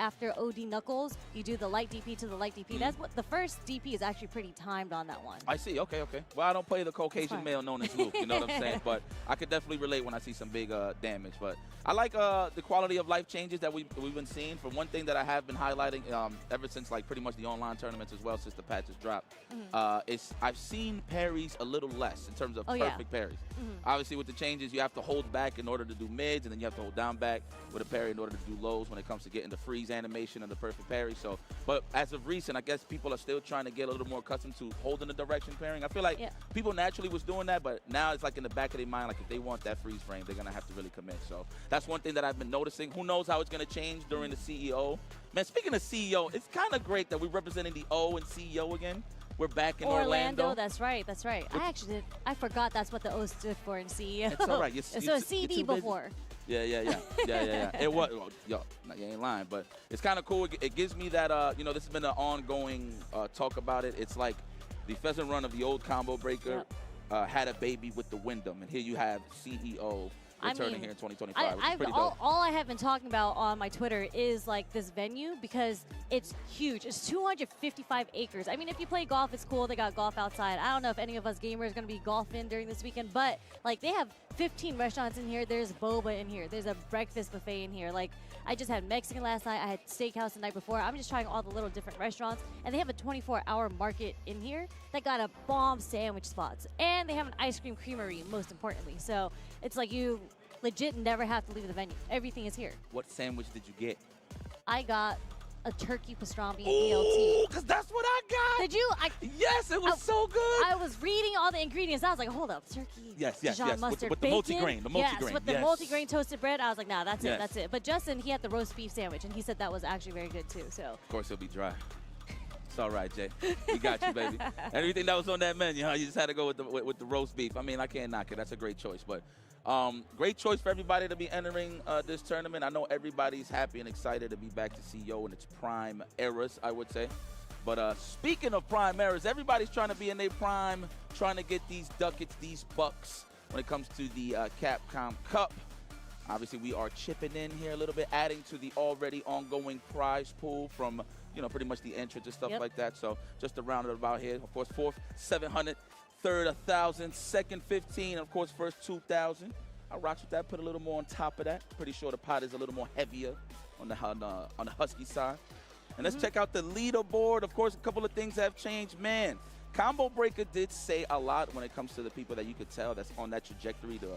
after OD Knuckles, you do the light DP to the light DP. That's what the first DP is actually pretty timed on that one. I see. Okay, okay. Well, I don't play the Caucasian male known as Luke. You know what I'm saying? But I could definitely relate when I see some big damage. But I like the quality of life changes that we've been seeing. For one thing that I have been highlighting ever since like pretty much the online tournaments as well, since the patches dropped, is I've seen parries a little less in terms of perfect parries. Obviously, with the changes, you have to hold back in order to do mids, and then you have to hold down back with a parry in order to do lows when it comes to getting the freeze animation and the perfect parry. So, but as of recent, I guess people are still trying to get a little more accustomed to holding the direction pairing. I feel like people naturally was doing that, but now it's like in the back of their mind, like if they want that freeze frame, they're going to have to really commit. So that's one thing that I've been noticing. Who knows how it's going to change during the CEO. Man, speaking of CEO, it's kind of great that we're representing the O and CEO again. We're back in Orlando. That's right. That's right. I forgot that's what the O stood for in CEO. It's all right. So CD before. Yeah. It was, yo, you ain't lying, but it's kind of cool. It gives me that, you know, this has been an ongoing talk about it. It's like the pheasant run of the old combo breaker had a baby with the Wyndham, and here you have CEO returning here in 2025. All I have been talking about on my Twitter is like this venue because it's huge. It's 255 acres. I mean, if you play golf, it's cool. They got golf outside. I don't know if any of us gamers are going to be golfing during this weekend, but like they have 15 restaurants in here. There's boba in here. There's a breakfast buffet in here. Like I just had Mexican last night. I had steakhouse the night before. I'm just trying all the little different restaurants, and they have a 24-hour market in here that got a bomb sandwich spots, and they have an ice cream creamery, most importantly. So it's like you legit never have to leave the venue. Everything is here. What sandwich did you get? I got a turkey pastrami and BLT. BLT. Because that's what I got. Did you? Yes, it was so good. I was reading all the ingredients. I was like, hold up, turkey, Dijon mustard, with the multi-grain. Yes, with the multi-grain toasted bread. I was like, nah, that's it, that's it. But Justin, he had the roast beef sandwich, and he said that was actually very good too. So of course, it'll be dry. It's all right, Jay. We got you, baby. Everything that was on that menu, you just had to go with the roast beef. I mean, I can't knock it. That's a great choice. But great choice for everybody to be entering this tournament. I know everybody's happy and excited to be back to CEO in its prime eras, I would say. But speaking of prime eras, everybody's trying to be in their prime, trying to get these ducats, these bucks when it comes to the Capcom Cup. Obviously, we are chipping in here a little bit, adding to the already ongoing prize pool from, you know, pretty much the entrance and stuff like that. So just to round it about here, of course, fourth, 700, third, 1,000, second, 15, and of course, first, 2,000. I rocks with that, put a little more on top of that. Pretty sure the pot is a little more heavier on the Husky side. And let's check out the leaderboard. Of course, a couple of things have changed. Man, Combo Breaker did say a lot when it comes to the people that you could tell that's on that trajectory to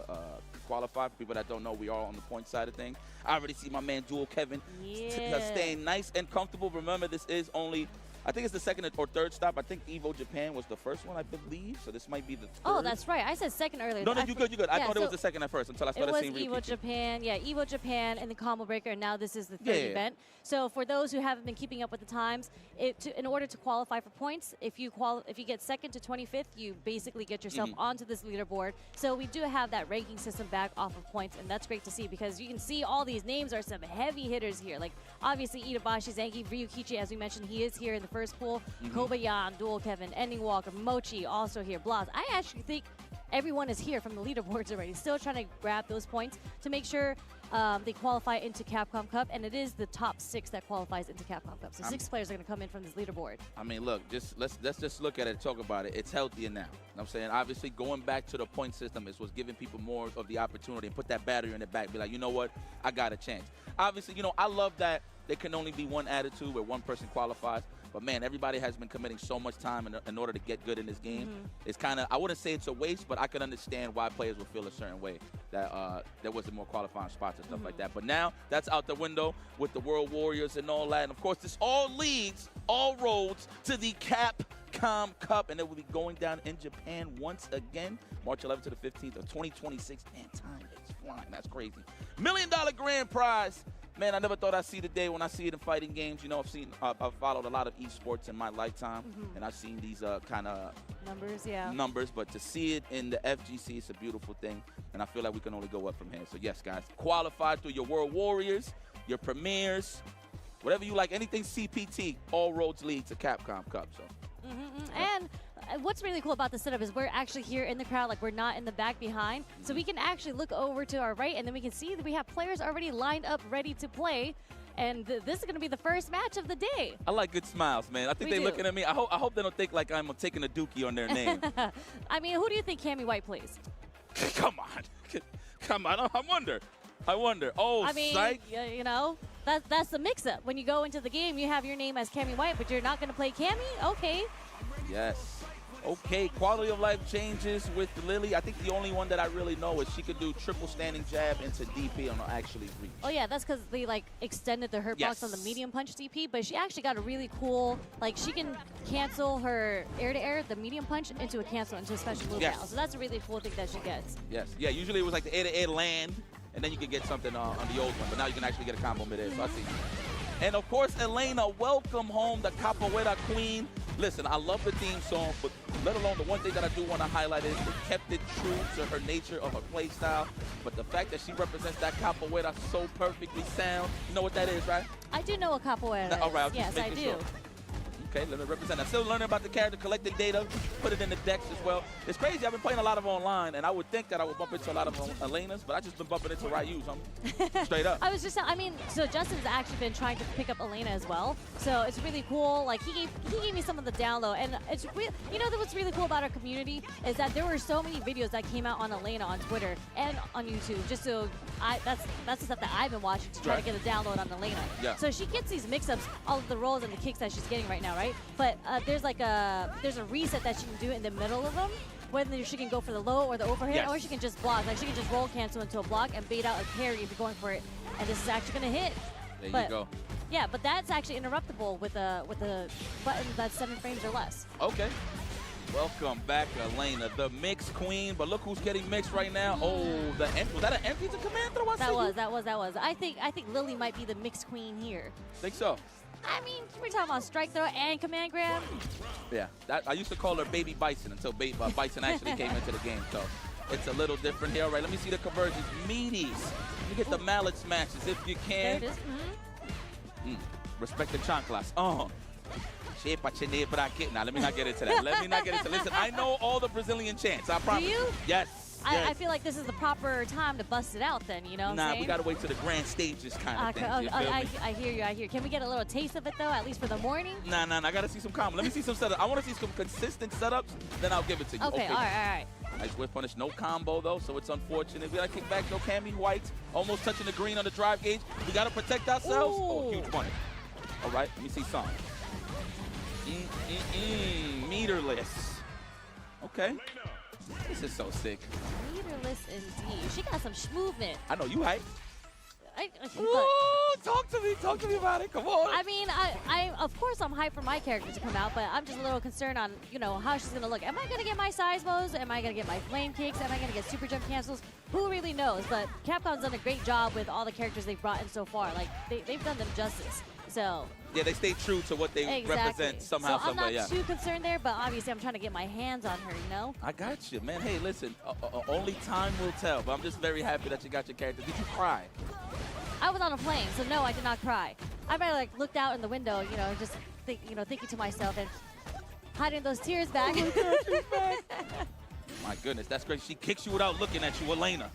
qualify. For people that don't know, we are on the point side of things. I already see my man Dual Kevin staying nice and comfortable. Remember, this is only, I think it's the second or third stop. I think Evo Japan was the first one, I believe. So this might be the third. Oh, that's right. I said second earlier. No, you good. I thought it was the second at first until I started seeing Evo Japan. Yeah, Evo Japan and the Combo Breaker, and now this is the third event. So for those who haven't been keeping up with the times, in order to qualify for points, if you get second to 25th, you basically get yourself onto this leaderboard. So we do have that ranking system back off of points, and that's great to see because you can see all these names are some heavy hitters here. Like obviously Itabashi, Zanki, Ryukichi, as we mentioned, he is here in the first pool. Kobayan, Dual Kevin, Ending Walker, Mochi also here. Blas. I actually think everyone is here from the leaderboards already, still trying to grab those points to make sure they qualify into Capcom Cup, and it is the top 6 that qualifies into Capcom Cup. So 6 players are going to come in from this leaderboard. I mean, look, let's just look at it and talk about it. It's healthier now. You know what I'm saying? Obviously, going back to the point system is what's giving people more of the opportunity and put that battery in the back. Be like, you know what? I got a chance. Obviously, you know, I love that there can only be one attitude where one person qualifies. But, man, everybody has been committing so much time in order to get good in this game. It's kind of, I wouldn't say it's a waste, but I can understand why players would feel a certain way that there wasn't more qualifying spots and stuff like that. But now that's out the window with the World Warriors and all that. And, of course, this all leads, all roads to the Capcom Cup. And it will be going down in Japan once again, March 11th to the 15th of 2026. Man, time is flying. That's crazy. $1 million grand prize. Man, I never thought I'd see the day when I see it in fighting games. You know, I've followed a lot of esports in my lifetime, and I've seen these kind of numbers. But to see it in the FGC, it's a beautiful thing, and I feel like we can only go up from here. So yes, guys, qualify through your World Warriors, your Premiers, whatever you like, anything CPT. All roads lead to Capcom Cup. So. And what's really cool about the setup is we're actually here in the crowd, like we're not in the back behind. So we can actually look over to our right, and then we can see that we have players already lined up ready to play. And this is going to be the first match of the day. I like good smiles, man. I think they're looking at me. I hope they don't think like I'm taking a dookie on their name. I mean, who do you think Cammy White plays? Come on. Come on. I wonder. Oh, I mean, psych. you know, that's the mix-up. When you go into the game, you have your name as Cammy White, but you're not going to play Cammy? Okay. Yes. Okay, quality of life changes with Lily. I think the only one that I really know is she could do triple standing jab into DP and actually reach. Oh yeah, that's because they like extended the hurt box on the medium punch DP, but she actually got a really cool, like she can cancel her air-to-air, the medium punch, into a cancel, into a special move now. So that's a really cool thing that she gets. Yes, yeah, usually it was like the air-to-air land, and then you could get something on the old one, but now you can actually get a combo mid-air, so I see. And of course, Elena, welcome home, the Capoeira Queen. Listen, I love the theme song, but let alone the one thing that I do want to highlight is it kept it true to her nature of her play style. But the fact that she represents that capoeira so perfectly sound, you know what that is, right? I do know what capoeira is. All right, yes, I do. Sure. Okay, let me represent. I'm still learning about the character, collecting data, put it in the decks as well. It's crazy. I've been playing a lot of online, and I would think that I would bump into a lot of Elenas, but I just been bumping into Ryu's. I'm straight up. I was just, I mean, so Justin's actually been trying to pick up Elena as well, so it's really cool. Like he gave me some of the download, and it's real. You know what's really cool about our community is that there were so many videos that came out on Elena on Twitter and on YouTube. Just so that's the stuff that I've been watching to try to get a download on Elena. Yeah. So she gets these mix-ups, all of the rolls and the kicks that she's getting right now, right? But there's a reset that she can do in the middle of them, whether she can go for the low or the overhit, or she can just block. Like she can just roll cancel into a block and bait out a parry if you're going for it. And this is actually going to hit. There you go. Yeah, but that's actually interruptible with a button that's 7 frames or less. Okay. Welcome back, Elena, the mix queen. But look who's getting mixed right now. Oh, was that an empty to command throw? That was. I think Lily might be the mix queen here. Think so? I mean, we're talking about strike throw and command grab. Yeah, I used to call her Baby Bison until Bison actually came into the game. So it's a little different here. All right, let me see the conversions. Meaties. Let me get the mallet smashes if you can. There it is. Respect the chanclas. Now, let me not get into that. Listen, I know all the Brazilian chants. I promise. Do you? Yes. I feel like this is the proper time to bust it out then, you know what I'm saying? We got to wait till the grand stages kind of thing. I hear you. Can we get a little taste of it, though, at least for the morning? Nah. I got to see some combo. Let me see some setups. I want to see some consistent setups, then I'll give it to you. Okay, all right. Nice whiff punish. No combo, though, so it's unfortunate. We got to kick back, though. Cammy White almost touching the green on the drive gauge. We got to protect ourselves. Ooh. Oh, huge punish. All right, let me see some. Meterless. Okay. This is so sick. Meterless indeed. She got some movement. I know, you hype. Ooh, talk to me about it. Come on. I mean, I of course I'm hyped for my character to come out, but I'm just a little concerned on, how she's gonna look. Am I gonna get my size bows? Am I gonna get my flame kicks? Am I gonna get super jump cancels? Who really knows? But Capcom's done a great job with all the characters they've brought in so far. Like they've done them justice. So yeah, they stay true to what they represent somehow, so I'm somewhere. not too concerned there, but obviously I'm trying to get my hands on her, I got you, man. Hey, listen, only time will tell, but I'm just very happy that you got your character. Did you cry? I was on a plane, so no, I did not cry. I might have looked out in the window, just thinking to myself and hiding those tears back. Oh my God, she's back. My goodness, that's great. She kicks you without looking at you, Elena.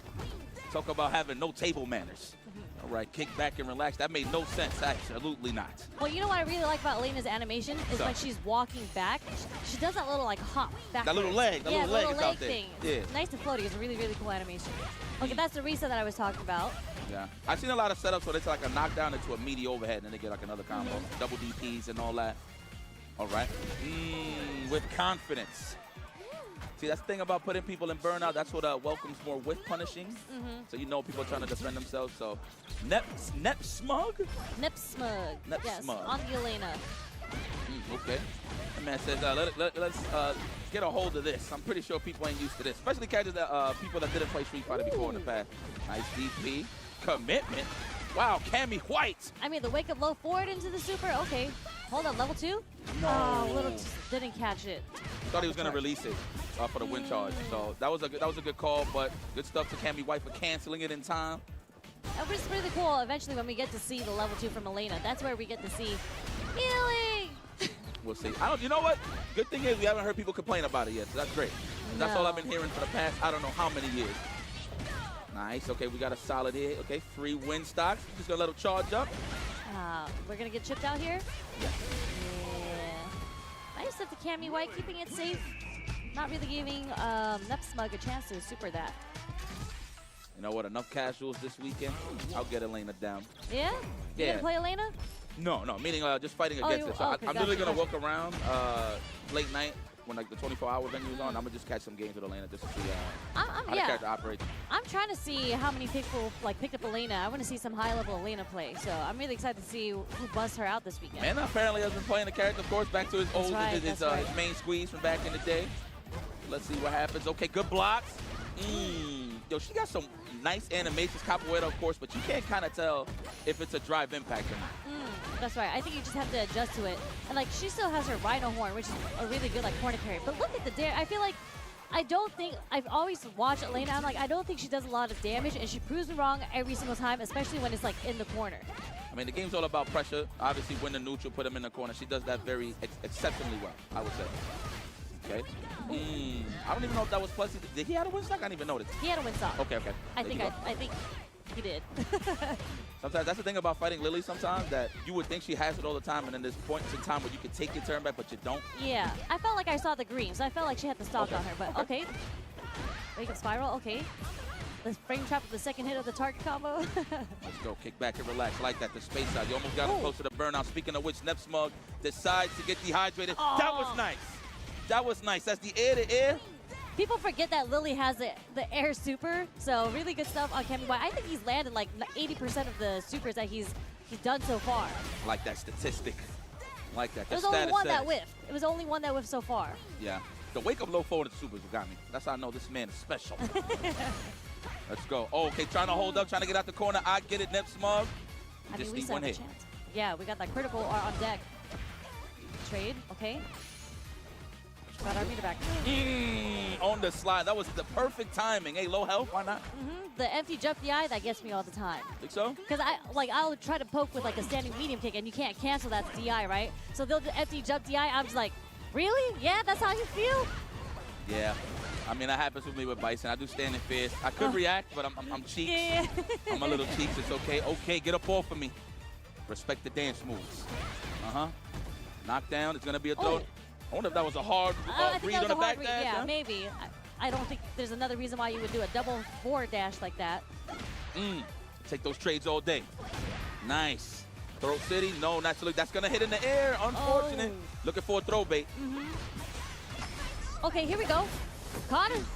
Talk about having no table manners. All right, kick back and relax. That made no sense. Absolutely not. Well, you know what I really like about Elena's animation is when she's walking back, she does that little hop back. That little leg, little leg thing. Yeah. Nice and floaty. It's a really, really cool animation. Okay, that's the reset that I was talking about. Yeah. I've seen a lot of setups where it's like a knockdown into a meaty overhead and then they get like another combo. Double DPs and all that. All right. With confidence. See, that's the thing about putting people in burnout. That's what welcomes more with punishing. So people are trying to defend themselves. So, Nep Smug? Nep Smug. Yes, Smug. on the Elena. Okay. That man says, let's get a hold of this. I'm pretty sure people ain't used to this, especially characters that people that didn't play Street Fighter before in the past. Nice DP. Commitment. Wow, Cammy White. I mean, the wake up low forward into the super. Okay. Hold on, level 2? No. Oh, didn't catch it. Thought he was going to release it for the wind charge. So that was a good call, but good stuff to Cammy White for canceling it in time. It was really cool eventually when we get to see the level 2 from Elena. That's where we get to see healing. We'll see. You know what? Good thing is we haven't heard people complain about it yet, so that's great. No. That's all I've been hearing for the past, I don't know how many years. Nice. Okay, we got a solid hit. Okay, 3 win stocks. Just going to let him charge up. We're going to get chipped out here? Yeah. Yeah. Nice that the Cammy White keeping it safe. Not really giving Nepsmug a chance to super that. You know what? Enough casuals this weekend. I'll get Elena down. Yeah? You gonna play Elena? No, meaning just fighting against it. So okay, I'm literally going to walk around late night when like the 24-hour venue is on. I'm going to just catch some games with Elena just to see how the character operates. I'm trying to see how many people picked up Elena. I want to see some high-level Elena play. So I'm really excited to see who busts her out this weekend. Mana apparently has been playing the character, of course, back to his his main squeeze from back in the day. Let's see what happens. Okay, good blocks. Yo, she got some nice animations, capoeira, of course, but you can't kind of tell if it's a drive impact or not. That's right. I think you just have to adjust to it. And she still has her Rhino Horn, which is a really good corner carry. But look at the dare. I feel like I've always watched Elena. I'm I don't think she does a lot of damage, and she proves me wrong every single time, especially when it's in the corner. I mean, the game's all about pressure. Obviously, win the neutral, put him in the corner. She does that very exceptionally well, I would say. Okay. I don't even know if that was plus. Did he have a win stock? I didn't even notice. He had a win stock. Okay. I think he did. Sometimes that's the thing about fighting Lily sometimes, that you would think she has it all the time, and then there's points in time where you can take your turn back, but you don't. Yeah. I felt like I saw the green, so I felt like she had the stock on her, but okay. Make a spiral, okay. Let's frame trap with the second hit of the target combo. Let's go, kick back and relax like that. The space out. You almost got him close to the burnout. Speaking of which, Nepsmug decides to get dehydrated. Aww. That was nice. That was nice. That's the air-to-air. People forget that Lily has the air super, so really good stuff on Cammy White. I think he's landed 80% of the supers that he's done so far. I like that statistic. I like that. It was only one that whiffed. It was only one that whiffed so far. Yeah. The wake-up low forward to supers got me. That's how I know this man is special. Let's go. Oh, okay, trying to hold up, trying to get out the corner. I get it, Nepsmug. You just need one hit. Yeah, we got that critical on deck. Trade, okay. Got our meter back. On the slide. That was the perfect timing. Hey, low health, why not? The empty jump DI, that gets me all the time. Think so? Because I'll try to poke with a standing medium kick, and you can't cancel that DI, right? So they'll do empty jump DI. I'm just really? Yeah, that's how you feel? Yeah. I mean, that happens with me with Bison. I do stand in fierce. I could react, but I'm cheeks. Yeah. I'm a little cheeks. It's okay. Okay, get up off of me. Respect the dance moves. Knockdown. It's going to be a throw. I wonder if that was a hard read on the back dash. Yeah, maybe. I don't think there's another reason why you would do a double forward dash like that. Take those trades all day. Nice. Throat City. No, naturally. That's going to hit in the air. Unfortunate. Looking for a throw bait. Okay, here we go. Caught him.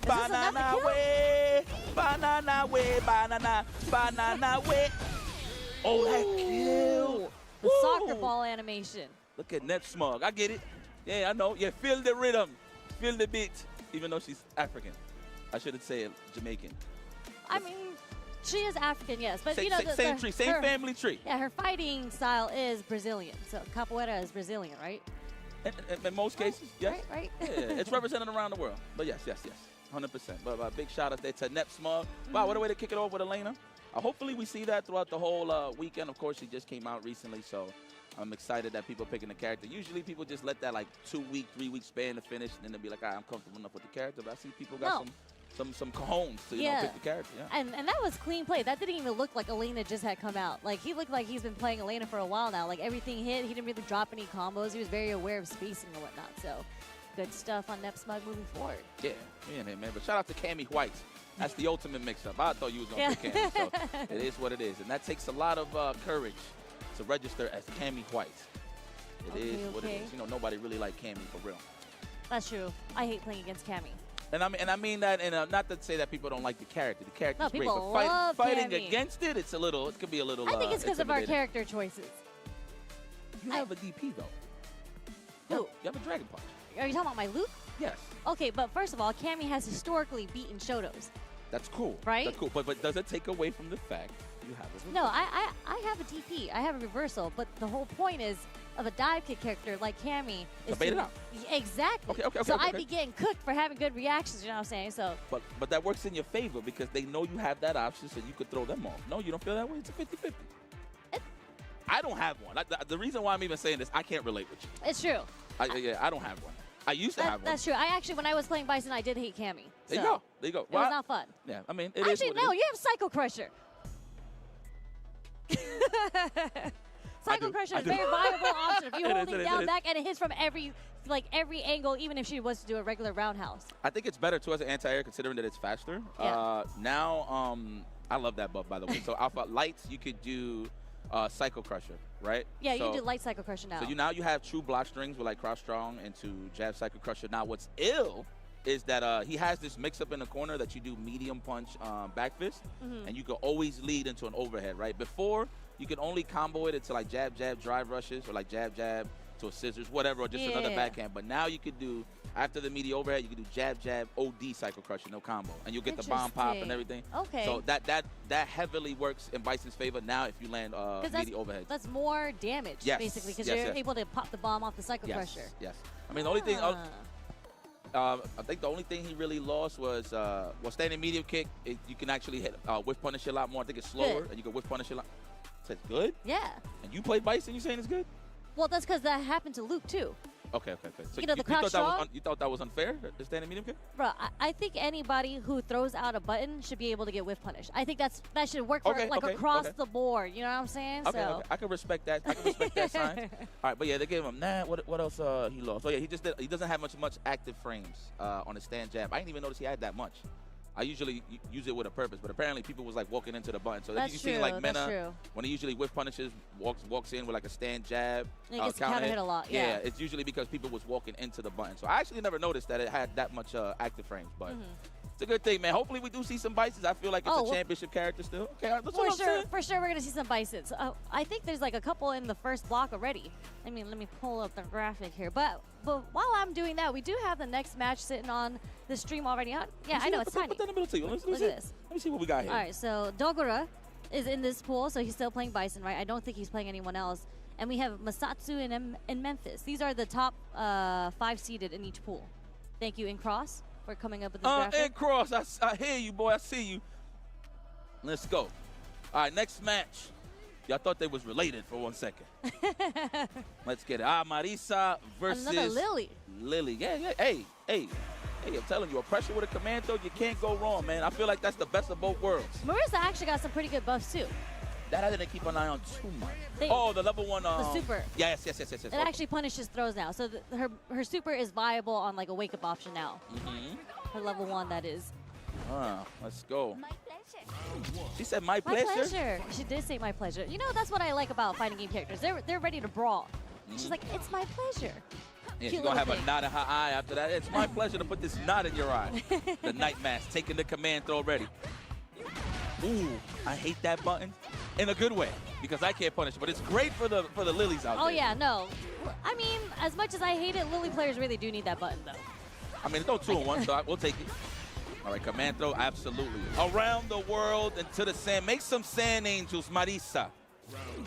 Banana way. Banana way. Banana way. Oh, that kill. The soccer ball animation. Look at Nepsmug. I get it. Yeah, I know. Yeah, feel the rhythm. Feel the beat. Even though she's African. I shouldn't say it Jamaican. I mean, she is African, yes. But, same tree, same family tree. Yeah, her fighting style is Brazilian. So capoeira is Brazilian, right? In most cases, yes. Right. Yeah, it's represented around the world. But yes. 100%. But big shout out there to Nepsmug. Wow, what a way to kick it off with Elena. Hopefully we see that throughout the whole weekend. Of course, she just came out recently, so I'm excited that people are picking the character. Usually people just let that 2-week, 3-week span to finish, and then they'll be like, all right, I'm comfortable enough with the character. But I see people got some cojones to pick the character. Yeah. And that was clean play. That didn't even look like Elena just had come out. He looked like he's been playing Elena for a while now. Everything hit. He didn't really drop any combos. He was very aware of spacing and whatnot. So good stuff on Nepsmug moving forward. Yeah, man. But shout out to Cammy White. That's the ultimate mix-up. I thought you was going to pick Cammy, so it is what it is. And that takes a lot of courage to register as Cammy White. It is what it is. Nobody really like Cammy for real. That's true. I hate playing against Cammy. And I mean that, and not to say that people don't like the character. The character's great, people but love fighting Cammy. Against it, it could be a little. I think it's because of our character choices. You have a DP though. Who? You have a Dragon Punch. Are you talking about my Luke? Yes. Okay, but first of all, Cammy has historically beaten Shotos. That's cool. Right? That's cool. But does it take away from the fact you have a reversal? No, I have a DP. I have a reversal. But the whole point is of a dive kick character like Cammy is to bait it out. Exactly. Okay. So I'd be getting cooked for having good reactions, you know what I'm saying? So. But that works in your favor because they know you have that option, so you could throw them off. No, you don't feel that way? It's a 50-50. I don't have one. The reason why I'm even saying this, I can't relate with you. It's true. I don't have one. I used to have one. That's true. I actually, when I was playing Bison, I did hate Cammy. There you go. It was not fun. Yeah, I mean, it actually, is what no, it is. you have Psycho Crusher. Cycle Crusher is a very viable option. If you hold it down back and it hits from every angle, even if she was to do a regular roundhouse. I think it's better too as an anti-air considering that it's faster. Yeah. Now, I love that buff, by the way. So Alpha Lights, you could do Cycle Crusher, right? Yeah, you can do Light Cycle Crusher now. So now you have true block strings with like cross strong into jab Cycle Crusher. Now what's ill is that he has this mix up in the corner that you do medium punch back fist, and you can always lead into an overhead, right? Before, you can only combo it into like jab, jab, drive rushes, or like jab, jab to a scissors, whatever, or just another backhand. But now you could do, after the media overhead, you can do jab, jab, OD Cycle Crusher, no combo. And you'll get the bomb pop and everything. Okay. So that heavily works in Bison's favor now if you land media overhead. That's more damage, basically, because you're able to pop the bomb off the Cycle Crusher. Yes. I mean, the only thing... I think the only thing he really lost was, standing medium kick, you can actually hit whiff punish a lot more. I think it's slower, and you can whiff punish a lot. So it's good? Yeah. And you play Bison, you saying it's good? Well, that's because that happened to Luke, too. Okay. So you know, you thought that was unfair, the standing medium kick? Bro, I think anybody who throws out a button should be able to get whiff punish. I think that should work for across the board. You know what I'm saying? Okay. I can respect that. I can respect that sign. All right, but yeah, they gave him what else he lost? Oh yeah, he doesn't have much active frames on his stand jab. I didn't even notice he had that much. I usually use it with a purpose, but apparently people was like walking into the button. So that's you see like Mena, when he usually whiff punishes, walks in with like a stand jab. And he gets counter hit a lot. Yeah, it's usually because people was walking into the button. So I actually never noticed that it had that much active frames, but it's a good thing, man. Hopefully we do see some Bisons. I feel like it's a championship character still. Okay, for sure we're gonna see some Bisons. I think there's like a couple in the first block already. I mean, let me pull up the graphic here. But while I'm doing that, we do have the next match sitting on the stream already. Yeah, I know, it's tiny. Put that in the middle too. Look at this. Let me see what we got here. All right, so Dogura is in this pool, so he's still playing Bison, right? I don't think he's playing anyone else. And we have Masatsu and Memphis. These are the top 5 seeded in each pool. Thank you, Incross, for coming up with this graphic. Incross, I hear you, boy. I see you. Let's go. All right, next match. Y'all thought they was related for 1 second. Let's get it. Marisa versus another Lily. Lily. Yeah. Hey, I'm telling you, a pressure with a command throw, you can't go wrong, man. I feel like that's the best of both worlds. Marisa actually got some pretty good buffs, too. That I didn't keep an ey on too much. The level 1. The super. Yes. It actually punishes throws now. So her super is viable on like a wake-up option now. Her level 1, that is. Let's go. My pleasure. She said my pleasure? She did say my pleasure. You know, that's what I like about fighting game characters. They're ready to brawl. She's like, it's my pleasure. Yeah, she's going to have a knot in her eye after that. It's my pleasure to put this knot in your eye. The Night Mask taking the command throw ready. Ooh, I hate that button in a good way because I can't punish it, but it's great for the Lilies out there. Oh, yeah, no. I mean, as much as I hate it, Lily players really do need that button, though. I mean, it's no 2-in-1, so we'll take it. All right, command throw, absolutely. Around the world into the sand. Make some sand angels, Marisa.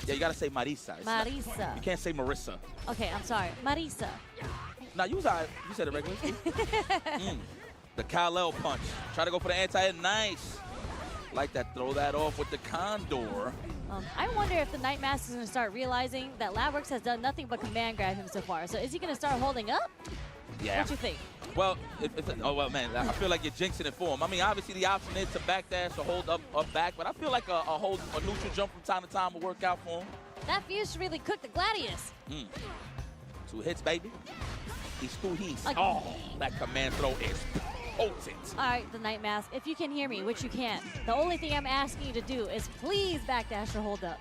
Yeah, you got to say Marisa. Marisa. You can't say Marissa. Okay, I'm sorry. Marisa. Now, you said it regularly. The Kal-El punch. Try to go for the anti-air. Nice. Like that. Throw that off with the Condor. I wonder if the Night Mask is going to start realizing that Labworks has done nothing but command grab him so far. So is he going to start holding up? Yeah. What do you think? Well, man, I feel like you're jinxing it for him. I mean, obviously the option is to backdash or hold up back, but I feel like a neutral jump from time to time will work out for him. That fuse really cooked the Gladius. 2 hits, baby. He's 2 hits. Like, that command throw is potent. All right, the Night Mask, if you can hear me, which you can, the only thing I'm asking you to do is please backdash or hold up.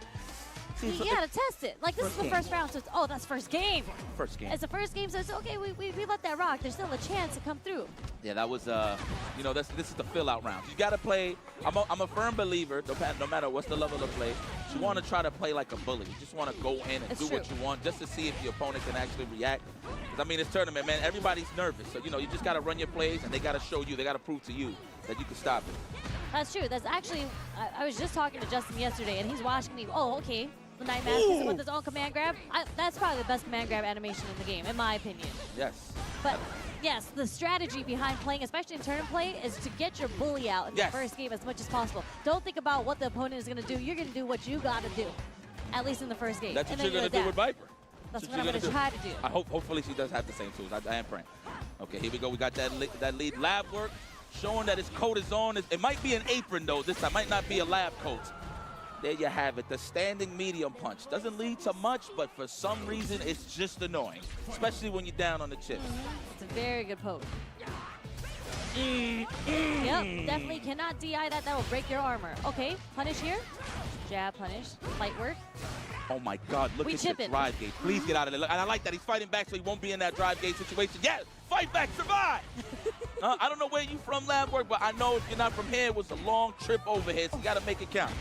You gotta test it. Like, this is the first round, so it's, that's first game. First game. It's the first game, so it's okay. We let that rock. There's still a chance to come through. Yeah, that was, this is the fill-out round. You gotta play. I'm a firm believer, no matter what's the level of play, you want to try to play like a bully. You just want to go in and do what you want just to see if your opponent can actually react. Because, I mean, it's tournament, man. Everybody's nervous. So, you just got to run your plays, and they got to show you, they got to prove to you that you can stop it. That's true. That's actually, I was just talking to Justin yesterday, and he's watching me. Oh, okay. The Night Mask is with his own command grab. That's probably the best command grab animation in the game, in my opinion. Yes. But, yes, the strategy behind playing, especially in tournament play, is to get your bully out in the first game as much as possible. Don't think about what the opponent is going to do. You're going to do what you got to do, at least in the first game. That's what you're going to do with Viper. That's what I'm going to try to do. Hopefully she does have the same tools. I am praying. Okay, here we go. We got that lead lab work, showing that his coat is on. It might be an apron, though. This time might not be a lab coat. there you have it. The standing medium punch. Doesn't lead to much, but for some reason, it's just annoying, especially when you're down on the chips. It's a very good poke. Yep, definitely cannot DI that. That'll break your armor. Okay, punish here. Jab, punish. Light work. Oh my God, look at the drive gate. Please get out of there. Look, and I like that he's fighting back so he won't be in that drive gate situation. Yeah, fight back, survive. I don't know where you from, lab work, but I know if you're not from here, it was a long trip over here, so you got to make it count.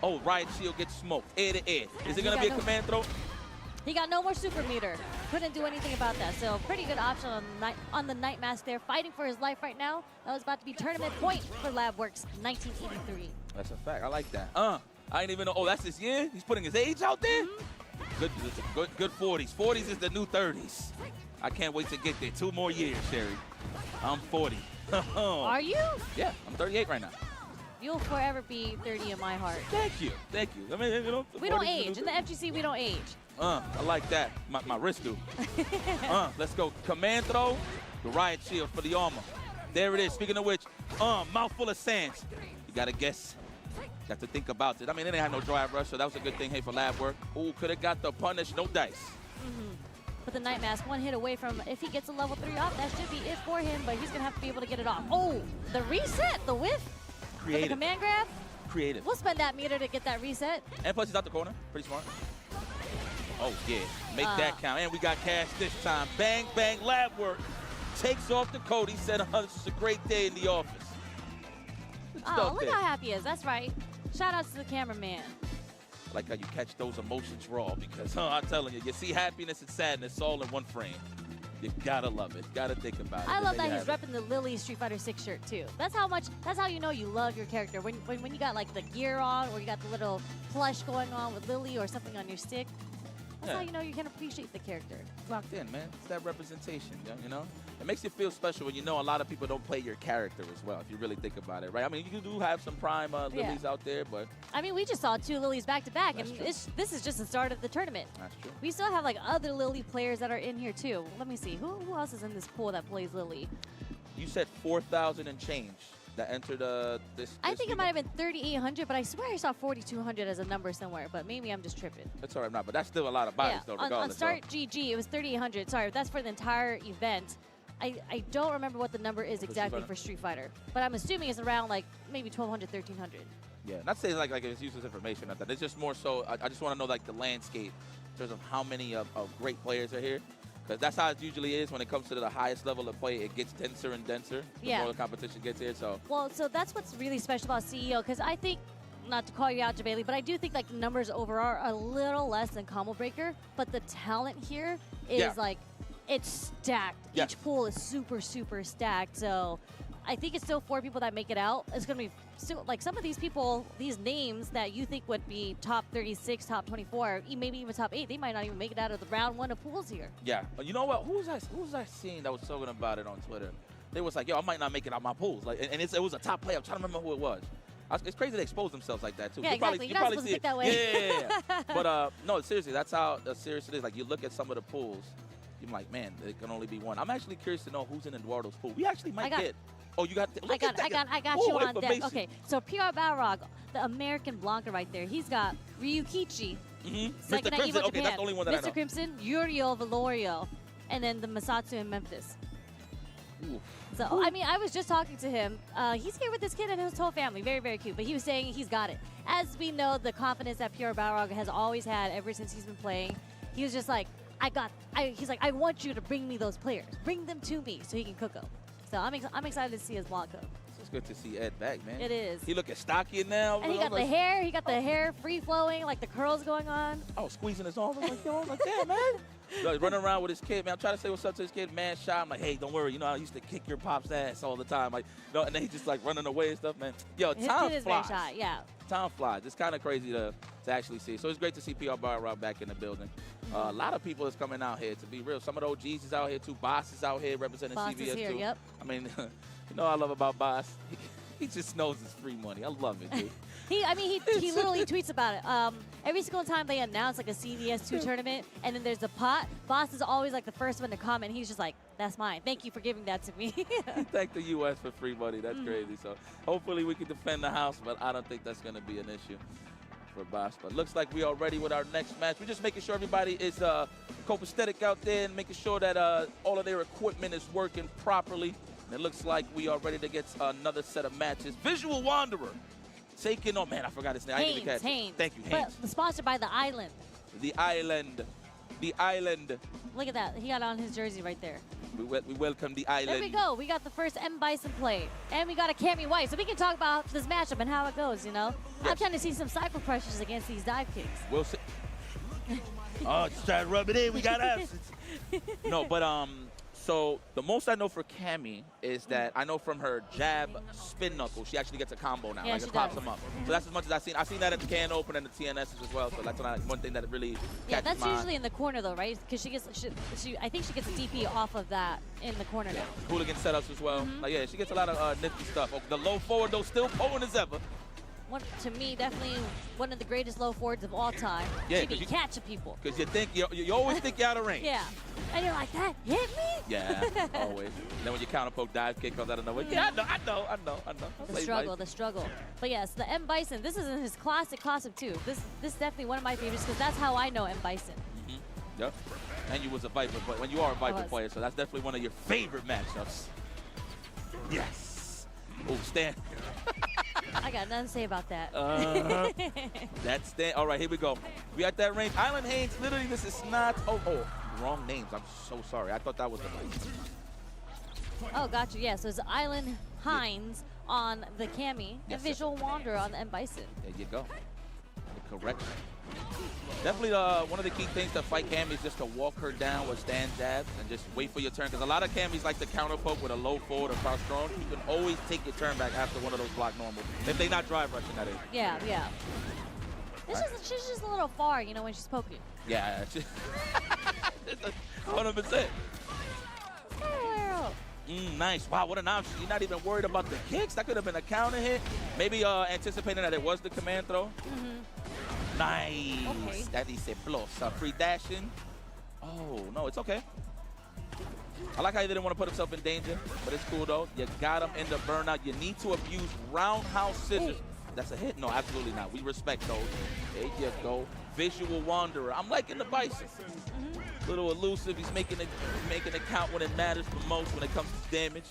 Oh, Riot Shield gets smoked, ear to ear. Is it going to be a command throw? He got no more super meter. Couldn't do anything about that. So pretty good option on the Night Mask there, fighting for his life right now. That was about to be tournament point for LabWorks 1983. That's a fact. I like that. I didn't even know. Oh, that's his year? He's putting his age out there? Good 40s. 40s is the new 30s. I can't wait to get there. 2 more years, Sherry. I'm 40. Are you? Yeah, I'm 38 right now. You'll forever be 30 in my heart. Thank you. Thank you. I mean, you know, we don't age. In the FGC, we don't age. I like that. My wrist do. Let's go. Command throw. The Riot Shield for the armor. There it is. Speaking of which, mouthful of sands. You got to guess. Got to think about it. I mean, they didn't have no drive rush, so that was a good thing here for lab work. Ooh, could have got the punish. No dice. But the Night Mask, 1 hit away from, if he gets a level 3 off, that should be it for him, but he's going to have to be able to get it off. Oh, the reset, the whiff. Creative. The command grab. Creative. We'll spend that meter to get that reset. And plus he's out the corner. Pretty smart. Oh, yeah. Make that count. And we got cash this time. Bang, bang, lab work. Takes off the coat. He said, this is a great day in the office. Oh, look how happy he is. That's right. Shout outs to the cameraman. I like how you catch those emotions raw because, I'm telling you, you see happiness and sadness all in one frame. You gotta love it. Gotta think about it. I love that he's repping the Lily Street Fighter 6 shirt too. That's how you know you love your character. When you got like the gear on, or you got the little plush going on with Lily or something on your stick. That's how you know you can appreciate the character. Locked in, man. It's that representation, you know? It makes you feel special when you know a lot of people don't play your character as well, if you really think about it, right? I mean, you do have some prime Lilies out there, but... I mean, we just saw 2 Lilies back-to-back, and this is just the start of the tournament. That's true. We still have, like, other Lily players that are in here, too. Let me see. Who else is in this pool that plays Lily? You said 4,000 and change that entered this I think it might have been 3,800, but I swear I saw 4,200 as a number somewhere, but maybe I'm just tripping. That's all right, but that's still a lot of bodies, though, regardless. On Start GG, it was 3,800. Sorry, that's for the entire event. I don't remember what the number is exactly for Street Fighter, but I'm assuming it's around, like, maybe 1,200, 1,300. Yeah, not saying like it's useless information. It's just more so, I just want to know, like, the landscape in terms of how many of great players are here. Because that's how it usually is when it comes to the highest level of play. It gets denser and denser the more the competition gets here. So so that's what's really special about CEO, because I think, not to call you out, Jabali, but I do think like the numbers overall are a little less than Combo Breaker, but the talent here is like, it's stacked. Yes. Each pool is super, super stacked. So I think it's still 4 people that make it out. It's going to be still, like, some of these people, these names that you think would be top 36, top 24, maybe even top 8, they might not even make it out of the round 1 of pools here. Yeah. You know what? Who was I seeing that was talking about it on Twitter? They was like, yo, I might not make it out my pools. Like, and it was a top player. I'm trying to remember who it was. It's crazy they expose themselves like that, too. Yeah, exactly. You're not supposed to think that way. Yeah. But, no, seriously, that's how serious it is. Like, you look at some of the pools, you're like, man, there can only be one. I'm actually curious to know who's in Eduardo's pool. We actually might get... Oh, you got... I got you on deck. Okay, so PR Balrog, the American Blanca right there, he's got Ryukichi, second at Evo Japan. Okay, that's the only one that I know. Mr. Crimson, Uriel Valorio, and then the Masatsu in Memphis. Ooh. So, I mean, I was just talking to him. He's here with his kid and his whole family. Very, very cute. But he was saying he's got it. As we know, the confidence that PR Balrog has always had ever since he's been playing, he was just like, he's like, I want you to bring me those players. Bring them to me so he can cook them. So I'm excited to see his Blanco. It's good to see Ed back, man. It is. He looking stockier now. And he got the hair. He got the hair free flowing, like the curls going on. Oh, squeezing his arm. I'm like, yo, I'm like, damn, man. So he's running around with his kid, man. I'm trying to say what's up to his kid, man. Shy. I'm like, hey, don't worry. You know, I used to kick your pop's ass all the time. Like, you know, and then he's just like running away and stuff, man. Yo, time is flies. Very shy, yeah. Time flies. It's kind of crazy to actually see. So it's great to see PR Balrog back in the building. A lot of people is coming out here, to be real. Some of the OGs is out here, too. Boss is out here representing CVS, here, too. Yep. I mean, you know what I love about Boss? He just knows it's free money. I love it, dude. He literally tweets about it. Every single time they announce like a CVS2 tournament and then there's a pot, Boss is always like the first one to comment. He's just like, that's mine. Thank you for giving that to me. Thank the U.S. for free money. That's crazy. So hopefully we can defend the house, but I don't think that's going to be an issue for boss. But looks like we are ready with our next match. We're just making sure everybody is copacetic out there and making sure that all of their equipment is working properly. And it looks like we are ready to get another set of matches. Visual Wanderer taking on, man, I forgot his name. Haynes. Thank you, Haynes. But sponsored by The Island. The Island. The Island. Look at that. He got on his jersey right there. We welcome the Island. There we go. We got the first M. Bison play. And we got a Cammy White. So we can talk about this matchup and how it goes, you know? Yes. I'm trying to see some cycle pressures against these dive kicks. We'll see. Oh, just trying to rub it in. We got absence. No, but so the most I know for Cammy is that I know from her jab spin knuckle, she actually gets a combo now. Yeah, like she it pops does. them up. So that's as much as I've seen. I've seen that at the Can Open and the TNS as well. So that's one thing that really Yeah, catches that's my eye. usually in the corner though, right? Because I think she gets a DP off of that in the corner now. Hooligan setups as well. Like, yeah, she gets a lot of nifty stuff. Oh, the low forward though, still pulling as ever. To me, definitely one of the greatest low forwards of all time. Yeah, she be catching people. Because you always think you're out of range. Yeah. And you're like, that hit me? Yeah, always. Then when you counter poke, dive kick comes out of nowhere. Yeah, I know. The struggle. But yes, the M. Bison, this is in his classic too. This is definitely one of my favorites because that's how I know M. Bison. Yep. And you was a Viper player. When you are a Viper player, so that's definitely one of your favorite matchups. Yes. Oh, Stan. I got nothing to say about that. That's Stan. All right, here we go. We at that range. Island Haynes, literally, this is not. Oh, wrong names. I'm so sorry. I thought that was the Viper. Oh, gotcha. Yeah, so it's Island Hines on the Cammy and Visual Wanderer on the M. Bison. There you go. The correction. Definitely one of the key things to fight Cammy is just to walk her down with stand jabs and just wait for your turn. Because a lot of Cammys like to counter poke with a low forward or crouch strong. You can always take your turn back after one of those block normals. If they're not drive rushing, that is. Yeah. She's just a little far, you know, when she's poking. Yeah. 100%. Nice. Wow, what an option. You're not even worried about the kicks. That could have been a counter hit. Maybe anticipating that it was the command throw. Nice. Okay. That is a plus. Free dashing. Oh, no, it's okay. I like how he didn't want to put himself in danger, but it's cool, though. You got him in the burnout. You need to abuse roundhouse scissors. That's a hit? No, absolutely not. We respect those. There you go. Visual Wanderer. I'm liking the Bison. Little elusive. He's making it count when it matters the most when it comes to damage.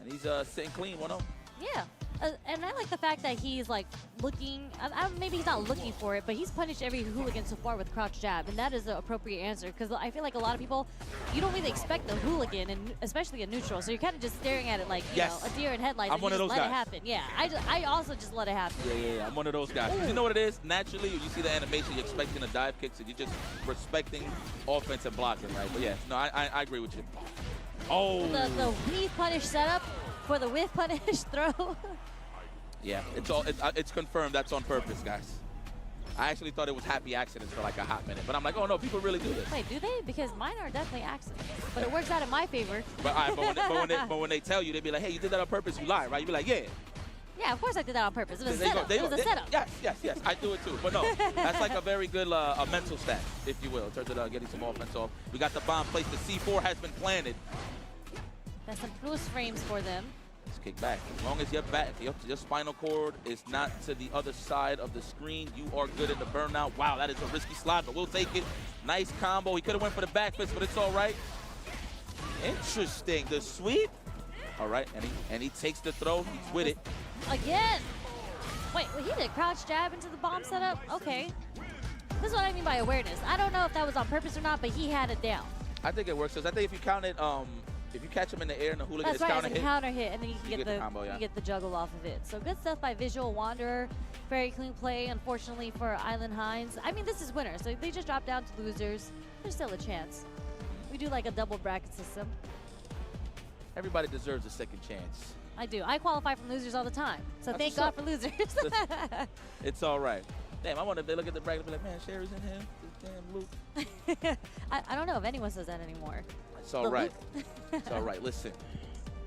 And he's sitting clean 1-0. Yeah. And I like the fact that he's like looking, maybe he's not looking for it, but he's punished every hooligan so far with crouch jab, and that is the appropriate answer because I feel like a lot of people, you don't really expect the hooligan, and especially a neutral, so you're kind of just staring at it like, you know, a deer in headlights, and you just let it happen. Yeah, I also just let it happen. Yeah, I'm one of those guys. You know what it is? Naturally, when you see the animation, you're expecting a dive kick, so you're just respecting offense and blocking, right? But yeah, no, I agree with you. Oh! The weave punish setup for the whiff punish throw. Yeah, it's confirmed that's on purpose, guys. I actually thought it was happy accidents for like a hot minute, but I'm like, oh no, people really do this. Wait, do they? Because mine are definitely accidents, but it works out in my favor. But when they tell you, they be like, hey, you did that on purpose, you lie, right? You be like, yeah. Yeah, of course I did that on purpose. It was a setup. It was a setup. Yes, I do it too. But no, that's like a very good a mental stat, if you will, in terms of getting some offense off. We got the bomb placed. The C4 has been planted. That's some plus frames for them. Let's kick back. As long as your back, your spinal cord is not to the other side of the screen, you are good in the burnout. Wow, that is a risky slide, but we'll take it. Nice combo. He could have went for the back fist, but it's all right. Interesting. The sweep. All right, and he takes the throw. He's with it. Again. Wait, he did crouch jab into the bomb setup? Okay. This is what I mean by awareness. I don't know if that was on purpose or not, but he had it down. I think it works. Because I think if you count it, if you catch him in the air and the hooligan is counter hit, and then you can get the combo, you get the juggle off of it. So good stuff by Visual Wanderer. Very clean play, unfortunately, for Island Hines. I mean, this is winner, so they just dropped down to losers. There's still a chance. We do like a double bracket system. Everybody deserves a second chance. I do. I qualify from losers all the time, so thank God for losers. It's all right. Damn, I wonder if they look at the bracket and be like, man, Sherry's in here. This damn Luke. I don't know if anyone says that anymore. It's all right. It's all right. Listen,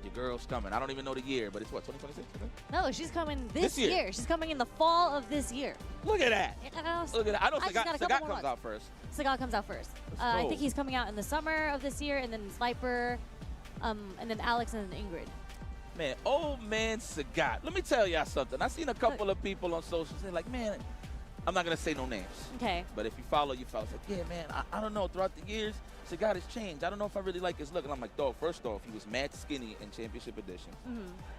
your girl's coming. I don't even know the year, but it's what, 2026? No, she's coming this year. She's coming in the fall of this year. Look at that. Look at that. I know Sagat comes out first. Sagat comes out first. I think he's coming out in the summer of this year, and then Viper, and then Alex, and then Ingrid. Man, old man Sagat. Let me tell y'all something. I seen a couple of people on social say like, man, I'm not going to say no names. Okay. But if you follow, you follow. It's like, yeah, man, I don't know. Throughout the years, Sagat has changed. I don't know if I really like his look. And I'm like, dog, first off, he was mad skinny in Championship Edition.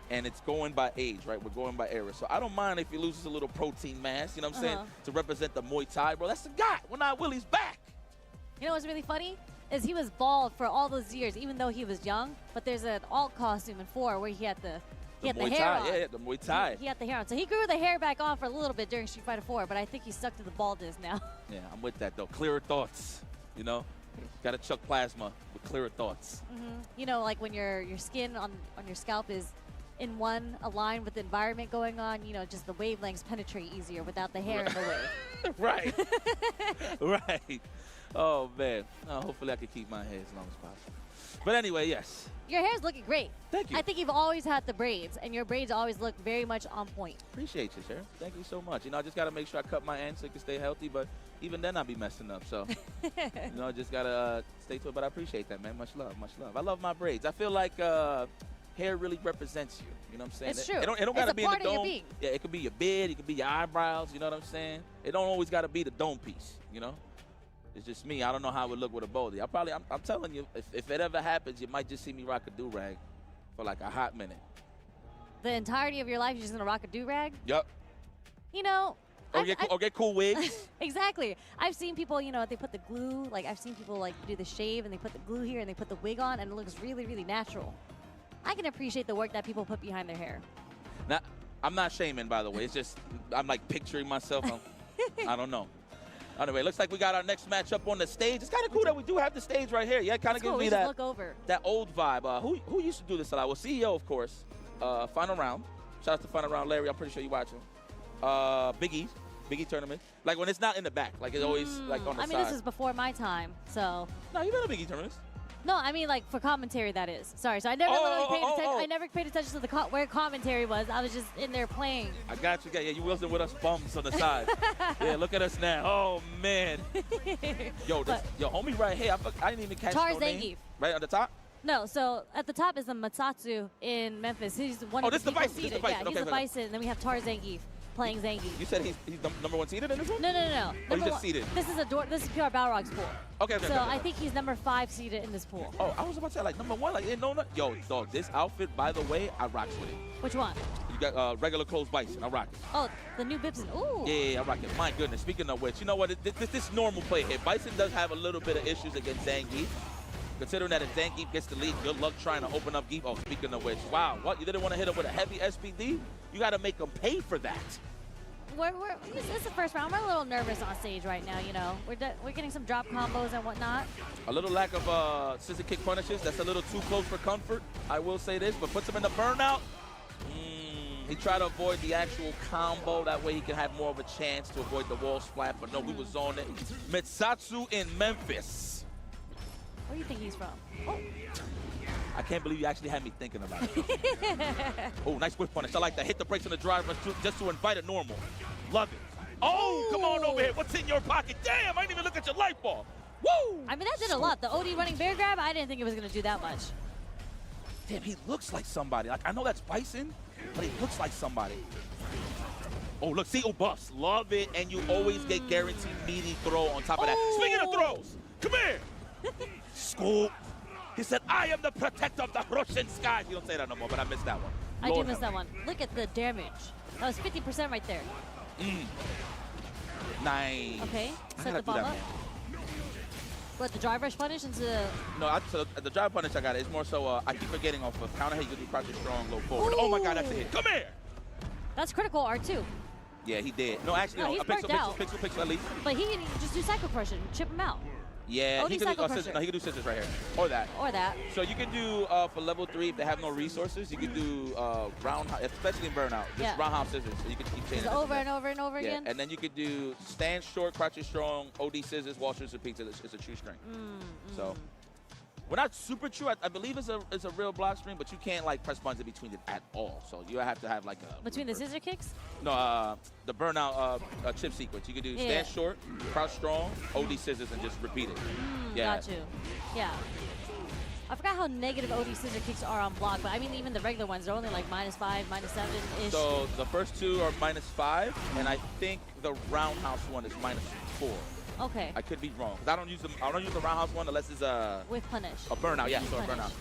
And it's going by age, right? We're going by era. So I don't mind if he loses a little protein mass, you know what I'm saying, to represent the Muay Thai. Bro, that's Sagat. We're not Willie's back. You know what's really funny? Is he was bald for all those years, even though he was young. But there's an alt costume in 4 where he had the hair on. Yeah, the Muay Thai. He had the hair on. So he grew the hair back on for a little bit during Street Fighter 4, but I think he's stuck to the baldness now. Yeah, I'm with that, though. Clearer thoughts, you know? Got to chuck plasma with clearer thoughts. You know, like when your skin on your scalp is in one aligned with the environment going on, you know, just the wavelengths penetrate easier without the hair in the way. Right. Right. Oh, man. Hopefully I can keep my hair as long as possible. But anyway, yes. Your hair's looking great. Thank you. I think you've always had the braids, and your braids always look very much on point. Appreciate you, sir. Thank you so much. You know, I just got to make sure I cut my ends so it can stay healthy, but even then I'll be messing up. So, you know, just got to stay to it. But I appreciate that, man. Much love, much love. I love my braids. I feel like hair really represents you. You know what I'm saying? It's true. It don't got to be in the dome. Being. Yeah, it could be your beard. It could be your eyebrows. You know what I'm saying? It don't always got to be the dome piece, you know? It's just me. I don't know how it would look with a baldy. I'm telling you, if it ever happens, you might just see me rock a do-rag for like a hot minute. The entirety of your life, you're just going to rock a do-rag? Yup. You know. Or get cool wigs. Exactly. I've seen people, you know, they put the glue, like I've seen people like do the shave and they put the glue here and they put the wig on and it looks really, really natural. I can appreciate the work that people put behind their hair. Now, I'm not shaming, by the way. It's just, I'm like picturing myself. I don't know. Anyway, looks like we got our next matchup on the stage. It's kind of cool that we do have the stage right here. Yeah, kind of gives me that old vibe. Who used to do this a lot? Well, CEO, of course. Final Round. Shout out to Final Round, Larry. I'm pretty sure you watching. Big E tournament. Like when it's not in the back. Like it's always like on the side. I mean, this is before my time, so. No, you been to Big E tournaments. No, I mean like for commentary, that is. Sorry, so I never really paid attention. I never paid attention to where commentary was. I was just in there playing. I got you. Yeah, you wasn't with us bums on the side. Yeah, look at us now. Oh man. Yo, homie right here. I didn't even catch no name. Right on the top. No, so at the top is the Matsatsu in Memphis. He's one of the people seated. Yeah, he's the Bison. And then we have Tar Zangief playing Zangief. You said he's number 1 seeded in this one? No. Oh, he's just seeded. This is PR Balrog's pool. Okay. So I think he's number 5 seeded in this pool. Oh, I was about to say like number 1. Like yo, dog. This outfit, by the way, I rocks with it. Which one? You got regular clothes Bison. I rock it. Oh, the new Bibson. Ooh. Yeah, I rock it. My goodness. Speaking of which, you know what? This normal play here. Bison does have a little bit of issues against Zangief. Considering that if Zangief gets the lead, good luck trying to open up Geef. Oh, speaking of which, wow, what? You didn't want to hit him with a heavy SPD? You got to make him pay for that. This is the first round. We're a little nervous on stage right now, you know. We're getting some drop combos and whatnot. A little lack of scissor kick punishes. That's a little too close for comfort. I will say this, but puts him in the burnout. He tried to avoid the actual combo. That way he can have more of a chance to avoid the wall splat. But no, we was on it. Mitsatsu in Memphis. Where do you think he's from? Oh. I can't believe you actually had me thinking about it. Oh, nice whip punish. I like that. Hit the brakes on the driver just to invite a normal. Love it. Oh, come on over here. What's in your pocket? Damn, I didn't even look at your light ball. Woo! I mean, that did a lot. The OD running bear grab, I didn't think it was going to do that much. Damn, he looks like somebody. Like, I know that's Bison, but he looks like somebody. Oh, look, see, buffs. Love it, and you always get guaranteed meaty throw on top of that. Speaking of throws, come here. Scoop. He said, I am the protector of the Russian skies. You don't say that no more, but I missed that one. I do miss that one. Look at the damage. That was 50% right there. Nice. Okay, set the bomb up. What, the drive rush punish into the... No, so the drive punish I got it. It's more so I keep forgetting off of counter hit. You can do crouch strong, low forward. Ooh. Oh my God, that's a hit. Come here. That's critical R2. Yeah, he did. No, actually, he's pixel at least. But he can just do cycle crush and chip him out. Yeah, he can do scissors. No, he can do scissors right here. Or that. So you can do, for level 3, if they have no resources, you can do round, especially in burnout, just round scissors. So you can keep changing it. Over and over and over again? And then you could do stand short, crouch strong, OD scissors, wall scissors, repeats. It's a true string. So we're not super true. I believe it's a real block string, but you can't like press buttons in between it at all. So you have to have like a... Between the scissor kicks? No, the burnout chip sequence. You can do stand short, crouch strong, OD scissors, and just repeat it. Got you. Yeah. I forgot how negative OD scissor kicks are on block, but I mean, even the regular ones, they're only like -5, -7-ish. So the first two are -5, and I think the roundhouse one is -4. Okay. I could be wrong. 'Cause I don't use the roundhouse one unless it's with punish. A burnout, yeah, so a burnout.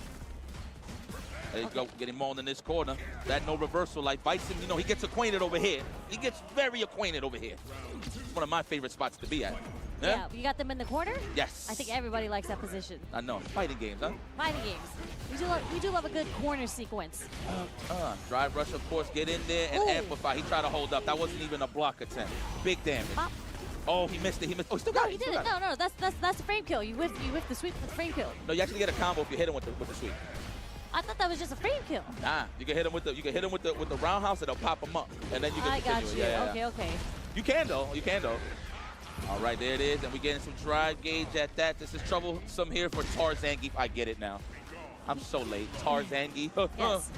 There you go, getting mauled in this corner. That no reversal like Bison, you know, he gets acquainted over here. He gets very acquainted over here. It's one of my favorite spots to be at. Yeah, you got them in the corner? Yes. I think everybody likes that position. I know. Fighting games, huh? Fighting games. We do love a good corner sequence. Drive rush, of course, get in there and amplify. He tried to hold up. That wasn't even a block attempt. Big damage. Pop. Oh, he missed it. He missed. Oh, he still got it. He did it. No, that's the frame kill. You whiff the sweep with the frame kill. No, you actually get a combo if you hit him with the sweep. I thought that was just a frame kill. Nah, you can hit him with the roundhouse and it'll pop him up, and then you can I got continue. you. Yeah. Okay. You can though. All right, there it is, and we're getting some drive gauge at that. This is troublesome here for Tarzangi. I get it now. I'm so late. Tarzangi. Yes.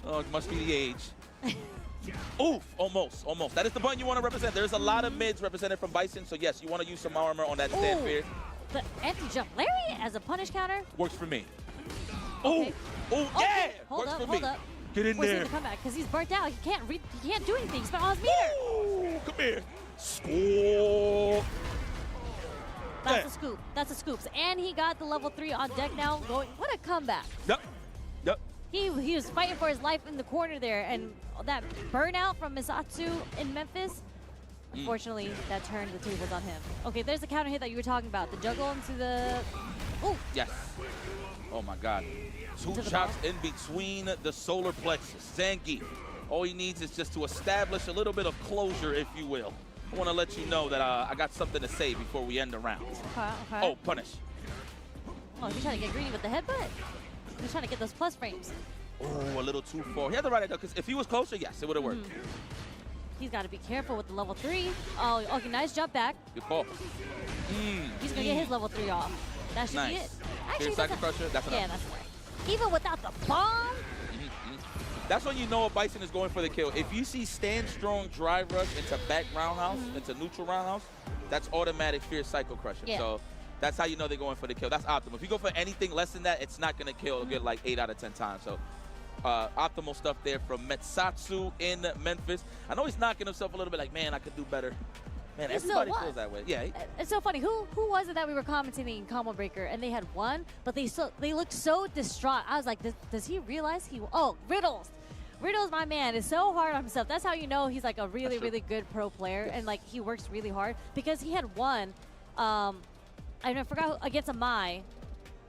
Oh, it must be the age. Oof, almost. That is the button you want to represent. There's a lot of mids represented from Bison, so yes, you want to use some armor on that stand fear. The anti-jump lariat as a punish counter? Works for me. Okay. Oh, yeah! Hold Works up. Get in there. The comeback because he's burnt out. He can't do anything. He's spent all his meter. Ooh, come here. Score. That's the scoops. And he got the level 3 on deck now. What a comeback. Yep. He was fighting for his life in the corner there, and that burnout from Misatsu in Memphis, unfortunately, that turned the tables on him. Okay, there's the counter hit that you were talking about. The juggle into the... Oh! Yes. Oh, my God. Two chops in between the solar plexus. Zangief. All he needs is just to establish a little bit of closure, if you will. I want to let you know that I got something to say before we end the round. Okay. Oh, punish. Oh, he's trying to get greedy with the headbutt. He's trying to get those plus frames. Oh, a little too far. He had the right idea, because if he was closer, yes, it would have worked. He's got to be careful with the level 3. Oh, okay, nice jump back. Good call. He's going to get his level 3 off. That should be it. Actually, Cycle Crusher, that's enough. Yeah, that's right. Even without the bomb? That's when you know a Bison is going for the kill. If you see stand strong drive rush into back roundhouse, into neutral roundhouse, that's automatic Fierce Cycle Crusher. Yeah. So that's how you know they're going for the kill. That's optimal. If you go for anything less than that, it's not going to kill. It'll get like 8 out of 10 times. So optimal stuff there from Metsatsu in Memphis. I know he's knocking himself a little bit like, man, I could do better. Man, everybody feels that way. Yeah. It's so funny. Who was it that we were commentating in Combo Breaker and they had won, but they looked so distraught. I was like, does he realize Riddles. Riddles, my man, is so hard on himself. That's how you know he's like a really, really good pro player, and like he works really hard because he had won. I forgot against a Mai,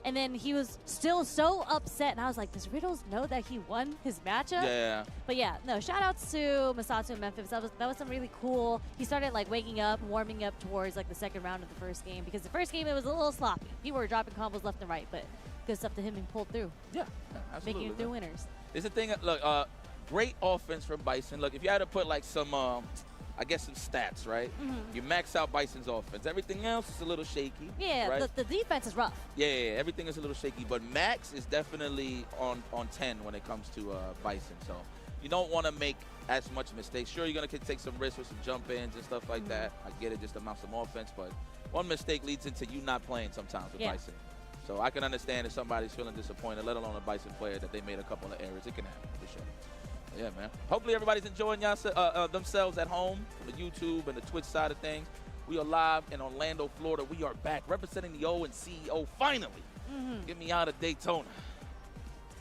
and then he was still so upset, and I was like, does Riddles know that he won his matchup? Yeah. But yeah, no, shout outs to Misatsu and Memphis. That was some really cool. He started like waking up, warming up towards like the second round of the first game, because the first game it was a little sloppy. People were dropping combos left and right, but good stuff to him and pulled through. Yeah, absolutely. Making it through winners. It's the thing, look, great offense from Bison. Look, if you had to put like some, I guess some stats, right? You max out Bison's offense. Everything else is a little shaky. Yeah, right? the defense is rough. Yeah, everything is a little shaky, but Max is definitely on 10 when it comes to Bison. So you don't want to make as much mistakes. Sure, you're going to take some risks with some jump ins and stuff like that. I get it, just to mount some offense, but one mistake leads into you not playing sometimes with Bison. So I can understand if somebody's feeling disappointed, let alone a Bison player, that they made a couple of errors. It can happen, for sure. Yeah, man. Hopefully everybody's enjoying themselves at home from the YouTube and the Twitch side of things. We are live in Orlando, Florida. We are back representing the O and CEO finally. Get me out of Daytona.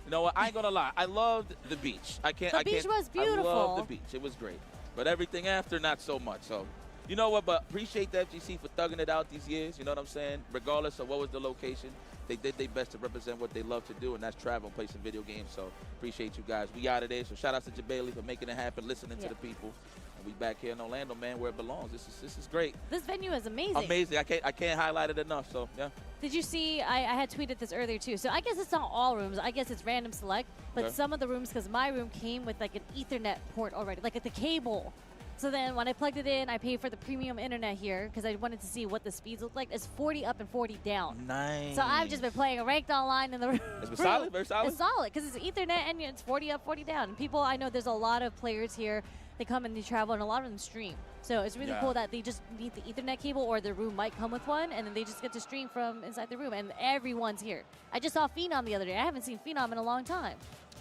You know what? I ain't gonna lie. I loved the beach. The beach was beautiful. I loved the beach. It was great. But everything after, not so much. So, you know what? But appreciate the FGC for thugging it out these years. You know what I'm saying? Regardless of what was the location, they did their best to represent what they love to do, and that's travel and play some video games. So appreciate you guys. We out of there. So shout out to Jabali for making it happen, listening to the people. And we back here in Orlando, man, where it belongs. This is great. This venue is amazing. Amazing. I can't highlight it enough. So yeah. Did you see? I had tweeted this earlier too. So I guess it's not all rooms. I guess it's random select. But some of the rooms, because my room came with like an Ethernet port already, like at the cable. So then when I plugged it in, I paid for the premium internet here because I wanted to see what the speeds look like. It's 40 up and 40 down. Nice. So I've just been playing a ranked online in the room. It's solid, very solid. It's solid because it's Ethernet and it's 40 up, 40 down. And people, I know there's a lot of players here. They come and they travel, and a lot of them stream. So it's really cool that they just need the Ethernet cable, or the room might come with one, and then they just get to stream from inside the room, and everyone's here. I just saw Phenom the other day. I haven't seen Phenom in a long time.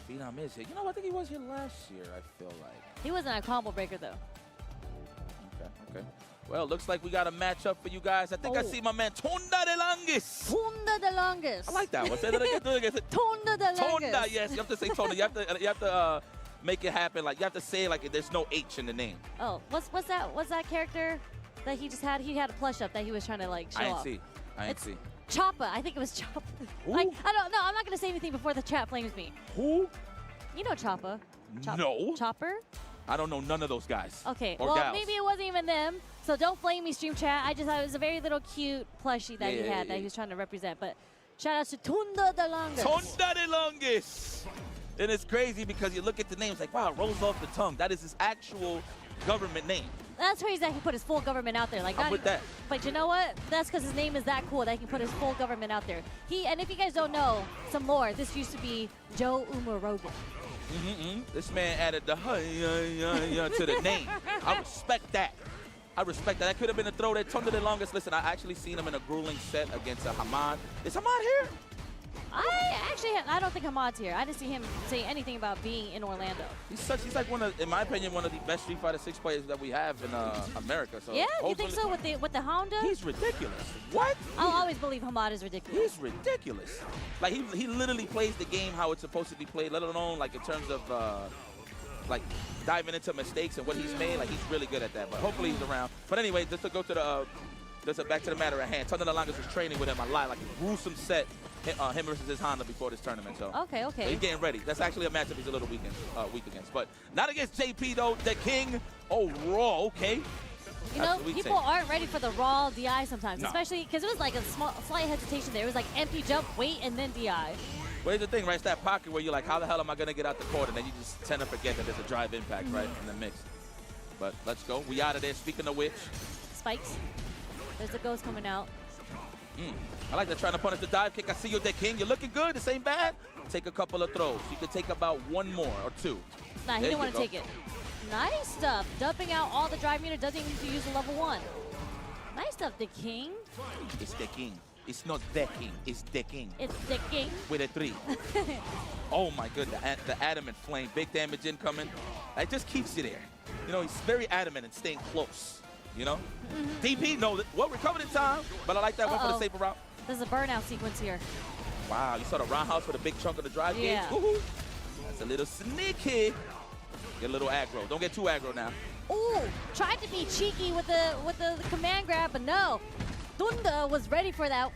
Phenom is here. You know, I think he was here last year, I feel like. He wasn't a combo breaker, though. Okay. Well, looks like we got a matchup for you guys. I think I see my man Tonda de Langis. Tonda de Langis. I like that one. Say that again. Tonda de Langis. Tonda, yes. You have to say Tonda. You have to make it happen. Like, you have to say like there's no H in the name. Oh, what's that character that he just had? He had a plush up that he was trying to like show off. I ain't see. Choppa. I think it was Choppa. Like, I don't know. I'm not gonna say anything before the chat flames me. Who? You know Choppa. No. Chopper? I don't know none of those guys. Okay, or well, gals. maybe it wasn't even them. So don't flame me, stream chat. I just thought it was a very little cute plushie that he had that he was trying to represent. But shout out to Tonda de Langis. Tonda de Langis. And it's crazy because you look at the names like, wow, it rolls off the tongue. That is his actual government name. That's crazy that he put his full government out there. Like, I'm with that. But you know what? That's because his name is that cool that he can put his full government out there. And if you guys don't know some lore, this used to be Joe Umarogan. This man added the to the name. I respect that. That could have been a throw that Tonda de Langis. Listen, I actually seen him in a grueling set against Hamad. Is Hamad here? I don't think Hamad's here. I didn't see him say anything about being in Orlando. He's like one of, in my opinion, one of the best Street Fighter 6 players that we have in America. So yeah, you think so with the Honda? He's ridiculous. What? I'll always believe Hamad is ridiculous. He's ridiculous. Like he literally plays the game how it's supposed to be played, let alone like in terms of like diving into mistakes and what he's made. Like he's really good at that. But hopefully he's around. But anyway, just to go to the back to the matter at hand. Tonda de Langis was training with him a lot, like a gruesome set. Him versus his Honda before this tournament. So okay. So he's getting ready. That's actually a matchup he's a little weak against. But not against JP though. The King. Oh, Raw. Okay. You know, people aren't ready for the raw DI sometimes, especially because it was like a slight hesitation there. It was like empty jump, wait, and then DI. Well, here's the thing, right? It's that pocket where you're like, how the hell am I going to get out the court? And then you just tend to forget that there's a drive impact, right, in the mix. But let's go. We out of there. Speaking of which. Spikes. There's the ghost coming out. I like that, trying to punish the dive kick. I see you, the King. You're looking good. This ain't bad. Take a couple of throws. You could take about one more or two. Nah, he didn't want to take it. Nice stuff. Dumping out all the drive meter. Doesn't even need to use a level 1. Nice stuff, the King. It's the King. It's not the King. It's the King. It's the King. With a 3. Oh, my goodness. The adamant flame. Big damage incoming. It just keeps you there. You know, he's very adamant and staying close. You know? DP, no, well, recovered in time, but I like that one for the safer route. There's a burnout sequence here. Wow, you saw the roundhouse with a big chunk of the drive gauge? That's a little sneaky. Get a little aggro. Don't get too aggro now. Ooh, tried to be cheeky with the command grab, but no. Tonda was ready for that.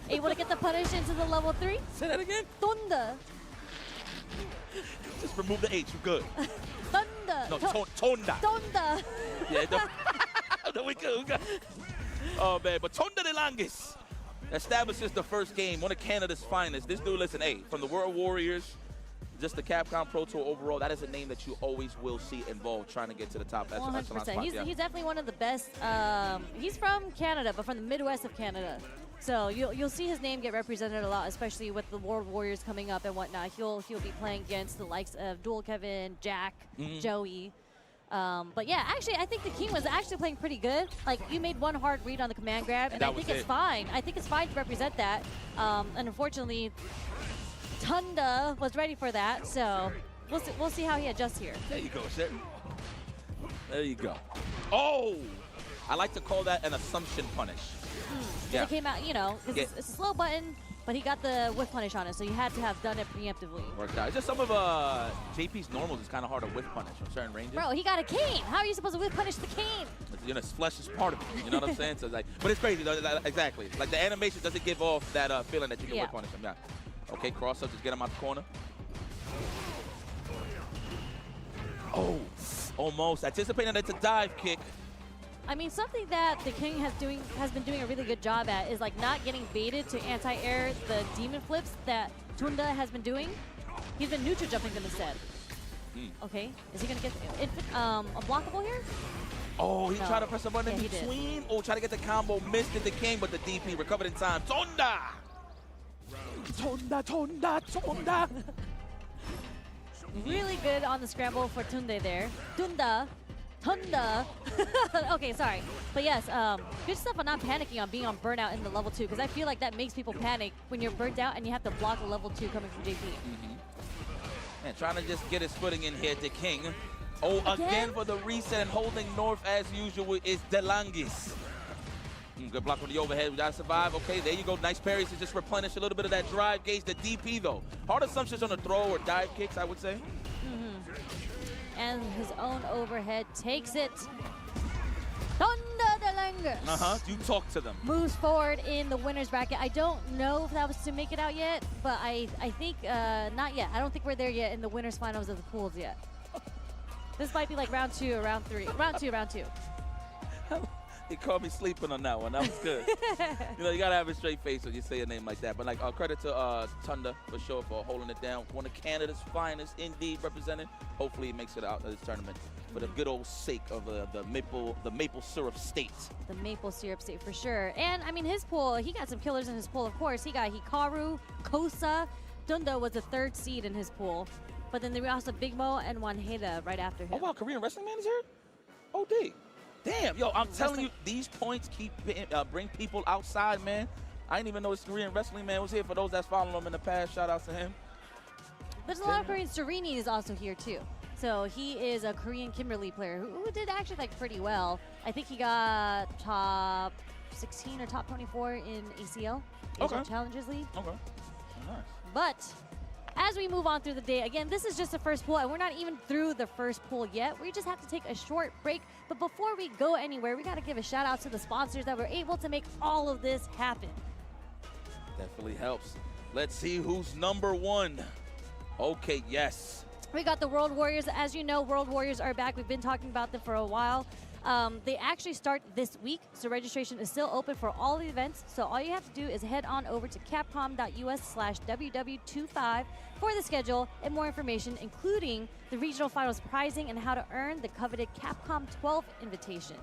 Able to get the punish into the level 3. Say that again? Tonda. Just remove the H, you're good. Tonda. No, Tonda. Tonda. Yeah, no, we good. Oh, man, but Tonda de Langis establishes the first game, one of Canada's finest. This dude, listen, hey, from the World Warriors, just the Capcom Pro Tour overall, that is a name that you always will see involved trying to get to the top. 100%. He's definitely one of the best. He's from Canada, but from the Midwest of Canada. So you'll see his name get represented a lot, especially with the World Warriors coming up and whatnot. He'll be playing against the likes of Dual Kevin, Jack, Joey. But yeah, actually, I think the King was actually playing pretty good. Like, you made one hard read on the command grab, and I think it's fine. I think it's fine to represent that. And unfortunately, Tonda was ready for that, so we'll see how he adjusts here. There you go, sir. There you go. Oh! I like to call that an assumption punish. Yeah. It came out, you know, because it's a slow button, but he got the whiff punish on it, so you had to have done it preemptively. Worked out. It's just some of JP's normals is kind of hard to whiff punish from certain ranges. Bro, he got a cane. How are you supposed to whiff punish the cane? You know, his flesh is part of it. You know what I'm saying? So it's like, but it's crazy though. Exactly. Like the animation doesn't give off that feeling that you can whiff punish him. Yeah. Okay, cross up, just get him out the corner. Oh, almost anticipating that it's a dive kick. I mean, something that the King has been doing a really good job at is like not getting baited to anti-air the demon flips that Tonda has been doing. He's been neutral jumping them instead. Okay, is he gonna get unblockable here? Oh, he tried to press a button in between. Oh, try to get the combo, missed it, the King, but the DP recovered in time. Tonda! Really good on the scramble for Tunde there. Tonda. Thunder. Okay, sorry. But yes, good stuff on not panicking on being on burnout in the level 2, because I feel like that makes people panic when you're burnt out and you have to block a level 2 coming from JP. And trying to just get his footing in here to King. Oh, again for the reset and holding North as usual is Delangis. Good block on the overhead. We gotta survive. Okay, there you go. Nice parries to just replenish a little bit of that drive gauge. The DP though. Hard assumptions on the throw or dive kicks, I would say. And his own overhead takes it. Thunder the Langus. You talk to them. Moves forward in the winner's bracket. I don't know if that was to make it out yet, but I think not yet. I don't think we're there yet in the winner's finals of the pools yet. This might be like round 2 or round 3. Round 2. He caught me sleeping on that one. That was good. You know, you gotta have a straight face when you say a name like that. But like, credit to Thunder for sure for holding it down. One of Canada's finest, indeed, represented. Hopefully, he makes it out of this tournament for the good old sake of the maple syrup state. The maple syrup state for sure. And I mean, his pool, he got some killers in his pool. Of course, he got Hikaru, Kosa. Thunder was the 3rd seed in his pool. But then there was also Big Mo and Wanheda right after him. Oh wow, Korean Wrestling Man is here? OD. Damn, yo, I'm telling you, these points keep bring people outside, man. I didn't even know this Korean Wrestling Man was here. For those that's following him in the past, shout out to him. There's a lot of Korean. Serini is also here too. So he is a Korean Kimberly player who did actually like pretty well. I think he got top 16 or top 24 in ACL, Asian Challenges League. Okay, nice. But as we move on through the day, again, this is just the first pool, and we're not even through the first pool yet. We just have to take a short break. But before we go anywhere, we got to give a shout out to the sponsors that were able to make all of this happen. Definitely helps. Let's see who's number 1. Okay, yes. We got the World Warriors. As you know, World Warriors are back. We've been talking about them for a while. They actually start this week, so registration is still open for all the events. So all you have to do is head on over to capcom.us/WW25 for the schedule and more information, including the regional finals prizing and how to earn the coveted Capcom 12 invitation.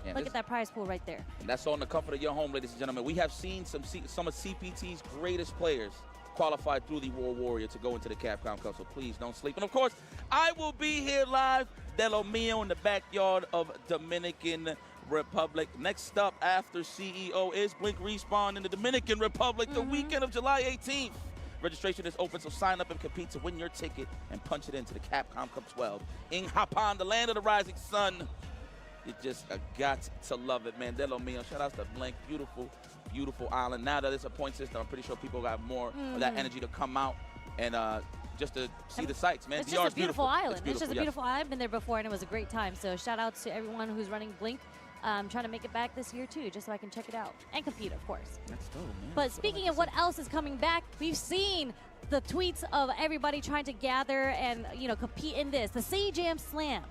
Yeah, look at that prize pool right there. And that's on the comfort of your home, ladies and gentlemen. We have seen some of CPT's greatest players qualified through the World Warrior to go into the Capcom Cup, so please don't sleep. And of course, I will be here live, De Lo Mio, in the backyard of Dominican Republic. Next up after CEO is Blink Respawn in the Dominican Republic the weekend of July 18th. Registration is open, so sign up and compete to win your ticket and punch it into the Capcom Cup 12 in Japan, the land of the rising sun. You just got to love it, man. De Lo Mio, shout out to Blink. Beautiful, beautiful island. Now that it's a point system, I'm pretty sure people got more of that energy to come out and just to see the sights, man. It's just a beautiful island. It's just a beautiful island. I've been there before, and it was a great time. So shout out to everyone who's running Blink. Trying to make it back this year, too, just so I can check it out. And compete, of course. That's dope, man. But speaking of what else is coming back, we've seen the tweets of everybody trying to gather and, you know, compete in this. The C-Jam Slam.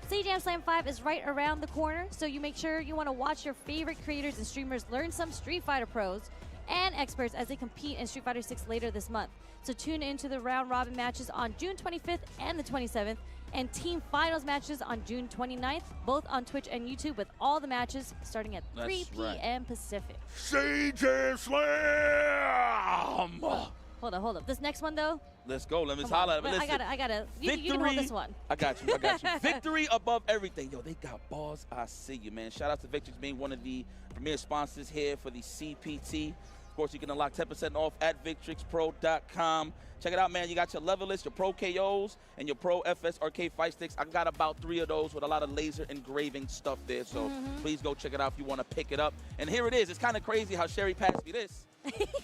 C-Jam Slam 5 is right around the corner, so you make sure you want to watch your favorite creators and streamers learn some Street Fighter pros and experts as they compete in Street Fighter 6 later this month. So tune into the round-robin matches on June 25th and the 27th, and team finals matches on June 29th, both on Twitch and YouTube, with all the matches starting at 3 p.m. Pacific. C-Jam Slam! Hold up. This next one, though? Let's go. Let me holler at it. I gotta. You can hold this one. I got you. Victory above everything. Yo, they got balls. I see you, man. Shout out to Victrix being one of the premier sponsors here for the CPT. Of course, you can unlock 10% off at VictrixPro.com. Check it out, man. You got your level list, your Pro KOs, and your Pro FS arcade fight sticks. I got about 3 of those with a lot of laser engraving stuff there. So please go check it out if you want to pick it up. And here it is. It's kind of crazy how Sherry passed me this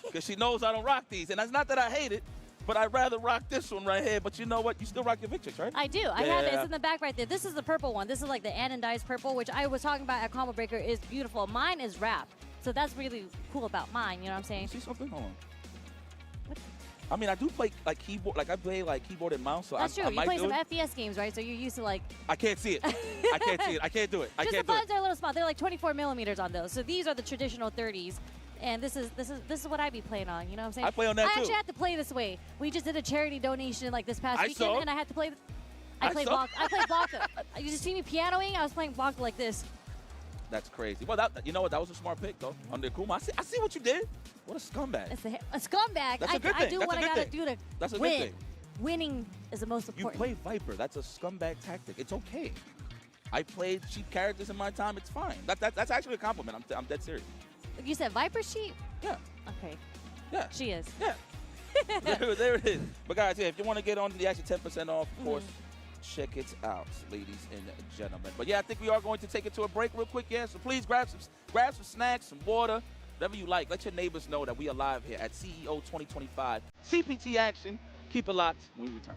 because she knows I don't rock these. And it's not that I hate it, but I'd rather rock this one right here. But you know what? You still rock your Victrix, right? I do. I have it. It's in the back right there. This is the purple one. This is like the anodized purple, which I was talking about at Combo Breaker. Is beautiful. Mine is wrapped. So that's really cool about mine, you know what I'm saying? See something? Hold on. What? I mean, I do play like keyboard, like I play like keyboard and mouse. So that's true. You play some FPS games, right? So you're used to like. I can't see it. I can't see it. I can't do it. Just the buttons are a little small. They're like 24 millimeters on those. So these are the traditional 30s, and this is what I be playing on. You know what I'm saying? I play on that too. I actually had to play this way. We just did a charity donation like this past weekend, and I had to play. I played Blanca. You just see me pianoing. I was playing Blanca like this. That's crazy. Well, you know what? That was a smart pick, though. Under Kuma, I see what you did. What a scumbag. It's a scumbag. That's a good thing. I do what I gotta do to That's a win. good thing. Winning is the most important. You play Viper. That's a scumbag tactic. It's okay. I played cheap characters in my time. It's fine. That's actually a compliment. I'm dead serious. You said Viper sheep? Yeah. Okay. Yeah. She is. Yeah. there it is. But guys, yeah, if you want to get on the actual 10% off, of course, check it out, ladies and gentlemen. But yeah, I think we are going to take it to a break real quick. Yeah, so please grab some snacks, some water, whatever you like. Let your neighbors know that we are live here at CEO 2025. CPT action. Keep it locked when we return.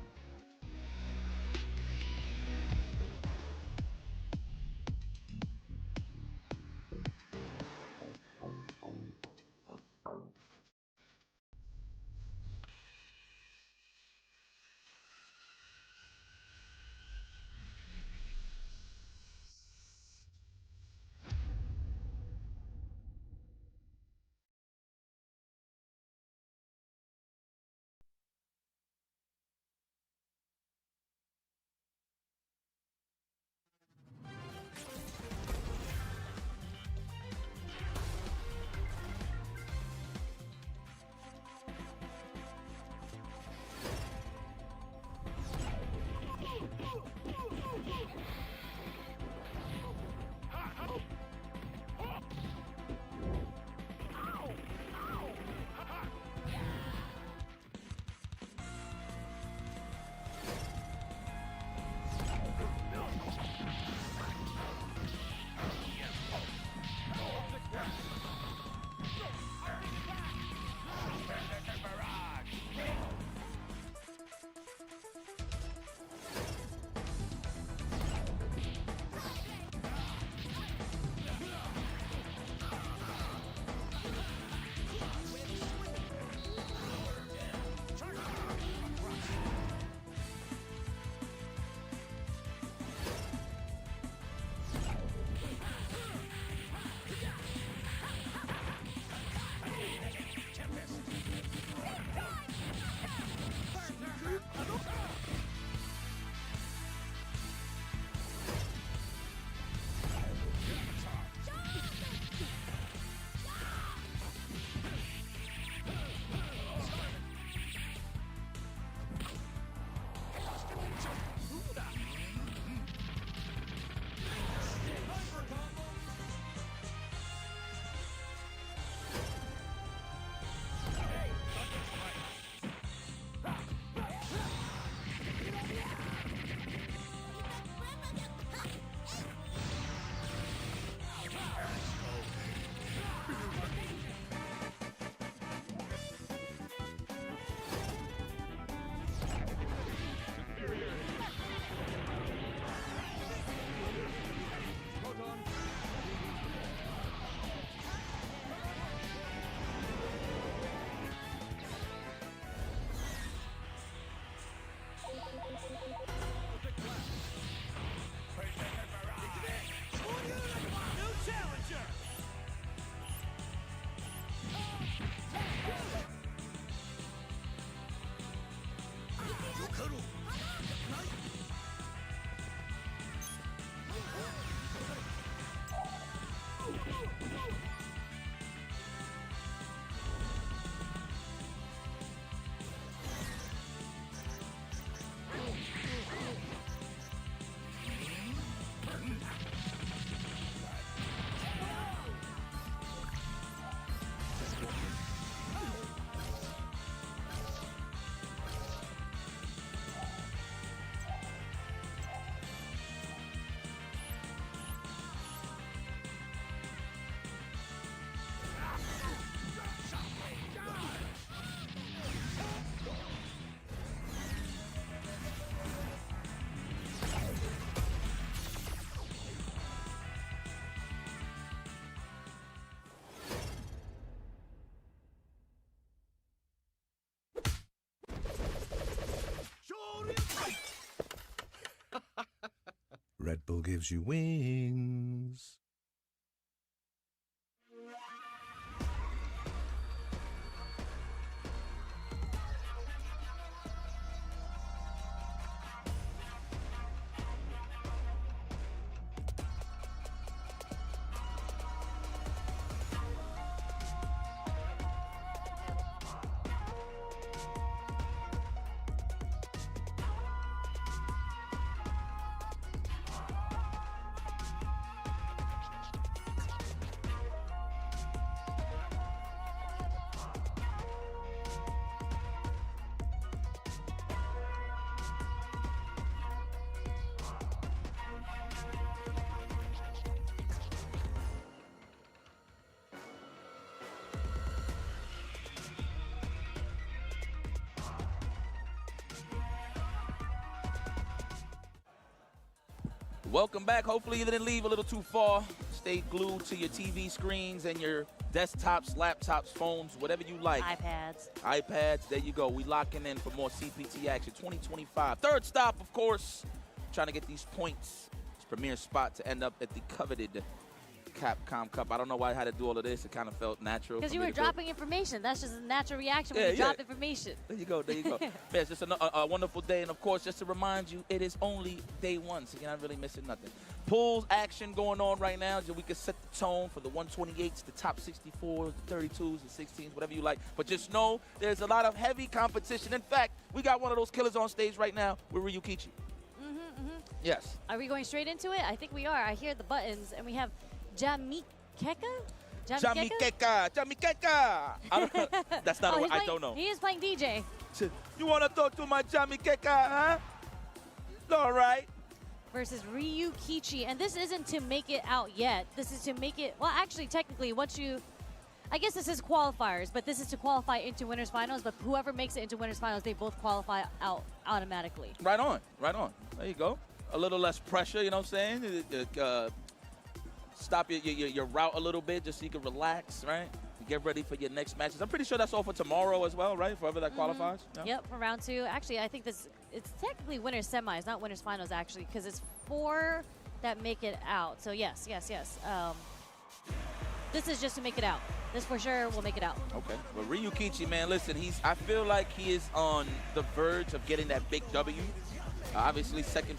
Red Bull gives you wings. Welcome back. Hopefully you didn't leave a little too far. Stay glued to your TV screens and your desktops, laptops, phones, whatever you like. iPads, there you go. We locking in for more CPT action 2025. Third stop, of course, trying to get these points. This premier spot to end up at the coveted Capcom Cup. I don't know why I had to do all of this. It kind of felt natural. Because you were dropping information. That's just a natural reaction when you drop information. There you go. There you go. Man, it's just a wonderful day. And, of course, just to remind you, it is only day one, so you're not really missing nothing. Pools action going on right now, so we can set the tone for the 128s, the top 64s, the 32s, the 16s, whatever you like. But just know there's a lot of heavy competition. In fact, we got one of those killers on stage right now with Ryukichi. Yes. Are we going straight into it? I think we are. I hear the buttons, and we have Jamikeka? Jamikeka. That's not what I don't know. He is playing DJ. You want to talk to my Jamikeka, huh? All right. Versus Ryukichi. And this isn't to make it out yet. This is to make it, well, actually, technically, once you, I guess this is qualifiers, but this is to qualify into winners finals. But whoever makes it into winners finals, they both qualify out automatically. Right on. Right on. There you go. A little less pressure, you know what I'm saying? Stop your route a little bit just so you can relax, right? Get ready for your next matches. I'm pretty sure that's all for tomorrow as well, right? For whoever that qualifies. Yeah. Yep, for round 2. Actually, I think it's technically winners semis, not winners finals, actually, because it's 4 that make it out. So yes. This is just to make it out. This for sure will make it out. Okay. Well, Ryukichi, man, listen, I feel like he is on the verge of getting that big W. Obviously, second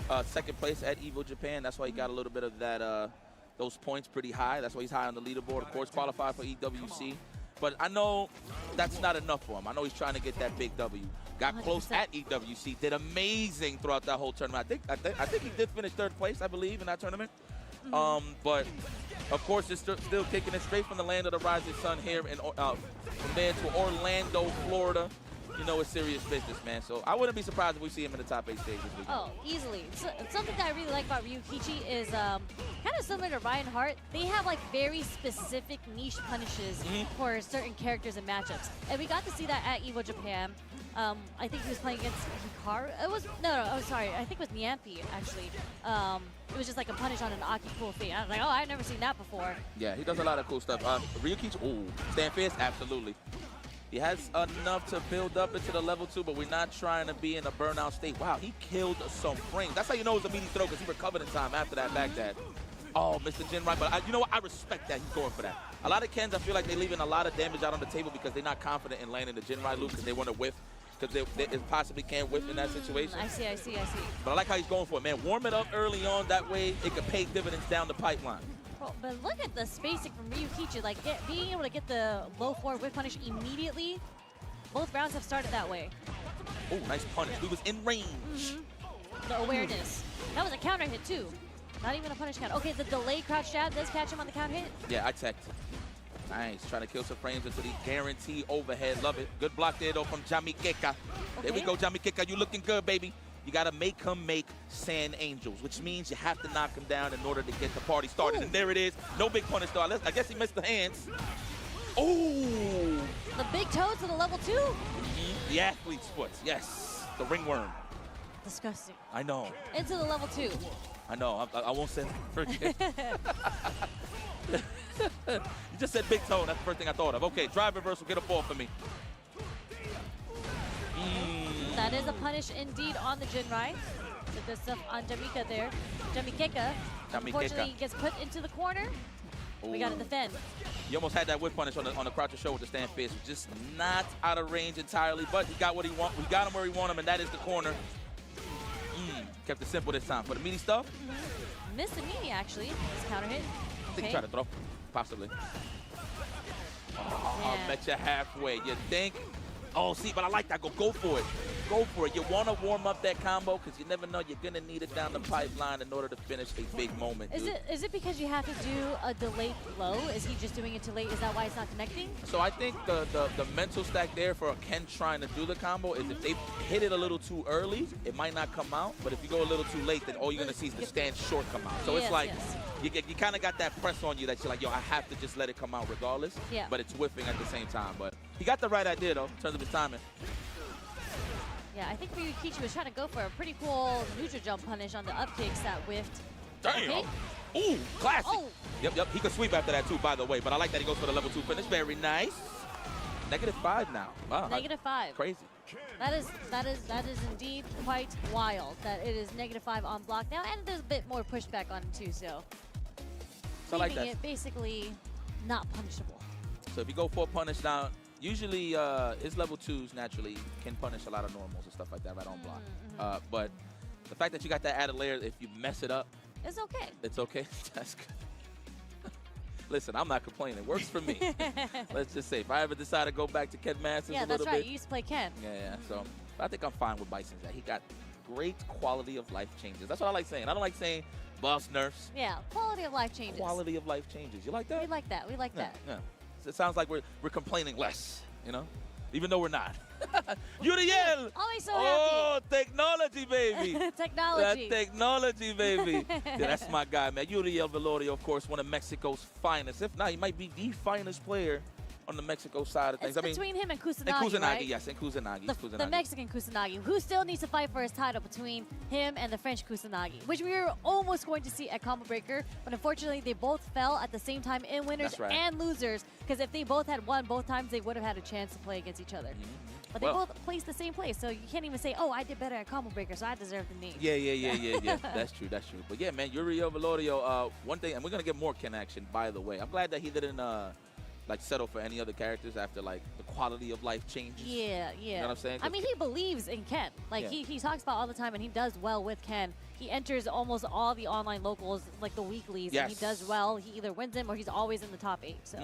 place at Evo Japan. That's why he got a little bit of that. Those points pretty high. That's why he's high on the leaderboard. Of course, qualified for EWC. But I know that's not enough for him. I know he's trying to get that big W. Got 100%. Close at EWC. Did amazing throughout that whole tournament. I think he did finish 3rd place, I believe, in that tournament. But of course, it's still kicking it straight from the land of the rising sun here, from there to Orlando, Florida. You know it's serious business, man. So I wouldn't be surprised if we see him in the top 8 stage this week. Oh, easily. So, something that I really like about Ryukichi is kind of similar to Ryan Hart. They have like very specific niche punishes for certain characters and matchups. And we got to see that at Evo Japan. I think he was playing against Hikaru. Sorry. I think it was Nyampi, actually. It was just like a punish on an Aki cool thing. I was like, oh, I've never seen that before. Yeah, he does a lot of cool stuff. Ryukichi, stand fierce, absolutely. He has enough to build up into the level 2, but we're not trying to be in a burnout state. Wow, he killed some frames. That's how you know it's a meaty throw, because he recovered in time after that back dab. Oh, Mr. Jin right, but you know what? I respect that he's going for that. A lot of Kens, I feel like they're leaving a lot of damage out on the table because they're not confident in landing the Jin right loop because they want to whiff, because they possibly can't whiff in that situation. I see. But I like how he's going for it, man. Warm it up early on. That way it could pay dividends down the pipeline. But look at the spacing from Ryukichi. Like, being able to get the low forward whip punish immediately. Both rounds have started that way. Oh, nice punish. He was in range. The awareness. That was a counter hit, too. Not even a punish counter. Okay, the delayed crouch jab does catch him on the counter hit. Yeah, I teched. Nice. Trying to kill some frames into the guarantee overhead. Love it. Good block there, though, from Jamikeka. Okay. There we go, Jamikeka. You looking good, baby. You got to make him make Sand Angels, which means you have to knock him down in order to get the party started. And there it is. No big punish, though. I guess he missed the hands. Oh! The big toe to the level 2? The athlete's foot, yes. The ringworm. Disgusting. I know. Into the level 2. I know. I won't say forget. You just said big toe. That's the first thing I thought of. Okay, drive reversal. Get a ball for me. That is a punish indeed on the Jinrai. Did good stuff on Jamikeka there. Jamikeka. Unfortunately, he gets put into the corner. Ooh. We got to defend. You almost had that whip punish on the croucher show with the stand fist. Just not out of range entirely, but he got what he want. We got him where he want him, and that is the corner. Kept it simple this time. For the meaty stuff. Missed the meaty, actually. This counter hit. I think he tried to throw. Possibly. Oh, I bet you halfway. You think? Oh, see, but I like that. Go for it. Go for it. You want to warm up that combo because you never know you're going to need it down the pipeline in order to finish a big moment. Is it because you have to do a delayed blow? Is he just doing it too late? Is that why it's not connecting? So I think the mental stack there for Ken trying to do the combo is if they hit it a little too early, it might not come out. But if you go a little too late, then all you're going to see is the stand short come out. So it's like you kind of got that press on you that you're like, yo, I have to just let it come out regardless. Yeah. But it's whiffing at the same time. But he got the right idea, though, in terms of his timing. Yeah, I think Ryukichi was trying to go for a pretty cool neutral jump punish on the up kicks that whiffed. Damn. Okay. Ooh, classic. Oh. Yep. He could sweep after that too, by the way. But I like that he goes for the level 2 finish. Very nice. -5 now. Wow. -5. Crazy. That is indeed quite wild that it is -5 on block now, and there's a bit more pushback on it too, so So I like leaving that. it basically not punishable. So if you go for a punish now, usually his level 2s naturally can punish a lot of normals and stuff like that right on block. But the fact that you got that added layer, if you mess it up, It's okay. it's okay. That's good. Listen, I'm not complaining. It works for me. Let's just say, if I ever decide to go back to Ken Masters a Yeah, little that's right. bit. You used to play Ken. Yeah. So I think I'm fine with Bison's that. He got great quality of life changes. That's what I like saying. I don't like saying boss nerfs. Yeah, quality of life changes. Quality of life changes. You like that? We like that. We like that. Yeah. So it sounds like we're complaining less, you know? Even though we're not. Uriel! Always so Oh, technology, baby. happy. Technology. That technology, baby. Yeah, that's my guy, man. Uriel Velorio, of course, one of Mexico's finest. If not, he might be the finest player on the Mexico side of things. It's between him and Kusanagi, and Kusanagi, right? yes, and Kusanagi. The Mexican Kusanagi, who still needs to fight for his title between him and the French Kusanagi, which we were almost going to see at Combo Breaker, but unfortunately they both fell at the same time in winners That's right. and losers, because if they both had won both times, they would have had a chance to play against each other. But they both placed the same place, so you can't even say, oh, I did better at Combo Breaker, so I deserve the name. Yeah. That's true. But yeah, man, Uriel Velorio, one thing, and we're going to get more Ken action, by the way. I'm glad that he didn't like settle for any other characters after like the quality of life changes. Yeah. You know what I'm saying? I mean, he believes in Ken. Like, he talks about all the time, and he does well with Ken. He enters almost all the online locals, like the weeklies, and he does well. He either wins them or he's always in the top 8. So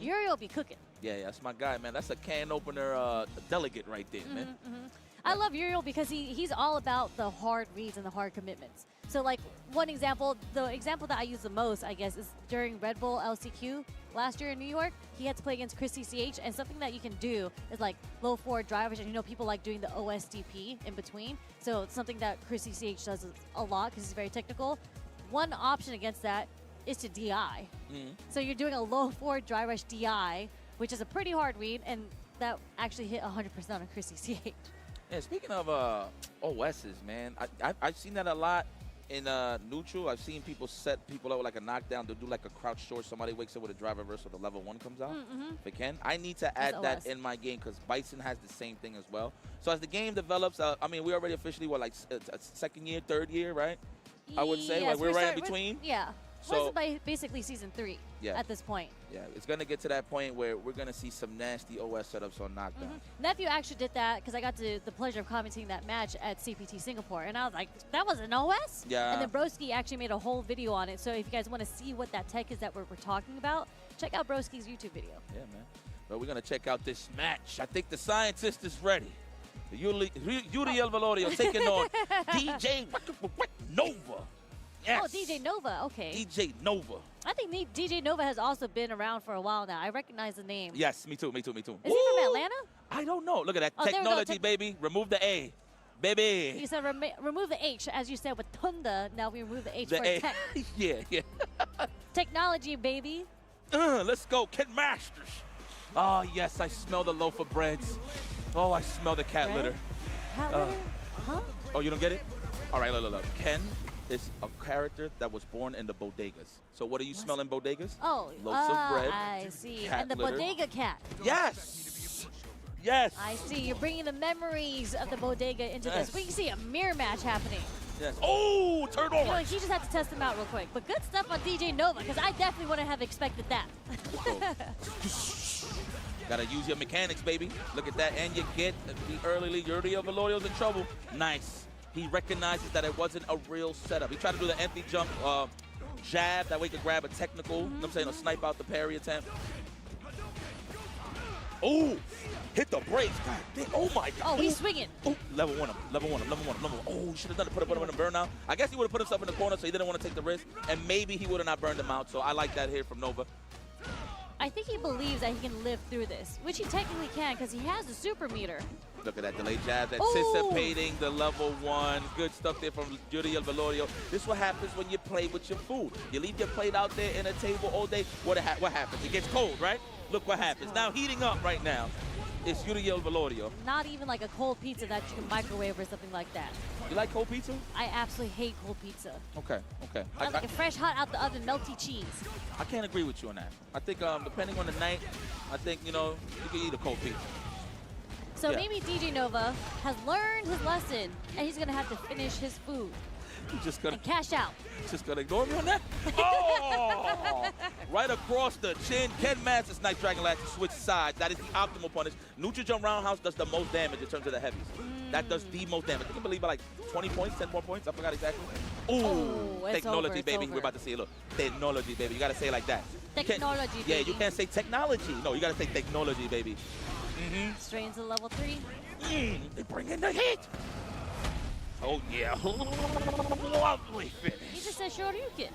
Uriel will be cooking. Yeah, that's my guy, man. That's a can opener delegate right there, man. I love Uriel because he's all about the hard reads and the hard commitments. So, like, one example, the example that I use the most, I guess, is during Red Bull LCQ last year in New York. He had to play against Chris CCH, and something that you can do is, like, low forward drivers, and, you know, people like doing the OSDP in between. So it's something that Chris CCH does a lot because he's very technical. One option against that is to DI. So you're doing a low forward dry rush DI, which is a pretty hard read, and that actually hit 100% on Chris CCH. Yeah, speaking of OSs, man, I've seen that a lot in neutral. I've seen people set people up with like a knockdown. They'll do like a crouch short. Somebody wakes up with a drive reverse so the level 1 comes out. If they can. I need to add that in my game because Bison has the same thing as well. So as the game develops, I mean, we're already officially, what, like second year, third year, right? I would say. Yes, like we're right in between. Yeah. So by basically season 3 at this point. Yeah, it's going to get to that point where we're going to see some nasty OS setups on knockdown. Nephew actually did that because I got the pleasure of commenting that match at CPT Singapore. And I was like, that was an OS? Yeah. And then Broski actually made a whole video on it. So if you guys want to see what that tech is that we're talking about, check out Broski's YouTube video. Yeah, man. But we're going to check out this match. I think the scientist is ready. Uriel Velorio taking on DJ Nova. Yes. Oh, DJ Nova. Okay. DJ Nova. I think DJ Nova has also been around for a while now. I recognize the name. Yes, me too. Is he from Atlanta? I don't know. Look at that Oh, technology, baby. Remove the A, baby. You said remove the H, as you said with Tunda. Now we remove the H The for A. tech. Yeah. Technology, baby. Let's go, Ken Masters. Oh, yes, I smell the loaf of breads. Oh, I smell the cat litter. Cat litter? Huh? Oh, you don't get it? All right, look. Ken is a character that was born in the bodegas. So what do you smell in bodegas? Oh, loaves of bread. I see. Cat And the litter. bodega cat. Yes. I see. You're bringing the memories of the bodega into this. We can see a mirror match happening. Yes. Oh, turn over. You know, he just had to test them out real quick. But good stuff on DJ Nova, because I definitely wouldn't have expected that. Gotta use your mechanics, baby. Look at that, and you get the early lead. Uriel Velorio's in trouble. Nice. He recognizes that it wasn't a real setup. He tried to do the empty jump jab. That way he could grab a technical, you know what I'm saying, or snipe out the parry attempt. Oh, hit the brakes. God damn. Oh, my God. Oh, he's swinging. Oh, level one him. Oh, he should have done it. Put him in a burnout. I guess he would have put himself in the corner, so he didn't want to take the risk. And maybe he would have not burned him out. So I like that here from Nova. I think he believes that he can live through this, which he technically can because he has a super meter. Look at that delayed jab, anticipating the level 1. Good stuff there from Uriel Velorio. This is what happens when you play with your food. You leave your plate out there in a table all day. What happens? It gets cold, right? Look what happens. Now heating up right now. It's Uriel Velorio. Not even like a cold pizza that you can microwave or something like that. You like cold pizza? I absolutely hate cold pizza. Okay, okay. I like it fresh, hot out the oven, melty cheese. I can't agree with you on that. I think depending on the night, I think, you know, you can eat a cold pizza. So maybe DJ Nova has learned his lesson, and he's going to have to finish his food. Just gonna and cash out. Just gonna ignore me on that. Oh! Right across the chin. Ken Masters, Night Dragon Lash to switch sides. That is the optimal punish. Neutral Jump Roundhouse does the most damage in terms of the heavies. That does the most damage. I think I believe by like 20 points, 10 more points. I forgot exactly. Ooh, technology, baby. We're about to see it. Look, technology, baby. You gotta say it like that. Technology, baby. Yeah, you can't say technology. No, you gotta say technology, baby. Straight into level 3. They bring in the heat. Oh, yeah. Lovely finish. He just said Shoryuken.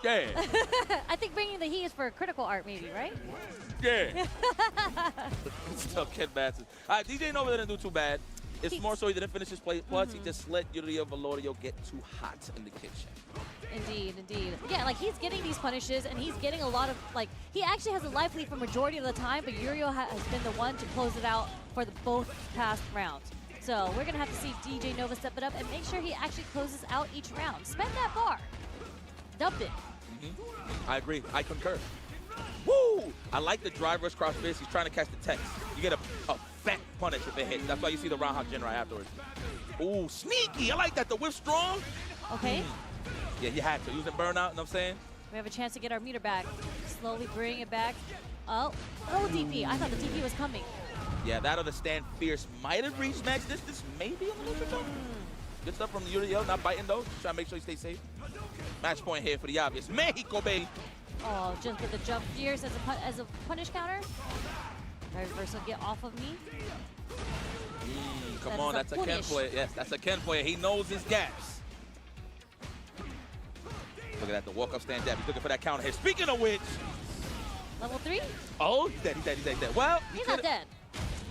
Yeah. I think bringing the heat is for critical art, maybe, right? Yeah. Still Ken Masters. All right, DJ Nova didn't do too bad. It's more so he didn't finish his play. Plus, he just let Uriel Velorio get too hot in the kitchen. Indeed, indeed. Yeah, like he's getting these punishes, and he's getting a lot of, like, he actually has a life lead for majority of the time, but Uriel has been the one to close it out for the both past rounds. So we're going to have to see DJ Nova step it up and make sure he actually closes out each round. Spend that bar. Dump it. I agree. I concur. Woo! I like the driver's cross fist. He's trying to catch the text. You get a fat punish if it hits. That's why you see the roundhouse gen right afterwards. Ooh, sneaky. I like that. The whip strong. Okay. Yeah, you had to. Using burnout, you know what I'm saying? We have a chance to get our meter back. Slowly bring it back. Oh, DP. I thought the DP was coming. Yeah, that or the stand fierce might have reached max distance, maybe on the neutral jump. Good stuff from Uriel, not biting though. Trying to make sure he stays safe. Match point here for the obvious. Mexico, baby. Oh, just with the jump fierce as a punish counter. Reverse will get off of me. Come on, that's a Ken player. Yes, that's a Ken player. He knows his gaps. Look at that, the walk-up stand jab. He's looking for that counter hit. Speaking of which. Level 3? Oh, he's dead, he's dead, he's dead, he's dead. Well, he's not dead.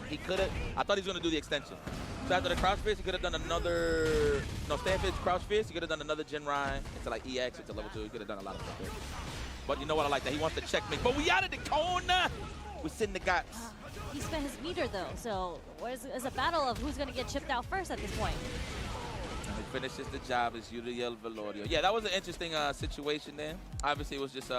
He could have. I thought he was going to do the extension. So after the crouch fist, he could have done another. No, stand fist, crouch fist. He could have done another Gen Ride into like EX, into level 2. He could have done a lot of stuff there. But you know what? I like that. He wants to check me. But we out of the corner. We're sitting the guts. He spent his meter though, so it's a battle of who's going to get chipped out first at this point. And he finishes the job as Uriel Velorio. Yeah, that was an interesting situation there. Obviously, it was just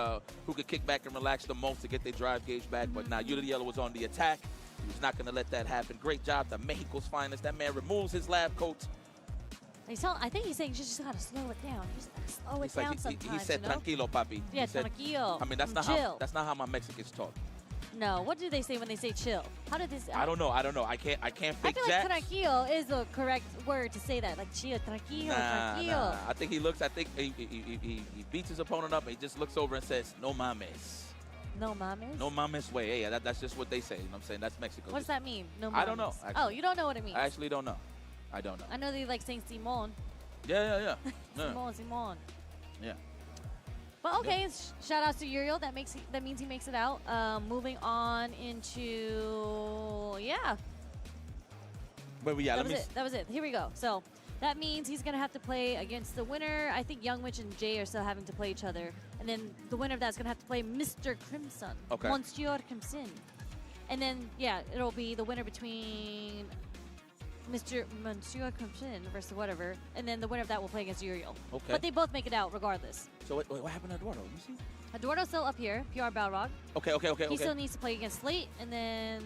who could kick back and relax the most to get their drive gauge back. But now Uriel was on the attack. He was not going to let that happen. Great job to Mexico's finest. That man removes his lab coat. I think he's saying you just got to slow it down. Just slow it down sometimes. He said, tranquilo, papi. Yeah, tranquilo. I mean, that's not how my Mexicans talk. No, what do they say when they say chill? How did this? I don't know. I can't fake that. I feel like tranquilo is the correct word to say that. Like chill, tranquilo, tranquilo. Nah. I think he beats his opponent up and he just looks over and says, no mames. No mames? No mames way. Yeah, that's just what they say. You know what I'm saying? That's Mexico. What does that mean? No mames. I don't know. Actually. Oh, you don't know what it means? I actually don't know. I don't know. I know they like saying Simon. Yeah. Simon. Yeah. But okay, shout outs to Uriel. That means he makes it out. Moving on into Where we at? That was it. Here we go. So that means he's gonna have to play against the winner. I think Young Witch and Jay are still having to play each other, and then the winner of that's gonna have to play Mr. Crimson, Monsieur Crimson, and then it'll be the winner between Monsieur Crimson versus whatever, and then the winner of that will play against Uriel. Okay. But they both make it out regardless. So wait, what happened to Eduardo? Let me see. Eduardo's still up here, PR Balrog. Okay. He still needs to play against Slate, and then...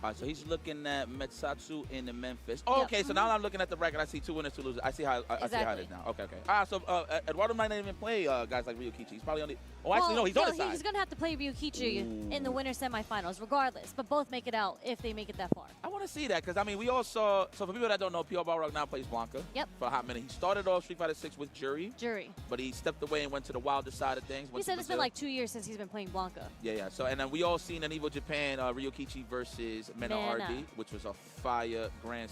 All right, so he's looking at Metsatsu in the Memphis. Oh, okay, so now I'm looking at the bracket. I see 2 winners, 2 losers. I see how I see how it is now. Okay. All right, so Eduardo might not even play guys like Ryukichi. He's probably on the... Oh, actually, no, he's on the side. He's going to have to play Ryukichi in the winner semifinals, regardless. But both make it out if they make it that far. I want to see that, because, I mean, we all saw... So for people that don't know, PR Balrog now plays Blanca. Yep. For a hot minute. He started off Street Fighter 6 with Jury. But he stepped away and went to the wilder side of things. He said it's been like 2 years since he's been playing Blanca. Yeah. So, and then we all seen in Evo Japan, Ryukichi versus Mena RD, which was a fire grand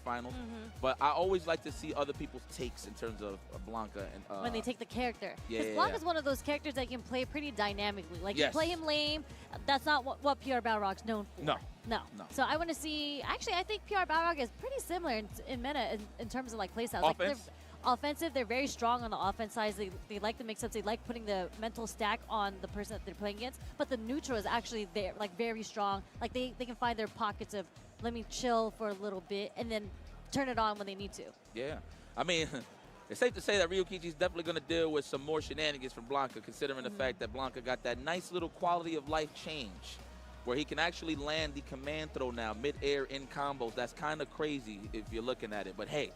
finals. But I always like to see other people's takes in terms of Blanca. And when they take the character. Because Blanca's one of those characters that can play pretty dynamically. Like, you play him lame, that's not what PR Balrog's known for. No. So I want to see... Actually, I think PR Balrog is pretty similar in meta in terms of, like, playstyles. Offense? offensive. They're very strong on the offense side. They like the mix-ups. They like putting the mental stack on the person that they're playing against. But the neutral is actually there, like very strong. Like they can find their pockets of, let me chill for a little bit and then turn it on when they need to. Yeah. I mean, it's safe to say that Ryukichi's definitely going to deal with some more shenanigans from Blanca, considering the fact that Blanca got that nice little quality of life change where he can actually land the command throw now mid-air in combos. That's kind of crazy if you're looking at it. But hey,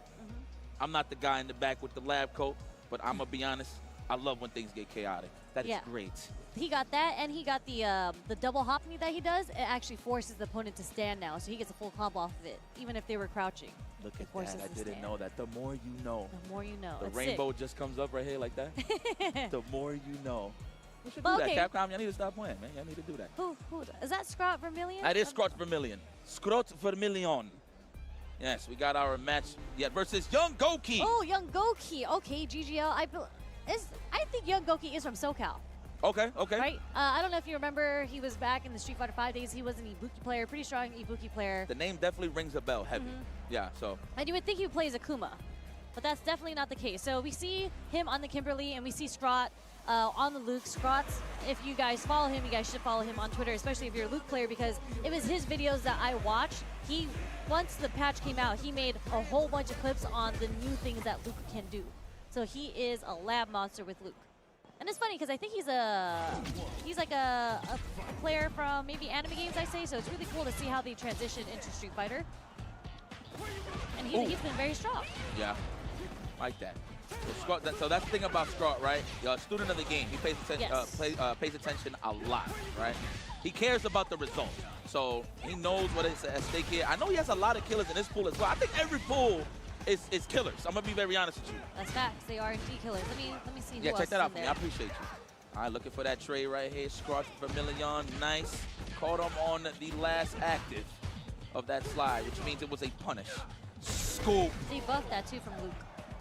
I'm not the guy in the back with the lab coat, but I'm going to be honest, I love when things get chaotic. That is great. He got that, and he got the double hop knee that he does. It actually forces the opponent to stand now, so he gets a full combo off of it, even if they were crouching. Look at that. I didn't know that. The more you know. The more you know. The That's rainbow sick. just comes up right here like that. The more you know. We should do Okay. that. Capcom, y'all need to stop playing, man. Y'all need to do that. Who is that? Scrot Vermilion? That is Scrot Vermilion. Scrot Vermilion. Yes, we got our match versus Young Goki. Oh, Young Goki. Okay, GGL. I think Young Goki is from SoCal. Okay, okay. Right? I don't know if you remember, he was back in the Street Fighter 5 days. He was an Ibuki player, pretty strong Ibuki player. The name definitely rings a bell heavy. Yeah, so. And you would think he plays Akuma, but that's definitely not the case. So we see him on the Kimberly, and we see Scrot on the Luke. Scrot's, if you guys follow him, you guys should follow him on Twitter, especially if you're a Luke player, because it was his videos that I watched. Once the patch came out, he made a whole bunch of clips on the new things that Luke can do. So he is a lab monster with Luke. And it's funny because I think he's like a player from maybe anime games, I say. So it's really cool to see how they transition into Street Fighter. And he's been very strong. Yeah, like that. So that's the thing about Scrot, right? Student of the game. He pays attention a lot, right? He cares about the result. So he knows what is at stake here. I know he has a lot of killers in this pool as well. I think every pool is killers. I'm gonna be very honest with you. That's facts. They are indeed killers. Let me see who else check that out is for in me. there. I appreciate you. All right, looking for that trade right here. Scrot Vermilion, nice. Caught him on the last active of that slide, which means it was a punish. Scoop. They buffed that too from Luke.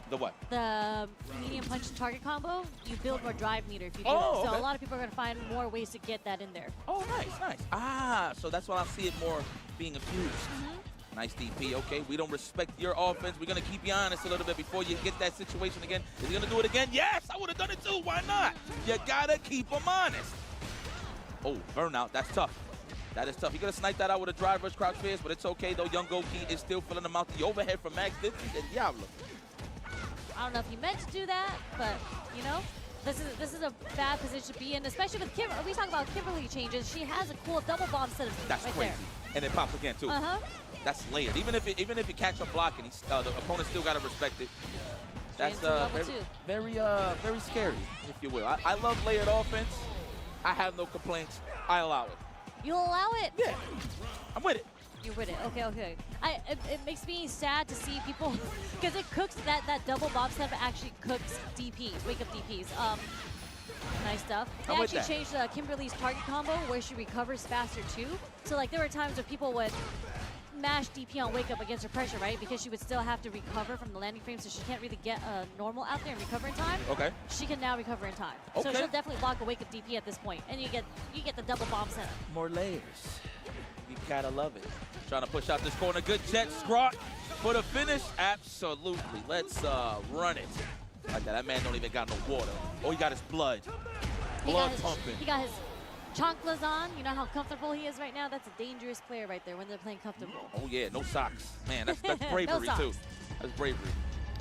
The what? The medium punch and target combo, you build more drive meter if you do it. So a lot of people are going to find more ways to get that in there. Oh, nice, nice. Ah, so that's why I see it more being abused. Nice DP, okay. We don't respect your offense. We're going to keep you honest a little bit before you get that situation again. Is he going to do it again? Yes, I would have done it too. Why not? You got to keep them honest. Oh, burnout. That's tough. That is tough. He could have sniped that out with a drive rush crouch fierce, but it's okay, though. Young Goki is still filling them out. The overhead from Max 50 and Diablo. I don't know if he meant to do that, but, you know, this is a bad position to be in, especially with Kimberly. We talk about Kimberly changes. She has a cool double bomb set of That's right crazy. there. And it pops again, too. That's layered. Even if you catch a block and the opponent still got to respect it. That's very scary, if you will. I love layered offense. I have no complaints. I allow it. You'll allow it? Yeah, I'm with it. You're with it. Okay, okay. It makes me sad to see people, because it cooks that double bomb set actually cooks DPs, wake up DPs. Nice stuff. They actually changed Kimberly's target combo where she recovers faster too. So like there were times where people would mash DP on wake up against her pressure, right? Because she would still have to recover from the landing frame, so she can't really get normal out there and recover in time. Okay. She can now recover in time. Okay. So she'll definitely block a wake up DP at this point, and you get the double bomb set. More layers. You gotta love it. Trying to push out this corner. Good jet, Scrot for the finish. Absolutely. Let's run it. Like that. That man don't even got no water. Oh, he got his blood. Blood pumping. He got his chanclas on. You know how comfortable he is right now? That's a dangerous player right there when they're playing comfortable. Oh, yeah. No socks. Man, that's bravery, no too. That's bravery.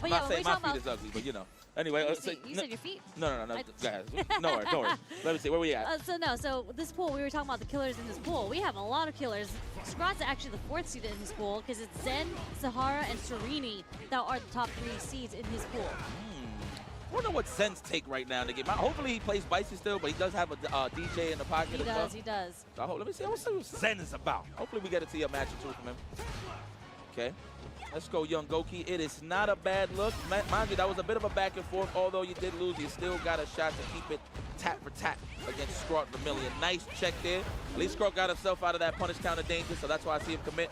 But I'm not saying my feet is ugly, but you know. Anyway, you said your feet? No, guys. No worries, don't worry. Let me see, where we at? So this pool, we were talking about the killers in this pool. We have a lot of killers. Scrot's actually the 4th seed in his pool because it's Zen, Sahara, and Serini that are the top 3 seeds in his pool. I wonder what Zen's take right now in the game. Hopefully he plays Bicey still, but he does have a DJ in the pocket as well. He does. So let me see what Zen is about. Hopefully we get to see a match or two from him. Okay. Let's go, Young Goki. It is not a bad look. Mind you, that was a bit of a back and forth. Although you did lose, you still got a shot to keep it tat for tat against Scrot Vermilion. Nice check there. At least Scrot got himself out of that punish counter danger, so that's why I see him commit.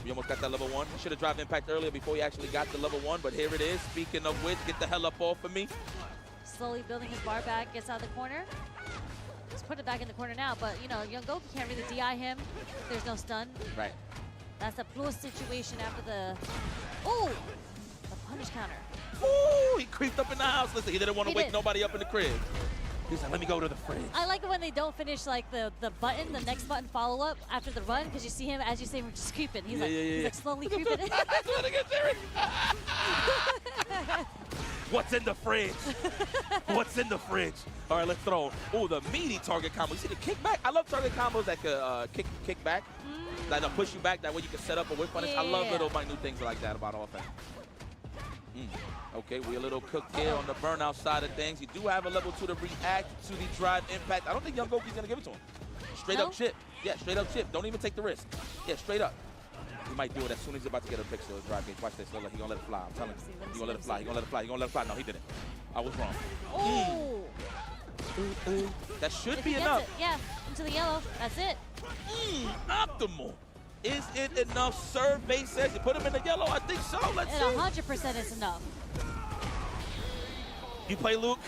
We almost got that level 1. He should have dropped impact earlier before he actually got the level 1, but here it is. Speaking of which, get the hell up off of me. Slowly building his bar back, gets out of the corner. Just put it back in the corner now, but, you know, Young Goki can't really DI him. There's no stun. Right. That's a plus situation after the... Oh! The punish counter. Ooh, he creeped up in the house. Listen, he didn't want to wake nobody up in the crib. He's like, let me go to the fridge. I like it when they don't finish like the button, the next button follow up after the run, because you see him, as you say, just creeping. He's he's like slowly creeping. What's in the fridge? What's in the fridge? All right, let's throw. Oh, the meaty target combo. You see the kickback? I love target combos that could kick back. Like they'll push you back. That way you can set up a whip punish. I love little minute things like that about offense. Okay, we a little cooked here on the burnout side of things. You do have a level 2 to react to the drive impact. I don't think Young Goki's going to give it to him. Straight up chip. Yeah, straight up chip. Don't even take the risk. Yeah, straight up. He might do it as soon as he's about to get a picture of his drive gauge. Watch this. Look, he's going to let it fly. I'm telling you. He's going to let it fly. He's going to let it fly. He's going to let it fly. No, he didn't. I was wrong. Oh. That should be enough. Yeah, into the yellow. That's it. Optimal. Is it enough? Survey says you put him in the yellow. I think so. Let's see. 100% is enough. You play Luke?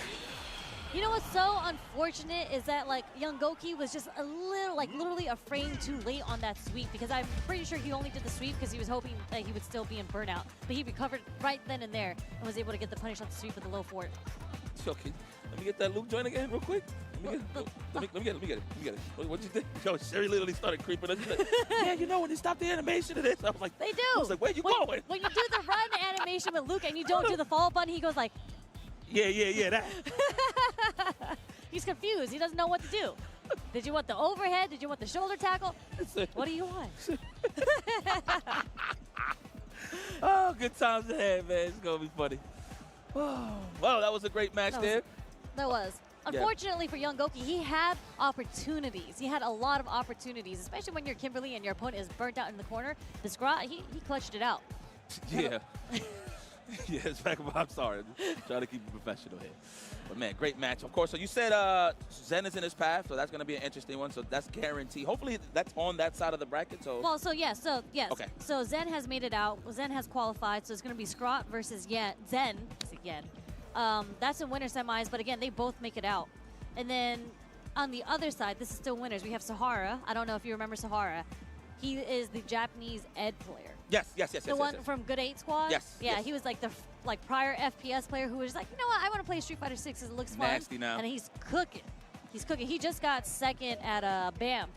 You know what's so unfortunate is that like Young Goki was just a little, like literally a frame too late on that sweep, because I'm pretty sure he only did the sweep because he was hoping that he would still be in burnout. But he recovered right then and there and was able to get the punish on the sweep with the low fort. Okay, let me get that Luke joint again real quick. Let me get it. What'd you think? Yo, Sherry literally started creeping. Like, yeah, you know, when they stopped the animation of this, I was like, they do. I was like, where you going? When you do the run animation with Luke and you don't do the follow button, he goes like, yeah, that. He's confused. He doesn't know what to do. Did you want the overhead? Did you want the shoulder tackle? What do you want? Oh, good times ahead, man. It's going to be funny. Well, that was a great match there. That was. Unfortunately for Young Goki, he had opportunities. He had a lot of opportunities, especially when you're Kimberly and your opponent is burnt out in the corner. The scrot, he clutched it out. Yeah. Yeah, it's back. I'm sorry. Trying to keep it professional here. But, man, great match. Of course, so you said Zen is in his path, so that's going to be an interesting one. So that's guaranteed. Hopefully that's on that side of the bracket. So. Well, yes. Okay. So Zen has made it out. Zen has qualified, so it's going to be Scrot versus Zen. That's in winner semis, but again, they both make it out. And then on the other side, this is still winners. We have Sahara. I don't know if you remember Sahara. He is the Japanese Ed player. Yes. The one from Good 8 Squad? Yes. Yeah, he was like the prior FPS player who was like, you know what, I want to play Street Fighter 6 because it looks fun. Nasty now. And he's cooking. He just got second at BAM.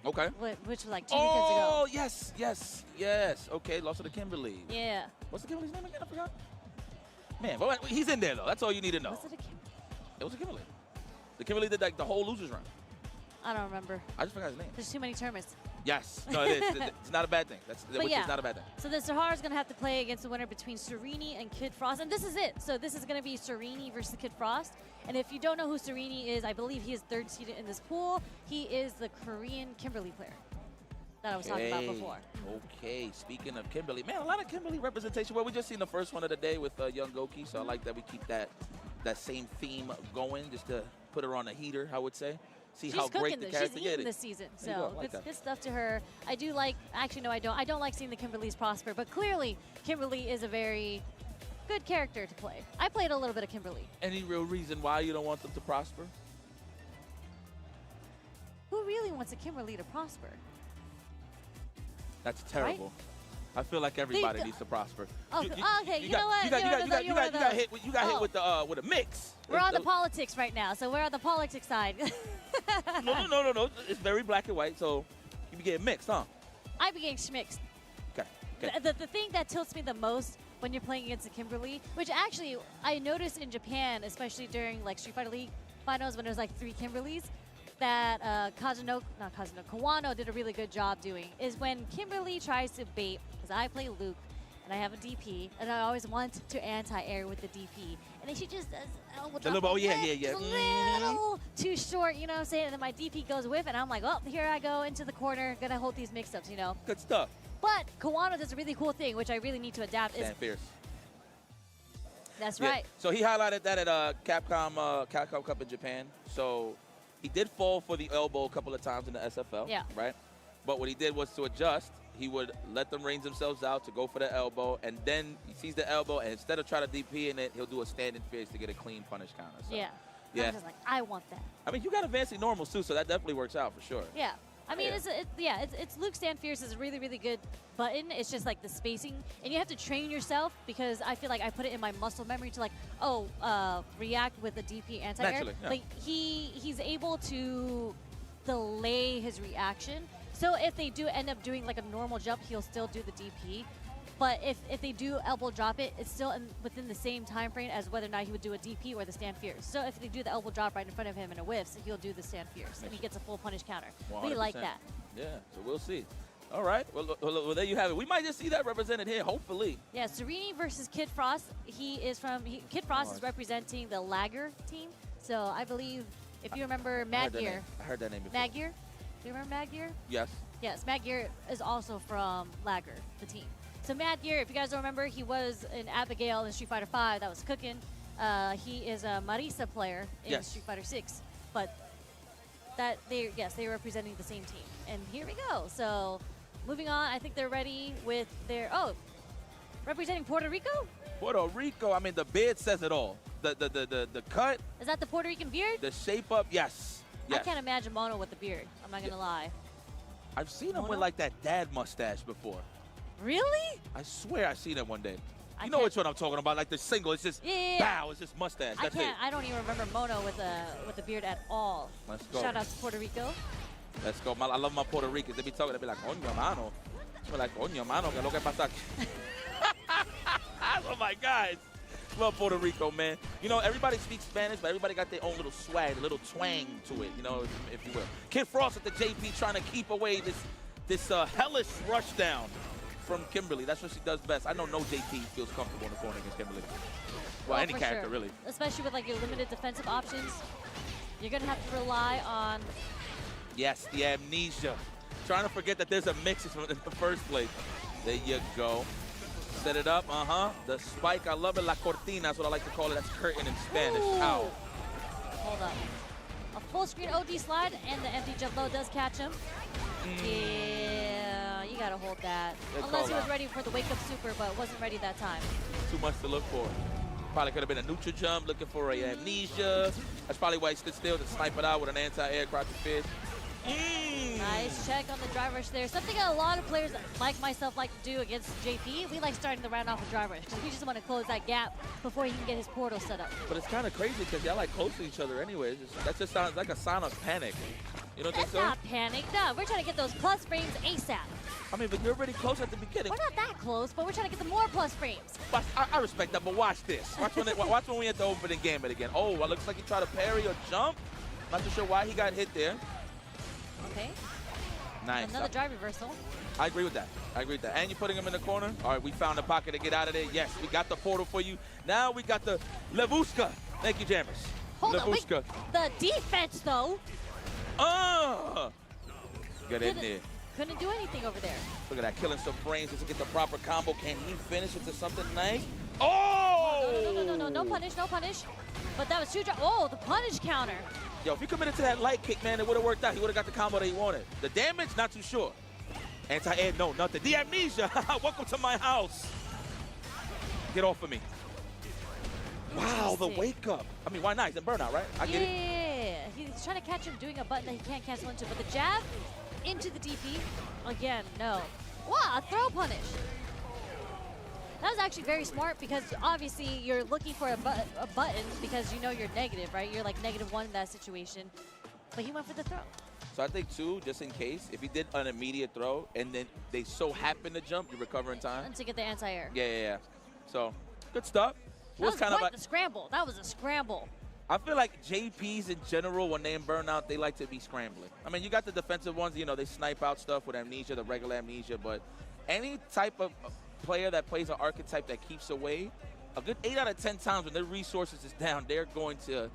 Okay. Which was like 2 weekends ago. Oh, yes. Okay, lost to the Kimberly. Yeah. What's the Kimberly's name again? I forgot. Man, but he's in there, though. That's all you need to know. Was it a Kimberly? It was a Kimberly. The Kimberly did like the whole losers run. I don't remember. I just forgot his name. There's too many tournaments. Yes. No, it is. It's not a bad thing. Which is not a bad thing. So the Sahara's going to have to play against the winner between Serini and Kid Frost. And this is it. So this is going to be Serini versus Kid Frost. And if you don't know who Serini is, I believe he is third seeded in this pool. He is the Korean Kimberly player that I was talking about before. Okay. Speaking of Kimberly, man, a lot of Kimberly representation. Well, we just seen the first one of the day with Young Goki. So I like that we keep that same theme going, just to put her on a heater, I would say. See how great the character is. She's eating this season, so good stuff to her. I do like, actually no, I don't. I don't like seeing the Kimberlys prosper, but clearly Kimberly is a very good character to play. I played a little bit of Kimberly. Any real reason why you don't want them to prosper? Who really wants a Kimberly to prosper? That's terrible. Right? I feel like everybody needs to prosper. Okay, you know what? You got hit with a mix. We're on the politics right now, so we're on the politics side. No. It's very black and white, so you be getting mixed, huh? I be getting schmixed. Okay. The thing that tilts me the most when you're playing against a Kimberly, which actually I noticed in Japan, especially during like Street Fighter League finals when there was like 3 Kimberlys, that Kawano did a really good job doing, is when Kimberly tries to bait, because I play Luke, and I have a DP, and I always want to anti-air with the DP. And then she just does a little too short, you know what I'm saying? And then my DP goes whiff, and I'm like, oh, here I go into the corner, gonna hold these mix-ups, you know? Good stuff. But Kawano does a really cool thing, which I really need to adapt. Stand fierce. That's right. So he highlighted that at Capcom Cup in Japan. So he did fall for the elbow a couple of times in the SFL, right? But what he did was to adjust. He would let them range themselves out to go for the elbow, and then he sees the elbow, and instead of trying to DP in it, he'll do a standing fierce to get a clean punish counter. So, I'm just like, I want that. I mean, you got advancing normals, too, so that definitely works out for sure. Yeah. I mean, it's Luke Stand Fierce is a really, really good button. It's just like the spacing, and you have to train yourself because I feel like I put it in my muscle memory to like, react with the DP anti-air. Naturally, yeah. But he's able to delay his reaction. So if they do end up doing like a normal jump, he'll still do the DP. But if they do elbow drop it, it's still within the same time frame as whether or not he would do a DP or the stand fierce. So if they do the elbow drop right in front of him and a whiffs, he'll do the stand fierce, and he gets a full punish counter. 100%. We like that. Yeah, so we'll see. All right, well, there you have it. We might just see that represented here, hopefully. Yeah, Serini versus Kid Frost. Kid Frost is representing the Lagger team. So I believe, if you remember Maggear. I heard that name before. Maggear? Do you remember Maggear? Yes. Yes, Maggear is also from Lagger, the team. So Maggear, if you guys don't remember, he was an Abigail in Street Fighter V that was cooking. He is a Marisa player in Street Fighter 6. But they're representing the same team. And here we go. So moving on, I think they're ready with their, representing Puerto Rico? Puerto Rico, I mean, the beard says it all. The cut. Is that the Puerto Rican beard? The shape up, yes. I can't imagine Mono with the beard. I'm not going to lie. I've seen him with like that dad mustache before. Really? I swear I've seen it one day. You know which one I'm talking about? Like the single, it's just bow, it's just mustache. That's it. I don't even remember Mono with the beard at all. Let's go. Shout out to Puerto Rico. Let's go. I love my Puerto Ricans. They be talking, they be like, coño, mano. We're like, coño, mano, que lo que pasa aquí? Oh my guys. Love Puerto Rico, man. You know, everybody speaks Spanish, but everybody got their own little swag, a little twang to it, you know, if you will. Kid Frost at the JP trying to keep away this hellish rush down from Kimberly. That's what she does best. I know no JP feels comfortable in the corner against Kimberly. Well, any character, really. Especially with like your limited defensive options. You're going to have to rely on... Yes, the amnesia. Trying to forget that there's a mix in the first place. There you go. Set it up, The spike, I love it. La cortina, that's what I like to call it. That's curtain in Spanish. Ooh. Ow. Hold up. A full screen OD slide, and the empty jump low does catch him. Yeah, you gotta hold that. Unless he was ready for the wake-up super, but wasn't ready that time. Too much to look for. Probably could have been a neutral jump, looking for a amnesia. That's probably why he stood still to snipe it out with an anti-air crouching fish. Nice check on the drive rush there. Something a lot of players like myself like to do against JP. We like starting the round off with drive rush because we just want to close that gap before he can get his portal set up. But it's kind of crazy because y'all like close to each other anyways. That just sounds like a sign of panic. You don't think so? That's not panic. No, we're trying to get those plus frames ASAP. I mean, but you're already close at the beginning. We're not that close, but we're trying to get the more plus frames. I respect that, but watch this. Watch when we hit the opening gambit again. Oh, well, looks like he tried to parry or jump. Not too sure why he got hit there. Okay. Nice. Another drive reversal. I agree with that. And you're putting him in the corner. All right, we found a pocket to get out of there. Yes, we got the portal for you. Now we got the Levuska. Thank you, Jammers. Hold on, wait. The defense, though. Get in there. Couldn't do anything over there. Look at that, killing some frames just to get the proper combo. Can he finish into something nice? Oh! No punish. But that was two drive. Oh, the punish counter. Yo, if he committed to that light kick, man, it would have worked out. He would have got the combo that he wanted. The damage, not too sure. Anti-air, no, nothing. The amnesia, welcome to my house. Get off of me. Wow, the wake up. I mean, why not? He's in burnout, right? I get it. Yeah, he's trying to catch him doing a button that he can't cancel into. But the jab into the DP, again, no. Wow, a throw punish. That was actually very smart because obviously you're looking for a button because you know you're negative, right? You're like -1 in that situation. But he went for the throw. So I think, too, just in case, if he did an immediate throw and then they so happen to jump, you recover in time. And to get the anti-air. Yeah. So, good stuff. That was kind of like a scramble. That was a scramble. I feel like JPs in general, when they're in burnout, they like to be scrambling. I mean, you got the defensive ones, you know, they snipe out stuff with amnesia, the regular amnesia, but any type of player that plays an archetype that keeps away, a good 8 out of 10 times when their resources is down, they're going to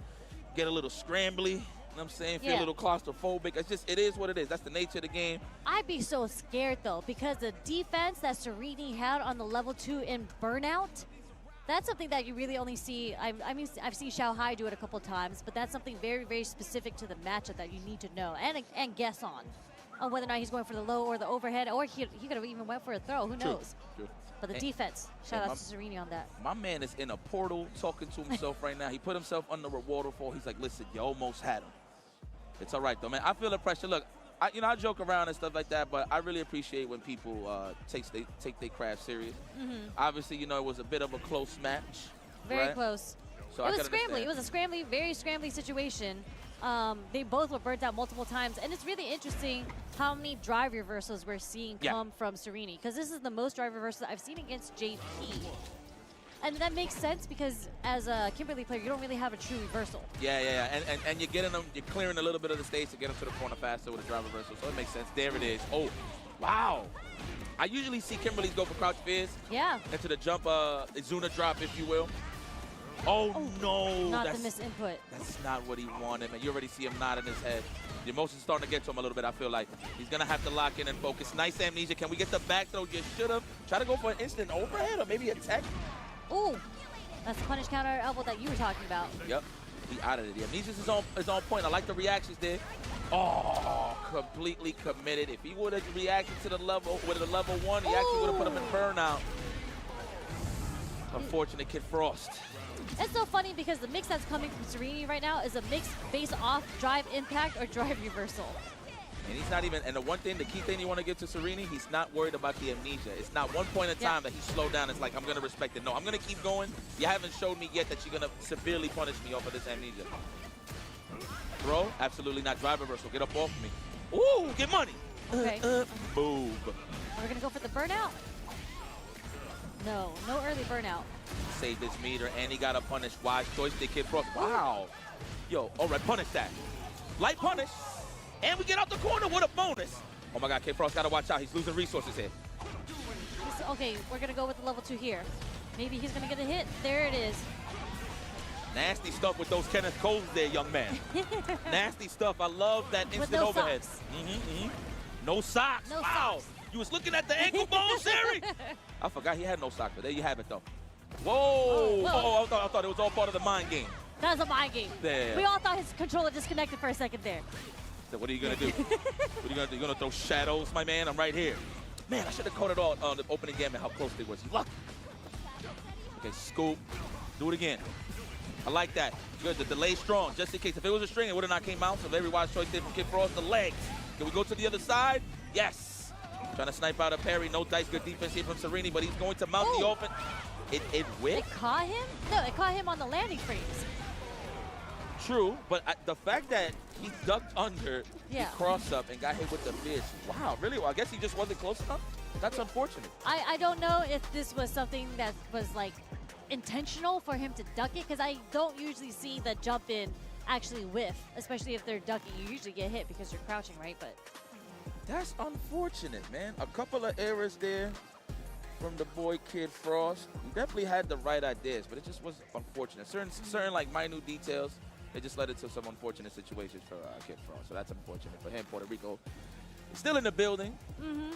get a little scrambly. You know what I'm saying? Feel a little claustrophobic. It's just, it is what it is. That's the nature of the game. I'd be so scared, though, because the defense that Serini had on the level 2 in Burnout, that's something that you really only see. I mean, I've seen Xiao Hai do it a couple times, but that's something very, very specific to the matchup that you need to know and guess on whether or not he's going for the low or the overhead, or he could have even went for a throw. Who knows? True. But the defense, shout out to Serini on that. My man is in a portal talking to himself right now. He put himself under a waterfall. He's like, listen, you almost had him. It's all right, though, man. I feel the pressure. Look, I joke around and stuff like that, but I really appreciate when people take their craft serious. Obviously, you know, it was a bit of a close match. Very right? close. So It was scrambly. It was a scrambly, very scrambly situation. They both were burnt out multiple times, and it's really interesting how many drive reversals we're seeing come from Sereni, because this is the most drive reversals I've seen against JP. And that makes sense because as a Kimberly player, you don't really have a true reversal. Yeah. And you're getting them, you're clearing a little bit of the stage to get them to the corner faster with a drive reversal, so it makes sense. There it is. Oh, wow. I usually see Kimberly's go for crouch fizz. Yeah. Into the jump, Izuna drop, if you will. Oh no. Not the misinput. That's not what he wanted, man. You already see him nodding his head. The emotion's starting to get to him a little bit, I feel like. He's going to have to lock in and focus. Nice amnesia. Can we get the back throw? You should have. Try to go for an instant overhead or maybe a tech. Ooh, that's the punish counter elbow that you were talking about. Yep, he out of it. The amnesia is on point. I like the reactions there. Oh, completely committed. If he would have reacted to the level with a level 1, he actually would have put him in burnout. Unfortunate Kid Frost. It's so funny because the mix that's coming from Sereni right now is a mix based off drive impact or drive reversal. And he's not even, and the key thing you want to get to Sereni, he's not worried about the amnesia. It's not one point in time that he slowed down. It's like, I'm going to respect it. No, I'm going to keep going. You haven't showed me yet that you're going to severely punish me off of this amnesia. Throw? Absolutely not. Drive reversal. Get up off me. Ooh, get money. Okay. Boom. We're going to go for the burnout? No early burnout. Saved his meter, and he got a punish. Wise choice, the Kid Frost. Wow. Yo, all right, punish that. Light punish. And we get out the corner with a bonus. Oh my God, Kid Frost got to watch out. He's losing resources here. Okay, we're going to go with the level 2 here. Maybe he's going to get a hit. There it is. Nasty stuff with those Kenneth Coles there, young man. Nasty stuff. I love that instant overhead. No socks. No wow. socks. You was looking at the ankle bone, Sari? I forgot he had no socks, but there you have it, though. Whoa. Oh, I thought it was all part of the mind game. That was a mind game. There. We all thought his controller disconnected for a second there. So what are you going to do? What are you going to do? You're going to throw shadows, my man? I'm right here. Man, I should have caught it all on the opening game and how close they was. Lucky. Okay, scoop. Do it again. I like that. Good. The delay strong, just in case. If it was a string, it would have not came out. So very wise choice there from Kid Frost. The legs. Can we go to the other side? Yes. Trying to snipe out a parry. No dice. Good defense here from Sereni, but he's going to mount the offense. It whipped? It caught him? No, it caught him on the landing frames. True, but the fact that he ducked under the cross-up and got hit with the fish. Wow, really? Well, I guess he just wasn't close enough? That's unfortunate. I don't know if this was something that was, like, intentional for him to duck it, because I don't usually see the jump in actually whiff, especially if they're ducking. You usually get hit because you're crouching, right? But that's unfortunate, man. A couple of errors there from the boy Kid Frost. He definitely had the right ideas, but it just was unfortunate. Certain like minute details, they just led it to some unfortunate situations for Kid Frost. So that's unfortunate for him. Puerto Rico is still in the building.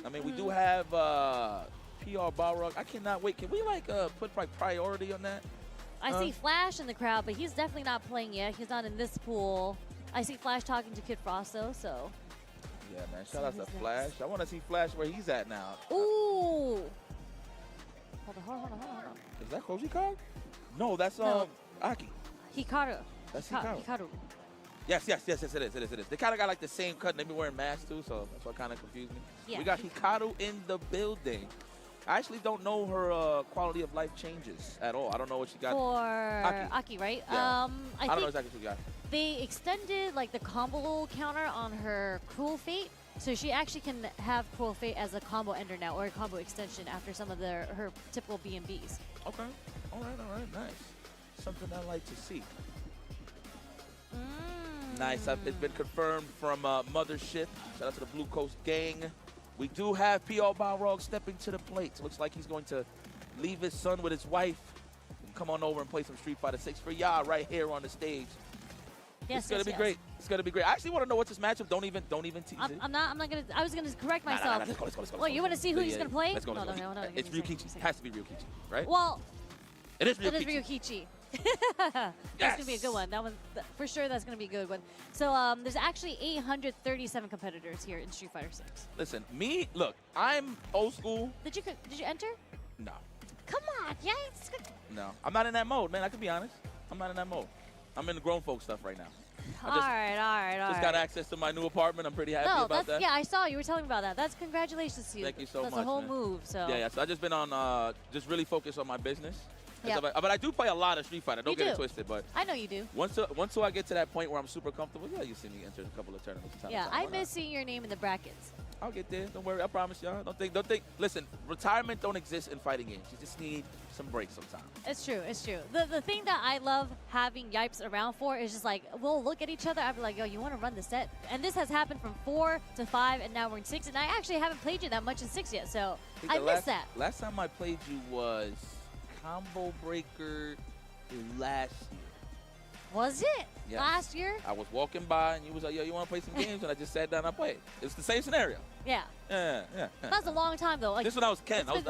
I mean, we do have PR Balrog. I cannot wait. Can we like put like priority on that? I see Flash in the crowd, but he's definitely not playing yet. He's not in this pool. I see Flash talking to Kid Frost though, so. Yeah, man. Shout out to Flash. I want to see Flash where he's at now. Ooh. Hold on. Is that Koji card? No, that's Aki. Hikaru. That's Hikaru. Yes, it is. They kind of got like the same cut and they be wearing masks too, so that's what kind of confused me. Yeah. We got Hikaru in the building. I actually don't know her quality of life changes at all. I don't know what she got. For Aki, right? Yeah. I don't know exactly what she got. They extended like the combo counter on her Cruel Fate. So she actually can have Cruel Fate as a combo ender now, or a combo extension after some of her typical B&Bs. Okay. All right. Nice. Something I like to see. Nice. It's been confirmed from Mothership. Shout out to the Blue Coast gang. We do have PR Balrog stepping to the plate. Looks like he's going to leave his son with his wife and come on over and play some Street Fighter 6 for y'all right here on the stage. Yes, it's gonna be great. It's gonna be great. I actually want to know what this matchup. Don't even tease it. I'm not gonna. I was gonna correct myself. Let's go. Well, you want to see who he's gonna play? Let's go. No. It's Ryukichi. It has to be Ryukichi, right? Well, it is Ryukichi. It is Ryukichi. That's gonna be a good one. That one for sure. That's gonna be a good one. So there's actually 837 competitors here in Street Fighter 6. Listen, look, I'm old school. Did you enter? No. Come on, yeah. No, I'm not in that mode, man. I can be honest. I'm not in that mode. I'm in the grown folk stuff right now. All right. Just got access to my new apartment. I'm pretty happy about that. Yeah, I saw you were telling me about that. That's congratulations to you. Thank you so much. That's a whole man. move. So Yeah. So I just been on, just really focused on my business. Yeah. But I do play a lot of Street Fighter. Don't get it twisted. But I know you do. Once I get to that point where I'm super comfortable, yeah, you see me enter a couple of tournaments. Yeah, I miss seeing your name in the brackets. I'll get there. Don't worry. I promise y'all. Don't think. Listen, retirement don't exist in fighting games. You just need some breaks sometimes. It's true. It's true. The thing that I love having Yipes around for is just like, we'll look at each other. I'll be like, yo, you want to run the set? And this has happened from 4 to 5, and now we're in 6. And I actually haven't played you that much in 6 yet, so I miss that. Last time I played you was Combo Breaker last year. Was it? Yes. Last year? I was walking by, and you was like, yo, you want to play some games? And I just sat down and I played. It's the same scenario. Yeah. Yeah. That's a long time, though. Like, this when I was Ken. That was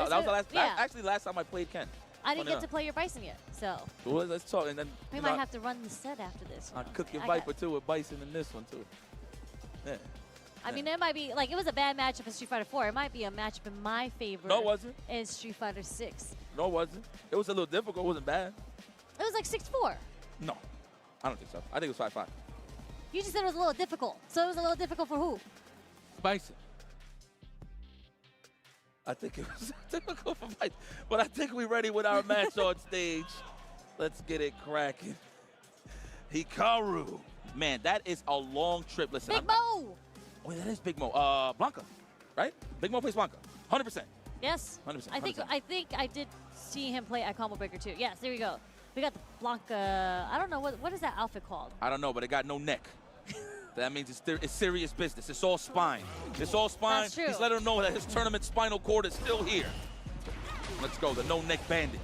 the last time I played Ken. I didn't get to play your Bison yet, so. Well, let's talk. And then we might have to run the set after this. I'll cook your Viper, too, with Bison in this one, too. Yeah. I mean, it might be, like, it was a bad matchup in Street Fighter 4. It might be a matchup in my favor. No, it wasn't. In Street Fighter 6. No, it wasn't. It was a little difficult. It wasn't bad. It was like 6-4. No. I don't think so. I think it was 5-5. You just said it was a little difficult. So it was a little difficult for who? Bison. I think it was difficult for Bison. But I think we're ready with our match on stage. Let's get it cracking. Hikaru. Man, that is a long trip. Listen, Big Mo. Oh, that is Big Mo. Blanca, right? Big Mo plays Blanca. 100%. Yes. 100%. I think I did see him play at Combo Breaker too. Yes, there we go. We got the Blanca. I don't know what is that outfit called. I don't know, but it got no neck. That means it's serious business. It's all spine. It's all spine. That's true. He's letting him know that his tournament spinal cord is still here. Let's go. The no neck bandit.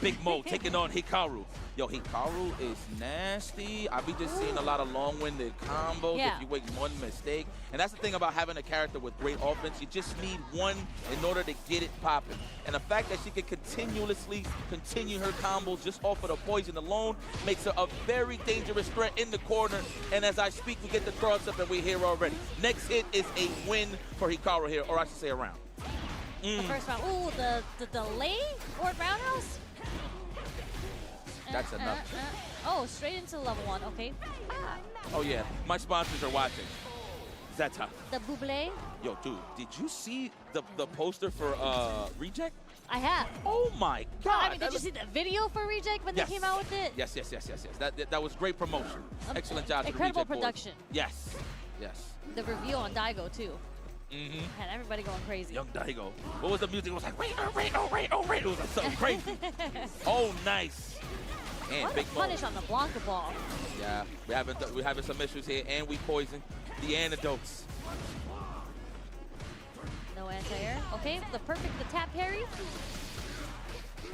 Big Mo taking on Hikaru. Yo, Hikaru is nasty. I be just seeing a lot of long-winded combos if you make one mistake. And that's the thing about having a character with great offense. You just need one in order to get it popping. And the fact that she can continuously continue her combos just off of the poison alone makes her a very dangerous threat in the corner. And as I speak, we get the cross up and we're here already. Next hit is a win for Hikaru here, or I should say a round. The first round. Ooh, the delay or roundhouse? That's enough. Oh, straight into level 1. Okay. Oh, yeah. My sponsors are watching. Zeta. The Buble. Yo, dude, did you see the poster for Reject? I have. Oh, my God. I mean, did you see the video for Reject when they came out with it? Yes. That was great promotion. Excellent job to the Incredible Reject production. Boys. Yes. The reveal on Daigo, too. Had everybody going crazy. Young Daigo. What was the music? It was like, wait. It was like something crazy. Oh, nice. And what Big a punish on the Blanca ball. Yeah, we're having some issues here, and we poison the antidotes. No anti-air. Okay, the tap parry.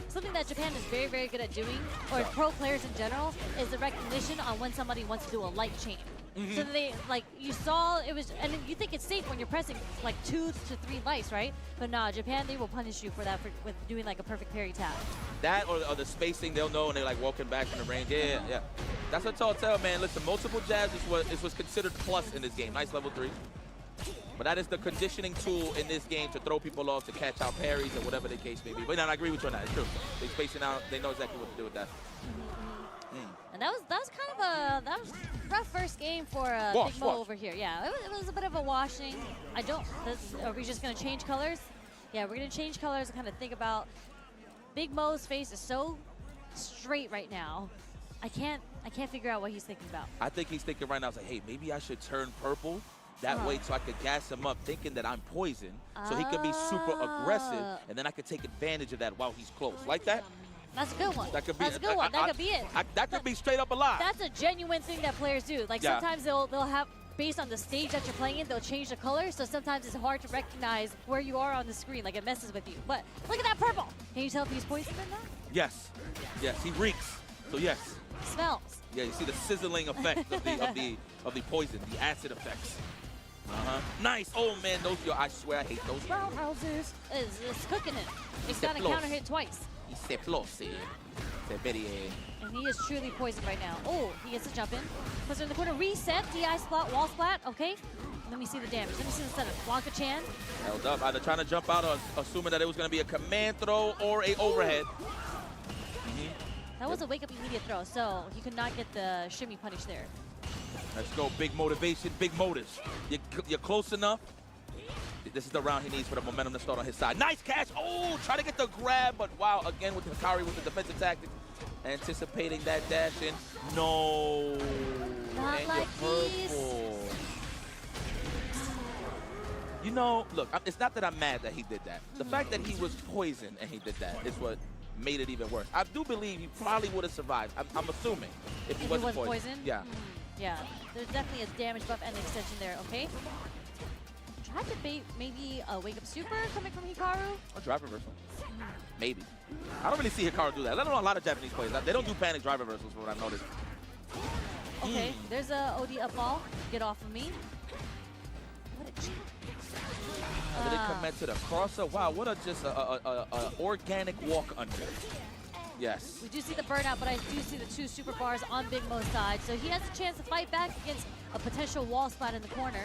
Something that Japan is very, very good at doing, or pro players in general, is the recognition on when somebody wants to do a light chain. So they, like, you saw it was, and you think it's safe when you're pressing like 2 to 3 lights, right? But nah, Japan, they will punish you for that with doing like a perfect parry tap. That or the spacing, they'll know, and they're like walking back from the range. Yeah. That's what I'll tell, man. Listen, multiple jabs is what's considered plus in this game. Nice level 3. But that is the conditioning tool in this game to throw people off, to catch out parries or whatever the case may be. But no, I agree with you on that. It's true. They're spacing out. They know exactly what to do with that. And that was kind of a rough first game for Big Mo over here. Yeah, it was a bit of a washing. Are we just gonna change colors? Yeah, we're gonna change colors and kind of think about Big Mo's face is so straight right now. I can't figure out what he's thinking about. I think he's thinking right now, like, hey, maybe I should turn purple. That way so I could gas him up thinking that I'm poison. So he could be super aggressive, and then I could take advantage of that while he's close. Like that? That's a good one. That could be, That's a good one. That could be it. That could be straight up a lie. That's a genuine thing that players do. Like sometimes they'll have, based on the stage that you're playing in, they'll change the color. So sometimes it's hard to recognize where you are on the screen. Like it messes with you. But look at that purple. Can you tell if he's poisoned or not? Yes. He reeks. So yes. Smells. Yeah, you see the sizzling effect of the poison, the acid effects. Nice. Oh man, I swear I hate those roundhouses. It's cooking it. It's got a counter hit twice. And he is truly poisoned right now. Oh, he gets a jump in. Puts it in the corner. Reset. DI splat. Wall splat. Okay. Let me see the damage. Let me see the setup. Blanca Chan. Held up. Either trying to jump out or assuming that it was going to be a command throw or a overhead. That was a wake-up immediate throw, so he could not get the shimmy punish there. Let's go. Big motivation, big motives. You're close enough. This is the round he needs for the momentum to start on his side. Nice catch. Oh, try to get the grab, but wow, again with Hikari with the defensive tactics. Anticipating that dash in. No. Not and like purple. You know, look, it's not that I'm mad that he did that. The fact that he was poisoned and he did that is what made it even worse. I do believe he probably would have survived. I'm assuming if he wasn't poisoned. Yeah. Yeah. There's definitely a damage buff and an extension there. Okay. Try to bait maybe a wake up super coming from Hikaru. A drive reversal. Maybe. I don't really see Hikaru do that. Let alone a lot of Japanese players. They don't do panic drive reversals from what I've noticed. Okay, there's a OD up ball. Get off of me. What a cheat. Did it commit to the crosser? Wow, what a organic walk under. Yes. We do see the burnout, but I do see the 2 super bars on Big Mo's side. So he has a chance to fight back against a potential wall spot in the corner.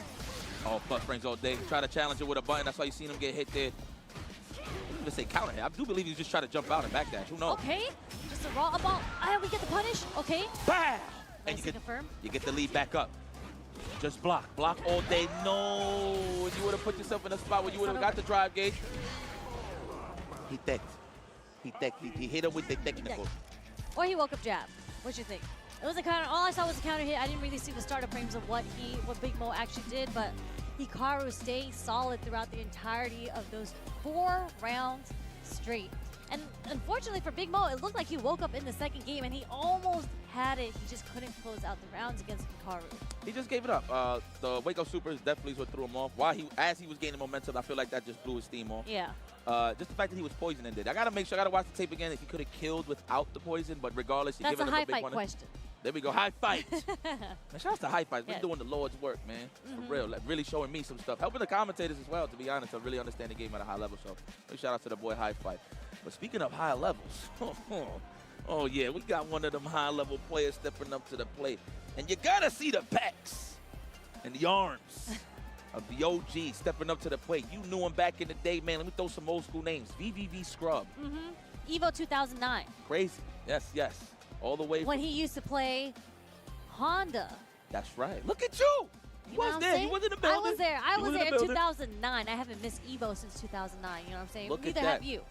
Oh, plus frames all day. Try to challenge it with a button. That's why you seen him get hit there. I didn't even say counter hit. I do believe he's just trying to jump out and backdash. Who knows? Okay. Just a raw up ball. We get the punish. Okay. Bam! And you get the lead back up. Just block. Block all day. No. You would have put yourself in a spot where you would have got the drive gauge. He teched. He hit him with the technical. Or he woke up jab. What you think? It was a counter. All I saw was a counter hit. I didn't really see the startup frames of what Big Mo actually did, but Hikaru staying solid throughout the entirety of those 4 rounds straight. And unfortunately for Big Mo, it looked like he woke up in the second game and he almost had it. He just couldn't close out the rounds against Hikaru. He just gave it up. The wake up supers definitely is what threw him off. As he was gaining momentum, I feel like that just blew his steam off. Yeah. Just the fact that he was poisoned and did. I gotta make sure. I gotta watch the tape again if he could have killed without the poison. But regardless, he That's gave it a high big fight one. question. There we go, high fight. Man, shout out to high fights. Yeah. We're doing the Lord's work, man. For real, like, really showing me some stuff. Helping the commentators as well, to be honest, to really understand the game at a high level. So big shout out to the boy High Fight. But speaking of high levels, oh yeah, we got one of them high level players stepping up to the plate. And you gotta see the pecs and the arms of the OG stepping up to the plate. You knew him back in the day, man. Let me throw some old school names. VVV Scrub. Evo 2009. Crazy. Yes. All the way when he used to play Honda. That's right. Look at you. He was there. He was in the building. I was there in 2009. I haven't missed Evo since 2009. You know what I'm saying? Neither have you.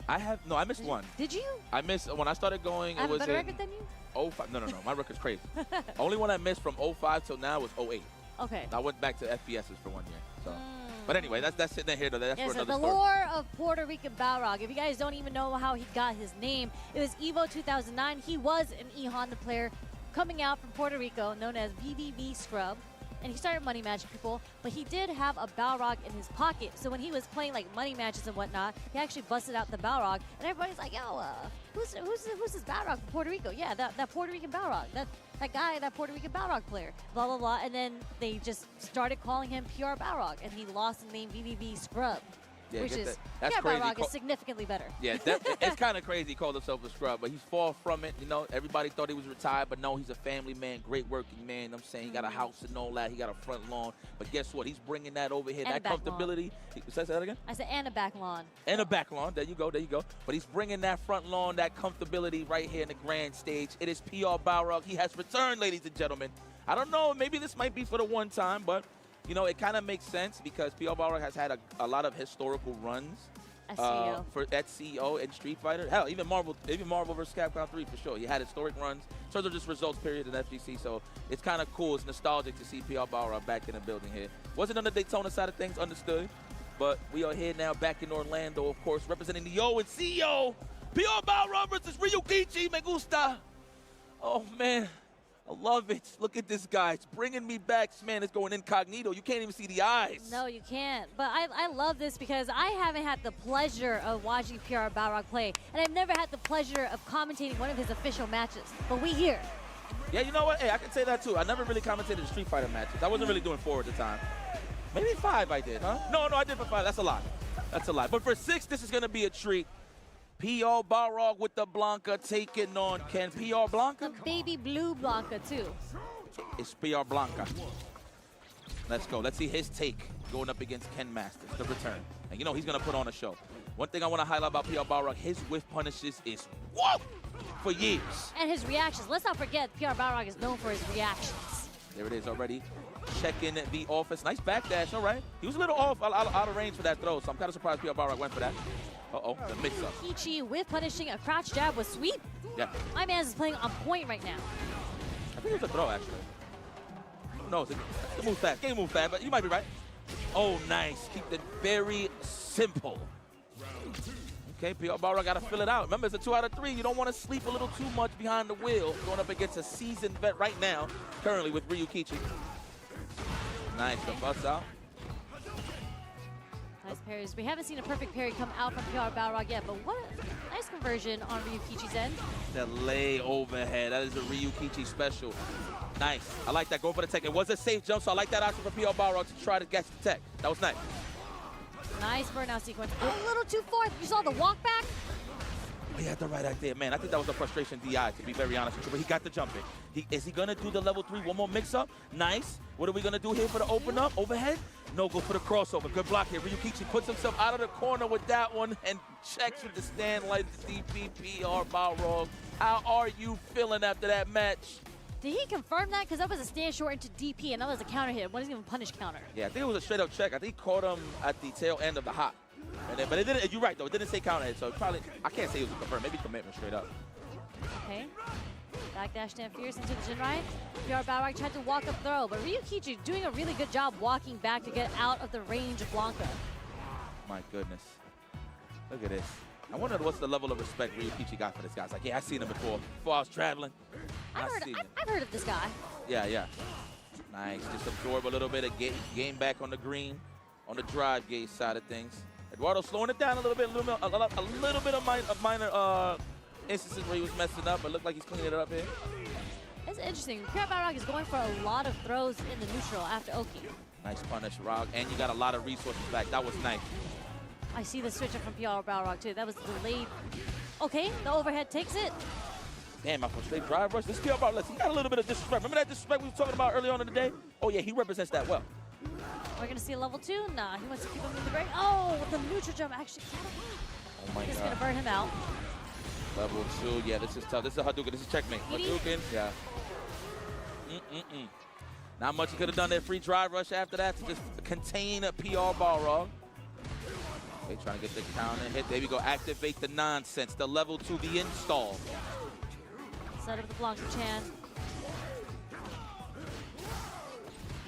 I missed one. Did you? I missed when I started going. I have a better record than you? 05. No. My record's crazy. Only one I missed from 05 till now was 08. Okay. I went back to FPSs for 1 year. So. But anyway, that's sitting here though. That's for another the story. lore of Puerto Rican Balrog. If you guys don't even know how he got his name, it was Evo 2009. He was an E-Honda player coming out from Puerto Rico, known as VVV Scrub. And he started money matching people, but he did have a Balrog in his pocket. So when he was playing like money matches and whatnot, he actually busted out the Balrog, and everybody's like, "Yo, who's this Balrog from Puerto Rico? Yeah, that Puerto Rican Balrog, that Puerto Rican Balrog player, blah blah blah." And then they just started calling him PR Balrog, and he lost the name VVV Scrub. Yeah, which is that's PR crazy. Balrog is significantly better. Yeah, it's kind of crazy he called himself a scrub, but he's far from it. You know, everybody thought he was retired, but no, he's a family man, great working man. You know what I'm saying? He got a house and all that. He got a front lawn. But guess what? He's bringing that over here, and that comfortability. Say that again? I said, and a back lawn. And a back lawn. There you go. But he's bringing that front lawn, that comfortability right here in the grand stage. It is PR Balrog. He has returned, ladies and gentlemen. I don't know. Maybe this might be for the one time, but, you know, it kind of makes sense because PR Balrog has had a lot of historical runs. At CEO and Street Fighter. Hell, even Marvel vs. Capcom 3 for sure. He had historic runs in terms of just results period in FGC, so it's kind of cool. It's nostalgic to see PR Balrog back in the building here. Wasn't on the Daytona side of things, understood, but we are here now back in Orlando, of course, representing the O and CEO. PR Balrog versus Ryukichi Me Gusta. Oh, man. I love it. Look at this guy. It's bringing me back. Man, it's going incognito. You can't even see the eyes. No, you can't. But I love this because I haven't had the pleasure of watching PR Balrog play, and I've never had the pleasure of commentating one of his official matches. But we here. Yeah, you know what? Hey, I can say that too. I never really commentated Street Fighter matches. I wasn't really doing 4 at the time. Maybe 5 I did, huh? No, I did for 5. That's a lot. But for 6, this is going to be a treat. PR Balrog with the Blanca taking on Ken. PR Blanca? The baby blue Blanca, too. It's PR Blanca. Let's go. Let's see his take going up against Ken Masters, the return. And you know he's going to put on a show. One thing I want to highlight about PR Balrog, his whiff punishes is whoa for years. And his reactions. Let's not forget, PR Balrog is known for his reactions. There it is already. Checking the office. Nice backdash. All right. He was a little off, out of range for that throw, so I'm kind of surprised PR Balrog went for that. Uh-oh, the mix-up. Kichi with punishing a crouch jab with sweep. Yeah. My man is playing on point right now. I think it was a throw, actually. No, it's a move fast. Game move fast, but you might be right. Oh, nice. Keep it very simple. Okay, PR Balrog got to fill it out. Remember, it's a 2 out of 3. You don't want to sleep a little too much behind the wheel. Going up against a seasoned vet right now, currently with Ryukichi. Nice, the bust out. Nice parries. We haven't seen a perfect parry come out from PR Balrog yet, but what a nice conversion on Ryukichi's end. The lay overhead. That is a Ryukichi special. Nice. I like that. Go for the tech. It was a safe jump, so I like that option for PR Balrog to try to get the tech. That was nice. Nice burnout sequence. A little too far. You saw the walk back? He had the right idea. Man, I think that was a frustration DI, to be very honest with you, but he got the jump in. Is he going to do the level 3? One more mix-up. Nice. What are we going to do here for the open up? Overhead? No, go for the crossover. Good block here. Ryukichi puts himself out of the corner with that one and checks with the stand like the DPPR Balrog. How are you feeling after that match? Did he confirm that? Because that was a stand short into DP, and that was a counter hit. It wasn't even a punish counter. Yeah, I think it was a straight-up check. I think he caught him at the tail end of the hop. But it didn't. You're right, though. It didn't say counter hit, so probably, I can't say it was a confirm. Maybe commitment straight up. Okay. Backdash stand fierce into the Jinrai. PR Balrog tried to walk up throw, but Ryukichi doing a really good job walking back to get out of the range of Blanca. My goodness. Look at this. I wonder what's the level of respect Ryukichi got for this guy. It's like, yeah, I've seen him before I was traveling. I've heard of this guy. Yeah, yeah. Nice. Just absorb a little bit of game back on the green, on the drive gauge side of things. Eduardo slowing it down a little bit, a little bit of minor instances where he was messing up, but looked like he's cleaning it up here. It's interesting. PR Balrog is going for a lot of throws in the neutral after Oki. Nice punish, Rog, and you got a lot of resources back. That was nice. I see the switch up from PR Balrog too. That was delayed. Okay, the overhead takes it. Damn, my straight drive rush. This PR Balrog, he got a little bit of disrespect. Remember that disrespect we were talking about early on in the day? Oh yeah, he represents that well. We're gonna see a level 2? Nah, he wants to keep him in the break. Oh, the neutral jump actually. Oh my He's God. gonna burn him out. Level 2, yeah, this is tough. This is a Hadouken, this is checkmate. Hadouken, yeah. Not much he could have done there. Free drive rush after that to just contain a PR Balrog. Okay, trying to get the counter hit. There we go, activate the nonsense. The level 2, the install. Set up the Blanca Chan.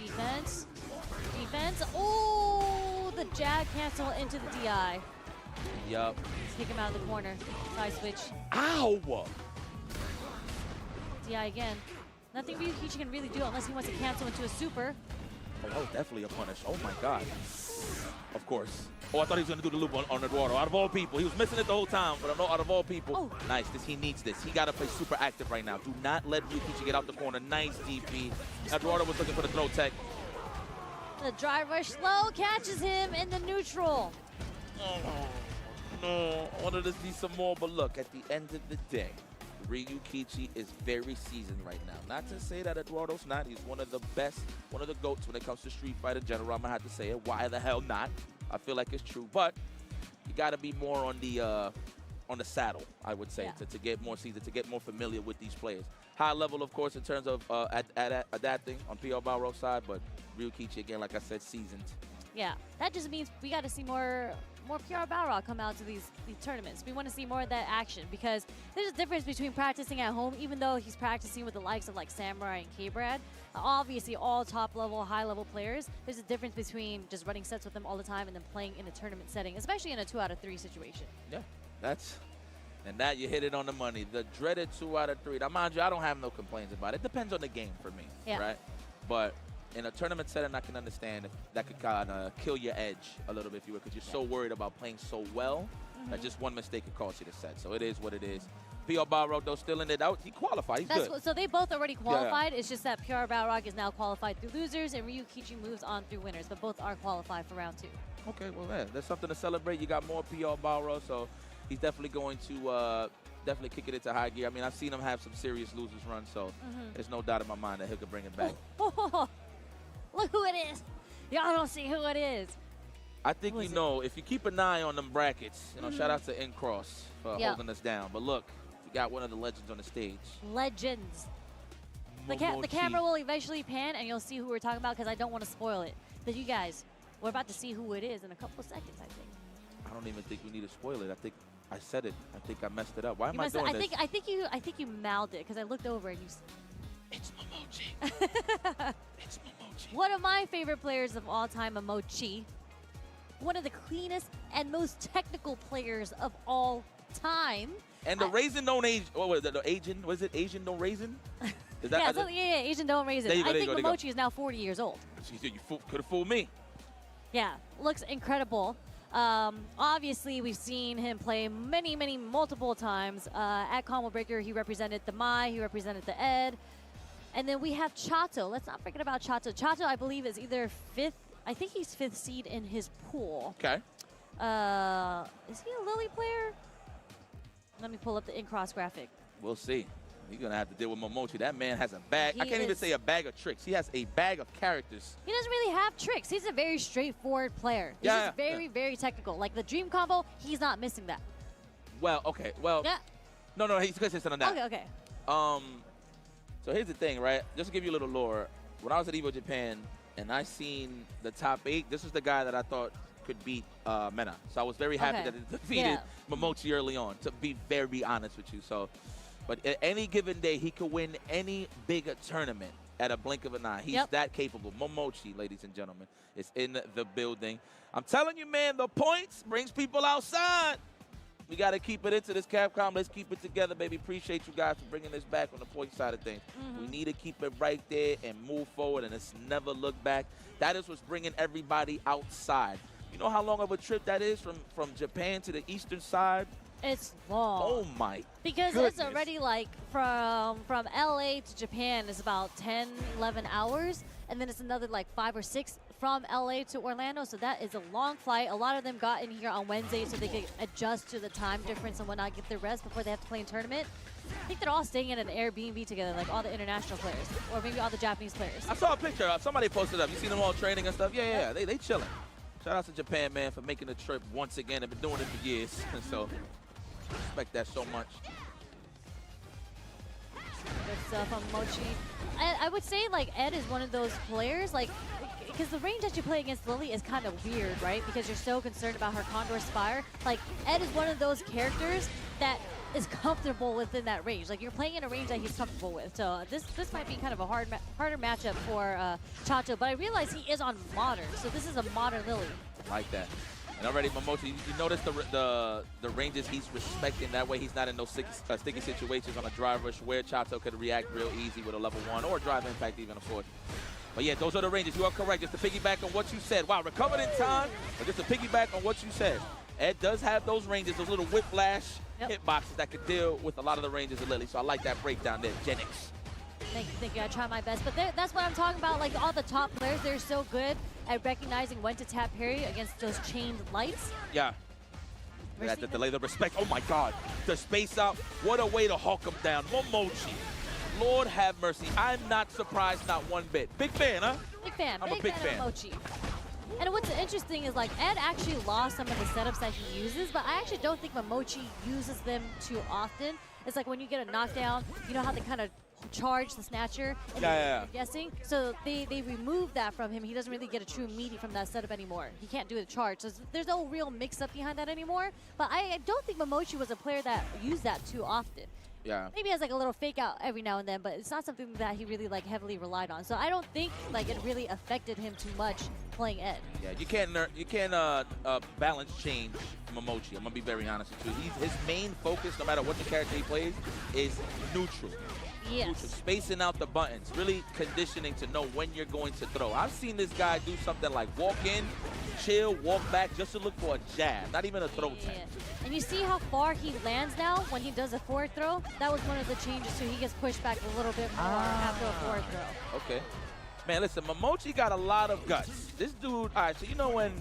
Defense. Defense. Oh, the jab cancel into the DI. Yup. Take him out of the corner. Side switch. Ow! DI again. Nothing Ryukichi can really do unless he wants to cancel into a super. Oh, that was definitely a punish. Oh my God. Of course. Oh, I thought he was going to do the loop on Eduardo. Out of all people. He was missing it the whole time, but I know out of all people. Oh. Nice. He needs this. He got to play super active right now. Do not let Ryukichi get out the corner. Nice DP. Eduardo was looking for the throw tech. The drive rush slow catches him in the neutral. Oh, no. I wanted to see some more, but look, at the end of the day, Ryukichi is very seasoned right now. Not to say that Eduardo's not. He's one of the best, one of the GOATs when it comes to Street Fighter in general. I'm going to have to say it. Why the hell not? I feel like it's true. But you got to be more on the saddle, I would say, to get more seasoned, to get more familiar with these players. High level, of course, in terms of adapting on PR Balrog's side, but Ryukichi, again, like I said, seasoned. Yeah, that just means we got to see more PR Balrog come out to these tournaments. We want to see more of that action because there's a difference between practicing at home, even though he's practicing with the likes of like Samurai and K-Brad. Obviously, all top-level, high-level players. There's a difference between just running sets with them all the time and then playing in a tournament setting, especially in a 2 out of 3 situation. Yeah, and that you hit it on the money. The dreaded 2 out of 3. Now, mind you, I don't have no complaints about it. It depends on the game for me, right? But in a tournament setting, I can understand that could kind of kill your edge a little bit, if you will, because you're so worried about playing so well that just one mistake could cost you the set. So it is what it is. PR Balrog, though, still in it out. He qualified. He's good. So they both already qualified. It's just that PR Balrog is now qualified through losers, and Ryukichi moves on through winners. But both are qualified for round 2. Okay, well, yeah, there's something to celebrate. You got more PR Balrog, so he's definitely going to definitely kick it into high gear. I mean, I've seen him have some serious losers runs, so there's no doubt in my mind that he could bring it back. Look who it is. Y'all don't see who it is. I think you know, if you keep an eye on them brackets, you know, shout out to N-Cross for holding us down. But look, we got one of the legends on the stage. Legends. The camera will eventually pan, and you'll see who we're talking about because I don't want to spoil it. But you guys, we're about to see who it is in a couple of seconds, I think. I don't even think we need to spoil it. I think I said it. I think I messed it up. Why am I doing this? I think you mouthed it because I looked over and you. It's Momochi. It's Momochi. One of my favorite players of all time, Momochi. One of the cleanest and most technical players of all time. And the raisin don't age. What was it? The Asian? Was it Asian don't raisin? Is that yeah, Asian don't raisin. I think Momochi is now 40 years old. You could have fooled me. Yeah, looks incredible. Obviously, we've seen him play multiple times. At Combo Breaker, he represented the Mai, he represented the Ed. And then we have Chato. Let's not forget about Chato. Chato, I believe, is either 5th. I think he's 5th seed in his pool. Okay. Is he a Lily player? Let me pull up the in-cross graphic. We'll see. You're going to have to deal with Momochi. That man has a bag. I can't even say a bag of tricks. He has a bag of characters. He doesn't really have tricks. He's a very straightforward player. He's just very technical. Like the Dream combo, he's not missing that. Well, okay. Well, yeah. No, he's consistent on that. Okay. So here's the thing, right? Just to give you a little lore. When I was at Evo Japan and I seen the top 8, this was the guy that I thought could beat Mena. So I was very happy that it defeated Momochi early on, to be very honest with you. So, but any given day, he could win any bigger tournament at a blink of an eye. He's that capable. Momochi, ladies and gentlemen, is in the building. I'm telling you, man, the points brings people outside. We got to keep it into this Capcom. Let's keep it together, baby. Appreciate you guys for bringing this back on the point side of things. We need to keep it right there and move forward, and let's never look back. That is what's bringing everybody outside. You know how long of a trip that is from Japan to the eastern side? It's long. Oh, my Because goodness. it's already like from LA to Japan is about 10, 11 hours. And then it's another like 5 or 6 from LA to Orlando. So that is a long flight. A lot of them got in here on Wednesday so they could adjust to the time difference and whatnot, get their rest before they have to play in tournament. I think they're all staying in an Airbnb together, like all the international players, or maybe all the Japanese players. I saw a picture. Somebody posted up. You see them all training and stuff? Yeah. They chilling. Shout out to Japan, man, for making the trip once again. They've been doing it for years. And so respect that so much. Good stuff on Mochi. I would say, like, Ed is one of those players, like, because the range that you play against Lily is kind of weird, right? Because you're so concerned about her Condor Spire. Like, Ed is one of those characters that is comfortable within that range. Like, you're playing in a range that he's comfortable with. So this might be kind of a harder matchup for Chacho. But I realize he is on Modern, so this is a Modern Lily. Like that. And already, Momochi, you notice the ranges he's respecting. That way he's not in those sticky situations on a drive rush where Chato could react real easy with a level 1 or drive impact even, of course. But yeah, those are the ranges. You are correct. Just to piggyback on what you said. Wow, recovered in time. But just to piggyback on what you said. Ed does have those ranges, those little whiplash hitboxes that could deal with a lot of the ranges of Lily. So I like that breakdown there. Genix. Thank you. I try my best. But that's what I'm talking about. Like, all the top players, they're so good at recognizing when to tap parry against those chained lights. Yeah. They had to delay the respect. Oh, my God. The space out. What a way to hawk him down. Momochi. Lord have mercy. I'm not surprised, not one bit. Big fan, huh? Big fan. I'm a big fan of Mochi. And what's interesting is, like, Ed actually lost some of the setups that he uses, but I actually don't think Momochi uses them too often. It's like when you get a knockdown, you know how they kind of charge the snatcher? And you're guessing? So they removed that from him. He doesn't really get a true meaty from that setup anymore. He can't do the charge. So there's no real mix-up behind that anymore. But I don't think Momochi was a player that used that too often. Yeah. Maybe he has like a little fake out every now and then, but it's not something that he really like heavily relied on. So I don't think like it really affected him too much playing Ed. Yeah, you can't balance change Momochi. I'm gonna be very honest with you. His main focus, no matter what the character he plays, is neutral. Yes. Neutral. Spacing out the buttons, really conditioning to know when you're going to throw. I've seen this guy do something like walk in, chill, walk back, just to look for a jab, not even a throw tank. And you see how far he lands now when he does a forward throw? That was one of the changes, so he gets pushed back a little bit more after a forward throw. Okay. Man, listen, Momochi got a lot of guts. This dude, all right, so you know when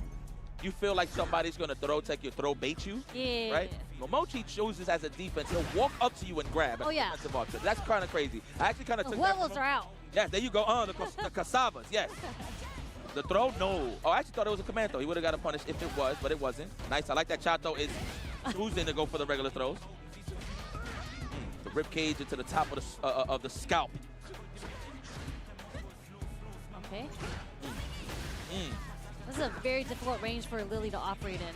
you feel like somebody's going to throw tech your throw bait you? Yeah. Right? Momochi chooses as a defense. He'll walk up to you and grab. Defensive option. That's kind of crazy. I actually kind of took that. The huevos are out. Yeah, there you go. The cassavas, yes. The throw, no. Oh, I actually thought it was a command throw. He would have got a punish if it was, but it wasn't. Nice. I like that Chato is choosing to go for the regular throws. The rib cage into the top of the scalp. Okay. This is a very difficult range for Lily to operate in.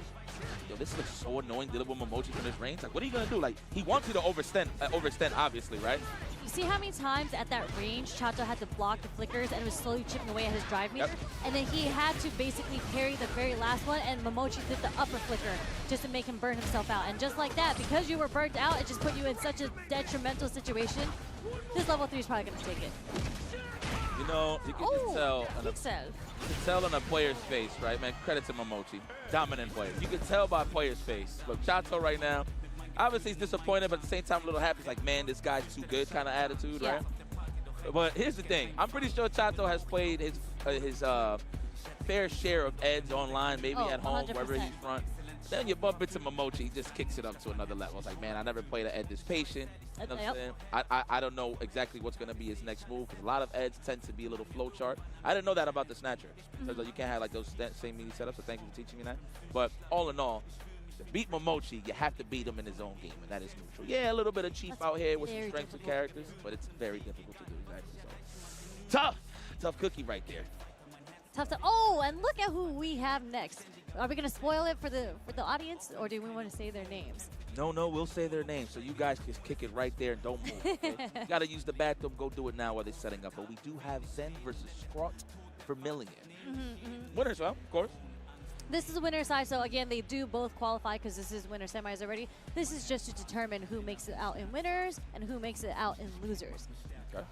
Yo, this looks so annoying dealing with Momochi from this range. Like, what are you going to do? Like, he wants you to overextend, obviously, right? You see how many times at that range Chato had to block the flickers and it was slowly chipping away at his drive meter? Yep. And then he had to basically parry the very last one, and Momochi did the upper flicker just to make him burn himself out. And just like that, because you were burnt out, it just put you in such a detrimental situation. This level 3 is probably going to take it. You know, you can just tell. You can tell on a player's face, right, man? Credit to Momochi. Dominant player. You can tell by a player's face. Look, Chato right now, obviously he's disappointed, but at the same time a little happy. He's like, man, this guy's too good kind of attitude, right? But here's the thing. I'm pretty sure Chato has played his fair share of Eds online, maybe at home, 100%. wherever he's from. Then you bump into Momochi, he just kicks it up to another level. It's like, man, I never played an Ed this patient. You know what I'm saying? I don't know exactly what's going to be his next move, because a lot of Eds tend to be a little flow chart. I didn't know that about the Snatcher. So you can't have like those same mini setups, so thank you for teaching me that. But all in all, to beat Momochi, you have to beat him in his own game, and that is neutral. Yeah, a little bit of cheap out here with some strengths of characters, but it's very difficult to do, exactly. So, tough cookie right there. Tough to, oh, and look at who we have next. Are we going to spoil it for the audience, or do we want to say their names? No, we'll say their names, so you guys just kick it right there and don't move. Okay? You got to use the bathroom, go do it now while they're setting up. But we do have Zen versus Scrot Vermillion. Winners, well, of course. This is the winner side, so again, they do both qualify because this is winner semis already. This is just to determine who makes it out in winners and who makes it out in losers. Okay.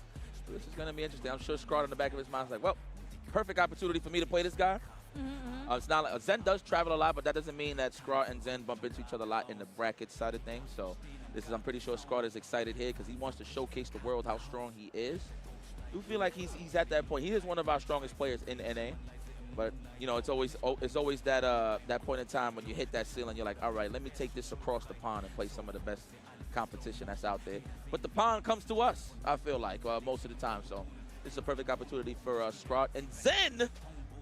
This is going to be interesting. I'm sure Scrot in the back of his mind is like, well, perfect opportunity for me to play this guy. It's not like, Zen does travel a lot, but that doesn't mean that Scrot and Zen bump into each other a lot in the bracket side of things. So I'm pretty sure Scrot is excited here because he wants to showcase the world how strong he is. I do feel like he's at that point. He is one of our strongest players in NA. But, you know, it's always that point in time when you hit that ceiling, you're like, all right, let me take this across the pond and play some of the best competition that's out there. But the pond comes to us, I feel like, most of the time. So this is a perfect opportunity for Scrot. And Zen,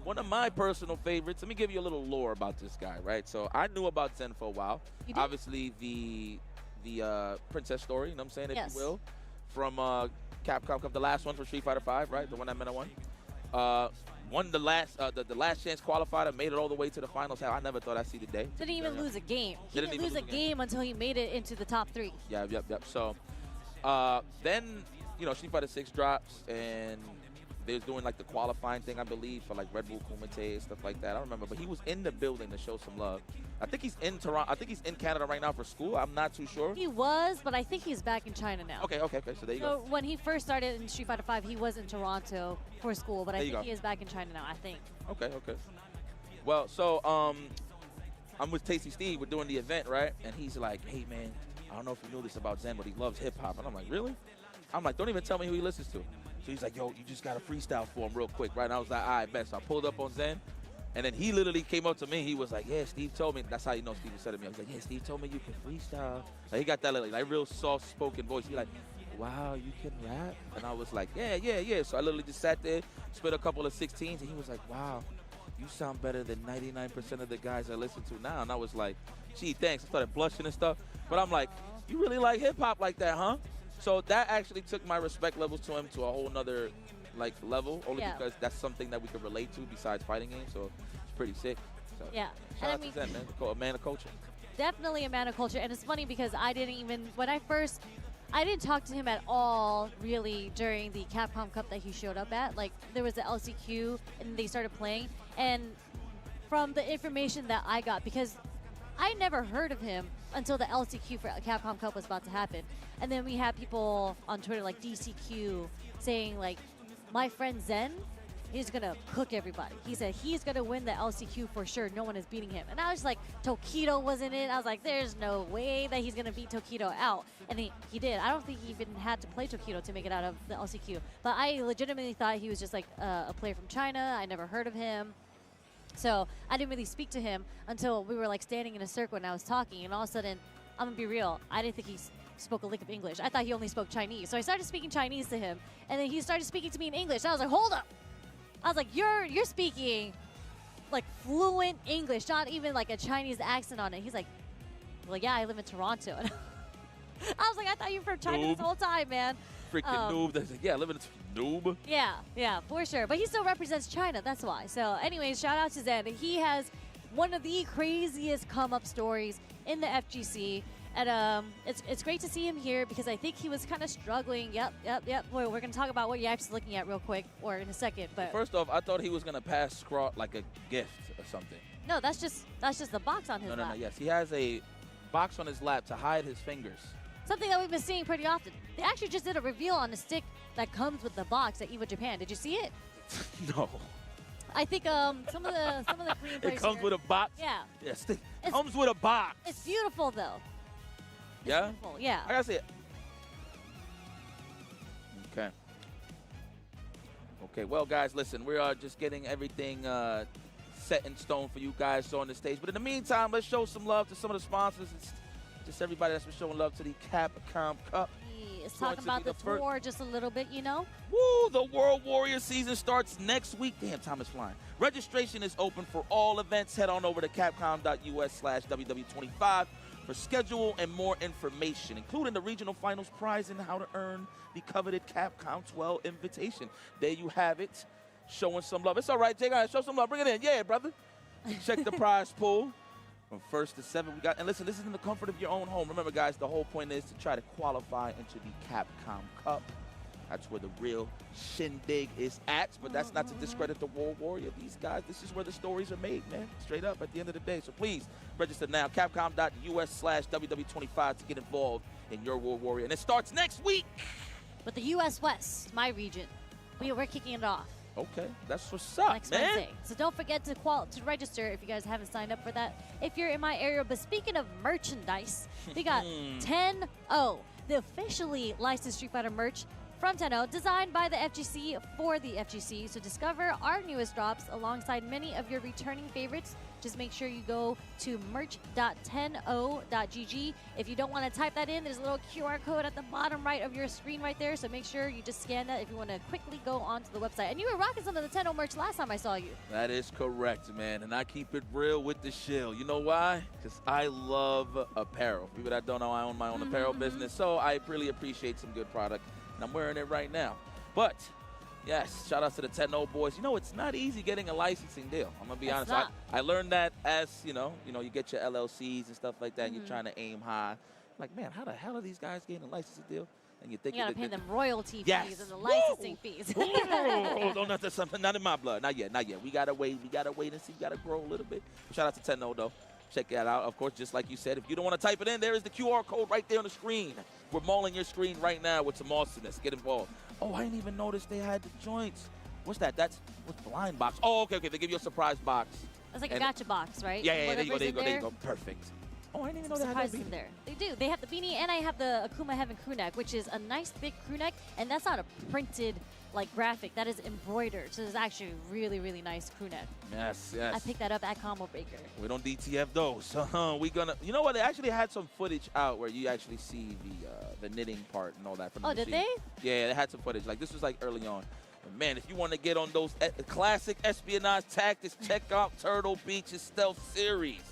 one of my personal favorites. Let me give you a little lore about this guy, right? So I knew about Zen for a while. Obviously, the princess story, you know what I'm saying, if you will, from Capcom Cup, the last one for Street Fighter V, right? The one that Mena won. Won the last chance qualifier, made it all the way to the finals. Hell, I never thought I'd see the day. Didn't even lose a game. He didn't lose a game until he made it into the top 3. Yep. So then, you know, Street Fighter 6 drops, and they was doing like the qualifying thing, I believe, for like Red Bull Kumite and stuff like that. I don't remember, but he was in the building to show some love. I think he's in Toronto. I think he's in Canada right now for school. I'm not too sure. He was, but I think he's back in China now. Okay. So there you go. When he first started in Street Fighter V, he was in Toronto for school, but I think he is back in China now, I think. Okay. Well, so I'm with Tasty Steve. We're doing the event, right? And he's like, hey, man, I don't know if you knew this about Zen, but he loves hip-hop. And I'm like, really? I'm like, don't even tell me who he listens to. So he's like, yo, you just got to freestyle for him real quick, right? And I was like, all right, bet. So I pulled up on Zen. And then he literally came up to me. He was like, yeah, Steve told me. That's how you know Steve said to me. I was like, yeah, Steve told me you can freestyle. Like, he got that like real soft-spoken voice. He like, wow, you can rap? And I was like, yeah. So I literally just sat there, spit a couple of 16s, and he was like, wow, you sound better than 99% of the guys I listen to now. And I was like, gee, thanks. I started blushing and stuff. But I'm like, you really like hip-hop like that, huh? So that actually took my respect levels to him to a whole nother like level, only because that's something that we can relate to besides fighting games. So it's pretty sick. So shout out to Zen, man. A man of culture. Definitely a man of culture. And it's funny because I didn't talk to him at all really during the Capcom Cup that he showed up at. Like, there was the LCQ and they started playing. And from the information that I got, because I never heard of him until the LCQ for Capcom Cup was about to happen. And then we had people on Twitter like DCQ saying like, my friend Zen, he's going to cook everybody. He said he's going to win the LCQ for sure. No one is beating him. And I was like, Tokido was in it. I was like, there's no way that he's going to beat Tokido out. And he did. I don't think he even had to play Tokido to make it out of the LCQ. But I legitimately thought he was just like a player from China. I never heard of him. So I didn't really speak to him until we were like standing in a circle and I was talking. And all of a sudden, I'm going to be real, I didn't think he spoke a lick of English. I thought he only spoke Chinese. So I started speaking Chinese to him. And then he started speaking to me in English. And I was like, hold up. I was like, you're speaking like fluent English, not even like a Chinese accent on it. He's like, well, yeah, I live in Toronto. And I was like, I thought you were from China this whole time, man. freaking noob. That's like, yeah, living a noob. Yeah, for sure. But he still represents China, that's why. So anyways, shout out to Zen. He has one of the craziest come-up stories in the FGC. And it's great to see him here because I think he was kind of struggling. Yep. Boy, we're going to talk about what you're actually looking at real quick or in a second. But first off, I thought he was going to pass Scrot like a gift or something. No, that's just the box on his lap. No. Yes, he has a box on his lap to hide his fingers. Something that we've been seeing pretty often. They actually just did a reveal on the stick that comes with the box at EVO Japan. Did you see it? No. I think some of the Korean players. It comes with a box? Yeah. Yes, it comes with a box. It's beautiful, though. Yeah? Beautiful. Yeah. I gotta see it. Okay, well, guys, listen, we are just getting everything set in stone for you guys on the stage. But in the meantime, let's show some love to some of the sponsors. It's just everybody that's been showing love to the Capcom Cup. Let's talk about the tour just a little bit, you know? Woo! The World Warrior season starts next week. Damn, time is flying. Registration is open for all events. Head on over to capcom.us/WW25 for schedule and more information, including the regional finals prize and how to earn the coveted Capcom 12 invitation. There you have it. Showing some love. It's all right, Jay. Show some love. Bring it in. Yeah, brother. Check the prize pool. From 1st to 7th, we got, and listen, this is in the comfort of your own home. Remember, guys, the whole point is to try to qualify into the Capcom Cup. That's where the real shindig is at, but that's not to discredit the World Warrior. These guys, this is where the stories are made, man. Straight up at the end of the day. So please register now, capcom.us/WW25 to get involved in your World Warrior. And it starts next week. With the US West, my region. We're kicking it off. Okay, that's what's up, next man. Wednesday. So don't forget to register if you guys haven't signed up for that. If you're in my area, but speaking of merchandise, we got 10-0, the officially licensed Street Fighter merch from 10-0, designed by the FGC for the FGC. So discover our newest drops alongside many of your returning favorites. Just make sure you go to merch.10o.gg. If you don't want to type that in, there's a little QR code at the bottom right of your screen right there. So make sure you just scan that if you want to quickly go onto the website. And you were rocking some of the 10-0 merch last time I saw you. That is correct, man. And I keep it real with the shill. You know why? Because I love apparel. People that don't know, I own my own apparel business. So I really appreciate some good product. And I'm wearing it right now. But yes, shout out to the 10-0 boys. You know, it's not easy getting a licensing deal. I'm going to be honest. I learned that as, you get your LLCs and stuff like that, and you're trying to aim high. Like, man, how the hell are these guys getting a licensing deal? And you think you got to pay them royalty fees and the licensing fees. Oh, that's something. Not in my blood. Not yet. We got to wait. We got to wait and see. We got to grow a little bit. Shout out to 10-0, though. Check that out. Of course, just like you said, if you don't want to type it in, there is the QR code right there on the screen. We're mauling your screen right now with some awesomeness. Get involved. Oh, I didn't even notice they had the joints. What's that? That's blind box. Oh, okay. They give you a surprise box. It's like a gotcha box, right? Yeah. There you go. Perfect. Oh, I didn't even know they had that. There. They do. They have the beanie, and I have the Akuma Heaven crew neck, which is a nice thick crew neck, and that's not a printed graphic. That is embroidered. So it's actually a really, really nice crew neck. Yes. I picked that up at Combo Breaker. We don't DTF those. You know what? They actually had some footage out where you actually see the knitting part and all that from the machine. Did they? Yeah, they had some footage. This was early on. And man, if you want to get on those classic espionage tactics, check out Turtle Beach's Stealth Series.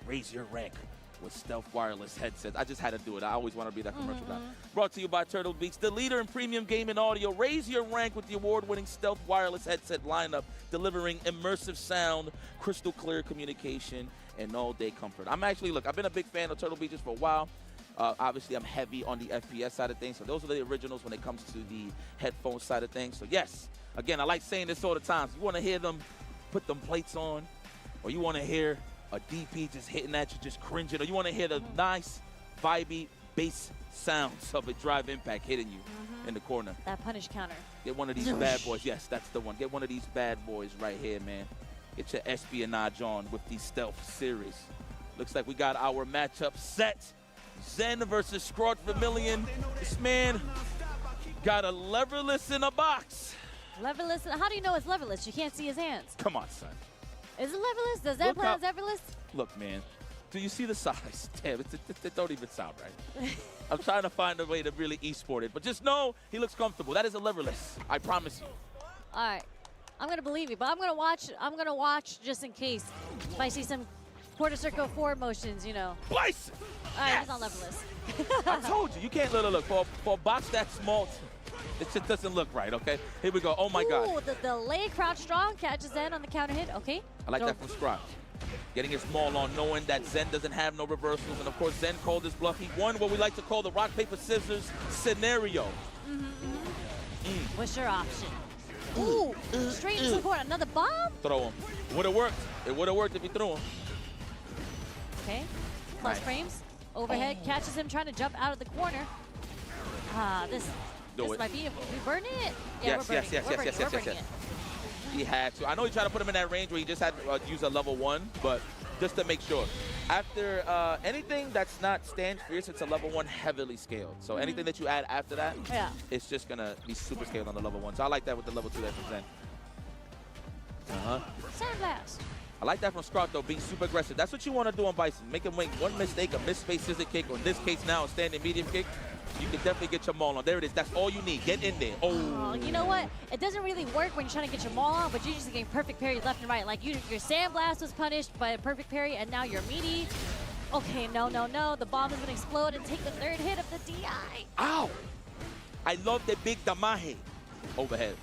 Raise your rank with Stealth Wireless headsets. I just had to do it. I always want to be that commercial guy. Brought to you by Turtle Beach, the leader in premium gaming audio. Raise your rank with the award-winning Stealth Wireless headset lineup, delivering immersive sound, crystal clear communication, and all-day comfort. I've been a big fan of Turtle Beaches for a while. Obviously, I'm heavy on the FPS side of things, so those are the originals when it comes to the headphone side of things. So yes, again, I like saying this all the time. If you want to hear them put them plates on, or you want to hear a DP just hitting at you, just cringing, or you want to hear the nice, vibey bass sounds of a drive impact hitting you in the corner. That punish counter. Get one of these bad boys. Yes, that's the one. Get one of these bad boys right here, man. Get your espionage on with the Stealth Series. Looks like we got our matchup set. Zen versus Scrot Vermillion. This man got a leverless in a box. Leverless? How do you know it's leverless? You can't see his hands. Come on, son. Is it leverless? Does that play leverless? Look, man. Do you see the size? Damn, it don't even sound right. I'm trying to find a way to really e-sport it. But just know he looks comfortable. That is a leverless. I promise you. All right. I'm going to believe you, but I'm going to watch just in case if I see some quarter circle forward motions, Blyson! All right, he's on leverless. I told you. You can't look. For a box that small, It just doesn't look right, okay? Here we go. Oh, my God. Ooh, the delay crouch strong catches Zen on the counter hit. Okay. I like that from Scrot. Getting his maul on, knowing that Zen doesn't have no reversals. And, of course, Zen called his bluff. He won what we like to call the rock, paper, scissors scenario. What's your option? Ooh, straight into the corner. Another bomb? Throw him. Would have worked. It would have worked if you threw him. Okay. Plus frames. Overhead catches him trying to jump out of the corner. This might be it. We burn it? Yeah, Yes. He had to. I know he tried to put him in that range where he just had to use a level 1, but just to make sure. After anything that's not stand fierce, it's a level 1 heavily scaled. So anything that you add after that, it's just going to be super scaled on the level 1. So I like that with the level 2 there from Zen. Sandblast. I like that from Scrot, though, being super aggressive. That's what you want to do on Bison. Make him make one mistake, a misspace scissor kick, or in this case now, a standing medium kick. You can definitely get your maul on. There it is. That's all you need. Get in there. Oh. You know what? It doesn't really work when you're trying to get your maul on, but you're just getting perfect parry left and right. Like your Sandblast was punished by a perfect parry, and now your meaty. Okay, no. The bomb is going to explode and take the third hit of the DI. Ow! I love the big damaje. Overhead.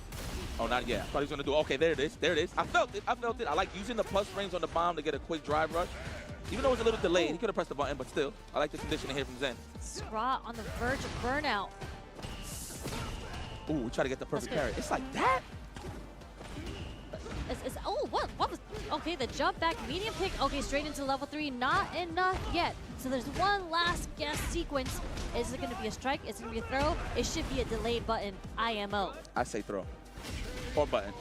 Oh, not yet. I thought he was going to do. Okay, there it is. I felt it. I like using the plus frames on the bomb to get a quick drive rush. Even though it's a little delayed, he could have pressed the button, but still, I like the conditioning here from Zen. Scrot on the verge of burnout. Ooh, we try to get the perfect parry. It's like that? What was, okay, the jump back medium pick. Okay, straight into level 3, not enough yet. So there's one last guess sequence. Is it going to be a strike? Is it going to be a throw? It should be a delayed button, IMO. I say throw. Or button.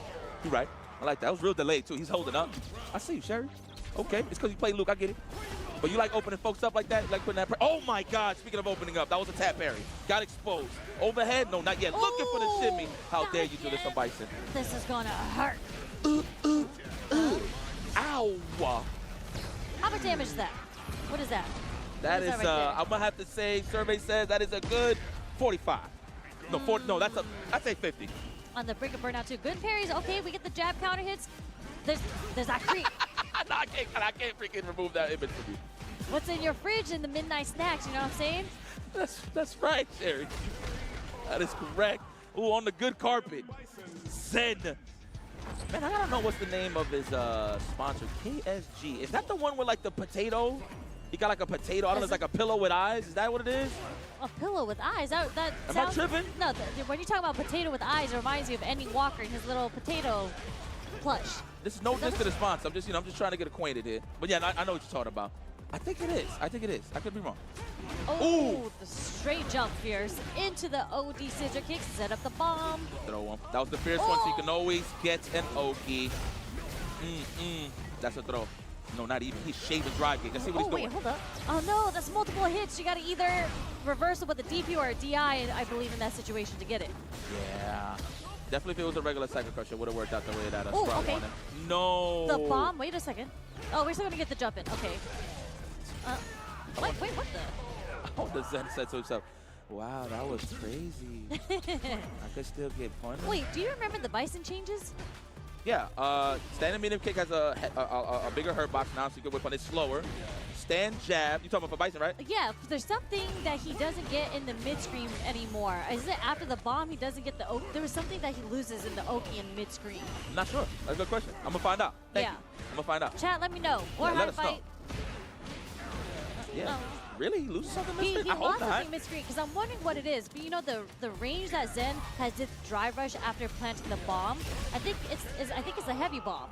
You're right. I like that. That was real delayed, too. He's holding up. I see you, Sherry. Okay, it's because you play Luke. I get it. But you like opening folks up like that? You like putting that oh, my God. Speaking of opening up, that was a tap parry. Got exposed. Overhead? No, not yet. Looking for the shimmy. How dare you do this on Bison? This is going to hurt. Ow. How much damage is that? What is that? That is, I'm going to have to say, survey says that is a good 45. No, 40, no, that's I'd say 50. On the brink of burnout, too. Good parries. Okay, we get the jab counter hits. There's that creep. No, I can't freaking remove that image from you. What's in your fridge in the midnight snacks, you know what I'm saying? That's right, Sherry. That is correct. Ooh, on the good carpet. Zen. Man, I gotta know what's the name of his sponsor. KSG. Is that the one with like the potato? He got like a potato. I don't know, it's like a pillow with eyes. Is that what it is? A pillow with eyes? That Am sounds... I tripping? No, when you talk about potato with eyes, it reminds me of Ending Walker and his little potato plush. This is no diss to the sponsor. I'm just trying to get acquainted here. But yeah, I know what you're talking about. I think it is. I could be wrong. Oh, the straight jump fierce into the OD scissor kick. Set up the bomb. Throw him. That was the fierce one, so you can always get an Oki. That's a throw. No, not even. He's shaving drive gate. Let's see what he's doing. Wait, hold up. Oh, no, that's multiple hits. You got to either reverse it with a DP or a DI, I believe, in that situation to get it. Yeah. Definitely if it was a regular Cycle Crusher, it would have worked out the way that Scrot wanted. No. The bomb? Wait a second. Oh, we're still going to get the jump in. Okay. Wait, what the? Oh, the Zen said to himself, wow, that was crazy. I could still get punished. Wait, do you remember the Bison changes? Yeah, standing medium kick has a bigger hurt box now, so you can whip on it slower. Stand jab. You talking about for Bison, right? Yeah, there's something that he doesn't get in the mid-screen anymore. Is it after the bomb he doesn't get the Oki? There was something that he loses in the Oki in mid-screen. I'm not sure. That's a good question. I'm going to find out. Thank you. I'm going to find out. Chat, let me know. Or yeah, high fight. Yeah. Really? He loses something mid-screen? He lost something mid-screen because I'm wondering what it is. But you know the range that Zen has did drive rush after planting the bomb. I think it's a heavy bomb.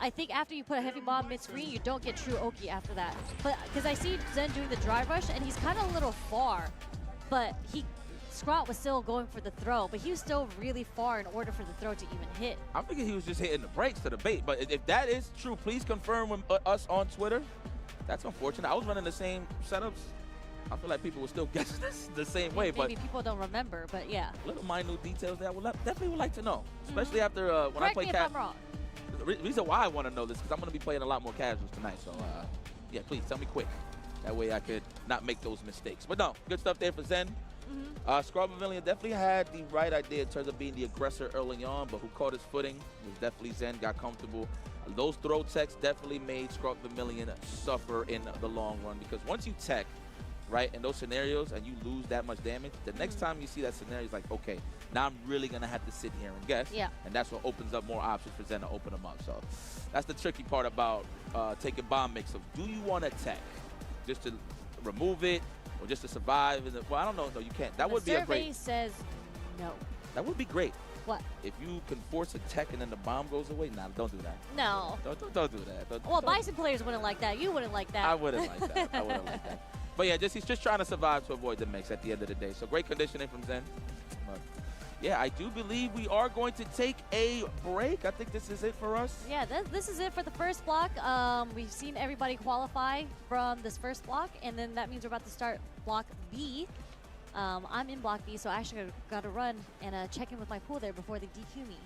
I think after you put a heavy bomb mid-screen, you don't get true Oki after that. But because I see Zen doing the drive rush and he's kind of a little far, but Scrot was still going for the throw, but he was still really far in order for the throw to even hit. I'm thinking he was just hitting the brakes to the bait. But if that is true, please confirm with us on Twitter. That's unfortunate. I was running the same setups. I feel like people would still guess this the same way. Maybe people don't remember, but yeah. Little minute details that I definitely would like to know, especially after when I play Correct me if I'm wrong. The reason why I want to know this is because I'm going to be playing a lot more casuals tonight. So, yeah, please tell me quick. That way I could not make those mistakes. But no, good stuff there for Zen. Scrot Pavilion definitely had the right idea in terms of being the aggressor early on, but who caught his footing was definitely Zen, got comfortable. Those throw techs definitely made Scrot Vermillion suffer in the long run because once you tech, right, in those scenarios, and you lose that much damage, the next time you see that scenario, it's like, okay, now I'm really going to have to sit here and guess. Yeah. And that's what opens up more options for Zen to open them up. So that's the tricky part about taking bomb mix. So do you want to tech just to remove it or just to survive? Well, I don't know. No, you can't. That would be a great. The survey says no. That would be great. What? If you can force a tech and then the bomb goes away, nah, don't do that. No. Don't do that. Well, Bison players wouldn't like that. You wouldn't like that. I wouldn't like that. I wouldn't like that. But yeah, he's just trying to survive to avoid the mix at the end of the day. So great conditioning from Zen. But yeah, I do believe we are going to take a break. I think this is it for us. Yeah, this is it for the first block. We've seen everybody qualify from this first block, and then that means we're about to start block B. I'm in block B, so I actually got to run and check in with my pool there before they DQ me.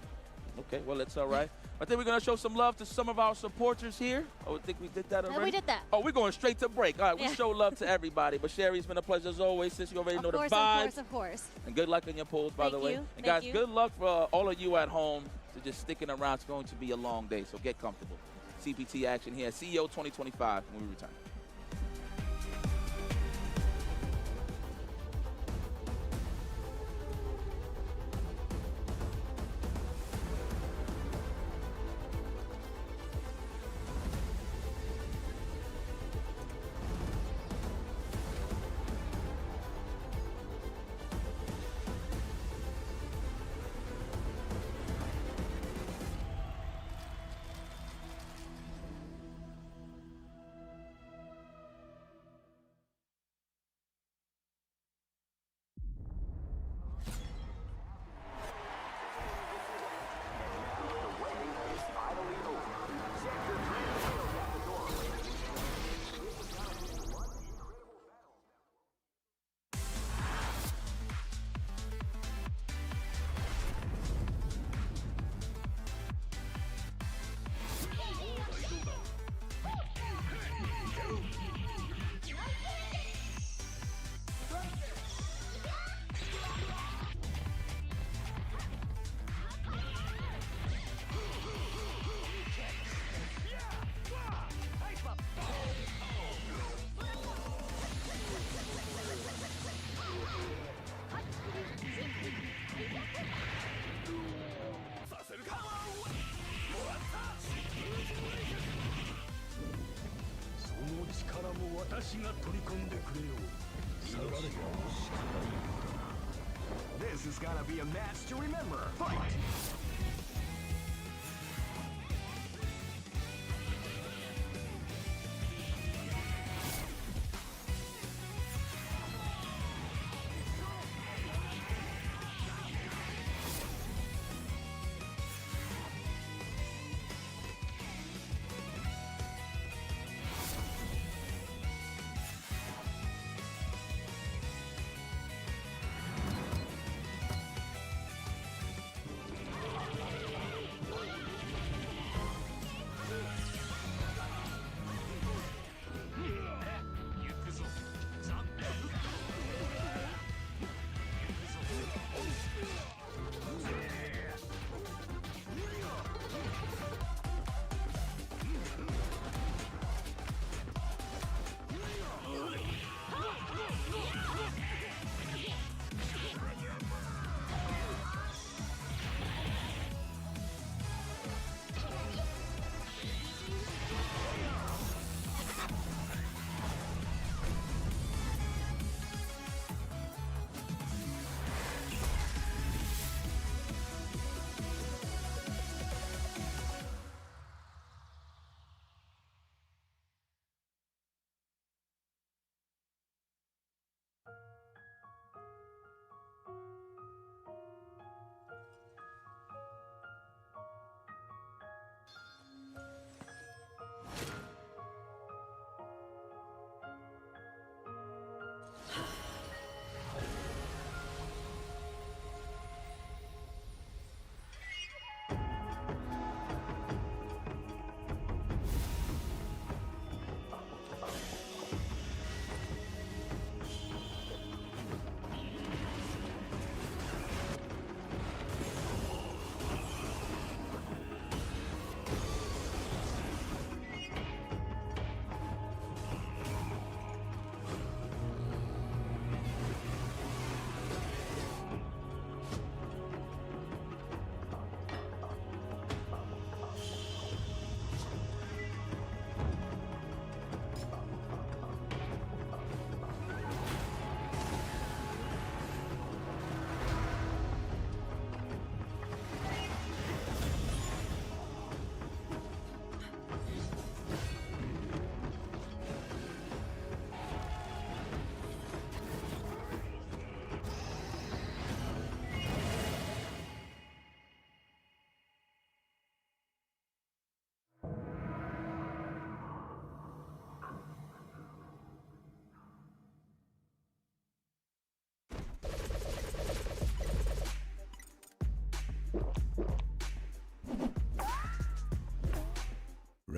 Okay, well, it's all right. I think we're going to show some love to some of our supporters here. Oh, I think we did that already. No, we did that. Oh, we're going straight to break. All right, we show love to everybody. But Sherry, it's been a pleasure as always, since you already know the vibes. Of course. And good luck in your polls, by the way. And Thank guys, you. good luck for all of you at home to just sticking around. It's going to be a long day, so get comfortable. CPT action here at CEO 2025 when we return. This is gonna be a match to remember. Fight!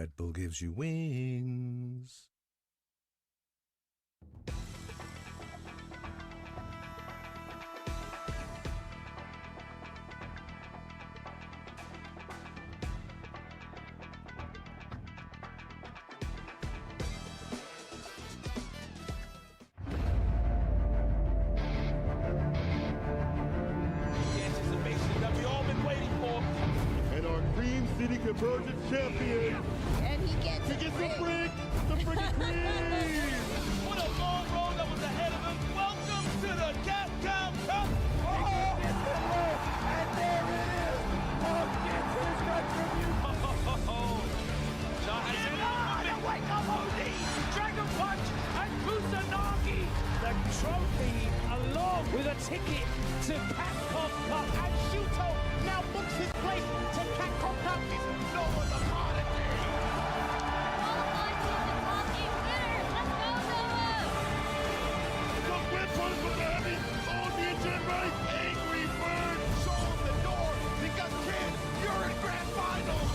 Red Bull gives you wings. Convergent champion. And he gets the freak, the freaking queen. What a long road that was ahead of him. Welcome to the Capcom Cup. And there it is. Punk gets his retribution. Wake up, OD. Dragon Punch and Kusanagi. The trophy along with a ticket to Capcom Cup. And Shuto now books his place to Capcom Cup. No one's a part of me. The whip punch with the heavy on the engine right. Angry Bird. Show him the door because, kid, you're in grand finals.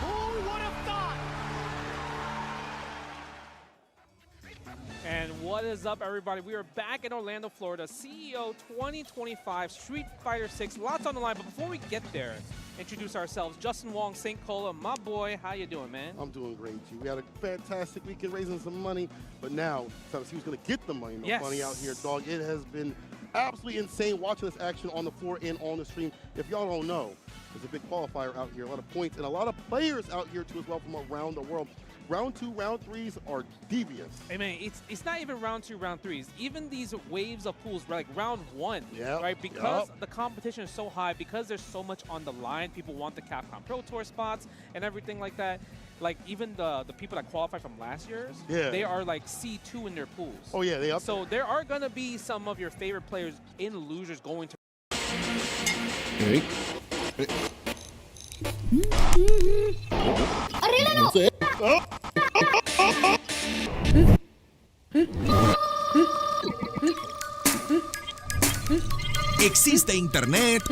Who would have thought? And what is up, everybody? We are back in Orlando, Florida. CEO 2025 Street Fighter 6. Lots on the line, but before we get there, introduce ourselves. Justin Wong, St. Cola, my boy. How you doing, man? I'm doing great, G. We had a fantastic weekend raising some money, but now it's time to see who's going to get the money. Yes. Money out here, dog. It has been absolutely insane watching this action on the floor and on the stream. If y'all don't know, there's a big qualifier out here, a lot of points, and a lot of players out here, too, as well, from around the world. Round 2, round 3s are devious. Hey, man, it's not even round 2, round 3s. Even these waves of pools, like round 1, right? Because the competition is so high, because there's so much on the line, people want the Capcom Pro Tour spots and everything like that. Like, even the people that qualified from last year's, they are like C2 in their pools. Oh, yeah, they up So there. there are going to be some of your favorite players in losers going to... Existe Internet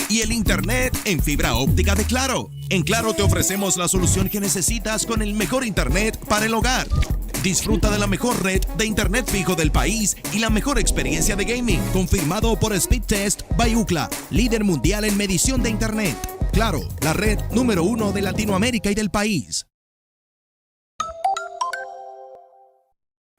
y el Internet en fibra óptica de Claro. En Claro te ofrecemos la solución que necesitas con el mejor Internet para el hogar. Disfruta de la mejor red de Internet fijo del país y la mejor experiencia de gaming, confirmado por Speed Test by UCLA, líder mundial en medición de Internet. Claro, la red número 1 de Latinoamérica y del país.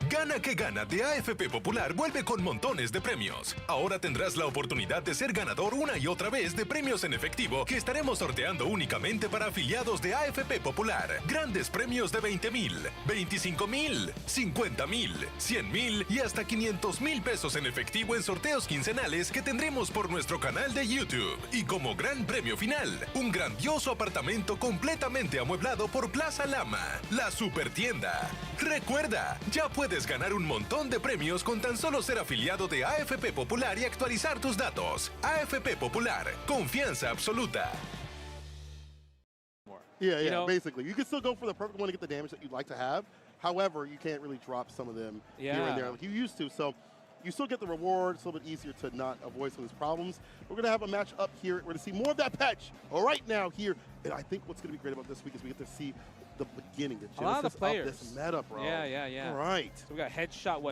Gana que gana de AFP Popular vuelve con montones de premios. Ahora tendrás la oportunidad de ser ganador una y otra vez de premios en efectivo que estaremos sorteando únicamente para afiliados de AFP Popular. Grandes premios de 20,000, 25,000, 50,000, 100,000 y hasta 500,000 pesos en efectivo en sorteos quincenales que tendremos por nuestro canal de YouTube. Y como gran premio final, un grandioso apartamento completamente amueblado por Plaza Lama, la supertienda. Recuerda, ya puedes ganar un montón de premios con tan solo ser afiliado de AFP Popular y actualizar tus datos. AFP Popular, confianza absoluta. Yeah, basically. You can still go for the perfect one to get the damage that you'd like to have. However, you can't really drop some of them here and there like you used to. So you still get the reward. It's a little bit easier to not avoid some of these problems. We're going to have a match up here. We're going to see more of that patch right now here. And I think what's going to be great about this week is we get to see the beginning, the genesis a lot of players. Of this meta, bro. Yeah. All right. So we got Headshot,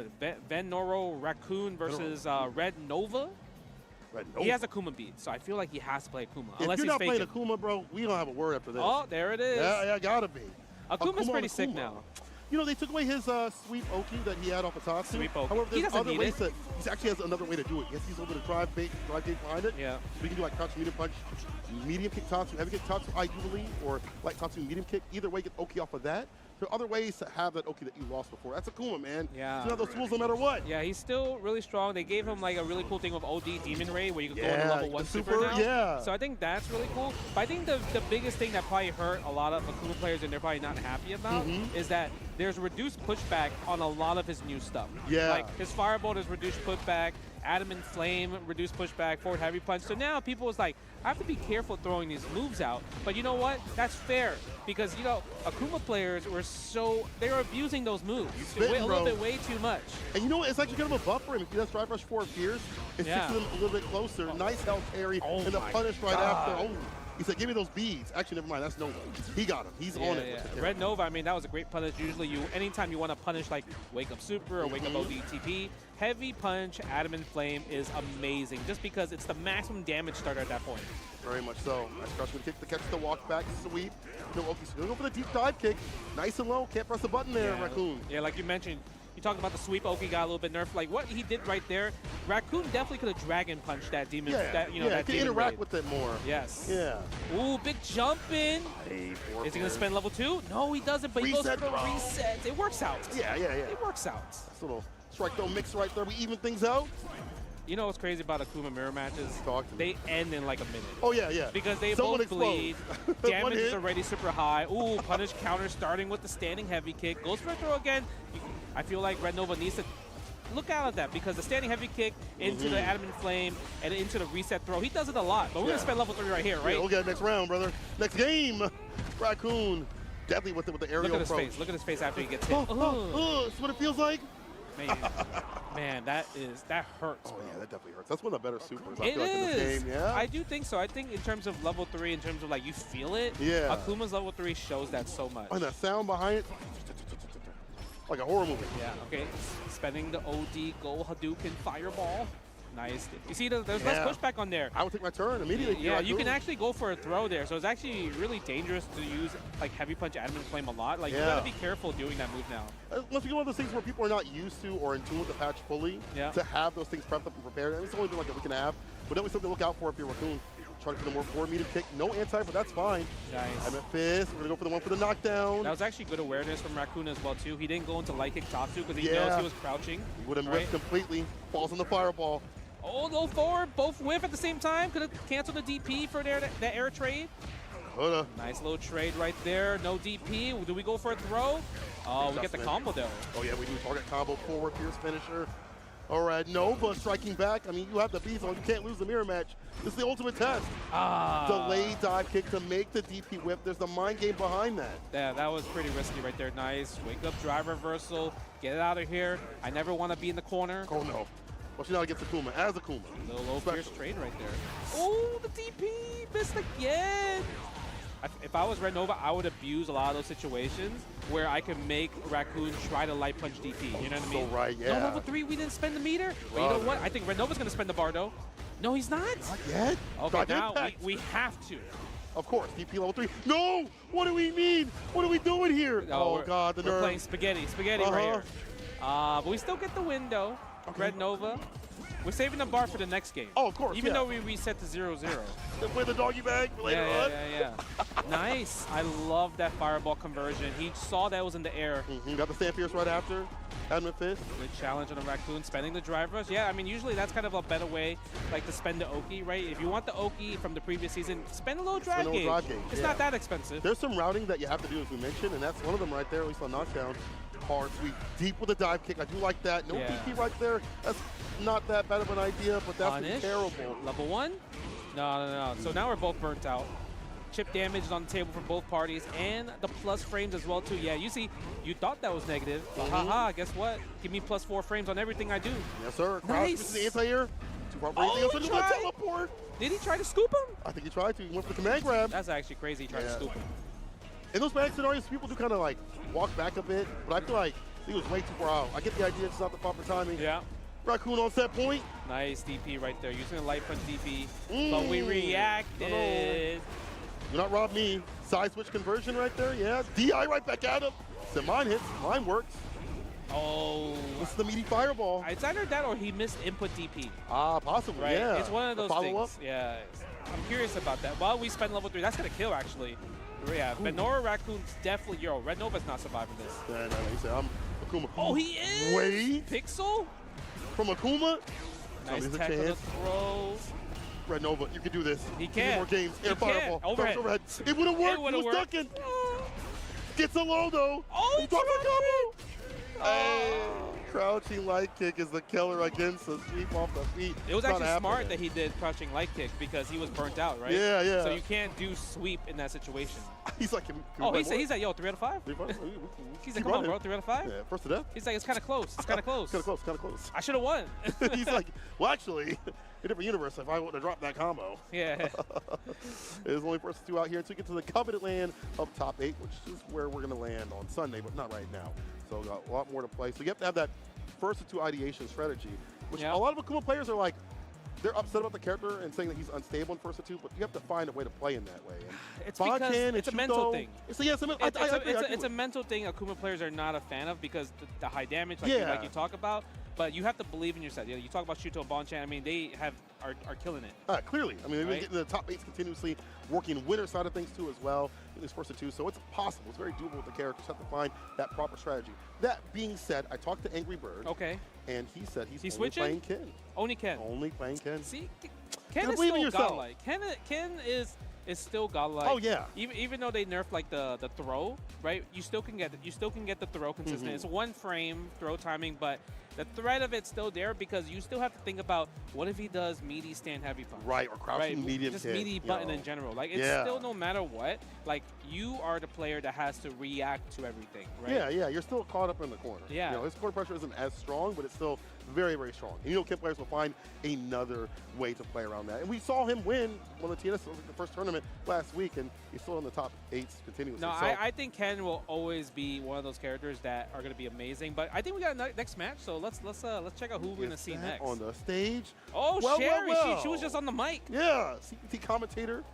Ven Noro Raccoon versus Red Nova. He has a Kuma beat, so I feel like he has to play Akuma. If you're not playing Akuma, bro, we don't have a word after this. Oh, there it is. Yeah, gotta be. Akuma's pretty sick now. You know, they took away his sweep Oki that he had off the top. Sweep Oki. However, He there's doesn't other need ways he actually has another way to do it. Yes, he's a little bit of drive gate behind it. Yeah. So we can do like crouch, medium punch, medium kick Tatsu, heavy kick Tatsu, ideally, or like Tatsu, medium kick. Either way, get Oki off of that. There are other ways to have that Oki that you lost before. That's Akuma, man. Yeah. He's one of those tools no matter what. Yeah, he's still really strong. They gave him like a really cool thing with OD Demon Ray where you can go into level 1 super now. Yeah. So I think that's really cool. But I think the biggest thing that probably hurt a lot of Akuma players and they're probably not happy about is that there's reduced pushback on a lot of his new stuff. Yeah. Like his Firebolt is reduced pushback. Adamant Flame, reduce pushback, forward heavy punch. So now people was like, I have to be careful throwing these moves out. But you know what? That's fair. Because, you know, Akuma players were they were abusing those moves a little bit way too much. And you know what? It's actually kind of a buff for him. If he does Drive Rush 4 Fierce, it sticks to them a little bit closer. Nice health carry, and the punish right after. Oh. He said, give me those beads. Actually, never mind. That's Nova. He got him. He's on it. Yeah. Red Nova, I mean, that was a great punish. Usually, anytime you want to punish like Wake Up Super or Wake Up ODTP, heavy punch, Adamant Flame is amazing just because it's the maximum damage starter at that point. Very much so. Nice crush with kick to catch the walk back sweep. No, Oki's going to go for the deep dive kick. Nice and low. Can't press the button there, Raccoon. Yeah, like you mentioned. You talked about the sweep. Oki got a little bit nerfed. Like what he did right there, Raccoon definitely could have dragon punched that demon. That can interact with it more. Yes. Yeah. Ooh, big jump in. Is he gonna spend level 2? No, he doesn't. But he goes for the reset. It works out. Yeah. It works out. This little strike though mix right there. We even things out. You know what's crazy about Akuma mirror matches? They end in like a minute. Oh, yeah. Because they both bleed. Damage is already super high. Ooh, punish counter starting with the standing heavy kick. Goes for a throw again. I feel like Red Nova needs to look out at that because the standing heavy kick into the Adamant Flame and into the reset throw, he does it a lot. But we're going to spend level 3 right here, right? Yeah, we'll get it next round, brother. Next game. Raccoon. Deadly with the aerial approach. Look at his face. Look at his face after he gets hit. That's what it feels like. Man, that hurts. Oh, yeah, that definitely hurts. That's one of the better supers, I feel like, in this game. Yeah. I do think so. I think in terms of level 3, in terms of like you feel it, Akuma's level 3 shows that so much. And that sound behind it, like a horror movie. Yeah, okay. Spending the OD, go Hadouken, fireball. Nice. You see, there's less pushback on there. I would take my turn immediately. Yeah, you can actually go for a throw there. So it's actually really dangerous to use like heavy punch Adamant Flame a lot. Like you gotta be careful doing that move now. Unless you get one of those things where people are not used to or in tune with the patch fully, to have those things prepped up and prepared. And it's only been like a week and a half, but that was something to look out for if you're Raccoon. Trying to put a more forward medium kick. No anti, but that's fine. Nice. I'm at fist. We're going to go for the one for the knockdown. That was actually good awareness from Raccoon as well, too. He didn't go into light kick Tatsu because he knows he was crouching. He would have missed completely. Falls on the fireball. Oh, no forward. Both whiff at the same time. Could have canceled the DP for that air trade. Coulda. Nice little trade right there. No DP. Do we go for a throw? Oh, we get the combo, though. Oh, yeah, we do. Target combo, forward, fierce finisher. All right, Nova striking back. I mean, you have the beast on. You can't lose the mirror match. This is the ultimate test. Delayed dive kick to make the DP whip. There's the mind game behind that. Yeah, that was pretty risky right there. Nice. Wake up, drive reversal. Get it out of here. I never want to be in the corner. Oh, no. Well, she now gets Akuma as Akuma. Little low fierce trade right there. Oh, the DP missed again. If I was Red Nova, I would abuse a lot of those situations where I could make Raccoon try to light punch DP. You know what I mean? So right, yeah. No, level 3, we didn't spend the meter. But you know what? I think Red Nova's going to spend the bar, though. No, he's not. Not yet. Okay, now we have to. Of course, DP level 3. No! What do we need? What are we doing here? Oh, God, the nerve. We're playing spaghetti right here. But we still get the window. Okay. Red Nova. We're saving the bar for the next game. Oh, of course, Even though we reset to 0-0. Then play the doggy bag for later on. Yeah. Nice. I love that fireball conversion. He saw that was in the air. Got the stand fierce right after. Adamant fist. Good challenge on the Raccoon. Spending the drive rush. Yeah, I mean, usually that's kind of a better way, like to spend the Oki, right? If you want the Oki from the previous season, spend a little drive gauge. It's not that expensive. There's some routing that you have to do, as we mentioned, and that's one of them right there, at least on knockdown. Hard, sweet, deep with a dive kick. I do like that. No DP right there. That's not that bad of an idea, but that's terrible. Level 1? No. So now we're both burnt out. Chip damage is on the table for both parties, and the plus frames as well, too. Yeah, you see, you thought that was negative. But haha, guess what? Give me +4 frames on everything I do. Yes, sir. Nice. This is the anti-air. He tried. Teleport. Did he try to scoop him? I think he tried to. He went for the command grab. That's actually crazy. He tried to scoop him. In those panic scenarios, people do kind of like walk back a bit, but I feel like he was way too far out. I get the idea, it's not the proper timing. Yeah. Raccoon on set point. Nice DP right there, using a light punch DP, but we reacted. Do not rob me. Side switch conversion right there, yeah. DI right back at him. So mine hits, mine works. Oh. This is the meaty fireball. It's either that or he missed input DP. Possibly, right? yeah. It's one of those things. Up? Yeah. I'm curious about that. While we spend level 3, that's going to kill, actually. Yeah, Benora Raccoon's definitely, Red Nova's not surviving this. No, he said, I'm Akuma. Oh, he is? Wait. Pixel? From Akuma? Nice tech on the throw. Red Nova, you can do this. He can. More games. Air fireball. Overhead. It would have worked. He was ducking. Gets a low, though. Oh, he dropped the combo. Crouching light kick is the killer against the sweep off the feet. It was It's not actually smart happening. that he did crouching light kick because he was burnt out, right? Yeah, yeah. So you can't do sweep in that situation. He's like, can Oh, we he's like, yo, 3 out of 5? He's like, come on, bro, 3 out of 5? Yeah, first to death. He's like, it's kind of close. It's kind of close. Kind of close. I should have won. He's like, well, actually, in a different universe, if I would have dropped that combo. Yeah. There's only first 2 out here to get to the coveted land of top 8, which is where we're going to land on Sunday, but not right now. So got a lot more to play. So you have to have that first to 2 ideation strategy, which a lot of Akuma players are like, they're upset about the character and saying that he's unstable in first to 2, but you have to find a way to play in that way. And it's because it's a mental thing. It's a mental thing Akuma players are not a fan of because the high damage, like you talk about. But you have to believe in yourself. You talk about Shuto, Bonchan. I mean, they are killing it. Clearly. I mean, they've been getting the top 8s continuously, working winner side of things too as well in this first to 2. So it's possible. It's very doable with the characters. Have to find that proper strategy. That being said, I talked to Angry Bird. Okay. And he said he's only switching? playing Ken. Only Ken. Only playing Ken. See, Ken is believe in still yourself. godlike. Ken is still godlike. Oh yeah. Even though they nerfed like the throw, right? You still can get the throw consistent. It's 1 frame throw timing, but the threat of it's still there because you still have to think about what if he does meaty stand heavy punch. Right, or crouching medium just kick, meaty button in general. Like it's still no matter what, like you are the player that has to react to everything, right? Yeah, you're still caught up in the corner. Yeah. His corner pressure isn't as strong, but it's still very, very strong. And Ken players will find another way to play around that. And we saw him win one of the TNS, the first tournament last week, and he's still in the top 8s continuously. No, so, I think Ken will always be one of those characters that are going to be amazing. But I think we got a next match, so let's check out who we're going to see next. On the stage. Oh, Sherry, she was just on the mic. Yeah, CPT commentator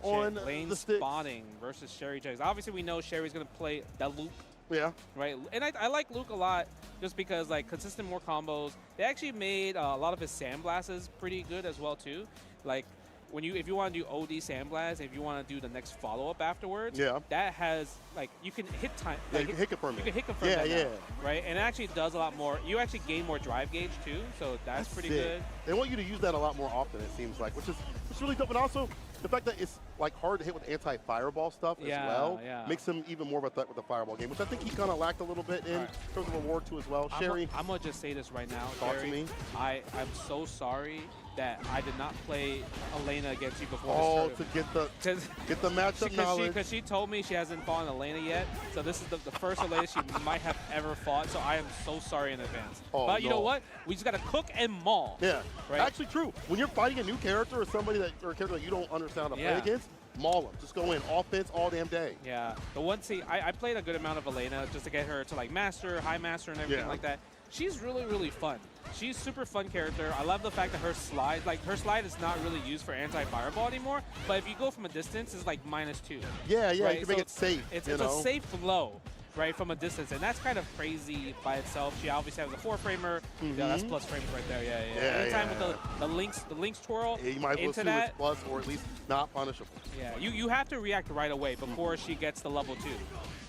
on Lane the sticks. Spotting versus Sherry Jags. Obviously, we know Sherry's going to play that Luke. Yeah. Right, and I like Luke a lot just because like consistent more combos. They actually made a lot of his sandblasts pretty good as well too. Like if you want to do OD sandblast, if you want to do the next follow up afterwards, that has like you can hit time. Yeah, you can hit confirm. You can hit confirm. Now, right, and it actually does a lot more. You actually gain more drive gauge too, so that's pretty good. They want you to use that a lot more often. It seems like, which is really dope, and also the fact that it's like hard to hit with anti-fireball stuff as well makes him even more of a threat with the fireball game, which I think he kind of lacked a little bit in terms of reward too as well. Sherry, I'm gonna just say this right now. Talk to me. I'm so sorry that I did not play Elena against you before. Oh, to get the matchup knowledge. Because she told me she hasn't fought Elena yet, so this is the first Elena she might have ever fought. So I am so sorry in advance. But you know what? We just gotta cook and maul. Yeah, right? Actually true. When you're fighting a new character or a character that you don't understand how to play against, maul them. Just go in offense all damn day. Yeah. I played a good amount of Elena just to get her to like master, high master, and everything like that. She's really, really fun. She's super fun character. I love the fact that her slide is not really used for anti-fireball anymore, but if you go from a distance, it's like -2. Yeah, right? You can make it safe. It's a safe flow, right, from a distance, and that's kind of crazy by itself. She obviously has a 4-framer. Yeah, that's plus frames right there. Yeah. Anytime with the links twirl you might as well into assume that, it's plus or at least not punishable. Yeah, you have to react right away before she gets to level 2.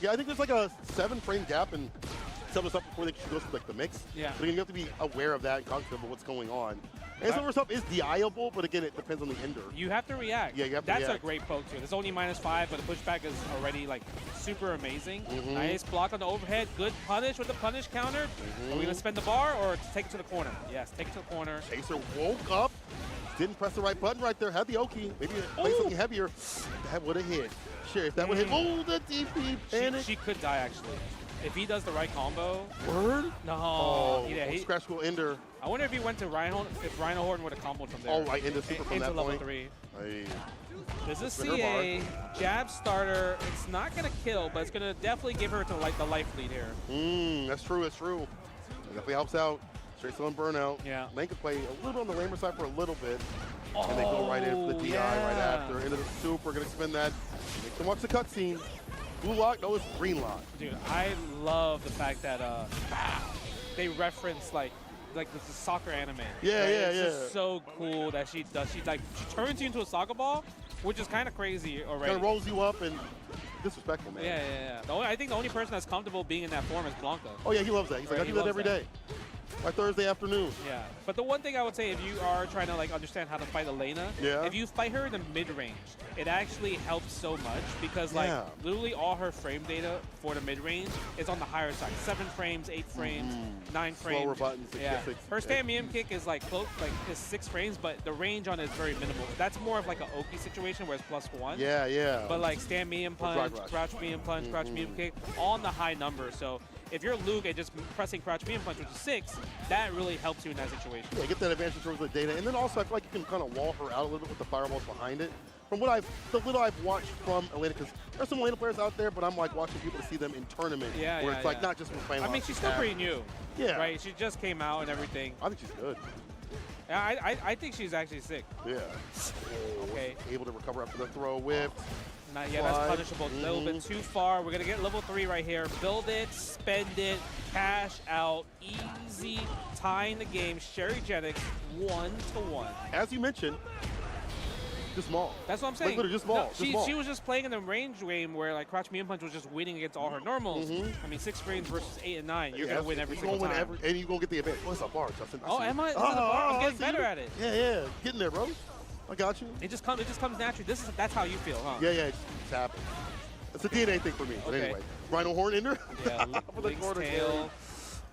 Yeah, I think there's like a 7-frame gap in some of the stuff before she goes to like the mix. Yeah. So you have to be aware of that and cognizant of what's going on. And some of her stuff is DIable, but again, it depends on the ender. You have to react. Yeah, you have to That's react. a great poke too. It's only -5, but the pushback is already like super amazing. Nice block on the overhead. Good punish with the punish counter. Are we gonna spend the bar or take it to the corner? Yes, take it to the corner. Chaser woke up. Didn't press the right button right there. Had the Oki. Maybe play something heavier. That would have hit. Sure, if that would hit. Oh, the DP panic. She could die actually. If he does the right combo. Word? No. Oh, yeah, scratch school ender. I wonder if he went to Rhino, if Rhino Horn would have comboed from there. Oh, right, into super from into that level point. 3. Hey. This is CA, jab starter. It's not going to kill, but it's going to definitely give her the life lead here. That's true, that's true. It definitely helps out. Straight still on burnout. Yeah. Lane could play a little bit on the lamer side for a little bit. And they go right in for the DI right after. Into the super, going to spin that. Make them watch the cutscene. Blue lock, no, it's green lock. Dude, I love the fact that they reference like the soccer anime. Yeah, right? yeah, It's just so cool that she turns you into a soccer ball, which is kind of crazy already. Kind of rolls you up and disrespectful, man. Yeah. I think the only person that's comfortable being in that form is Blanca. Oh yeah, he loves that. He's like, I do that every day. by Thursday afternoon. Yeah, but the one thing I would say, if you are trying to like understand how to fight Elena, if you fight her in the mid-range, it actually helps so much because like literally all her frame data for the mid-range is on the higher side. 7 frames, 8 frames, 9 frames. Slower buttons. Her stand medium kick is like close, like is 6 frames, but the range on it is very minimal. That's more of like an Oki situation where it's +1. Yeah. But like stand medium punch, crouch medium punch, crouch medium kick, all on the high number. So if you're Luke and just pressing crouch medium punch, which is 6, that really helps you in that situation. Yeah, get that advantage towards the data. And then also I feel like you can kind of wall her out a little bit with the fireballs behind it. From what the little I've watched from Elena, because there's some Elena players out there, but I'm like watching people to see them in tournament, where it's like not just from playing. I mean, she's still pretty new. Yeah. Right? She just came out and everything. I think she's good. Yeah, I think she's actually sick. Yeah. Okay. Able to recover after the throw whipped. Yeah, that's punishable. A little bit too far. We're going to get level 3 right here. Build it, spend it, cash out, easy, tying the game. Sherry Jennings, 1-1. As you mentioned, just small. That's what I'm saying. Like, literally just small. No, she was just playing in the range game where like crouch medium punch was just winning against all her normals. I mean, 6 frames versus 8 and 9. You're going to win every single time. And you're going to get the advantage. Oh, it's a bar, Justin. Am I? I'm getting better at it. Yeah. Getting there, bro. I got you. It just comes naturally. That's how you feel, huh? Yeah, it's happening. It's a DNA thing for me. But anyway, Rhino Horn Ender. Yeah, Link's tail.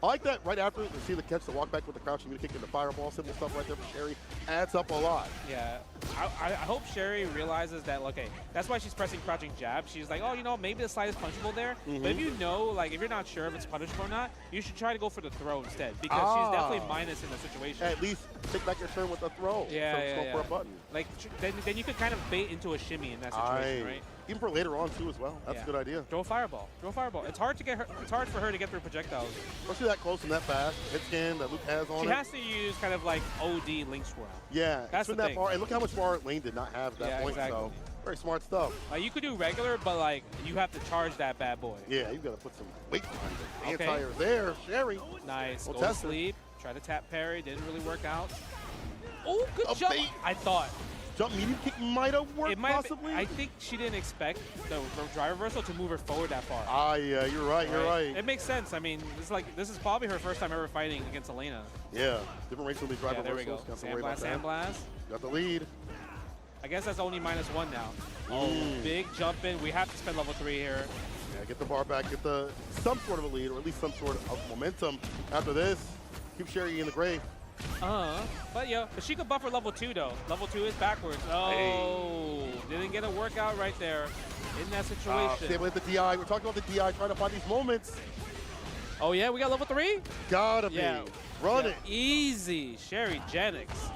I like that right after to see the catch, the walk back with the crouching, kick in the fireball, simple stuff right there for Sherry. Adds up a lot. Yeah, I hope Sherry realizes that, okay, that's why she's pressing crouching jab. She's like, oh, maybe the slide is punishable there. But if you know, like, if you're not sure if it's punishable or not, you should try to go for the throw instead because she's definitely minus in the situation. At least take back your turn with the throw. Yeah, go for a button. Like, then you could kind of bait into a shimmy in that situation, right? Even for later on too as well. That's a good idea. Throw a fireball. It's hard to get her. It's hard for her to get through projectiles. Especially that close and that fast. Hit scan that Luke has on She has to use kind of like OD link swirl. Yeah, that's the thing. Far, and look how much far Lane did not have at that point. Exactly. So very smart stuff. You could do regular, but like you have to charge that bad boy. Yeah, you got to put some weight behind it. Anti-air there, Sherry. Nice. Go to sleep. Try to tap parry. Didn't really work out. Oh, good jump. I thought. Jump medium kick might have worked, possibly. I think she didn't expect the drive reversal to move her forward that far. Yeah, you're right. You're right. It makes sense. I mean, this is probably her first time ever fighting against Elena. Yeah, different rates will be drive reversals. There we go. Sandblast. Got the lead. I guess that's only -1 now. Oh, big jump in. We have to spend level 3 here. Yeah, get the bar back. Get some sort of a lead, or at least some sort of momentum after this. Keep Sherry in the grave. But she could buffer level 2 though. Level 2 is backwards. Oh, didn't get a workout right there in that situation. Stay with the DI. We're talking about the DI, trying to find these moments. Oh yeah, we got level 3? Gotta be. Run it. Easy, Sherry Jennings.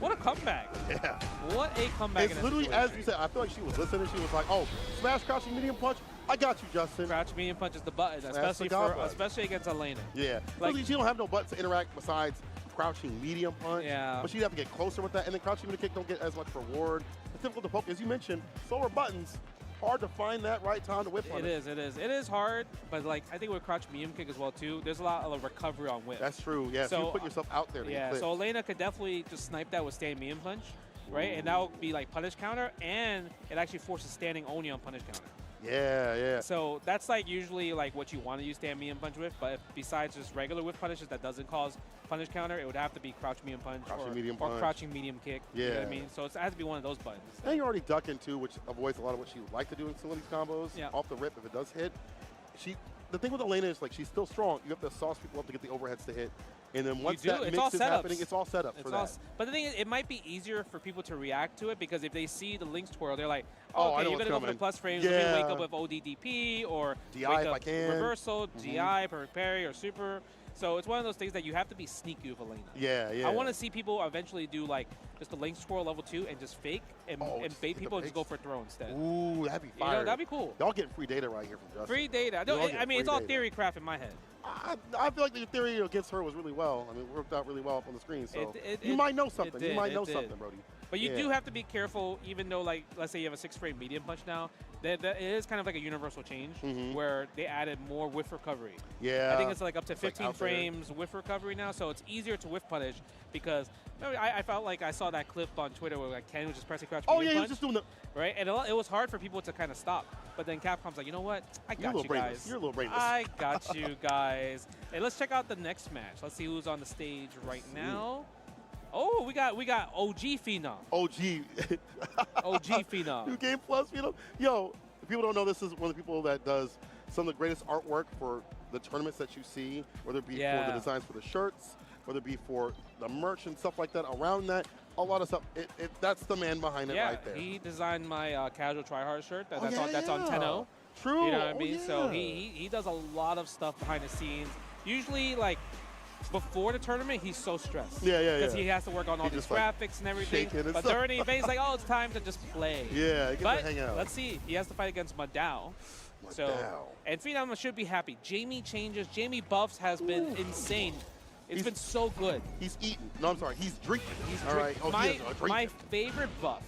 What a comeback. Yeah. What a comeback. It's literally, as you said, I feel like she was listening. She was like, oh, smash crouching medium punch. I got you, Justin. Crouch medium punch is the button, especially against Elena. Yeah. Like, she don't have no buttons to interact besides crouching medium punch. Yeah. But she'd have to get closer with that, and then crouching medium kick don't get as much reward. It's difficult to poke, as you mentioned. Slower buttons. Hard to find that right time to whip on it. It is hard, but like I think with crouch medium kick as well too, there's a lot of recovery on whip. That's true, yeah. So you put yourself out there to get clipped. So Elena could definitely just snipe that with stand medium punch, right? And that would be like punish counter, and it actually forces standing only on punish counter. Yeah. So that's like usually like what you want to use stand medium punch with, but if besides just regular whip punishes that doesn't cause punish counter, it would have to be crouch medium punch or crouching medium kick. Yeah. You know what I mean? So it has to be one of those buttons. And you're already ducking too, which avoids a lot of what she would like to do in some of these combos. Yeah. Off the rip, if it does hit. The thing with Elena is like she's still strong. You have to sauce people up to get the overheads to hit. And then once that mix is happening, it's all set up for that. But the thing is, it might be easier for people to react to it because if they see the link twirl, they're like, oh, okay, you're going to go for the plus frames. Yeah. Let me wake up with ODDP or DI wake if up I can. reversal, DI, perfect parry, or super. So it's one of those things that you have to be sneaky with Elena. Yeah. I want to see people eventually do like just the link twirl level 2 and just fake and bait people and just go for throw instead. Ooh, that'd be fire. That'd be cool. Y'all getting free data right here from Justin. Free data. I mean, it's all theory craft in my head. I feel like the theory against her was really well. I mean, it worked out really well up on the screen. So you might know something. You might know something, Brody. But you do have to be careful, even though, like, let's say you have a 6-frame medium punch now. That is kind of like a universal change where they added more whiff recovery. Yeah. I think it's like up to 15 like frames whiff recovery now, so it's easier to whiff punish because I felt like I saw that clip on Twitter where like Ken was just pressing crouch medium punch. He was just doing the... Right? And it was hard for people to kind of stop. But then Capcom's like, you know what? I got you guys. You're a little brainless. I got you guys. Hey, let's check out the next match. Let's see who's on the stage right now. Oh, we got OG Phenom. OG. OG Phenom. New Game Plus Phenom. Yo, if people don't know, this is one of the people that does some of the greatest artwork for the tournaments that you see, whether it be for the designs for the shirts, whether it be for the merch and stuff like that around that. A lot of stuff. That's the man behind it right there. He designed my casual tryhard shirt. That's on Tenno. True. You know what I mean? So he does a lot of stuff behind the scenes. Usually, like, before the tournament, he's so stressed. Because he has to work on all these graphics and everything. But during the event, he's like, oh, it's time to just play. Yeah, get to hang out. Let's see. He has to fight against Madao. And Phenom should be happy. Jamie changes. Jamie buffs has been insane. It's been so good. He's eating. No, I'm sorry. He's drinking. All right. Oh, my favorite buff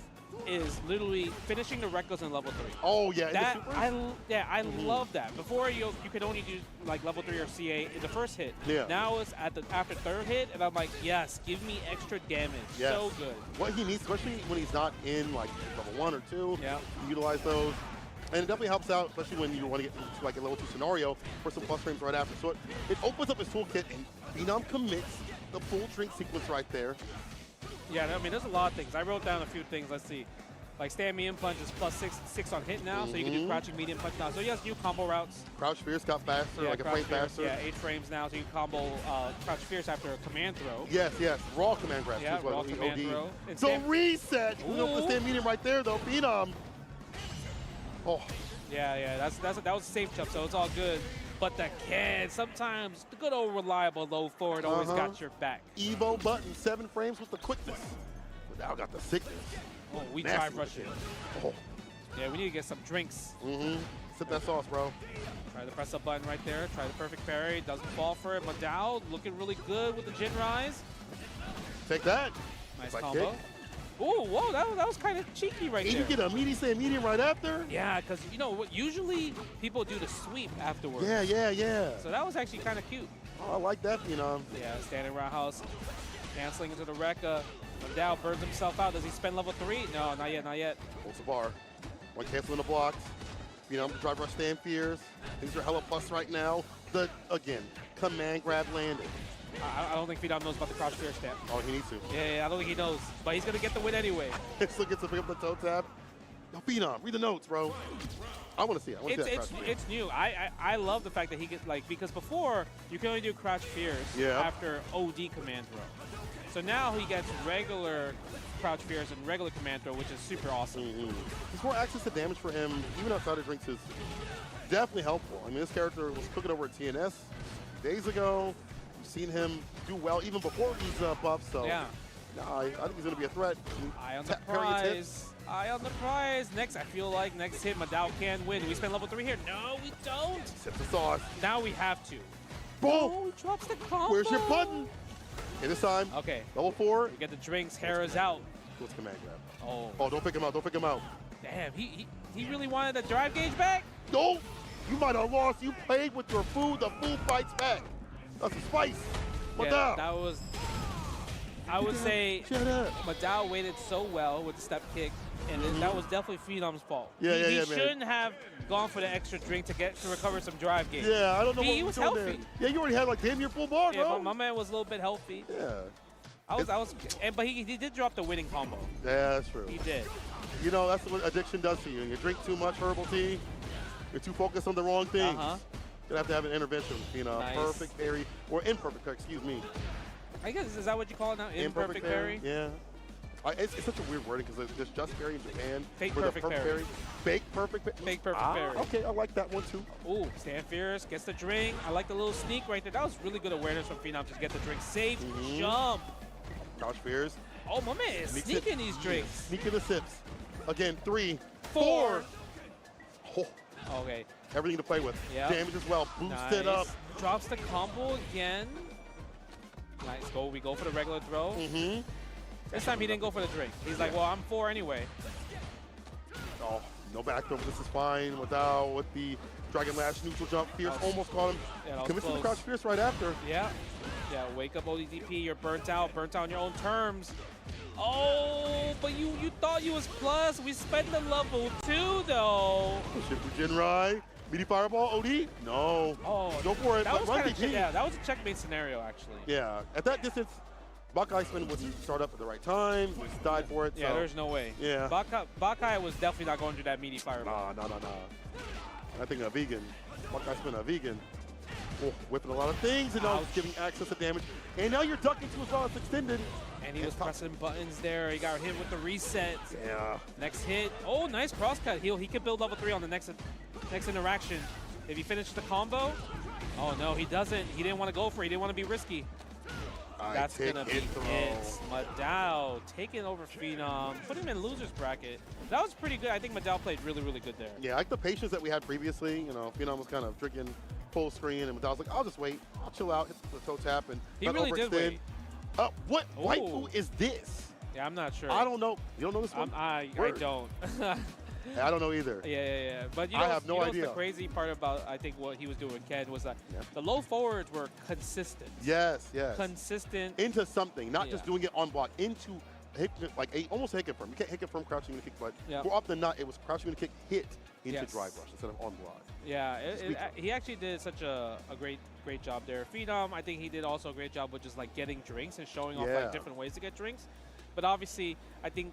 is literally finishing the Reckless in level 3. Oh, yeah. I love that. Before, you could only do like level 3 or CA in the first hit. Yeah. Now it's after third hit, and I'm like, yes, give me extra damage. Yes. So good. What he needs, especially when he's not in like level 1 or 2, yeah. Utilize those. And it definitely helps out, especially when you want to get into like a level 2 scenario for some plus frames right after. So it opens up his toolkit, and Phenom commits the full drink sequence right there. Yeah, I mean, there's a lot of things. I wrote down a few things. Let's see. Like stand medium punch is plus 6 on hit now, so you can do crouching medium punch now. So he has new combo routes. Crouch fierce got faster, like a frame faster. Yeah, 8 frames now, so you can combo crouch fierce after a command throw. Yes, raw command grab. Yeah, raw command throw. So reset. We go for stand medium right there, though. Phenom. Oh. Yeah, that was a safe jump, so it's all good. But the Ken, sometimes the good old reliable low forward always got your back. Evo button, 7 frames with the quickness. But now got the sickness. Oh, we try rush it. Oh. Yeah, we need to get some drinks. Sip that sauce, bro. Try the press up button right there. Try the perfect parry. Doesn't fall for it. Madao looking really good with the Jin Rise. Take that. Nice combo. Oh, whoa, that was kind of cheeky right there. And you get a medium right after? Yeah, because, you know, what usually people do the sweep afterwards. Yeah. So that was actually kind of cute. Oh, I like that, Phenom. Yeah, standing roundhouse, canceling into the Rekka. Madao burns himself out. Does he spend level 3? No, not yet. Holds the bar. One canceling the blocks. Phenom, drive rush stand fears. Things are hella plus right now. Again, command grab landed. I don't think Phenom knows about the crouch fear stamp. Oh, he needs to. Yeah, I don't think he knows. But he's going to get the win anyway. Still gets to pick up the toe tap. Yo, Phenom, read the notes, bro. I want to see it. It's new. I love the fact that he gets, like, because before, you can only do crouch fears after OD command throw. So now he gets regular crouch fears and regular command throw, which is super awesome. There's more access to damage for him, even outside of drinks, is definitely helpful. I mean, this character was cooking over at TNS days ago. We've seen him do well even before he's buffed, so I think he's going to be a threat. Eye on the prize. Eye on the prize. I feel like next hit, Madao can win. Do we spend level 3 here? No, we don't. Sip the sauce. Now we have to. Boom! Oh, he drops the combo. Where's your button? Okay, this time. Okay. Level 4. We get the drinks. Hera's out. What's command grab? Oh, don't pick him out. Don't pick him out. Damn, he really wanted the drive gauge back? No! You might have lost. You played with your food. The food fights back. That's a spice. Madao. That was, I would say, Madao waited so well with the step kick, and that was definitely Phenom's fault. He shouldn't have gone for the extra drink to recover some drive gauge. Yeah, I don't know what he was healthy. There. Yeah, you already had like damn near full bar, bro. Yeah, my man was a little bit healthy. Yeah. But he did drop the winning combo. Yeah, that's true. He did. You know, that's what addiction does to you. You drink too much herbal tea, you're too focused on the wrong things. You're gonna have an intervention, Nice. Perfect parry, or imperfect parry, excuse me. I guess, is that what you call it now? Imperfect parry? Yeah. It's such a weird wording because there's just parry in Japan. Fake perfect parry. Fake perfect parry. Fake perfect parry. Okay, I like that one too. Ooh, stand fierce, gets the drink. I like the little sneak right there. That was really good awareness from Phenom to get the drink. Safe jump. Crouch fears. Oh, my man is sneaking these drinks. Sneaking the sips. Again, 3, 4. Oh. Okay. Everything to play with. Damage as well. Boost it up. Drops the combo again. Nice. We go for the regular throw. This time he didn't go for the drink. He's like, well, I'm 4 anyway. Oh, no back throw. This is fine without with the Dragon Lash neutral jump. Fierce almost caught him. Yeah, commits to the crouch Fierce right after. Yeah. Yeah, wake up ODDP. You're burnt out on your own terms. Oh, but you thought you was plus. We spent the level 2 though. Shifu Jinrai. Meaty Fireball, OD? No. Oh, go for it. That was that was a checkmate scenario actually. Yeah, at that distance, Bakai Spin wouldn't start up at the right time. He just died for it. Yeah, so. there's no way. Yeah. Bakai was definitely not going through that meaty fireball. Nah. I think a vegan. Bakai Spin a vegan. Oh, whipping a lot of things and now giving access to damage. And now you're ducking to as well as extended. And he was pressing buttons there. He got hit with the reset. Yeah. Next hit. Oh, nice crosscut heal. He could build level 3 on the next interaction. If he finished the combo. Oh no, he doesn't. He didn't want to go for it. He didn't want to be risky. That's gonna be it. Madao taking over Phenom, put him in loser's bracket. That was pretty good. I think Madao played really, really good there. Yeah, like the patience that we had previously. You know, Phenom was kind of drinking full screen, and Madao's like, I'll just wait. I'll chill out, hit the toe tap, and he really did wait. What waifu is this? Yeah, I'm not sure. I don't know. You don't know this one? I don't. I don't know either. Yeah. But you know, I have no idea. The crazy part about, I think, what he was doing with Ken was that the low forwards were consistent. Yes. Consistent. Into something, not just doing it on block, into almost hit confirm. You can't hit confirm crouching and kick, but more often than not, it was crouching and kick hit into drive rush instead of on block. Yeah, he actually did such a great job there. Phenom, I think he did also a great job with just like getting drinks and showing off like different ways to get drinks. But obviously, I think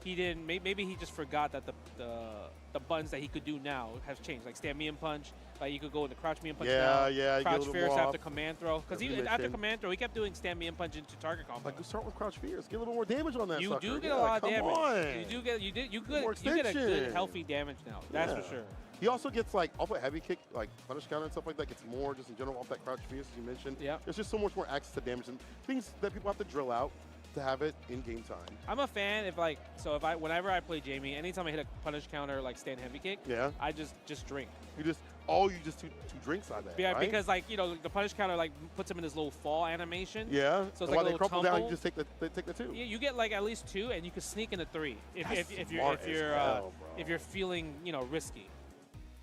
he didn't. Maybe he just forgot that the buttons that he could do now have changed. Like stand me and punch. Like you could go into crouch me and punch now. Crouch Fierce after command throw. Because after command throw, he kept doing stand me and punch into target combo. Like you start with crouch Fierce, get a little more damage on that. You sucker. do get a lot of damage. On. You get a good healthy damage now. That's for sure. He also gets like off a heavy kick, like punish counter and stuff like that. Gets more just in general off that crouch Fierce as you mentioned. Yeah. There's just so much more access to damage and things that people have to drill out to have it in game time. I'm a fan whenever I play Jamie, anytime I hit a punish counter like stand heavy kick, I just drink. You just two drinks on that. Yeah, right? because like the punish counter like puts him in this little fall animation. Yeah. So it's and like while a they crumple tumble. down, you just take the 2. Yeah, you get like at least 2, and you can sneak into 3 if you're feeling risky.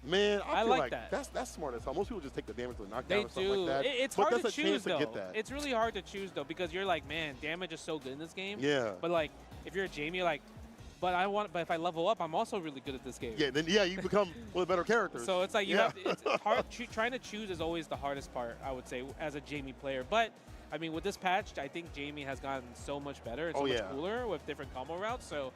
Man, I feel like that. That's smart as hell. Most people just take the damage to the knockdown They or something do. like that. It's hard to choose though. It's really hard to choose though because you're like, man, damage is so good in this game. Yeah. But like, if you're a Jamie, you're like, but if I level up, I'm also really good at this game. Yeah. Then you become one of the better characters. So it's like it's hard. Trying to choose is always the hardest part, I would say, as a Jamie player. But I mean, with this patch, I think Jamie has gotten so much better and so much cooler with different combo routes. So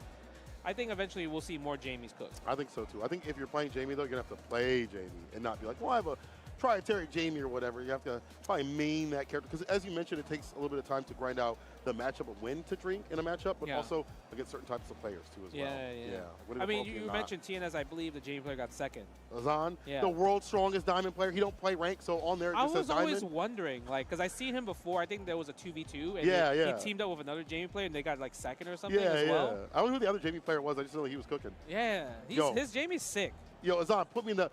I think eventually we'll see more Jamies cooked. I think so too. I think if you're playing Jamie though, you're gonna have to play Jamie and not be like, well, I have a proprietary Jamie or whatever. You have to probably main that character because, as you mentioned, it takes a little bit of time to grind out the matchup of when to drink in a matchup, but also against certain types of players too as well. Yeah. I mean, you mentioned TNS. I believe the Jamie player got second. Azan, the world's strongest diamond player. He don't play rank, so on there it just says diamond. I was always wondering, like, because I seen him before. I think there was a 2v2, and he teamed up with another Jamie player, and they got like second or something as well. I don't know who the other Jamie player was. I just know he was cooking. Yeah, his Jamie's sick. Yo, Azan, put me in the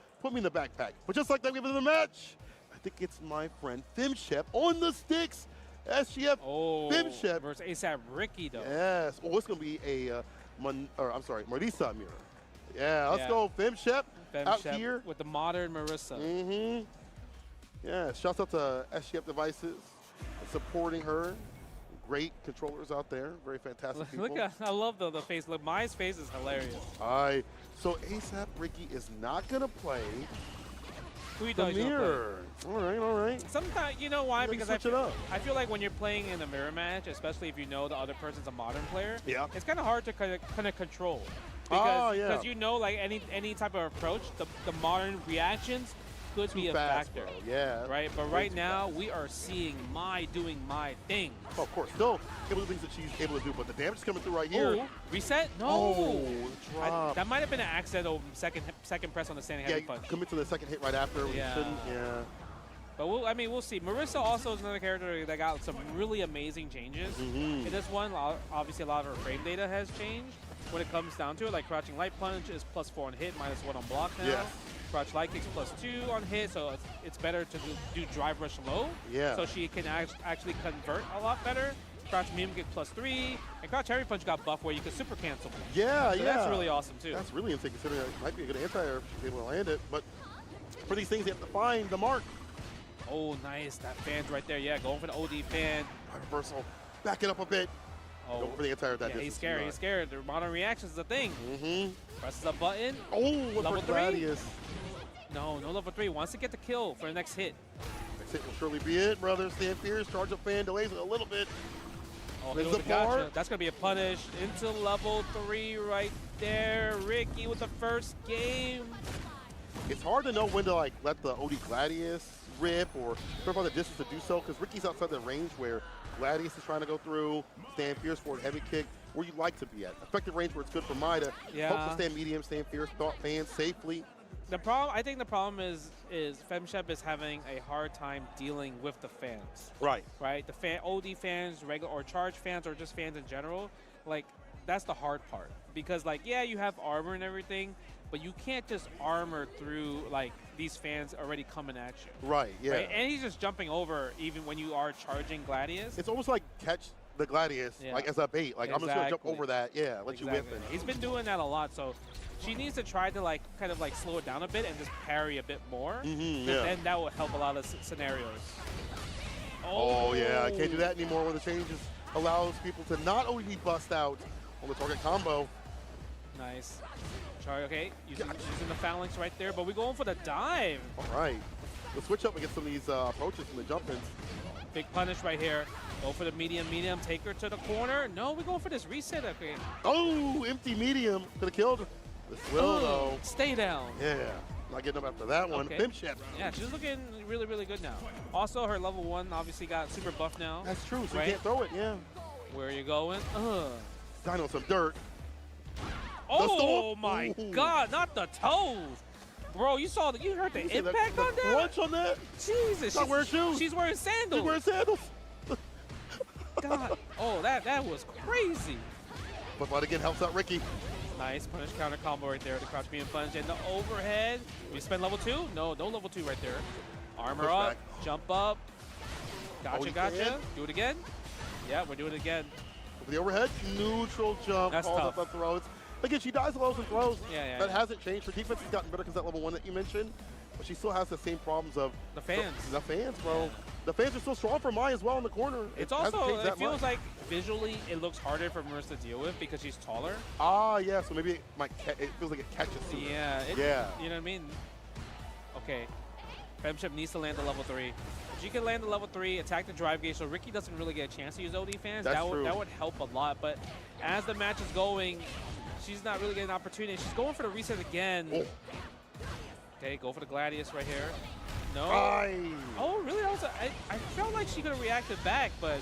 backpack. But just like that, we have another match. I think it's my friend Fimshep on the sticks. SGF Fimshep versus ASAP Ricky though. Yes. Oh, it's gonna be a Marisa mirror. Yeah, let's go Fimshep out here with the modern Marissa. Mm-hmm. Yeah. Shouts out to SGF Devices supporting her. Great controllers out there. Very fantastic people. I love the face. Look, Mai's face is hilarious. So ASAP Ricky is not gonna play. The mirror. All right. Sometimes, you know why? Because I feel like when you're playing in a mirror match, especially if you know the other person's a modern player, it's kind of hard to kind of control. Because you know, like any type of approach, the modern reactions could be a factor. Right? But right now, we are seeing Mai doing Mai thing. Oh, of course. Still able to do things that she's able to do, but the damage is coming through right here. Reset? No. Drop. That might have been an accidental second press on the standing heavy punch. Commit to the second hit right after. But we'll see. Marissa also is another character that got some really amazing changes. In this one, obviously a lot of her frame data has changed when it comes down to it. Like crouching light punch is +4 on hit, -1 on block now. Crouch light kicks +2 on hit, so it's better to do drive rush low. So she can actually convert a lot better. Crouch medium get +3, and Crouch heavy punch got buff where you can super cancel. Yeah, so that's really awesome too. That's really insane considering it might be a good anti-air if she's able to land it. But for these things, you have to find the mark. Oh, nice. That fan's right there. Yeah, going for the OD fan. Reversal. Back it up a bit. Oh, go for the anti-air that yeah, he's scared. He's scared. The modern reactions is a thing. Presses a button. Oh, level 3. Gladius. No level 3. Wants to get the kill for the next hit. Next hit will surely be it, brother. Stand fierce. Charge up fan. Delays it a little bit. Oh, gotcha. That's going to be a punish into level 3 right there. Ricky with the first game. It's hard to know when to like let the OD Gladius rip or about the distance to do so because Ricky's outside the range where Gladius is trying to go through, stand fierce forward, heavy kick, where you'd like to be at. Effective range where it's good for Mai to hope to stand medium, stand fierce, thought fans safely. I think the problem is Femshep is having a hard time dealing with the fans. Right. Right? The OD fans, regular or charge fans, or just fans in general, like that's the hard part. Because like, yeah, you have armor and everything, but you can't just armor through like these fans already coming at you. Right, yeah. Right? And he's just jumping over even when you are charging Gladius. It's almost like catch the Gladius like as a bait. Like I'm just gonna jump over that, let you whip it. He's been doing that a lot, so she needs to try to like kind of like slow it down a bit and just parry a bit more. Then that will help a lot of scenarios. Oh yeah, I can't do that anymore when the changes allows people to not only bust out on the target combo. Nice. Okay, using the phalanx right there, but we're going for the dive. All right. We'll switch up against some of these approaches from the jump-ins. Big punish right here. Go for the medium, take her to the corner. No, we're going for this reset up here. Oh, empty medium. Could have killed this will, though. Stay down. Yeah, not getting up after that one. Okay. Femshep. Yeah, she's looking really, really good now. Also, her level 1 obviously got super buff now. That's true, so you can't throw it, Where are you going? Dino some dirt. Oh my God, not the toes. Bro, you heard the impact on that? Crunch on that? Jesus. She's not wearing shoes. She's wearing sandals. She's wearing sandals. God. Oh, that was crazy. But again, helps out Ricky. Nice punish counter combo right there. The crouch being punch and the overhead. We spend level 2? No level 2 right there. Armor up, jump up. Gotcha. Do it again. Yeah, we're doing it again. Over the overhead, neutral jump. That's calls tough. up throws. Again, she dies lows and throws. Yeah. That hasn't changed. Her defense has gotten better because that level 1 that you mentioned. But she still has the same problems of the fans. The fans, bro. The fans are still strong for Mai as well in the corner. It's also, it feels like visually it looks harder for Marissa to deal with because she's taller. Ah, yeah, so maybe it feels like it catches sooner. Yeah. You know what I mean? Okay. Femshep needs to land the level 3. If she can land the level 3, attack the drive gauge, so Ricky doesn't really get a chance to use OD fans. That would help a lot. But as the match is going, she's not really getting an opportunity. She's going for the reset again. Okay, go for the Gladius right here. No. Oh, really? I felt like she could have reacted back, but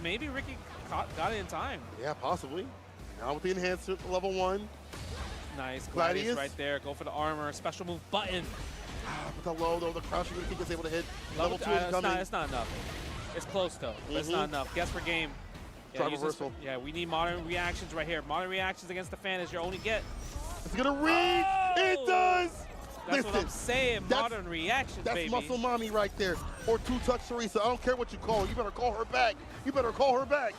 maybe Ricky got it in time. Yeah, possibly. Now with the enhancement, level 1. Nice. Gladius right there. Go for the armor. Special move button. With the low, though, the crouching kick is able to hit. Level 2 is coming. It's not enough. It's close, though, but it's not enough. Guess per game. Drive reversal. Yeah, we need modern reactions right here. Modern reactions against the fan is your only get. It's going to read. It does. That's what I'm saying, modern reactions, baby. That's muscle mommy right there. Or two-touch Teresa. I don't care what you call her. You better call her back.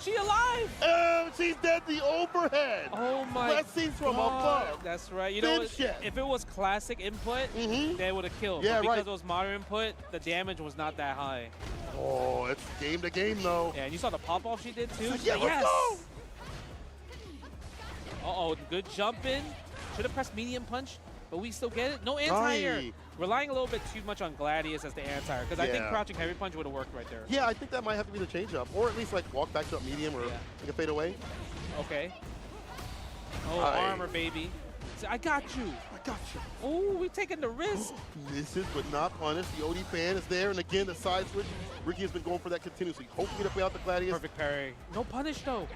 She alive. She's dead. The overhead. Oh, my Blessings from above. That's right. You know, if it was classic input, they would have killed. Yeah, but because it was modern input, the damage was not that high. Oh, it's game to game, though. Yeah, and you saw the pop-off she did, too? Yeah, let's go. Uh-oh, good jump in. Should have pressed medium punch. But we still get it. No anti-air. Relying a little bit too much on Gladius as the anti-air because I think crouching heavy punch would have worked right there. Yeah, I think that might have to be the change-up. Or at least like walk back to up medium or take a fade away. Okay. Oh, armor, baby. I got you. Oh, we're taking the risk. Misses but not punished. The OD fan is there. And again, the side switch. Ricky has been going for that continuously. Hoping to play out the Gladius. Perfect parry. No punish, though.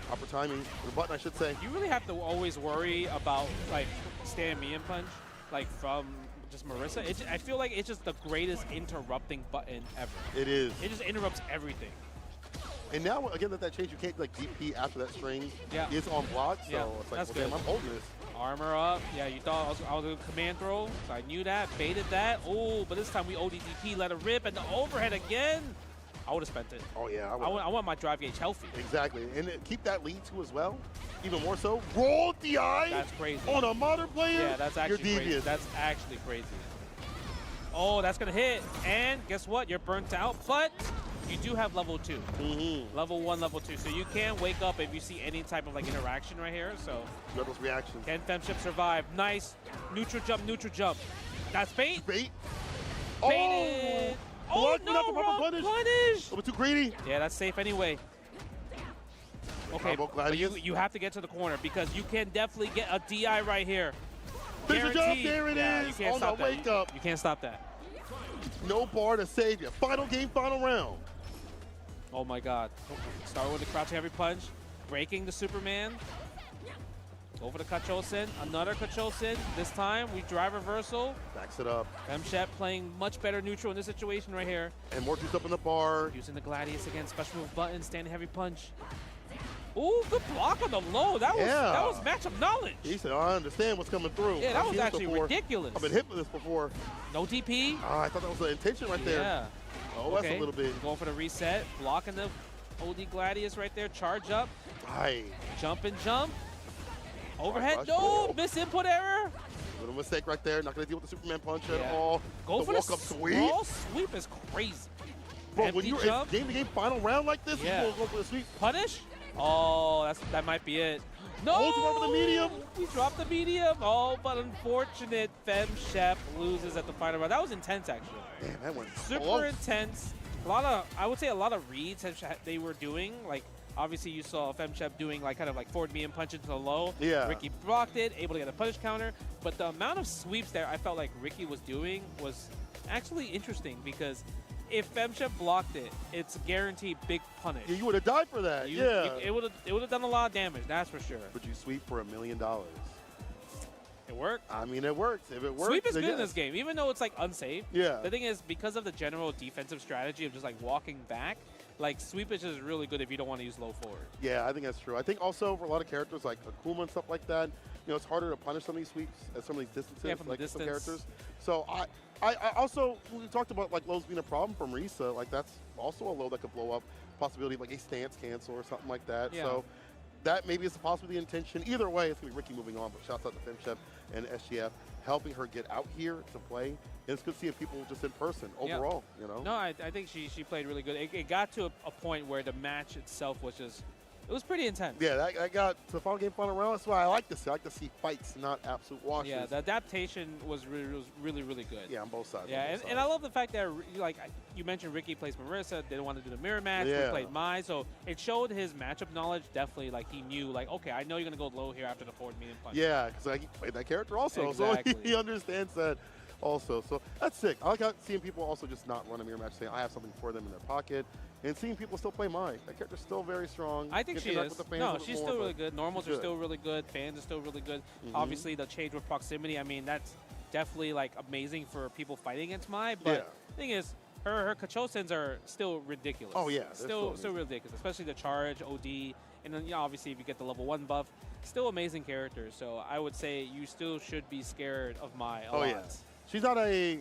Proper timing. The button, I should say. You really have to always worry about, like, stand medium punch, like, from just Marissa. I feel like it's just the greatest interrupting button ever. It is. It just interrupts everything. And now, again, that change, you can't, like, DP after that string is on block. So it's like, that's good. Damn, I'm holding this. Armor up. Yeah, you thought I was a command throw. So I knew that. Baited that. Oh, but this time we ODDP, let it rip. And the overhead again. I would have spent it. Oh, yeah. I want my drive gauge healthy. Exactly. And keep that lead, too, as well. Even more so. Roll DI That's crazy. on a modern player. Yeah, that's actually You're devious. crazy. That's actually crazy. Oh, that's going to hit. And guess what? You're burnt out, but you do have level 2. Level 1, level 2. So you can wake up if you see any type of like interaction right here. So you have those reactions. Can FemShep survive? Nice. Neutral jump, neutral jump. That's bait. Bait. Baited. Oh, no, wrong punish. A little too greedy. Yeah, that's safe anyway. Okay, but you have to get to the corner because you can definitely get a DI right here. Finish jump, there it is. You can't stop that. Wake up. You can't stop that. No bar to save you. Final game, final round. Oh my God. Start with the crouching heavy punch. Breaking the Superman. Go for the Kachosen. Another Kachosen. This time we drive reversal. Backs it up. FemShep playing much better neutral in this situation right here. And more juice up in the bar. Using the Gladius again. Special move button. Standing heavy punch. Ooh, good block on the low. That was matchup knowledge. He said, I understand what's coming through. Yeah, that was actually ridiculous. I've been hit with this before. No DP. I thought that was the intention right there. Yeah. Oh, that's a little bit. Going for the reset. Blocking the OD Gladius right there. Charge up. Aye. Jump and jump. Overhead. No, miss input error. Little mistake right there. Not going to deal with the Superman punch at all. Go for the walk-up sweep. Small sweep is crazy. Bro, when you're in game-to-game final round like this, you will go for the sweep. Punish? Oh, that might be it. No! Hold him over the medium. We dropped the medium. Oh, but unfortunate. FemShep loses at the final round. That was intense, actually. Damn, that went super intense. I would say a lot of reads they were doing. Like, obviously, you saw FemShep doing like kind of like forward medium punch into the low. Yeah. Ricky blocked it, able to get a punish counter. But the amount of sweeps there I felt like Ricky was doing was actually interesting because if FemShep blocked it, it's a guaranteed big punish. Yeah, you would have died for that. It would have done a lot of damage, that's for sure. But you sweep for $1 million. It worked. I mean, it works. If it works, sweep is good in this game, even though it's like unsafe. Yeah. The thing is, because of the general defensive strategy of just like walking back, like sweep is just really good if you don't want to use low forward. Yeah, I think that's true. I think also for a lot of characters like Akuma and stuff like that, you know, it's harder to punish some of these sweeps at some of these distances, from like the distance. some characters. So I also, we talked about like lows being a problem from Risa. Like that's also a low that could blow up. Possibility of like a stance cancel or something like that. Yeah. So that maybe is possibly the intention. Either way, it's gonna be Ricky moving on. But shouts out to FemShep and SGF helping her get out here to play. And it's good seeing people just in person overall. You know. No, I think she played really good. It got to a point where the match itself was just. It was pretty intense. Yeah, that got to the final game, final round. That's why I like to see. I like to see fights, not absolute washes. Yeah, the adaptation was really, really good. Yeah, on both sides. Yeah, and I love the fact that, like you mentioned, Ricky plays Marissa. Didn't want to do the mirror match. Yeah. We played Mai, so it showed his matchup knowledge. Definitely, like he knew, like, okay, I know you're gonna go low here after the forward medium punch. Yeah, because like, he played that character also, Exactly. so he understands that. Also, so that's sick. I like seeing people also just not run a mirror match, saying I have something for them in their pocket, and seeing people still play Mai. That character's still very strong. I think she is. No, she's still really good. Normals are good. still really good. Fans are still really good. Obviously, the change with proximity, I mean, that's definitely like amazing for people fighting against Mai. But the thing is, her Kachosens are still ridiculous. Oh yeah, still ridiculous, especially the charge, OD, and then obviously if you get the level 1 buff, still amazing characters. So I would say you still should be scared of Mai a lot. Yeah. She's not a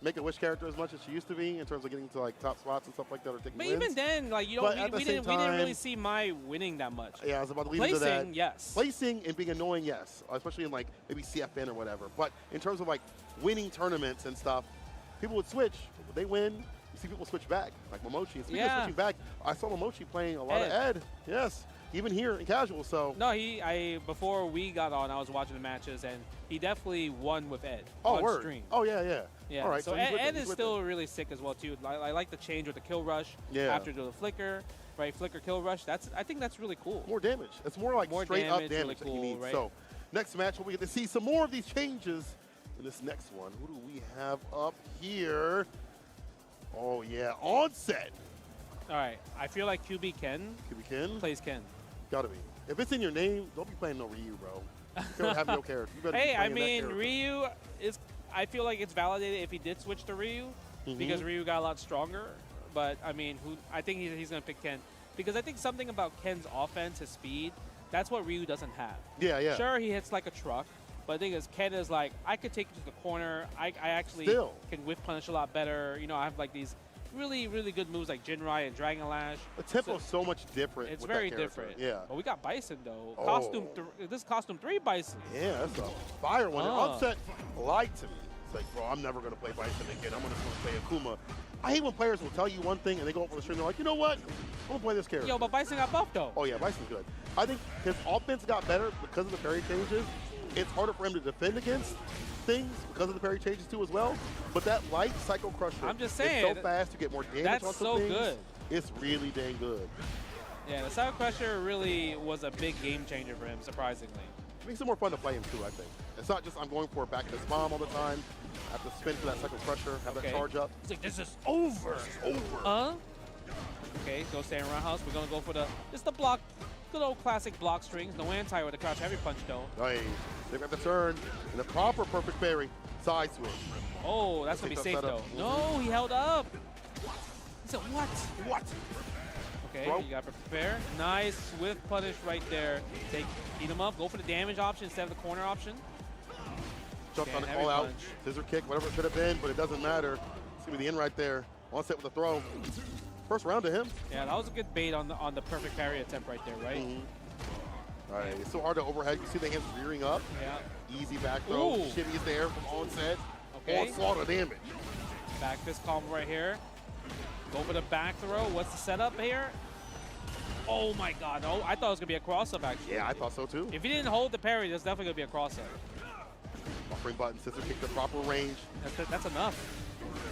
Make-A-Wish character as much as she used to be in terms of getting to like top spots and stuff like that or taking But wins. even then, like we didn't really see Mai winning that much. Yeah, I was about to lead into that. Placing, yes. Placing and being annoying, yes. Especially in like maybe CFN or whatever. But in terms of like winning tournaments and stuff, people would switch. They win. You see people switch back, like Momochi. And speaking of switching back, I saw Momochi playing a lot of Ed. Yes. Even here in casual, so. No, before we got on, I was watching the matches, and he definitely won with Ed on stream. Oh, yeah. Yeah, all right, so Ed is still really sick as well, too. I like the change with the kill rush after the flicker, right? Flicker kill rush. I think that's really cool. More damage. It's more like straight up damage really that cool, he needs. right? So next match, we get to see some more of these changes in this next one. Who do we have up here? Oh, yeah, Onset. All right, I feel like QB Ken plays Ken. Gotta be. If it's in your name, don't be playing no Ryu, bro. You better have no character. You better hey, I mean, Ryu is. I feel like it's validated if he did switch to Ryu because Ryu got a lot stronger. But I mean, I think he's gonna pick Ken because I think something about Ken's offense, his speed, that's what Ryu doesn't have. Yeah. Sure, he hits like a truck, but the thing is, Ken is like, I could take you to the corner. I actually can whiff punish a lot better. You know, I have like these really, really good moves like Jinrai and Dragon Lash. The tempo is so much different. It's with very that character. different. Yeah. But we got Bison though. Oh. This is costume 3 Bison. Yeah, that's a fire one. Onset lied to me. It's like, bro, I'm never going to play Bison again. I'm just going to play Akuma. I hate when players will tell you one thing and they go up on the stream and they're like, you know what? I'm going to play this character. Yo, but Bison got buffed though. Oh, yeah, Bison's good. I think his offense got better because of the parry changes. It's harder for him to defend against things because of the parry changes too as well. But that light Psycho Crusher I'm just saying, is so fast, you get more damage that's on some so things. good. It's really dang good. Yeah, the Psycho Crusher really was a big game changer for him, surprisingly. It makes it more fun to play him too, I think. It's not just I'm going for a back to bomb all the time. I have to spin for that Psycho Crusher, have that charge up. It's like, this is over. It's over. Okay, go stand around house. We're going to go for the block, good old classic block strings. No anti with the crouch heavy punch though. Nice. They've got the turn and the proper perfect parry. Side switch. Oh, that's going to be safe though. No, he held up. He said, what? What? Okay, you got to prepare. Nice swift punish right there. Eat him up. Go for the damage option instead of the corner option. Jumped on it all out. Scissor kick, whatever it could have been, but it doesn't matter. It's going to be the end right there. On set with the throw. First round to him. Yeah, that was a good bait on the perfect parry attempt right there, right? All right, it's so hard to overhead. You see the hands rearing up. Yeah. Easy back throw. Shimmies there from onset. Okay. Onslaught of damage. Back fist combo right here. Go for the back throw. What's the setup here? Oh my God! No, I thought it was gonna be a cross-up actually. Yeah, I thought so too. If he didn't hold the parry, there's definitely gonna be a cross-up. Buffering button, scissor kick, the proper range. That's enough.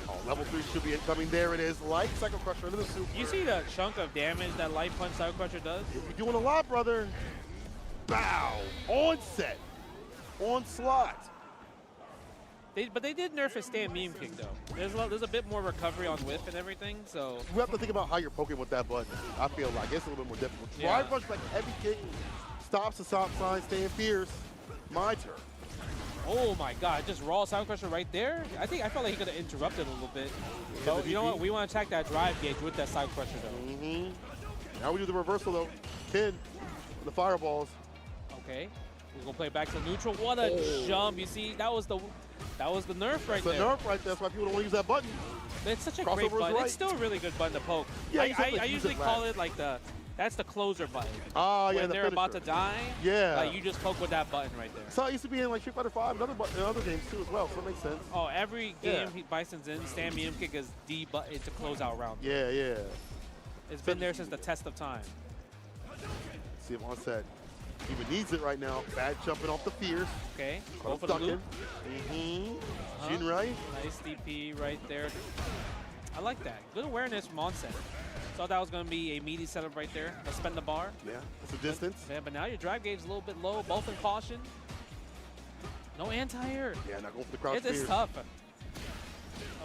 Oh, level 3 should be incoming. There it is. Light Psycho Crusher into the super. You see the chunk of damage that light punch Psycho Crusher does? You're doing a lot, brother. Bow. Onset. Onslaught. But they did nerf his stand meme kick though. There's a bit more recovery on whiff and everything, so. You have to think about how you're poking with that button. I feel like it's a little bit more difficult. Yeah. Drive punch like heavy kick, stops the stop sign, staying fierce. My turn. Oh my God! Just raw Psycho Crusher right there. I felt like he could have interrupted a little bit. So you know what? We want to attack that drive gauge with that Psycho Crusher though. Now we do the reversal though. 10 the fireballs. Okay. We're gonna play back to neutral. What a jump! You see, that was the nerf right there. It's a nerf right there. That's why people don't want to use that button. It's such a great button. It's still a really good button to poke. Yeah, I usually call it like that's the closer button. Yeah, when they're about to die, like you just poke with that button right there. So it used to be in like Street Fighter 5 and other games too as well, so it makes sense. Oh, every game Bison's in, stand medium kick is the button to close out round. Yeah. It's been there since the test of time. See if onset even needs it right now. Bad jumping off the fierce. Okay, go for the loop. Jinrai. Nice DP right there. I like that. Good awareness from onset. Thought that was going to be a meaty setup right there. Let's spend the bar. Yeah, it's a distance. But now your drive gauge is a little bit low, both in caution. No anti-air. Yeah, not going for the crouch. It's tough.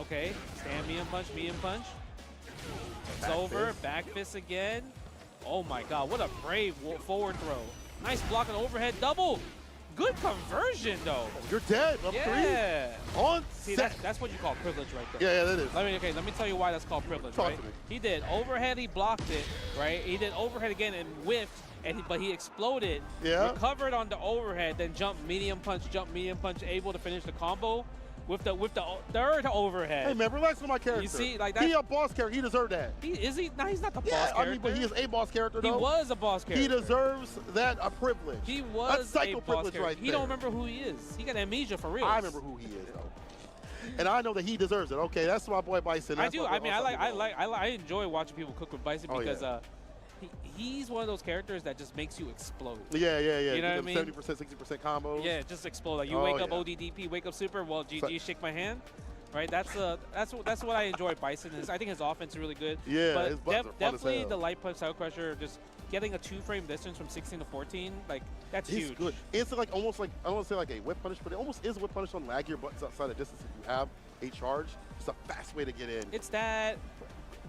Okay, stand medium punch. It's over, back fist again. Oh my God, what a brave forward throw. Nice block and overhead double. Good conversion though. You're dead, level 3. On See, that's what you call privilege right there. Yeah, that is. Let me tell you why that's called privilege, right? He did overhead, he blocked it, right? He did overhead again and whiffed, but he exploded. Yeah. Recovered on the overhead, then jump medium punch, able to finish the combo with the third overhead. Hey man, relax on my character. You see, like that. He a boss character. He deserved that. Is he? No, he's not the boss character. I mean, but he is a boss character though. He was a boss character. He deserves that privilege. He was That's psycho a boss privilege character. right He there. don't remember who he is. He got amnesia for real. I remember who he is though, and I know that he deserves it. Okay, that's my boy Bison. I do. I mean, I enjoy watching people cook with Bison because he's one of those characters that just makes you explode. Yeah. You know what I mean? 70%, 60% combos. Yeah, just explode. Like you wake up ODDP, wake up super. Well, GG, shake my hand. Right, that's what I enjoy. Bison is. I think his offense is really good. Yeah, but his buttons are fun definitely as hell. the light punch Psycho Crusher, just getting a 2-frame distance from 16 to 14, like that's It's huge. good. It's like almost like I don't want to say like a whip punish, but it almost is a whip punish on lag your buttons outside of distance if you have a charge. It's a fast way to get in. It's that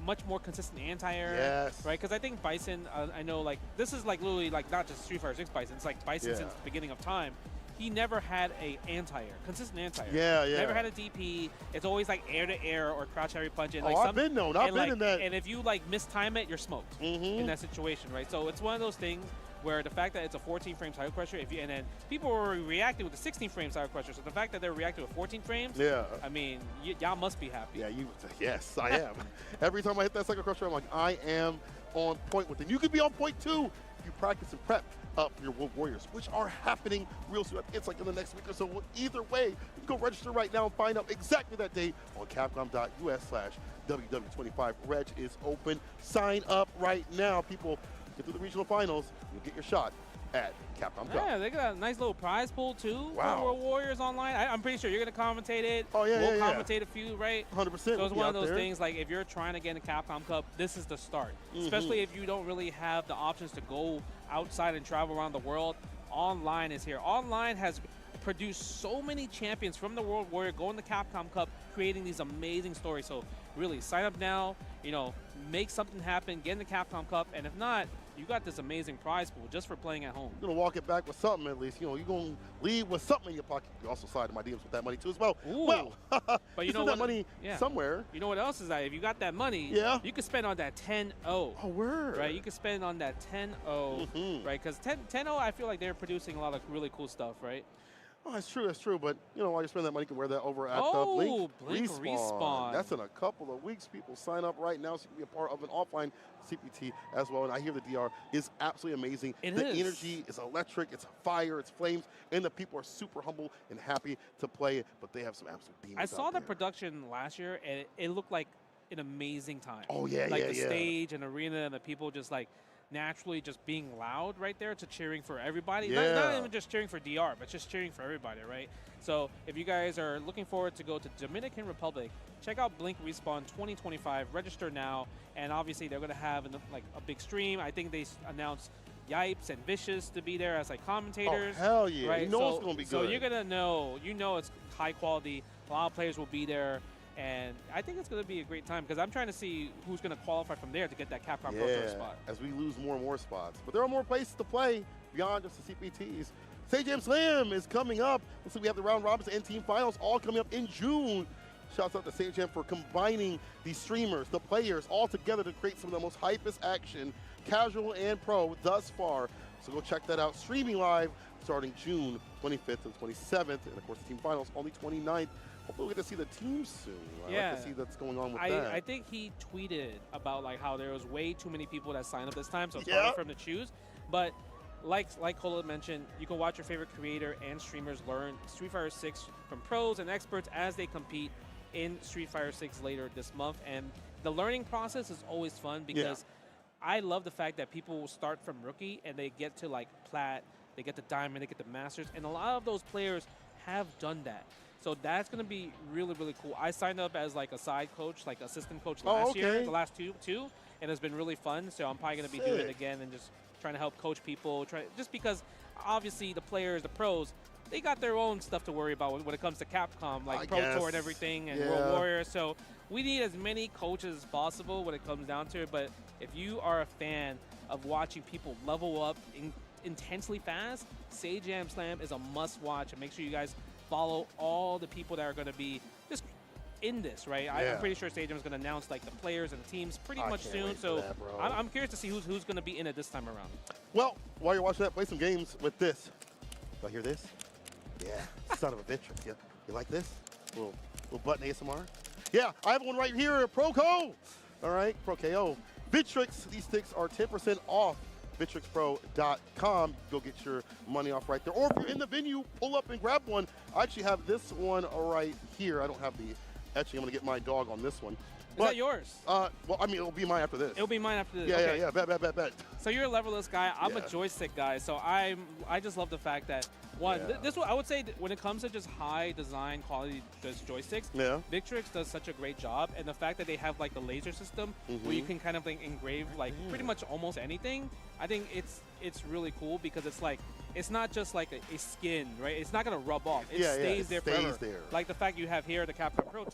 much more consistent anti-air. Yes. Right, because I think Bison, I know like this is like literally like not just Street Fighter 6 Bison. It's like Bison since the beginning of time. He never had a anti-air, consistent anti-air. Yeah. Never had a DP. It's always like air to air or crouch heavy punch. And, like, I've been known. I've been in that. And if you like mistime it, you're smoked in that situation, right? So it's one of those things where the fact that it's a 14 frame cycle crusher, and then people were reacting with the 16 frame cycle crusher, so the fact that they're reacting with 14 frames, I mean, y'all must be happy. Yeah, yes, I am. Every time I hit that cycle crusher, I'm like, I am on point with it. You could be on point too if you practice and prep up your World Warriors, which are happening real soon. It's like in the next week or so. Either way, you can go register right now and find out exactly that date on capcom.us/WW25. Reg is open. Sign up right now. People, get through the regional finals. You'll get your shot at Capcom Pro. Yeah, they got a nice little prize pool too. Wow. For World Warriors Online. I'm pretty sure you're going to commentate it. Oh, yeah, we'll commentate a few, right? 100%. So it's one of those things, like, if you're trying to get in the Capcom Cup, this is the start. Especially if you don't really have the options to go outside and travel around the world. Online is here. Online has produced so many champions from the World Warrior going to Capcom Cup, creating these amazing stories. So really, sign up now, you know, make something happen, get in the Capcom Cup, and if not, you got this amazing prize pool just for playing at home. You're going to walk it back with something at least. You know, you're going to leave with something in your pocket. You also slide to my DMs with that money too as well. Ooh. Well, but you know that what, money somewhere. You know what else is that? If you got that money, you can spend on that 10-0. Oh, word. Right, you can spend on that 10-0, right? Because 10-0, I feel like they're producing a lot of really cool stuff, right? Oh, that's true. But, you know, while you're spending that money, you can wear that over at the Blink Respawn. That's in a couple of weeks. People sign up right now so you can be a part of an offline CPT as well. And I hear the DR is absolutely amazing. The energy is electric. It's fire. It's flames. And the people are super humble and happy to play it. But they have some absolute demons. I saw the production last year, and it looked like an amazing time. Oh, yeah, like the stage and arena and the people just, like, naturally just being loud right there to cheering for everybody. Not even just cheering for DR, but just cheering for everybody, right? So if you guys are looking forward to go to Dominican Republic, check out Blink Respawn 2025. Register now, and obviously they're going to have a big stream. I think they announced Yipes and Vicious to be there as like commentators. Oh, hell yeah. Right? You know it's going to be good. So you're going to know, it's high quality. A lot of players will be there. And I think it's going to be a great time because I'm trying to see who's going to qualify from there to get that Capcom Pro Tour spot. As we lose more and more spots. But there are more places to play beyond just the CPTs. Sage Jam Slam is coming up. Looks like we have the round robins and team finals all coming up in June. Shouts out to Sage Jam for combining the streamers, the players, all together to create some of the most hypest action, casual and pro, thus far. So go check that out. Streaming live starting June 25th and 27th. And, of course, the team finals only 29th. Hopefully we get to see the team soon. I like to see what's going on with that. I think he tweeted about like how there was way too many people that signed up this time, so it's hard for him to choose. But like Cola mentioned, you can watch your favorite creator and streamers learn Street Fighter 6 from pros and experts as they compete in Street Fighter 6 later this month. And the learning process is always fun because I love the fact that people will start from rookie and they get to like plat, they get to diamond, they get to masters, and a lot of those players have done that. So that's going to be really, really cool. I signed up as like a side coach, like assistant coach last year, the last two, and it's been really fun. So I'm probably going to be doing it again and just trying to help coach people. Just because obviously the players, the pros, they got their own stuff to worry about when it comes to Capcom, like Pro Tour and everything, and World Warrior. So we need as many coaches as possible when it comes down to it. But if you are a fan of watching people level up intensely fast, Sage Jam Slam is a must-watch. And make sure you guys follow all the people that are going to be just in this, right? I'm pretty sure Sage Jam is going to announce like the players and the teams pretty much soon. So I'm curious to see who's going to be in it this time around. Well, while you're watching that, play some games with this. Y'all hear this? Yeah, son of a bitch. You like this? Little button ASMR? Yeah, I have one right here, Pro KO. All right, Pro KO. Vitrix, these sticks are 10% off. VitrixPro.com. Go get your money off right there. Or if you're in the venue, pull up and grab one. I actually have this one right here. I don't have the etching. I'm going to get my dog on this one. Is that yours? Well, I mean, it'll be mine after this. It'll be mine after this. Yeah, okay. yeah. Bet. So you're a leverless guy. I'm a joystick guy. So I just love the fact that, one, this one, I would say when it comes to just high design quality joysticks, Victrix does such a great job. And the fact that they have like the laser system where you can kind of like engrave like pretty much almost anything, I think it's really cool because it's like, it's not just like a skin, right? It's not going to rub off. It stays there forever. Like the fact you have here, the Capcom Pro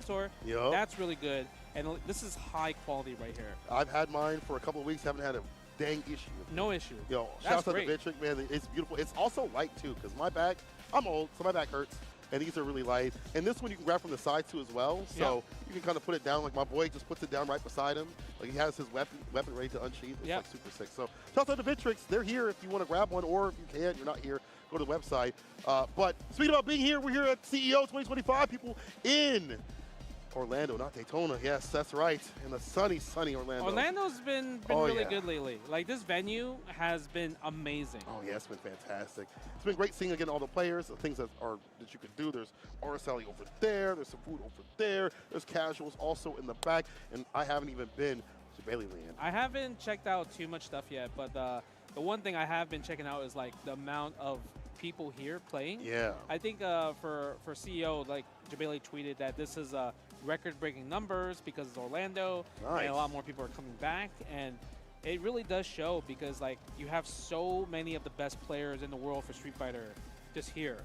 Tour. Yep. That's really good. And this is high quality right here. I've had mine for a couple of weeks. Haven't had a dang issue with it. No issue. Yo, shout out to Victrix, man. It's beautiful. It's also light, too, because my back, I'm old, so my back hurts. and these are really light. And this one you can grab from the side too as well, so you can kind of put it down. Like my boy just puts it down right beside him. Like he has his weapon ready to unsheath. It's like super sick. So shout out to Vitrix. They're here if you want to grab one, or if you can't, you're not here, go to the website. But speaking about being here, we're here at CEO 2025. People in Orlando, not Daytona. Yes, that's right. In the sunny Orlando. Orlando's been really good lately. Like, this venue has been amazing. Oh, yeah, it's been fantastic. It's been great seeing again all the players, the things that you can do. There's RSLE over there. There's some food over there. There's casuals also in the back. And I haven't even been to Bailey Land. I haven't checked out too much stuff yet, but the one thing I have been checking out is, like, the amount of people here playing. Yeah. I think for CEO, like, Jabali tweeted that this is record-breaking numbers because it's Orlando, and a lot more people are coming back, and it really does show because, like, you have so many of the best players in the world for Street Fighter just here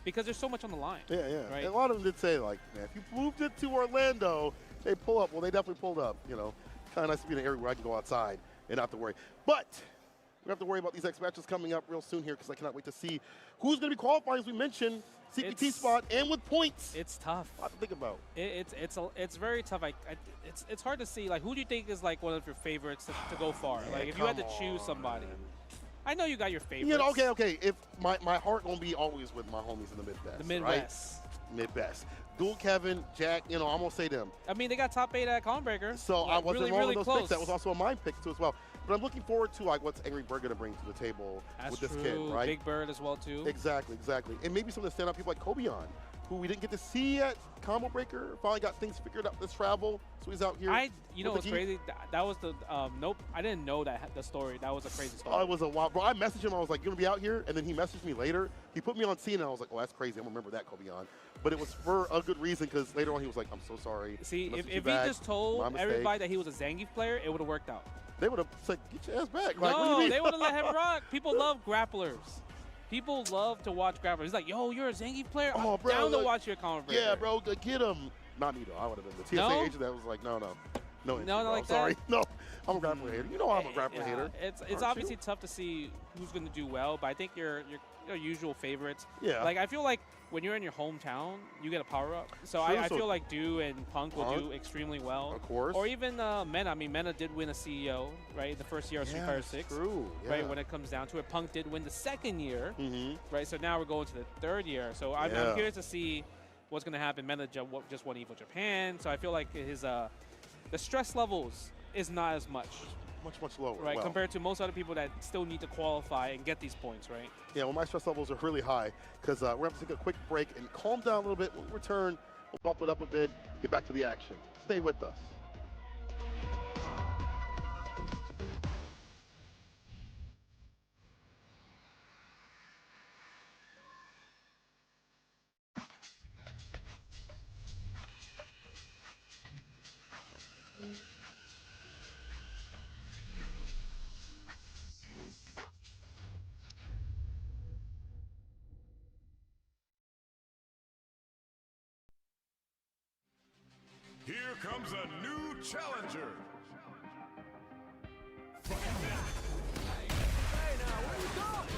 because there's so much on the line. Yeah, yeah. Right? And a lot of them did say, like, man, if you moved it to Orlando, they pull up. Well, they definitely pulled up, you know. Kind of nice to be in an area where I can go outside and not have to worry. But we have to worry about these X matches coming up real soon here because I cannot wait to see who's going to be qualifying, as we mentioned, CPT spot and with points. It's tough. A lot to think about. It's very tough. It's hard to see. Like, who do you think is, like, one of your favorites to go far? Yeah, like, if you had to choose somebody. Man. I know you got your favorites. You know, okay. If my heart gonna be always with my homies in the Midwest. The Midwest. Right? Midwest. Dual Kevin, Jack, you know, I'm gonna say them. I mean, they got top 8 at Combat Breaker. So like, I wasn't wrong with those close. picks. That was also a mine pick too as well. But I'm looking forward to, like, what's Angry Bird gonna bring to the table with this kid, right? Big Bird as well too. Exactly. And maybe some of the standout people like Kobeon, who we didn't get to see at Combo Breaker. Finally got things figured out this travel, so he's out here. You know what's crazy? That was the nope. I didn't know that the story. That was a crazy story. Oh, it was a wild, bro. I messaged him. I was like, "You gonna be out here?" And then he messaged me later. He put me on scene, and I was like, "Oh, that's crazy. I'm gonna remember that, Kobeon." But it was for a good reason because later on he was like, "I'm so sorry." See, if he just told everybody that he was a Zangief player, it would have worked out. They would have said, "Get your ass back!" Like, no, they would have let him rock. People love grapplers. People love to watch grapplers. He's like, yo, you're a Zangief player? Oh, I'm bro, down to watch your Combat Breaker. Yeah, bro, get him. Not me, though. I would have been the TSA agent that was like, no. No, like sorry. that? No, I'm a grappler hater. You know I'm a grappler hater. It's obviously tough to see who's going to do well, but I think your usual favorites. Yeah. Like, I feel like when you're in your hometown, you get a power-up. So I feel like Do and Punk will do extremely well. Of course. Or even Mena. I mean, Mena did win a CEO, right, the first year of Street Fighter 6. True. Yeah. Right, when it comes down to it. Punk did win the second year, right? So now we're going to the third year. So I'm curious to see what's going to happen. Mena just won EVO Japan, so I feel like his the stress levels is not as much. Much lower. Right, compared to most other people that still need to qualify and get these points, right? Yeah, well, my stress levels are really high because we're going to take a quick break and calm down a little bit. When we return, we'll bump it up a bit, get back to the action. Stay with us. Here comes a new challenger. Hey now, where you going?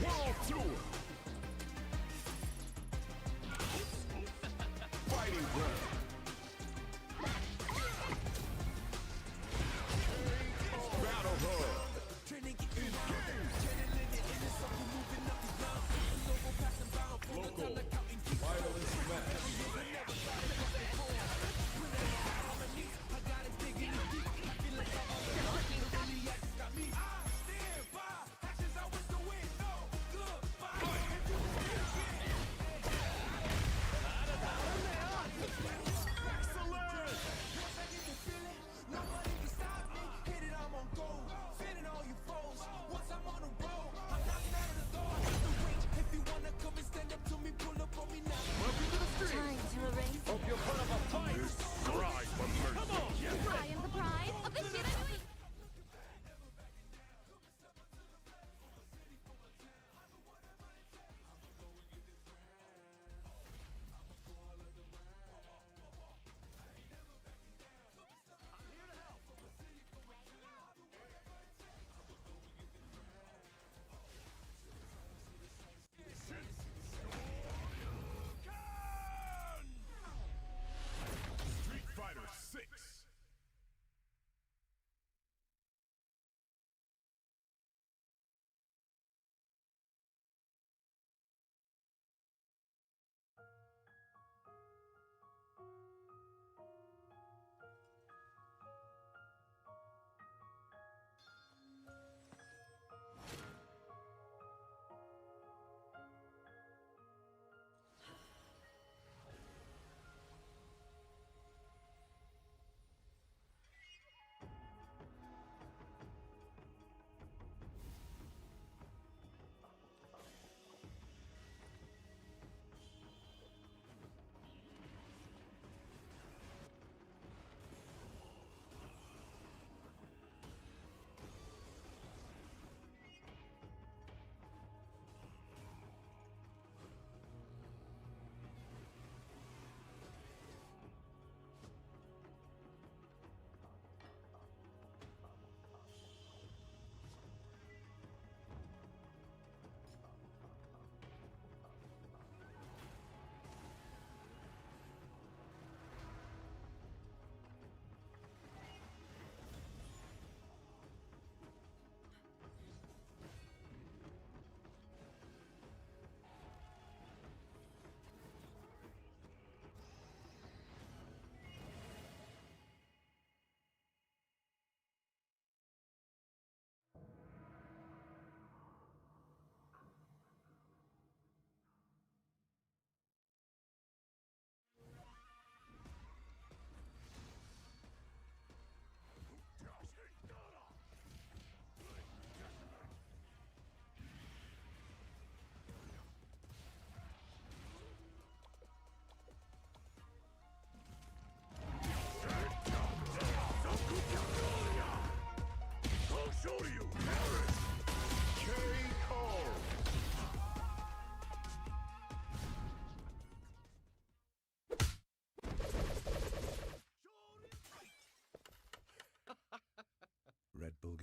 World Tour. Fighting ground. Battle hub. Local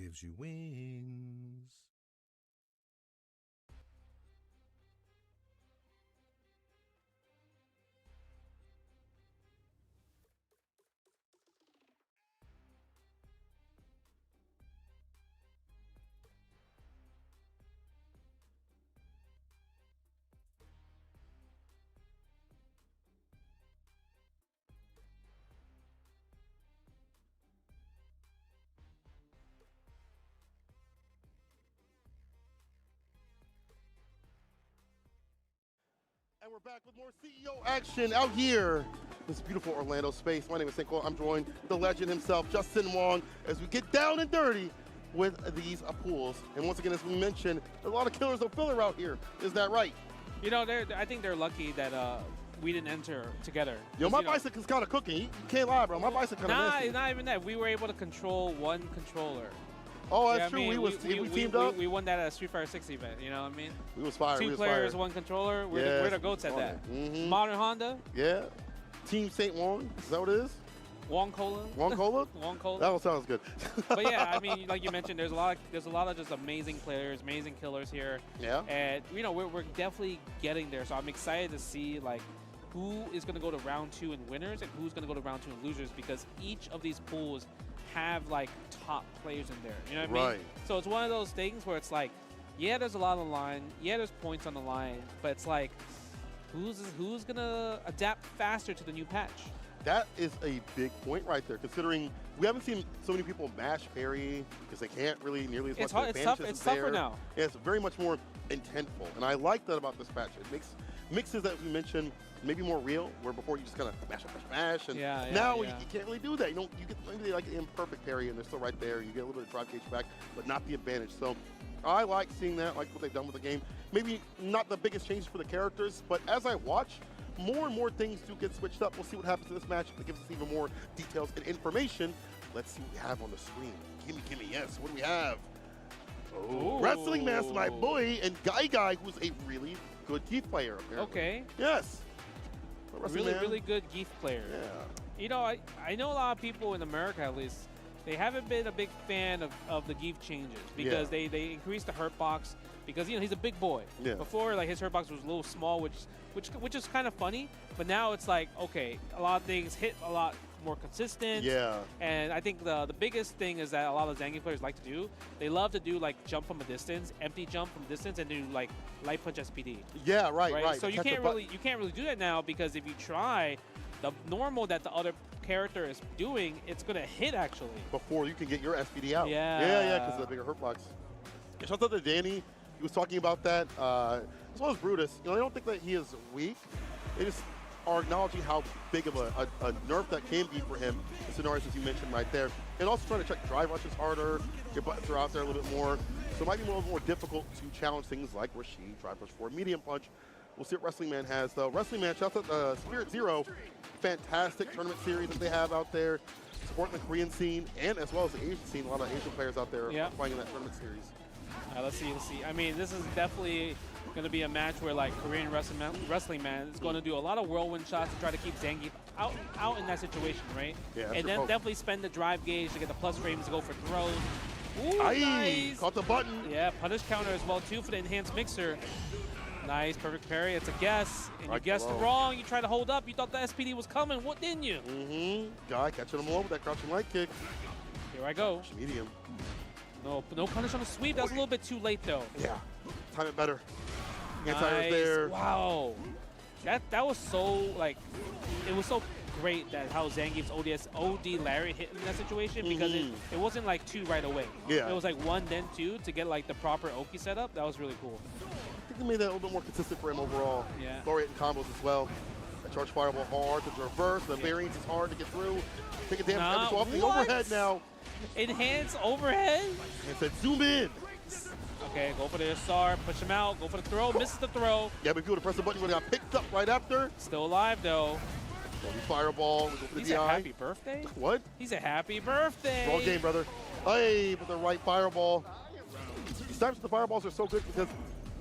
gives you wings? And we're back with more CEO action out here. This beautiful Orlando space. My name is Cinco. I'm joined with the legend himself, Justin Wong, as we get down and dirty with these pools. And once again, as we mentioned, there's a lot of killers of filler out here. Is that right? You know, I think they're lucky that we didn't enter together. Yo, my bicycle's kind of cooking. You can't lie, bro. My bicycle kind of messy. Not even that. We were able to control one controller. Oh, that's true. We teamed up. We won that at a Street Fighter 6 event. You know what I mean? We was fire. Two players, one controller. We're the goats at that. Modern Honda. Yeah. Team St. Wong. Is that what it is? Wong Cola. Wong Cola? Wong Cola. That one sounds good. But yeah, I mean, like you mentioned, there's a lot of just amazing players, amazing killers here. Yeah. And you know, we're definitely getting there. So I'm excited to see like who is going to go to round 2 and winners, and who's going to go to round 2 and losers, because each of these pools have like top players in there. You know what I mean? So it's one of those things where it's like, yeah, there's a lot on the line. Yeah, there's points on the line, but it's like, who's gonna adapt faster to the new patch? That is a big point right there, considering we haven't seen so many people mash parry because they can't really nearly as much advantage. It's tougher now. Yeah, it's very much more intentful, and I like that about this patch. It mixes that we mentioned maybe more real, where before you just kind of mash, and now you can't really do that. You get maybe like an imperfect parry, and they're still right there. You get a little bit of drive gauge back, but not the advantage. So I like seeing that, like what they've done with the game. Maybe not the biggest changes for the characters, but as I watch, more and more things do get switched up. We'll see what happens in this match. That gives us even more details and information. Let's see what we have on the screen. Gimme, yes. What do we have? Oh, Wrestling Master, my boy, and Guy, who's a really good Geef player, apparently. Okay. Yes. Really good Geef player. Yeah. You know, I know a lot of people in America, at least, they haven't been a big fan of the Geef changes because they increased the hurt box because, you know, he's a big boy. Yeah. Before, like, his hurt box was a little small, which is kind of funny, but now it's like, okay, a lot of things hit a lot more consistent. Yeah. And I think the biggest thing is that a lot of Zangief players like to do, they love to do like jump from a distance, empty jump from distance, and do like light punch SPD. Yeah, right. So you can't really do that now, because if you try the normal that the other character is doing, it's gonna hit actually before you can get your SPD out. Yeah, because of the bigger hurt blocks. Yeah, shout out to Danny. He was talking about that, as well as Brutus. You know, I don't think that he is weak. They just are acknowledging how big of a nerf that can be for him, the scenarios as you mentioned right there. And also trying to check drive rushes harder, your buttons are out there a little bit more. So it might be a little more difficult to challenge things like Rashid, drive rush 4, medium punch. We'll see what Wrestling Man has, though. Wrestling Man, shout out to Spirit Zero. Fantastic tournament series that they have out there, supporting the Korean scene and as well as the Asian scene. A lot of Asian players out there playing in that tournament series. Let's see. I mean, this is definitely going to be a match where, like, Korean Wrestling Man is going to do a lot of whirlwind shots to try to keep Zangief out in that situation, right? Yeah. And then definitely spend the drive gauge to get the plus frames to go for throws. Ooh, nice. Caught the button. Yeah, punish counter as well, too, for the enhanced mixer. Nice, perfect parry. It's a guess. And you guessed wrong. You tried to hold up. You thought the SPD was coming. What didn't you? Guy catching him low with that crouching light kick. Here I go. Medium. No punish on the sweep. That's a little bit too late, though. Yeah. Time it better. Nice. There. Wow. That was so, like, it was so great that how Zangief's OD Larry hit in that situation, because it wasn't like 2 right away. Yeah. It was like 1, then 2 to get like the proper Oki setup. That was really cool. I think they made that a little bit more consistent for him overall. Yeah. Laureate combos as well. That charge fireball hard to reverse. The variance is hard to get through. Take a damage every so often. The overhead now. Enhance overhead. And said zoom in. Okay, go for the SR, push him out, go for the throw, misses the throw. Yeah, but if you would have pressed the button, you would have got picked up right after. Still alive, though. Fireball, go for the He's DI. a happy birthday? What? He's a happy birthday. Wrong game, brother. Hey, with the right fireball. These times the fireballs are so good because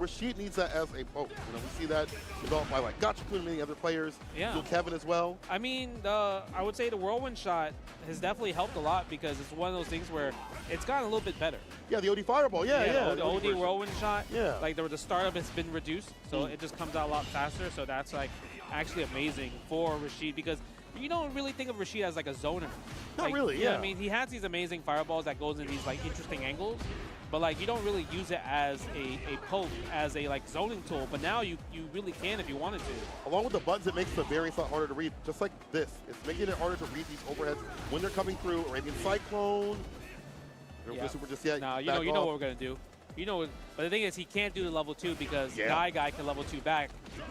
Rashid needs that as a poke. You know, we see that developed by like Gotcha-kun and many other players. Yeah. Kevin as well. I mean, I would say the whirlwind shot has definitely helped a lot because it's one of those things where it's gotten a little bit better. Yeah, the OD fireball. Yeah. The OD whirlwind shot. Yeah. Like the startup has been reduced, so it just comes out a lot faster. So that's like actually amazing for Rashid because you don't really think of Rashid as like a zoner. Not really, you know yeah. what I mean, he has these amazing fireballs that goes in these like interesting angles, but like you don't really use it as a poke, as a like zoning tool. But now you really can if you wanted to. Along with the buttons, it makes the variance a lot harder to read. Just like this, it's making it harder to read these overheads when they're coming through. Arabian Cyclone. Yeah. Super just yet. No, you know what we're gonna do. You know, but the thing is, he can't do the level 2 because Guy can level 2 back.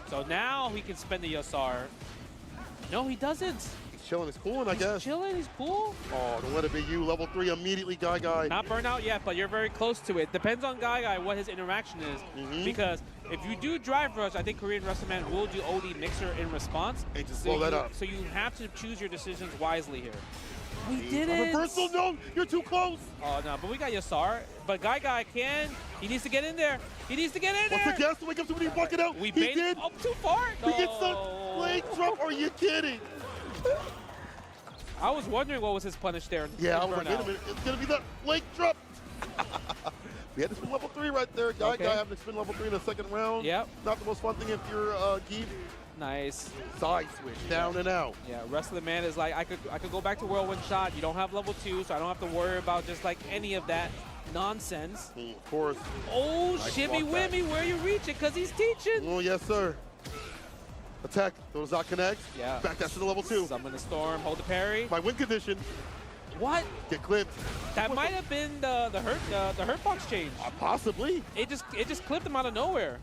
So now he can spend the Yasar. No, he doesn't. He's chilling. He's cooling, I guess. He's chilling. He's cool. Oh, don't let it be you. Level 3 immediately, Guy. Not burnout yet, but you're very close to it. Depends on Guy what his interaction is. Because if you do drive rush, I think Korean Wrestling Man will do OD mixer in response. And just slow that up. So you have to choose your decisions wisely here. We did it. Reversal, no, you're too close. Oh, no, but we got Yasar. But Guy can. He needs to get in there. He needs to get in there. What's the guess to wake up somebody and buck it out? We he baited did. Up too far. He gets the leg drop. Are you kidding? I was wondering what was his punish there. Yeah, I was like, wait a minute. It's going to be the leg drop. We had to spin level 3 right there. Guy having to spin level 3 in the second round. Yep. Not the most fun thing if you're Geeb. Nice. Side switch, down and out. Yeah, Wrestling Man is like, I could go back to whirlwind shot. You don't have level 2, so I don't have to worry about just like any of that nonsense. Of course. Oh, Nice shimmy wimmy, where you reach it, because he's teaching. Oh, yes, sir. Attack, those out connects. Yeah. Back dash to the level 2. Summon the storm, hold the parry. My win condition. What? Get clipped. That might have been the hurt box change. Possibly. It just clipped him out of nowhere.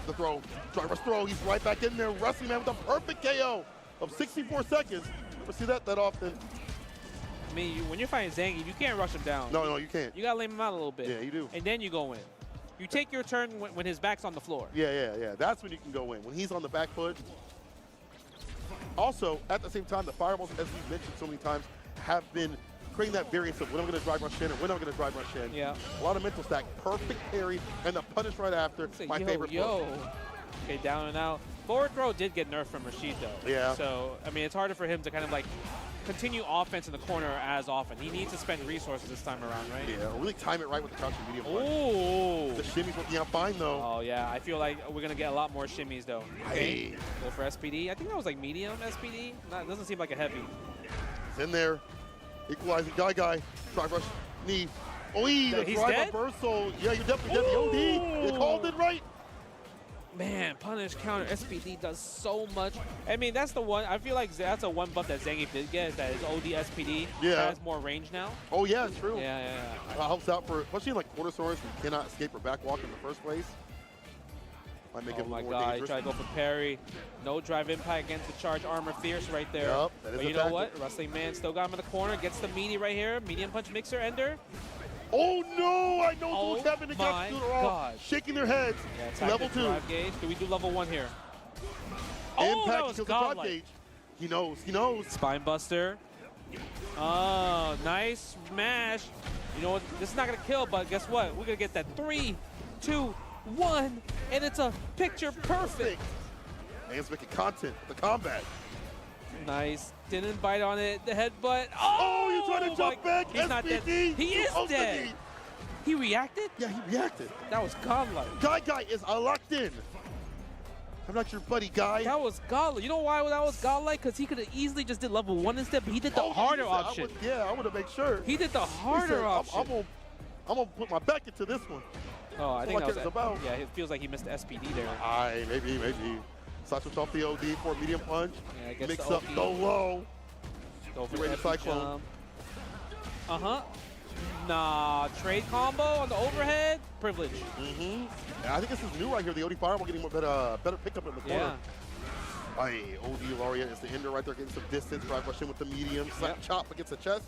The throw, driver's throw, he's right back in there. Wrestling Man with a perfect KO of 64 seconds. Never see that often. I mean, when you're fighting Zangief, you can't rush him down. No, you can't. You gotta lay him out a little bit. Yeah, you do. And then you go in. You take your turn when his back's on the floor. Yeah. That's when you can go in. When he's on the back foot. Also, at the same time, the fireballs, as we've mentioned so many times, have been creating that variance of when I'm going to drive rush in and when I'm going to drive rush in. Yeah. A lot of mental stack, perfect parry, and the punish right after. My favorite move. Okay, down and out. Forward throw did get nerfed from Rashid, though. Yeah. So, I mean, it's harder for him to kind of like continue offense in the corner as often. He needs to spend resources this time around, right? Yeah, really time it right with the crouching medium. Oh. The shimmy's working out fine, though. Oh, yeah. I feel like we're going to get a lot more shimmies, though. Hey. Go for SPD. I think that was like medium SPD. It doesn't seem like a heavy. It's in there. Equalizing Guy. Drive rush, knee. Oh, the drive reversal. Yeah, you definitely did the OD. You called it right. Man, punish counter SPD does so much. I mean, that's the one. I feel like that's a one buff that Zangief did get is that his OD SPD has more range now. Oh, yeah, it's true. Yeah. Helps out for, especially in like quarter swords who cannot escape or backwalk in the first place. Might make it more dangerous. Try to go for parry. No drive impact against the charge armor fierce right there. Yep, that is but you know what? Wrestling Man still got him in the corner. Gets the meaty right here. Medium punch mixer ender. Oh no! I know Kevin and Capcom are all shaking their heads. Yeah, level 2. Drive gauge. Do we do level 1 here? Impact kills the drive gauge. He knows. Spine buster. Oh, nice smash. You know what? This is not gonna kill, but guess what? We're gonna get that 3, 2, 1, and it's a picture perfect. And it's making content with the combat. Nice. Didn't bite on it. The headbutt. Oh, you trying to jump back? He's not dead. He is dead. He reacted? Yeah, he reacted. That was godlike. Guy is locked in. I'm not your buddy, Guy. That was godlike. You know why that was godlike? Because he could have easily just did level 1 instead, but he did the harder option. I want to make sure. He did the harder option. I'm gonna put my back into this one. Oh, I think that was about. Yeah, it feels like he missed the SPD there. Maybe. Switch off the OD for a medium punch. Yeah, mix up, go low. Go for the cyclone. Nah, trade combo on the overhead. Privilege. Yeah, I think this is new right here. The OD Fireball getting better pickup in the corner. OD Laureate is the ender right there, getting some distance. Drive rush in with the medium. Slap chop against the chest.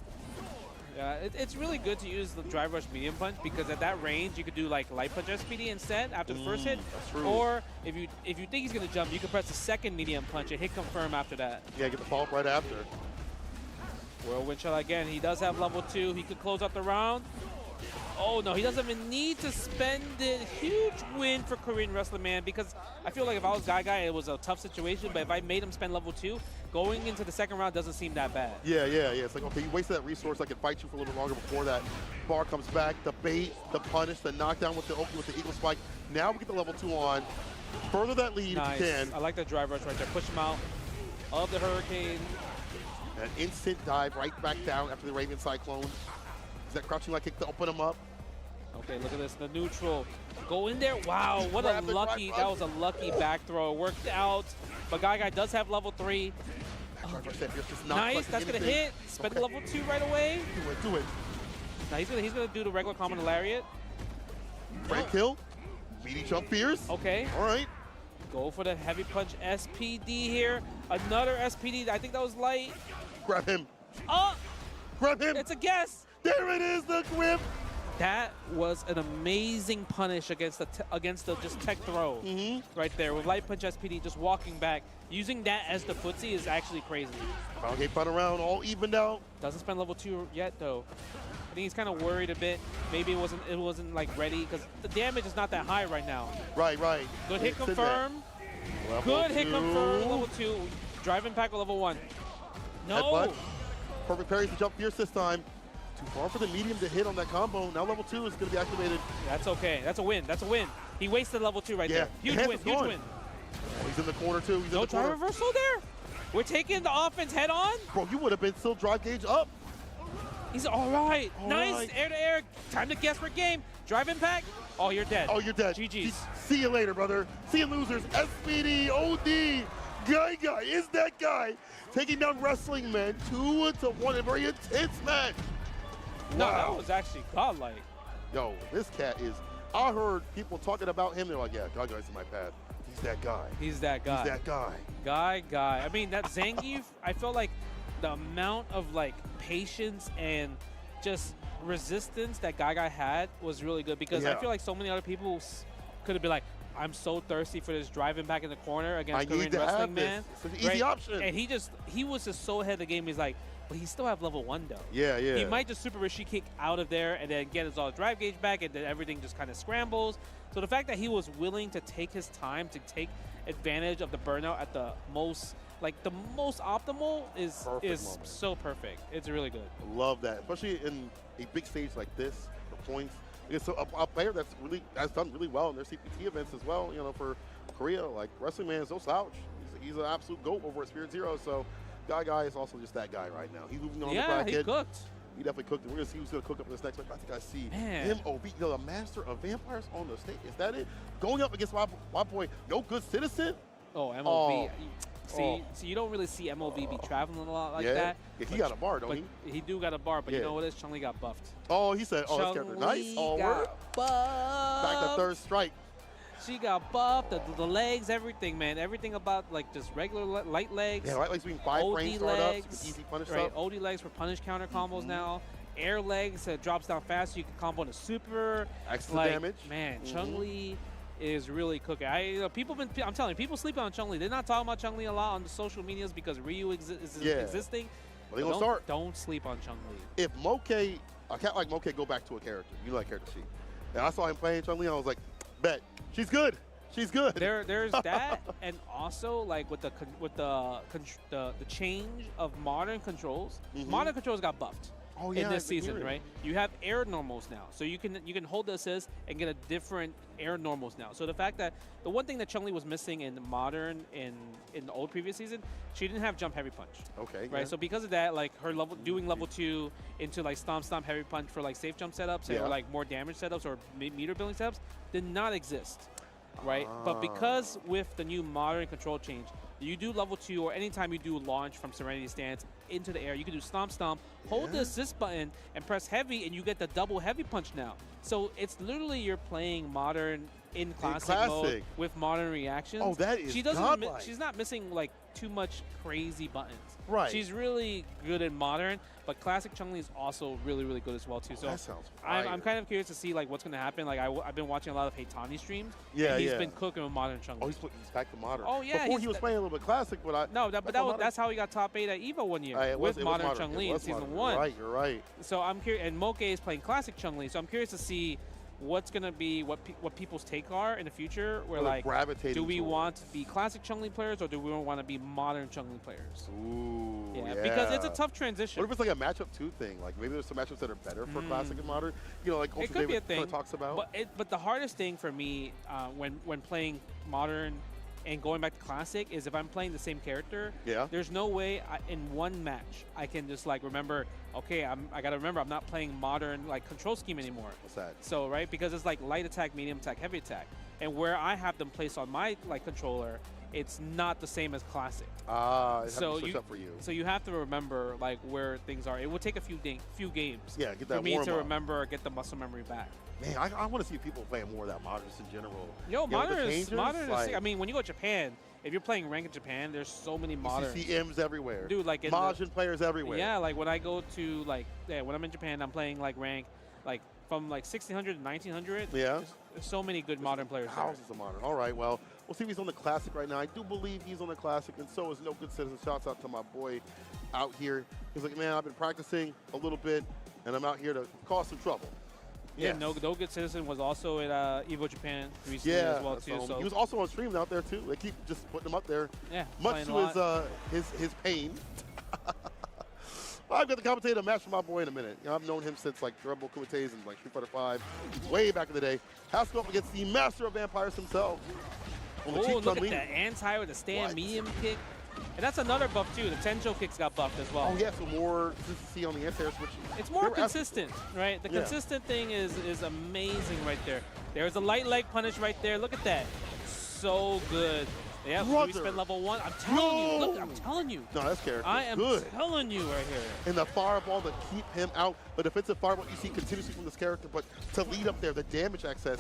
Yeah, it's really good to use the drive rush medium punch because at that range you could do like light punch SPD instead after the first hit. That's true. Or if you think he's gonna jump, you can press the second medium punch and hit confirm after that. Yeah, get the follow-up right after. Whirlwind shot again. He does have level 2. He could close out the round. Oh, no, he doesn't even need to spend it. Huge win for Korean Wrestling Man, because I feel like if I was Guy, it was a tough situation, but if I made him spend level 2, going into the second round doesn't seem that bad. Yeah. It's like, okay, you wasted that resource. I can fight you for a little bit longer before that bar comes back. The bait, the punish, the knockdown with the eagle spike. Now we get the level 2 on. Further that lead nice. if you can. I like the drive rush right there. Push him out of the Hurricane. An instant dive right back down after the Raven Cyclone. Is that crouching leg kick to open him up? Okay, look at this, the neutral. Go in there, wow, what a lucky, that was a lucky back throw. It worked out, but Guy does have level 3. Oh, nice, that's gonna hit. Spend the level 2 right away. Do it. Now he's gonna do the regular common lariat. Frank kill, meaty jump fears. Okay. All right. Go for the heavy punch SPD here. Another SPD, I think that was light. Grab him. Oh! Grab him. It's a guess. There it is, the grip. That was an amazing punish against the just tech throw right there with light punch SPD just walking back. Using that as the footsie is actually crazy. Okay, fun around, all evened out. Doesn't spend level 2 yet though. I think he's kind of worried a bit. Maybe it wasn't like ready because the damage is not that high right now. Right. Good hit confirm. Good hit confirm. Level 2. Drive impact with level 1. No. Headbutt. Perfect parries to jump fierce this time. Too far for the medium to hit on that combo. Now level 2 is going to be activated. That's okay. That's a win. He wasted level 2 right there. Huge win. Oh, he's in the corner too. He's no in the drive corner. reversal there. We're taking the offense head on. Bro, you would have been still drive gauge up. He's all right. Nice air to air. Time to guess for game. Drive impact. Oh, you're dead. Oh, you're dead. GG's. See you later, brother. See you, losers. SPD, OD. Guy is that guy. Taking down Wrestling Man 2-1. A very intense match. No, Wow. that was actually godlike. Yo, this cat is. I heard people talking about him. They're like, yeah, Guy's in my path. He's that guy. He's that guy. He's that guy. Guy. I mean, that Zangief, I feel like the amount of like patience and just resistance that Guy had was really good because I feel like so many other people could have been like, I'm so thirsty for this driving back in the corner against Korean Wrestling Man. It's an easy option. And he was just so ahead of the game. He's like, but he still have level 1 though. Yeah. He might just super Rishi kick out of there and then get his all drive gauge back and then everything just kind of scrambles. So the fact that he was willing to take his time to take advantage of the burnout at the most optimal is so perfect. It's really good. I love that, especially in a big stage like this for points. It's a player that's done really well in their CPT events as well. You know, for Korea, like Wrestling Man is no slouch. He's an absolute GOAT over at Spirit Zero. So Guy is also just that guy right now. He's moving on the bracket. Yeah, he cooked. He definitely cooked. And we're gonna see who's gonna cook up in this next match. I think I see MOV, the Master of Vampires on the stage. Is that it? Going up against my boy, No Good Citizen. Oh, MOV. See, you don't really see MOV be traveling a lot like that. Yeah, he got a bar, don't he? He do got a bar, but you know what is? Chun-Li got buffed. Oh, he said, oh, this character nice. Oh, got buffed. Back to third strike. She got buffed, the legs, everything, man. Everything about, like, just regular light legs. Yeah, light legs being 5 frame startups, easy punish right, OD legs for punish counter combos now. Air legs drops down fast, so you can combo into super. Extra damage. Man, Chun-Li is really cooking. I'm telling you, people sleep on Chun-Li. They're not talking about Chun-Li a lot on the social medias because Ryu is existing. Well, they gonna start. Don't sleep on Chun-Li. If a cat like Moke go back to a character, you like character sheet. And I saw him playing Chun-Li, I was like, bet. She's good. She's good. There's that, and also like with the change of modern controls. Modern controls got buffed in this season, right? You have air normals now, so you can hold the assist and get a different air normals now. So the fact that the one thing that Chun-Li was missing in modern in the old previous season, she didn't have jump heavy punch. Okay. Right. Yeah. So because of that, like her doing level 2 into like stomp heavy punch for like safe jump setups or like more damage setups or meter building setups did not exist. Right, but because with the new modern control change, you do level 2 or anytime you do launch from Serenity Stance into the air, you can do stomp, hold the assist button and press heavy and you get the double heavy punch now. So it's literally you're playing modern in classic mode with modern reactions. Oh, that is godlike. She's not missing like too much crazy buttons. Right. She's really good in modern, but classic Chun-Li is also really, really good as well too. So that sounds fire. I'm kind of curious to see like what's going to happen. Like I've been watching a lot of Heitani streams. Yeah, and he's been cooking with modern Chun-Li. Oh, he's back to modern. Oh yeah. Before he was playing a little bit classic, but that's how he got top 8 at EVO one year with modern Chun-Li in season 1. Right, you're right. So I'm curious, and Moke is playing classic Chun-Li. So I'm curious to see what's gonna be what people's take are in the future. Where like, do we want to be classic Chun-Li players or do we want to be modern Chun-Li players? Ooh, yeah, because it's a tough transition. What if it's like a matchup 2 thing? Like maybe there's some matchups that are better for classic and modern. You know, like it could be a thing. Talks about. But the hardest thing for me when playing modern and going back to classic is if I'm playing the same character. Yeah. There's no way in one match I can just like remember. Okay, I gotta remember I'm not playing modern like control scheme anymore. What's that? So right, because it's like light attack, medium attack, heavy attack, and where I have them placed on my like controller, it's not the same as classic. So for you. So you have to remember like where things are. It will take a few games. Yeah, get that for me to up. remember, get the muscle memory back. Man, I want to see people playing more of that modern just in general. Yo, modern is I mean, when you go to Japan, if you're playing rank in Japan, there's so many modern. You see M's everywhere. Dude, like Majin players everywhere. Yeah, like when I go to like when I'm in Japan, I'm playing like rank like from like 1600 to 1900. Yeah. There's so many good modern players. Thousands of modern. All right, well, we'll see if he's on the classic right now. I do believe he's on the classic, and so is No Good Citizen. Shouts out to my boy out here. He's like, man, I've been practicing a little bit, and I'm out here to cause some trouble. Yeah, No Good Citizen was also at EVO Japan recently as well too. So he was also on stream out there too. They keep just putting him up there. Yeah, much to his pain. I've got the commentator match for my boy in a minute. You know, I've known him since like Rebel Kumites and like Street Fighter 5, way back in the day. Has to go up against the master of vampires himself. Oh, look at that anti with the stand medium kick. And that's another buff too. The Tenjo kicks got buffed as well. Oh yeah, so more consistency on the anti-air switch. It's more consistent, right? The consistent thing is amazing right there. There's a light leg punish right there. Look at that. So good. Yeah, we spent level 1. I'm telling you. Look, I'm telling you. No, that's character. I am telling you right here. And the fireball to keep him out. The defensive fireball you see continuously from this character, but to lead up there, the damage access,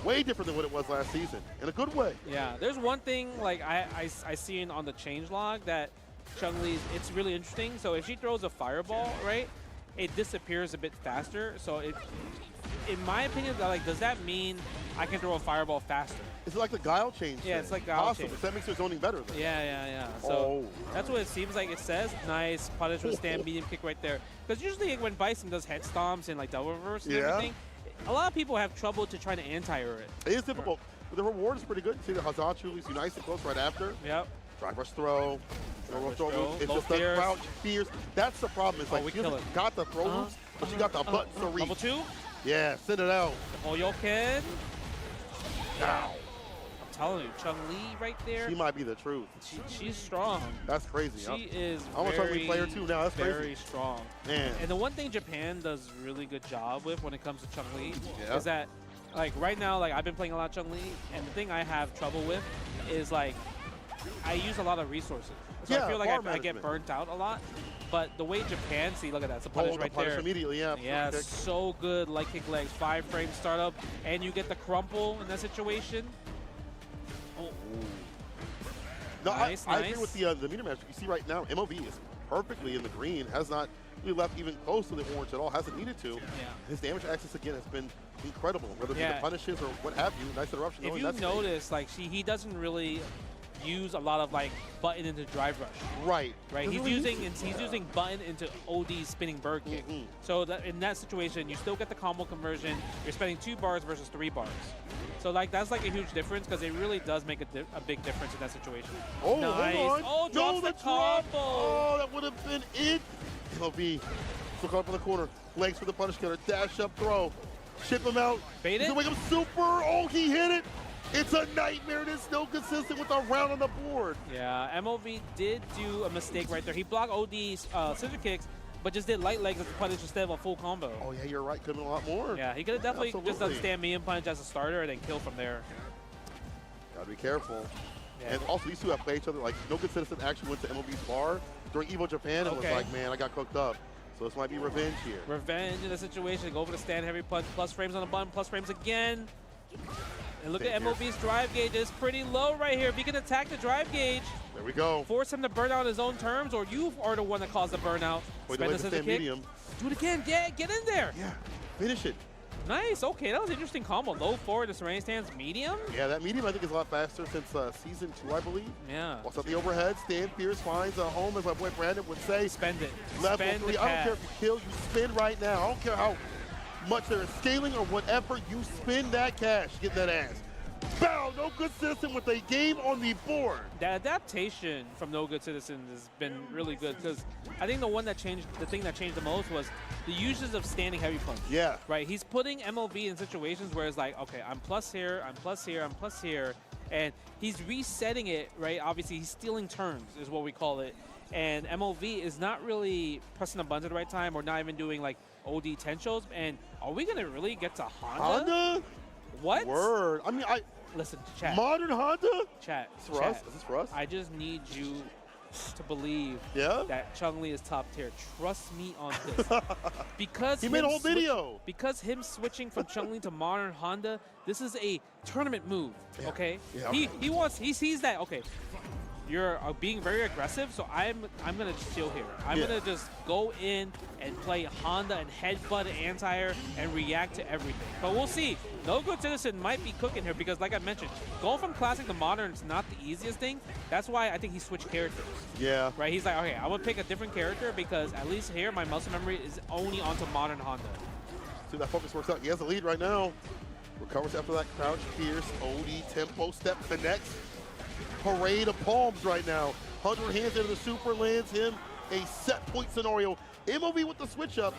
way different than what it was last season, in a good way. Yeah, there's one thing like I see on the changelog that Chun-Li, it's really interesting. So if she throws a fireball, right, it disappears a bit faster. So in my opinion, like, does that mean I can throw a fireball faster? Is it like the Guile change? Yeah, it's like Guile change. That makes her zoning better then. Yeah. So that's what it seems like it says. Nice punish with stand medium kick right there. Because usually when Bison does head stomps and like double reverse and everything, a lot of people have trouble to try to anti-air it. It is difficult. But the reward is pretty good. See the Hazachu leaves you nice and close right after. Yep. Drive rush throw. It's just the crouch fears. That's the problem. It's like you got the throw moves, but you got the buttons to reach. Level 2? Yeah, send it out. Hoyoken. Now. I'm telling you, Chun-Li right there. She might be the truth. She's strong. That's crazy. She is I'm a Chun-Li player too now. That's very crazy. strong. Man. And the one thing Japan does really good job with when it comes to Chun-Li is that, like right now, like I've been playing a lot of Chun-Li, and the thing I have trouble with is like I use a lot of resources. So I feel like I get burnt out a lot. But the way Japan, see, look at that, it's a punish right there. Immediately, yeah. Yeah, so good. Light kick legs, 5 frame startup, and you get the crumple in that situation. Oh. No, I agree with the meter match. You see right now, MOV is perfectly in the green, has not really left even close to the orange at all, hasn't needed to. Yeah. His damage access again has been incredible, whether it be the punishes or what have you. Nice interruption. If you notice, like, he doesn't really use a lot of like button into drive rush. Right. He's using button into OD spinning bird kick. So that in that situation, you still get the combo conversion. You're spending 2 bars versus 3 bars. So like that's like a huge difference because it really does make a big difference in that situation. Oh, nice. Hold on. Oh, drops the combo. Oh, that would have been it. MLB. Look up in the corner. Legs for the punish cutter. Dash up throw. Ship him out. Bait it. Wake up super. Oh, he hit it. It's a nightmare. It's no consistent with a round on the board. Yeah, MOV did do a mistake right there. He blocked OD's scissor kicks, but just did light legs as a punish instead of a full combo. Oh, yeah, you're right. Could have been a lot more. Yeah, he could have definitely just done stand medium punch as a starter and then kill from there. Gotta be careful. Yeah. And also, these two have played each other. Like, No Good Citizen actually went to MLB's bar during EVO Japan and was like, man, I got cooked up. So this might be revenge here. Revenge in the situation. Go for the stand heavy punch. Plus frames on the button. Plus frames again. And look at MLB's drive gauge. It's pretty low right here. If he can attack the drive gauge. There we go. Force him to burn out on his own terms, or you are the one that caused the burnout. Wait, Spend this as a kick. medium. Do it again. Yeah, get in there. Yeah, finish it. Nice. Okay, that was an interesting combo. Low forward, the Serene stands medium. Yeah, that medium I think is a lot faster since season 2, I believe. Yeah. Walks up the overhead. Stan Pierce finds a home, as my boy Brandon would say. Spend it. Level Spend 3. the I don't care if you kill, you spin right now. I don't care how much there is scaling or whatever. You spin that cash, get that ass. Bow, No Good Citizen with a game on the board. The adaptation from No Good Citizen has been really good because I think the thing that changed the most was the uses of standing heavy punch. Yeah. Right. He's putting MLB in situations where it's like, okay, I'm plus here, I'm plus here, I'm plus here, and he's resetting it. Right. Obviously, he's stealing turns, is what we call it, and MLB is not really pressing the buttons at the right time or not even doing like OD 10 shows. And are we gonna really get to Honda? Honda? What? Word. I mean, Listen, chat. Modern Honda? Chat. This for us? Is this for us? I just need you to believe that Chun-Li is top tier. Trust me on this. Because he made a whole video. Because him switching from Chun-Li to modern Honda, this is a tournament move. Yeah. Okay. Yeah, he sees that. Okay. You're being very aggressive, so I'm gonna chill here. I'm gonna just go in and play Honda and headbutt anti-air and react to everything. But we'll see. No Good Citizen might be cooking here because, like I mentioned, going from classic to modern is not the easiest thing. That's why I think he switched characters. Yeah. Right. He's like, okay, I'm gonna pick a different character because at least here my muscle memory is only onto modern Honda. See, that focus works out. He has the lead right now. Recovers after that crouch, Pierce, OD, tempo, step, connects. Parade of palms right now. 100 hands into the super, lands him a set point scenario. MOV with the switch up.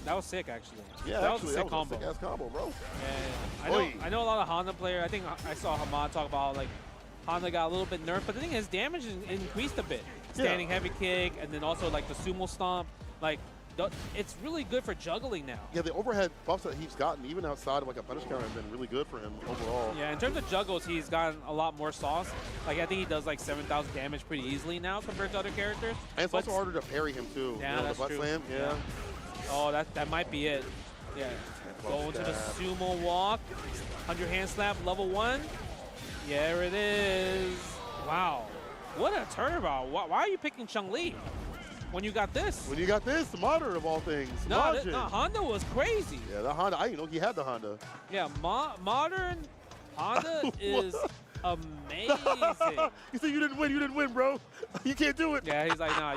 That was sick, actually. Yeah, that was a sick combo. A sick ass combo, bro. Yeah. I know a lot of Honda players. I think I saw Hamad talk about how, like, Honda got a little bit nerfed, but the thing is, damage increased a bit. Standing heavy kick, and then also like the sumo stomp. Like, it's really good for juggling now. Yeah, the overhead buffs that he's gotten, even outside of like a punish counter, have been really good for him overall. Yeah, in terms of juggles, he's gotten a lot more sauce. Like, I think he does like 7,000 damage pretty easily now compared to other characters. And it's also harder to parry him too. Yeah, you know, that's the butt true. slam. Yeah. Oh, that might be it. Yeah. Go into the sumo walk. 100 hand slap, level 1. There it is. Wow. What a turnabout. Why are you picking Chun-Li when you got this? When you got this, the modern of all things. No, Honda was crazy. Yeah, the Honda. I didn't know he had the Honda. Yeah, modern Honda is amazing. You said you didn't win. You didn't win, bro. You can't do it. Yeah, he's like, nah.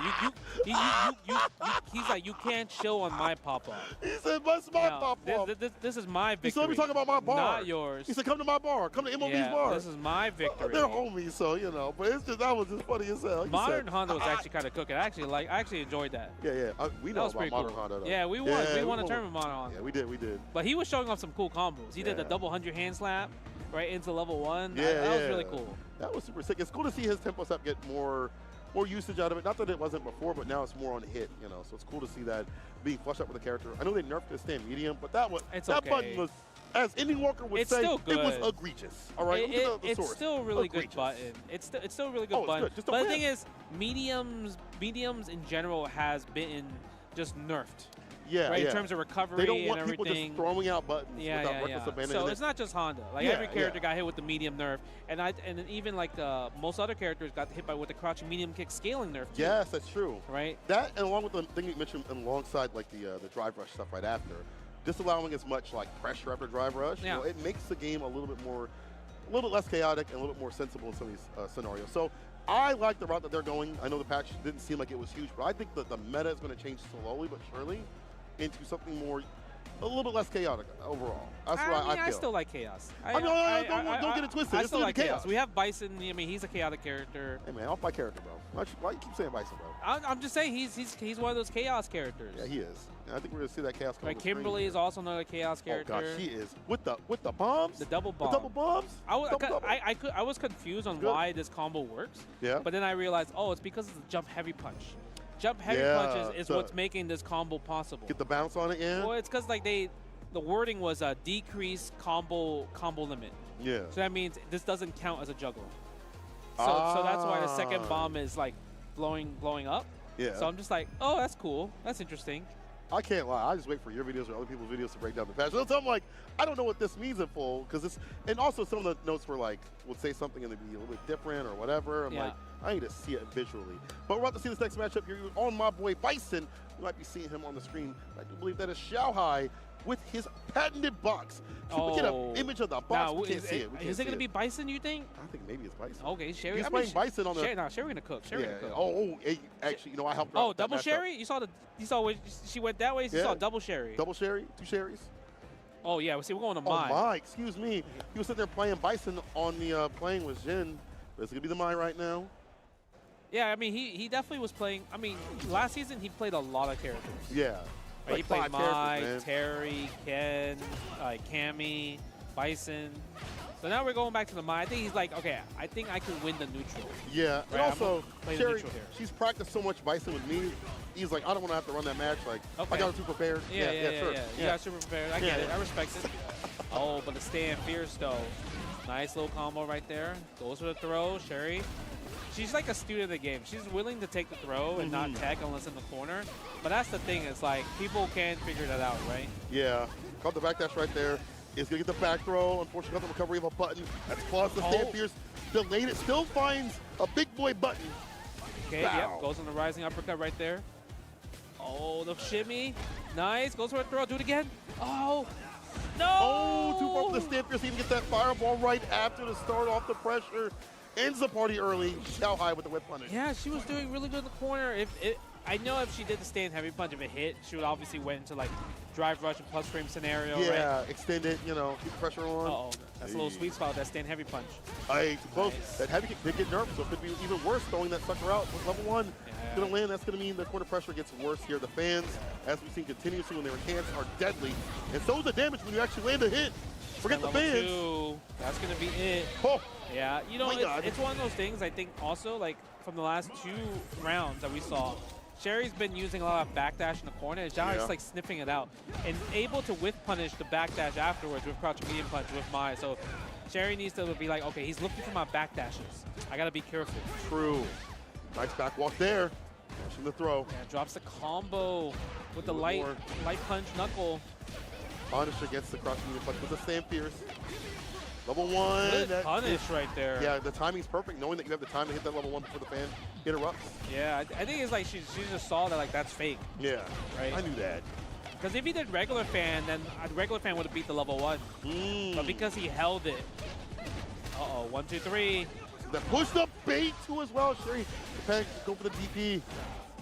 He's like, you can't chill on my pop-up. He said, "That's my pop-up." This is my victory. He said, "Let me talk about my bar, not yours." He said, "Come to my bar. Come to MLB's bar." This is my victory. They're homies, so you know. But it's just that was just funny as hell. Modern Honda was actually kind of cooking. I actually enjoyed that. Yeah. We know about modern Honda. Though. Yeah, we won. We won a tournament modern Honda. Yeah, we did. But he was showing off some cool combos. He did the double 100 hand slap right into level 1. Yeah, that was really cool. That was super sick. It's cool to see his tempo step get more usage out of it. Not that it wasn't before, but now it's more on hit, you know. So it's cool to see that being flushed up with the character. I know they nerfed his stand medium, but that button was, as Ending Walker would say, still good. It was egregious. All right, it's still a really good button. It's still a really good button. Good. But the thing is, mediums in general has been just nerfed. Yeah, right, in terms of recovery they don't want and everything. People just throwing out buttons without reckless abandon. So it's not just Honda. Like every character got hit with the medium nerf, and even like most other characters got hit with the crouching medium kick scaling nerf. Too. Yes, that's true. Right. That and along with the thing you mentioned, alongside like the drive rush stuff right after, disallowing as much like pressure after drive rush. Yeah. You know, it makes the game a little bit less chaotic and a little bit more sensible in some of these scenarios. So I like the route that they're going. I know the patch didn't seem like it was huge, but I think that the meta is going to change slowly but surely into something a little bit less chaotic overall. That's what I feel. I still like chaos. Don't get it twisted. I still like chaos. We have Bison. I mean, he's a chaotic character. Hey man, off by character, bro. Why you keep saying Bison, bro? I'm just saying he's one of those chaos characters. Yeah, he is. And I think we're gonna see that chaos. Right, Kimberly is also another chaos character. Oh gosh, she is with the bombs. The double bomb. The double bombs. I was confused on why this combo works. Yeah. But then I realized, it's because of the jump heavy punch. Jump heavy punches is what's making this combo possible. Get the bounce on it, yeah. Well, it's because like the wording was a decrease combo limit. Yeah. So that means this doesn't count as a juggle. So that's why the second bomb is like blowing up. Yeah. So I'm just like, oh, that's cool. That's interesting. I can't lie. I just wait for your videos or other people's videos to break down the patch. So I'm like, I don't know what this means in full, because it's, and also some of the notes were like, would say something and it'd be a little bit different or whatever. I'm like, I need to see it visually. But we're about to see this next matchup here on my boy Bison. You might be seeing him on the screen. I do believe that is Xiaohai with his patented box. So we get an image of the box. We can't see it. Is it going to be Bison, you think? I think maybe it's Bison. Okay, Sherry. He's playing Bison on the. Sherry going to cook. Sherry going to cook. Hey, actually, you know, I helped her. Oh, double Sherry? You saw when she went that way. You saw double Sherry. Double Sherry, 2 Sherrys. Oh yeah, see, we're going to Mai. Oh my, excuse me. He was sitting there playing Bison on the playing with Jin. But it's gonna be the Mai right now. Yeah, I mean, he definitely was playing. I mean, last season he played a lot of characters. Yeah. Right, he played Mai, Terry, Ken, Cammy, Bison. So now we're going back to the Mai. I think he's like, okay, I think I can win the neutral. Yeah, right? and also, Sherry, here. she's practiced so much Bison with me. He's like, I don't want to have to run that match. Like, I got her too prepared. Yeah. You got super prepared. I get it. I respect it. Oh, but the stand fierce, though. Nice little combo right there. Goes for the throw. Sherry, she's like a student of the game. She's willing to take the throw and not tech unless in the corner. But that's the thing. It's like people can figure that out, right? Yeah. Caught the backdash right there. Is going to get the back throw. Unfortunately, got the recovery of a button. That's plus the stand fierce. Delayed it. Still finds a big boy button. Okay, yep. Goes on the rising uppercut right there. Oh, the shimmy. Nice. Goes for a throw. Do it again. Oh, no. Oh, too far for the stand fierce. Even get that fireball right after to start off the pressure. Ends the party early. Xiaohai with the whip punish. Yeah, she was doing really good in the corner. I know if she did the stand heavy punch, if it hit, she would obviously went into like drive rush and plus frame scenario. Yeah, right? Extend it, you know, keep the pressure on. Uh-oh, that's a little sweet spot with that stand heavy punch. Hey, too close. Nice. That heavy kick did get nerfed, so it could be even worse throwing that sucker out with level 1. Yeah. Gonna land, that's gonna mean the corner pressure gets worse here. The fans, as we've seen continuously when they were cans, are deadly. And so is the damage when you actually land a hit. Forget the fans. 2, that's gonna be it. Oh. Yeah, you know, it's one of those things, I think also, like, from the last 2 rounds that we saw, Sherry's been using a lot of backdash in the corner, and Zhao is like sniffing it out and able to whiff punish the backdash afterwards with crouch medium punch with Mai. So Sherry needs to be like, okay, he's looking for my backdashes. I gotta be careful. True. Nice back walk there. Pushing the throw. Yeah, drops the combo with the light punch knuckle. Punish against the crouch medium punch with the stand fierce. Level 1. Good punish right there. Yeah, the timing's perfect, knowing that you have the time to hit that level 1 before the fan interrupts. Yeah, I think it's like she just saw that like that's fake. Yeah, right. I knew that. Because if he did regular fan, then a regular fan would have beat the level 1. But because he held it. Uh-oh, 1, 2, 3. That pushed up bait too as well. Sherry, go for the DP.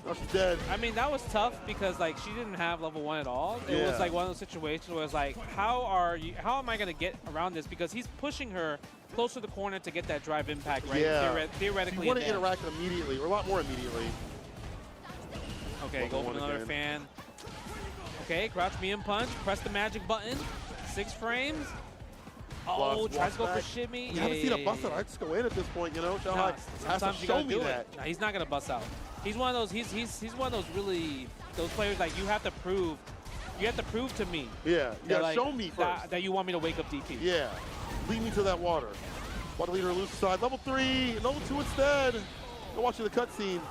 Oh, she's dead. I mean, that was tough because like she didn't have level 1 at all. It was like one of those situations where it's like, how am I gonna get around this? Because he's pushing her close to the corner to get that drive impact, right? Yeah. Theoretically. You want to interact immediately, or a lot more immediately. Okay, go for another fan. Okay, crouch medium punch. Press the magic button. 6 frames. Oh, tries to go for shimmy. You haven't seen a bust out. I just go in at this point, you know. Xiaohai has to show me that. No, he's not gonna bust out. He's one of those. He's one of those really those players like you have to prove. You have to prove to me. Yeah, you gotta show me first that you want me to wake up DP. Yeah, lead me to that water. Water leader loose side. Level 3, level 2 instead. Go watching the cutscene.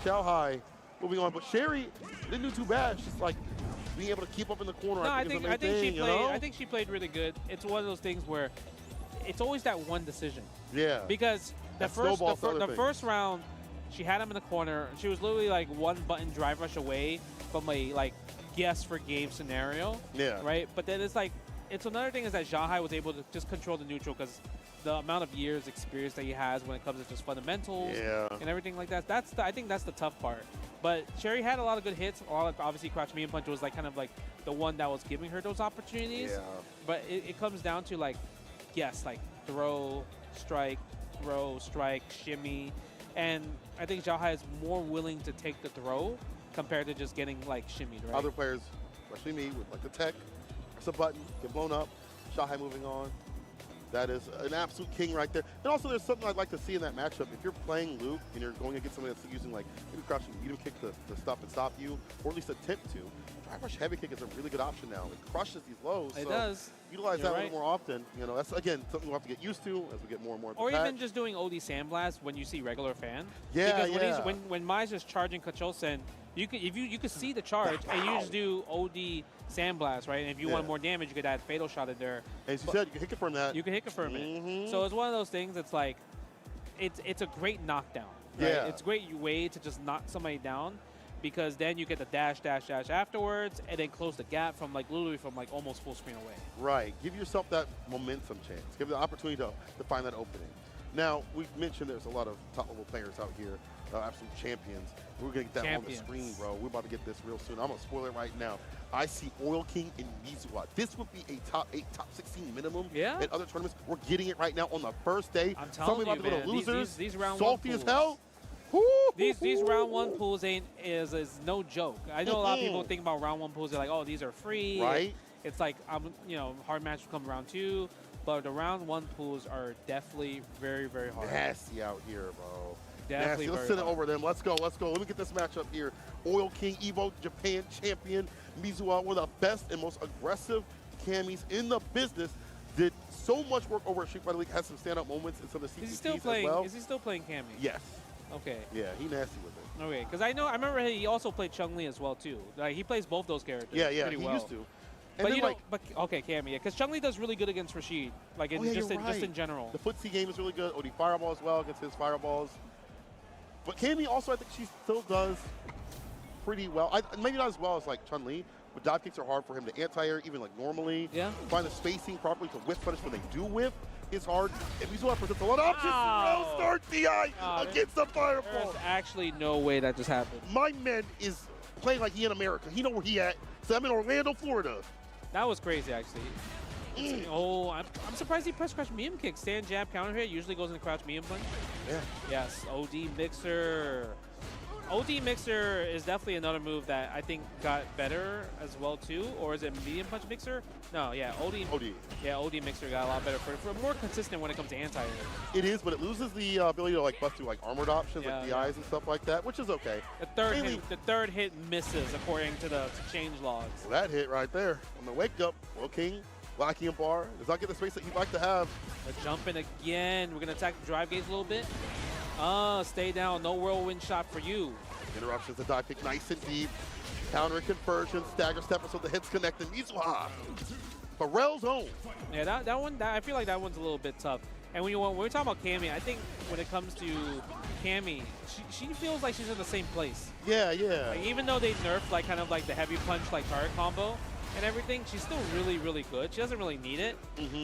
Xiaohai moving on, but Sherry didn't do too bad. She's like being able to keep up in the corner. No, I think she played really good. It's one of those things where it's always that one decision. Yeah. Because the first round, she had him in the corner. She was literally like 1 button drive rush away from a like guess for game scenario. Yeah. Right. But then it's like another thing is that Xiaohai was able to just control the neutral because the amount of years experience that he has when it comes to just fundamentals and everything like that. I think that's the tough part. But Sherry had a lot of good hits. Obviously, crouch medium punch was like kind of like the one that was giving her those opportunities. Yeah. But it comes down to like, yes, like throw, strike, shimmy. And I think Xiaohai is more willing to take the throw compared to just getting like shimmied, right? Other players, especially me, with like the tech, press a button, get blown up. Xiaohai moving on. That is an absolute king right there. And also there's something I'd like to see in that matchup. If you're playing Luke and you're going against somebody that's using like maybe crouching medium kick to stop and stop you, or at least attempt to, back rush heavy kick is a really good option now. It crushes these lows. It so does. Utilize that a little more often. You know, that's, again, something we'll have to get used to as we get more and more. Or even just doing OD Sandblast when you see regular fan. Yeah, because when Mai's just charging Kachosen, you could see the charge, and you just do OD Sandblast, right? And if you want more damage, you could add Fatal Shot in there. As you said, you can hit confirm that. You can hit confirm it. So it's one of those things. It's like, it's a great knockdown. Right? Yeah. It's a great way to just knock somebody down, because then you get the dash afterwards, and then close the gap from literally from almost full screen away. Right. Give yourself that momentum chance. Give the opportunity to find that opening. Now, we've mentioned there's a lot of top-level players out here, absolute champions. We're going to get that on the screen, bro. We're about to get this real soon. I'm going to spoil it right now. I see Oil King and Mizuwa. This would be a top 8, top 16 minimum in other tournaments. We're getting it right now on the first day. I'm telling you, man. Losers, these round salty one as hell. These round one pools is no joke. I know a lot of people think about round one pools. They're like, oh, these are free. Right. It's like, hard match will come round 2. But the round one pools are definitely very, very hard. Nasty out here, bro. Definitely. Nasty. Let's send it over them. Let's go. Let's go. Let me get this matchup here. Oil King, Evo Japan champion. Mizuwa, one of the best and most aggressive camis in the business. Did so much work over at Street Fighter League. Has some standout moments in some of the CPTs as well. Is he still playing Cami? Yes. Okay. Yeah, he nasty with it. Okay, because I remember he also played Chun-Li as well too. Like, he plays both those characters. Yeah, pretty he well. used to. And but okay, Cami, yeah, because Chun-Li does really good against Rashid, just in general. The footsie game is really good. OD Fireball as well against his fireballs. But Cami also, I think she still does pretty well. Maybe not as well as Chun-Li, but dive kicks are hard for him to anti-air, even normally. Yeah. Find the spacing properly to whiff punish when they do whiff is hard. And Mizuwa presents a lot of options. Rail start DI against the fireball. There's actually no way that just happened. My man is playing like he in America. He know where he at. So I'm in Orlando, Florida. That was crazy, actually. Oh, I'm surprised he press crouch medium kick. Stand jab counter hit usually goes in the crouch medium punch. Yeah. Yes, OD Mixer. OD Mixer is definitely another move that I think got better as well too. Or is it medium punch Mixer? No, yeah, OD. Yeah, OD Mixer got a lot better for more consistent when it comes to anti-air. It is, but it loses the ability to bust through armored options like DIs and stuff like that, which is okay. The third hit misses according to the change logs. Well, that hit right there on the wake up. Will King locking a bar does not get the space that he'd like to have. Jumping again. We're gonna attack the drive gauge a little bit. Stay down. No whirlwind shot for you. Interruptions, the dive kick nice and deep. Counter conversion, stagger step so the hits connect. And Mizuwa, Pharrell's own. Yeah, that one. I feel like that one's a little bit tough. And when we're talking about Cami, I think when it comes to Cami, she feels like she's in the same place. Yeah, yeah. Even though they nerfed the heavy punch target combo and everything, she's still really, really good. She doesn't really need it.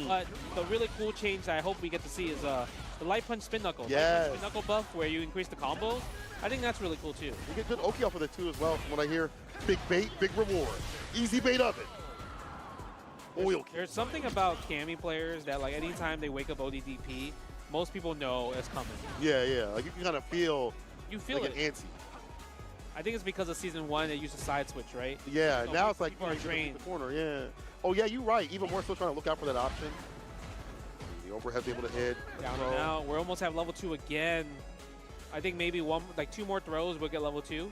But the really cool change that I hope we get to see is the light punch spin knuckle. Yes. Spin knuckle buff where you increase the combos. I think that's really cool too. You get good Oki off of it too as well from what I hear. Big bait, big reward. Easy bait of it. Oil. There's something about Cami players that anytime they wake up ODDP, most people know it's coming. Yeah, yeah. You can kind of feel. You feel it. Antsy. I think it's because of season 1 they used a side switch, right? Yeah, so now it's like people are drained. The corner, yeah. Oh yeah, you're right. Even more so trying to look out for that option. The overhead's able to hit. Down and out. We almost have level 2 again. I think maybe 2 more throws we'll get level 2.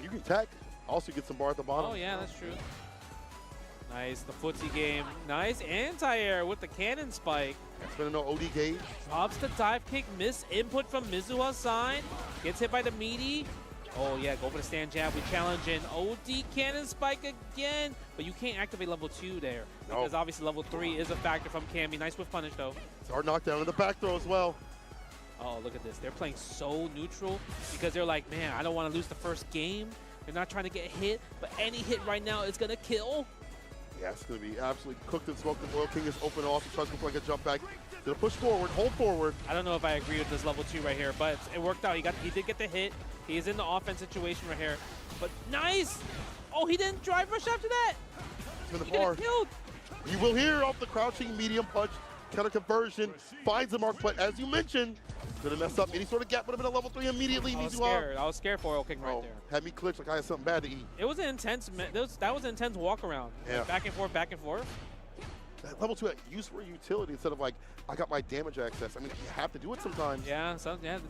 You can tech. Also get some bar at the bottom. Oh yeah, that's true. Nice, the footsie game. Nice anti-air with the cannon spike. That's been no OD gauge. Drops the dive kick, miss input from Mizuwa's side. Gets hit by the meaty. Oh yeah, go for the stand jab. We challenge an OD cannon spike again. But you can't activate level 2 there. Because obviously level 3 is a factor from Cami. Nice with punish though. It's our knockdown in the back throw as well. Oh, look at this. They're playing so neutral because they're like, man, I don't want to lose the first game. They're not trying to get hit, but any hit right now is going to kill. Yeah, it's going to be absolutely cooked and smoked. The Oil King is open off. He tries to go for a jump back. Gonna push forward, hold forward. I don't know if I agree with this level 2 right here, but it worked out. He did get the hit. He's in the offense situation right here. But nice! Oh, he didn't drive rush after that. He got killed. You will hear off the crouching medium punch. Counter conversion finds the mark, but as you mentioned, gonna mess up any sort of gap. Would have been a level 3 immediately. I was scared for Oil King right there. Had me glitch like I had something bad to eat. It was an intense. That was an intense walk around. Yeah. Back and forth, back and forth. That level 2 use for utility instead of like, I got my damage access. I mean, you have to do it sometimes. Yeah,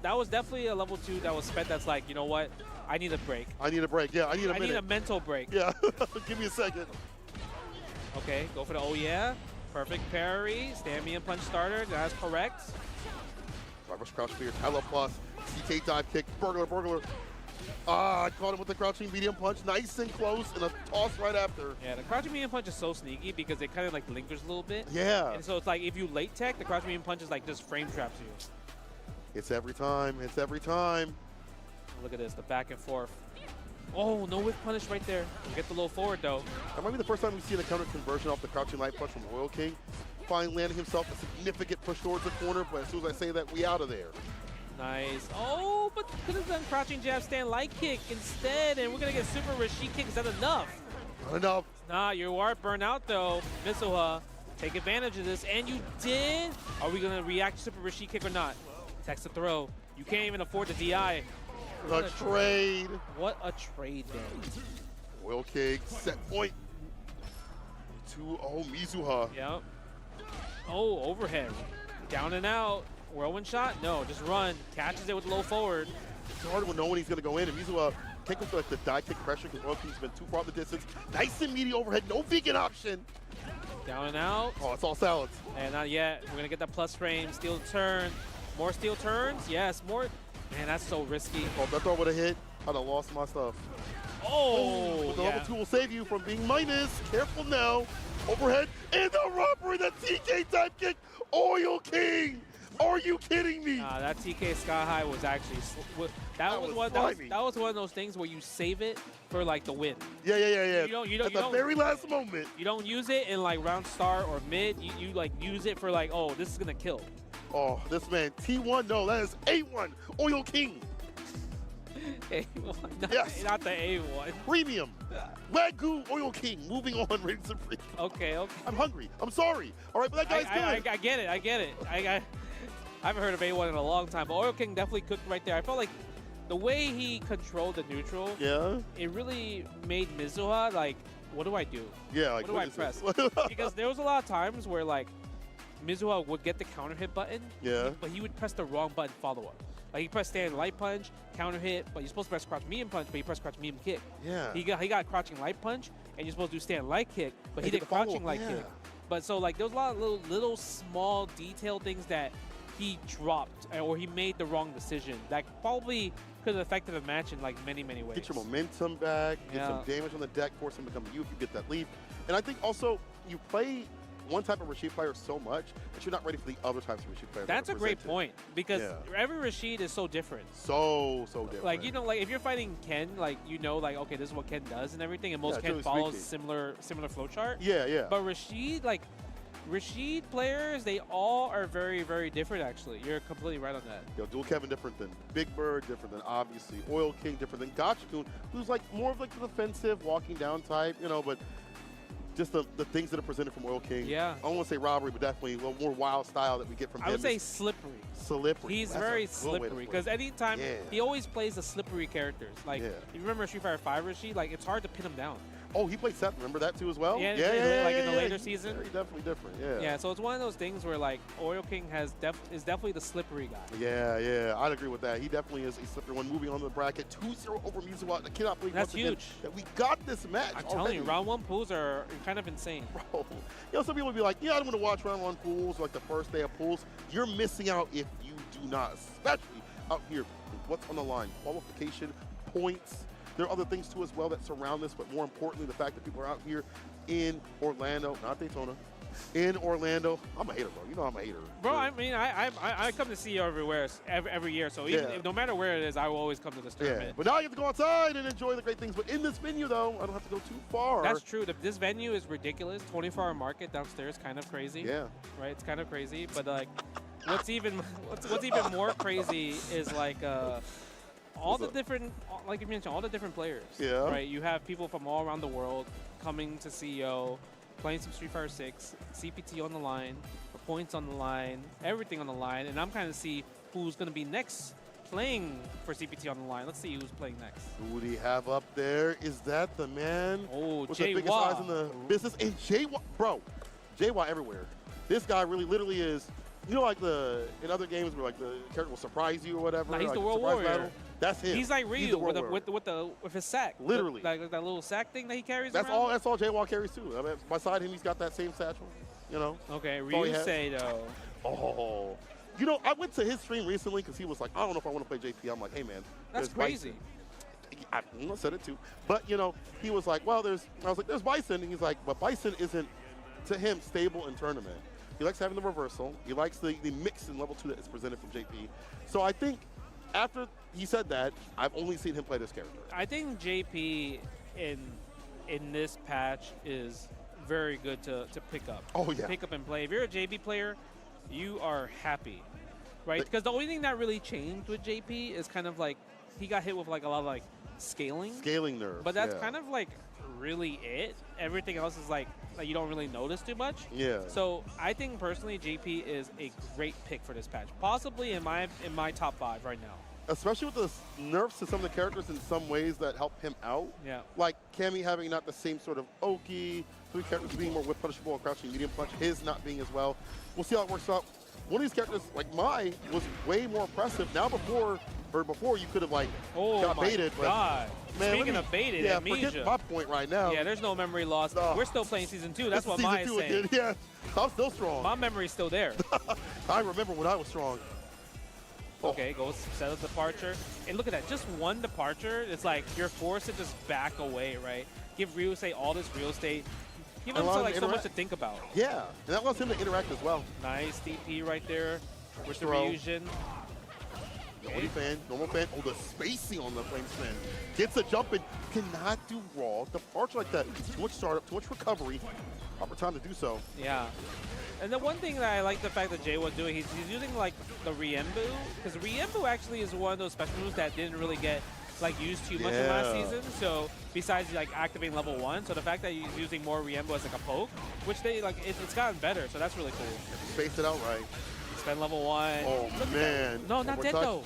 that was definitely a level 2 that was spent that's like, you know what? I need a break. I need a break, yeah. I need a mental break. Yeah, give me a second. Okay, go for the oh yeah. Perfect parry. Stand me and punch starter. That's correct. Reverse crouch fear, Tyler plus, TK dive kick, burglar. I caught him with the crouching medium punch, nice and close, and a toss right after. Yeah, the crouching medium punch is so sneaky because it kind of like lingers a little bit. Yeah. And so it's like if you late tech, the crouching medium punch is like just frame traps you. It's every time. Look at this, the back and forth. Oh, no whiff punish right there. We'll get the low forward though. That might be the first time we've seen a counter conversion off the crouching light punch from Royal King. Finally landing himself a significant push towards the corner, but as soon as I say that, we out of there. Nice. Oh, but could have done crouching jab stand light kick instead, and we're gonna get super Rashid kick. Is that enough? Not enough. Nah, you are burnt out though. Mitsuha, take advantage of this, and you did. Are we gonna react to super Rashid kick or not? Text the throw. You can't even afford the DI. What a trade. What a trade, man. Royal King, set point. 2-0 Mizuha. Yep. Oh, overhead. Down and out. Whirlwind shot? No, just run. Catches it with low forward. It's hard when knowing he's going to go in. And Mizuha can't go for like the die kick pressure because Royal King's been too far the distance. Nice and meaty overhead. No vegan option. Down and out. Oh, it's all salads. And not yet. We're going to get that plus frame. Steel turn. More steel turns? Yes, more. Man, that's so risky. Oh, if that throw would have hit, I'd have lost my stuff. Oh, but the level 2 will save you from being minus. Careful now. Overhead and the robbery, the TK type kick. Royal King. Are you kidding me? That TK Sky High was actually that was one of those things where you save it for like the win. Yeah. At the very last moment. You don't use it in like round start or mid. You like use it for like, oh, this is gonna kill. Oh, this man T1. No, that is A1. Royal King. A1, yes. Not the A1. Premium. Wagyu Royal King. Moving on, Raiden Supreme. Okay. I'm hungry. I'm sorry. All right, but that guy's good. I get it. I haven't heard of A1 in a long time, but Royal King definitely cooked right there. I felt like the way he controlled the neutral, it really made Mizuha like, what do I do? Yeah, like, what do I press? Because there was a lot of times where like Mizuha would get the counter hit button, but he would press the wrong button follow up. Like he pressed stand light punch, counter hit, but you're supposed to press crouch medium punch, but he pressed crouch medium kick. Yeah. He got crouching light punch, and you're supposed to do stand light kick, but he did crouching light kick. But so like there was a lot of little small detail things that he dropped or he made the wrong decision that probably could have affected the match in like many ways. Get your momentum back, get some damage on the deck, force him to come to you if you get that lead. And I think also you play one type of Rashid player so much that you're not ready for the other types of Rashid players. That's a great point because every Rashid is so different. So different. Like, you know, like if you're fighting Ken, like, you know, like, okay, this is what Ken does and everything, and most Ken follows similar flowchart. Yeah. But Rashid, like, Rashid players, they all are very different, actually. You're completely right on that. Yo, Dual Kevin different than Big Bird, different than obviously Oil King, different than Gotcha-kun, who's like more of like the defensive, walking down type, you know, but just the things that are presented from Oil King. Yeah. I don't want to say robbery, but definitely a little more wild style that we get from him. I would say slippery. Slippery. He's very slippery because anytime he always plays the slippery characters. Like, you remember Street Fighter 5 Rashid? Like, it's hard to pin him down. Oh, he played Seth. Remember that too as well? Yeah, like in the later season. Very definitely different. Yeah, so it's one of those things where like Oil King is definitely the slippery guy. Yeah, I'd agree with that. He definitely is a slippery one. Moving on to the bracket, 2-0 over Mizuha. I cannot believe that's huge that we got this match. I'm telling you, round 1 pools are kind of insane. Bro, you know, some people would be like, yeah, I don't want to watch round 1 pools like the first day of pools. You're missing out if you do not, especially out here. What's on the line? Qualification, points. There are other things too as well that surround this, but more importantly, the fact that people are out here in Orlando, not Daytona, in Orlando. I'm a hater, bro. You know I'm a hater. Bro, I mean, I come to see you every year, so even no matter where it is, I will always come to this tournament. Yeah, but now you have to go outside and enjoy the great things. But in this venue, though, I don't have to go too far. That's true. This venue is ridiculous. 24-hour market downstairs, kind of crazy. Yeah. Right? It's kind of crazy, but like, what's even more crazy is like all the different, like you mentioned, all the different players. Yeah. Right. You have people from all around the world coming to CEO, playing some Street Fighter 6, CPT on the line, the points on the line, everything on the line, and I'm kind of see who's going to be next playing for CPT on the line. Let's see who's playing next. Who do you have up there? Is that the man with the biggest eyes in the business? And Jay, bro, JY everywhere. This guy really literally is, you know, like in other games where like the character will surprise you or whatever. Nah, he's like the World surprise Warrior. battle. That's him. He's like Ryu with his sack. Literally. Like that little sack thing that he carries That's around. all. That's all JY carries too. I mean, beside him, he's got that same satchel. You know. Okay, all he has. Ryusei though. Oh. You know, I went to his stream recently because he was like, I don't know if I want to play JP. I'm like, hey man, That's there's crazy. Bison. I said it too. But you know, he was like, well, I was like, there's Bison, and he's like, but Bison isn't to him stable in tournament. He likes having the reversal. He likes the mix in level 2 that is presented from JP. So I think after he said that, I've only seen him play this character. I think JP in this patch is very good to pick up. Oh yeah. Pick up and play. If you're a JP player, you are happy, right? Because the only thing that really changed with JP is kind of like he got hit with like a lot of like scaling nerves. But that's kind of like really it. Everything else is like you don't really notice too much. Yeah. So I think personally JP is a great pick for this patch, possibly in my top 5 right now. Especially with the nerfs to some of the characters in some ways that help him out. Yeah. Like Cammy having not the same sort of Oki, 3 characters being more whip punishable and crouching medium punch, his not being as well. We'll see how it works out. One of these characters, like Mai, was way more impressive. Now before you could have like got baited. Oh my God. Man, Speaking of baited, yeah, amnesia. forget my point right now. Yeah, there's no memory loss. No. We're still playing Season 2. That's what Season Mai is 2 saying. again. Yeah, I'm still strong. My memory's still there. I remember when I was strong. Okay, go set up departure. And look at that, just one departure, it's like you're forced to just back away, right? Give Ryusei all this real estate. Give him so much to think about. Yeah, and that allows him to interact as well. Nice DP right there with the Throw. Ryujin. Okay. Normal fan. Oh, the spacing on the flame spin. Gets a jump and cannot do raw departure like that. Too much startup, too much recovery. Proper time to do so. Yeah. And the one thing that I like the fact that Jay was doing, he's using like the Riembu, because Riembu actually is one of those special moves that didn't really get like used too much in last season. So besides like activating level 1, so the fact that he's using more Riembu as like a poke, which they like, it's gotten better. So that's really cool. Space it out right. Spend level 1. Oh man. No, not dead though.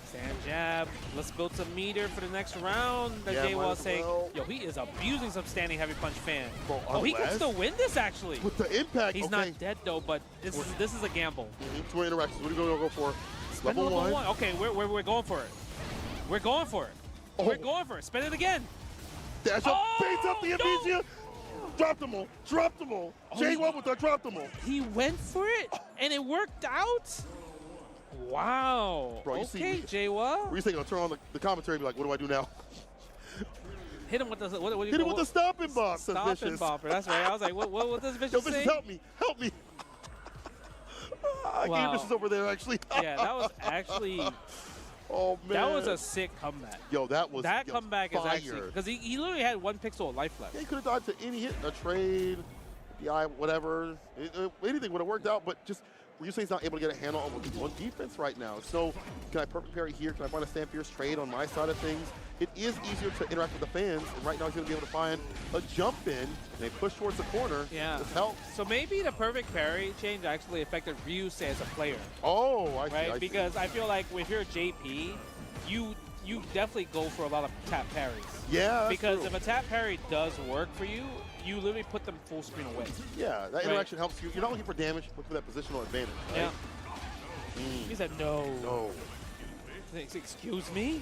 Sand jab. Let's build some meter for the next round. That Jay was saying, yo, he is abusing some standing heavy punch fan. Bro, oh, he can still win this actually. With the impact. He's not dead though, but this is a gamble. 2 interactions. What are you going to go for? Spend level 1. Okay, we're going for it. We're going for it. Oh. We're going for it. Spend it again. Dash up, base up the amnesia. Dropped them all. Dropped them all. Jay went with the dropped them all. He went for it, and it worked out. Wow. Bro, okay, Jaywa. Were you saying, I'll turn on the commentary and be like, what do I do now? Hit him with the hit him with the stomping bomb. Stomping bomber. That's right. I was like, what does Vicious say? Help me. Help me. I gave Vicious over there, actually. Yeah, that was actually... Oh, man. That was a sick comeback. Yo, that was That comeback fire. is actually... Because he literally had 1 pixel of life left. Yeah, he could have died to any hit, a trade, DI, whatever. Anything would have worked out, but just... Ryusei's not able to get a handle on defense right now. So can I perfect parry here? Can I find a Stand Fierce trade on my side of things? It is easier to interact with the fans, and right now he's going to be able to find a jump in, and they push towards the corner. Yeah. This helps. So maybe the perfect parry change actually affected Ryusei as a player. Oh, I see. Right? Because I feel like if you're JP, you definitely go for a lot of tap parries. Yeah, because true. if a tap parry does work for you, you literally put them full screen away. Yeah, that interaction helps you. You're not looking for damage, look for that positional advantage. Right? Yeah. He said no. No. Excuse me?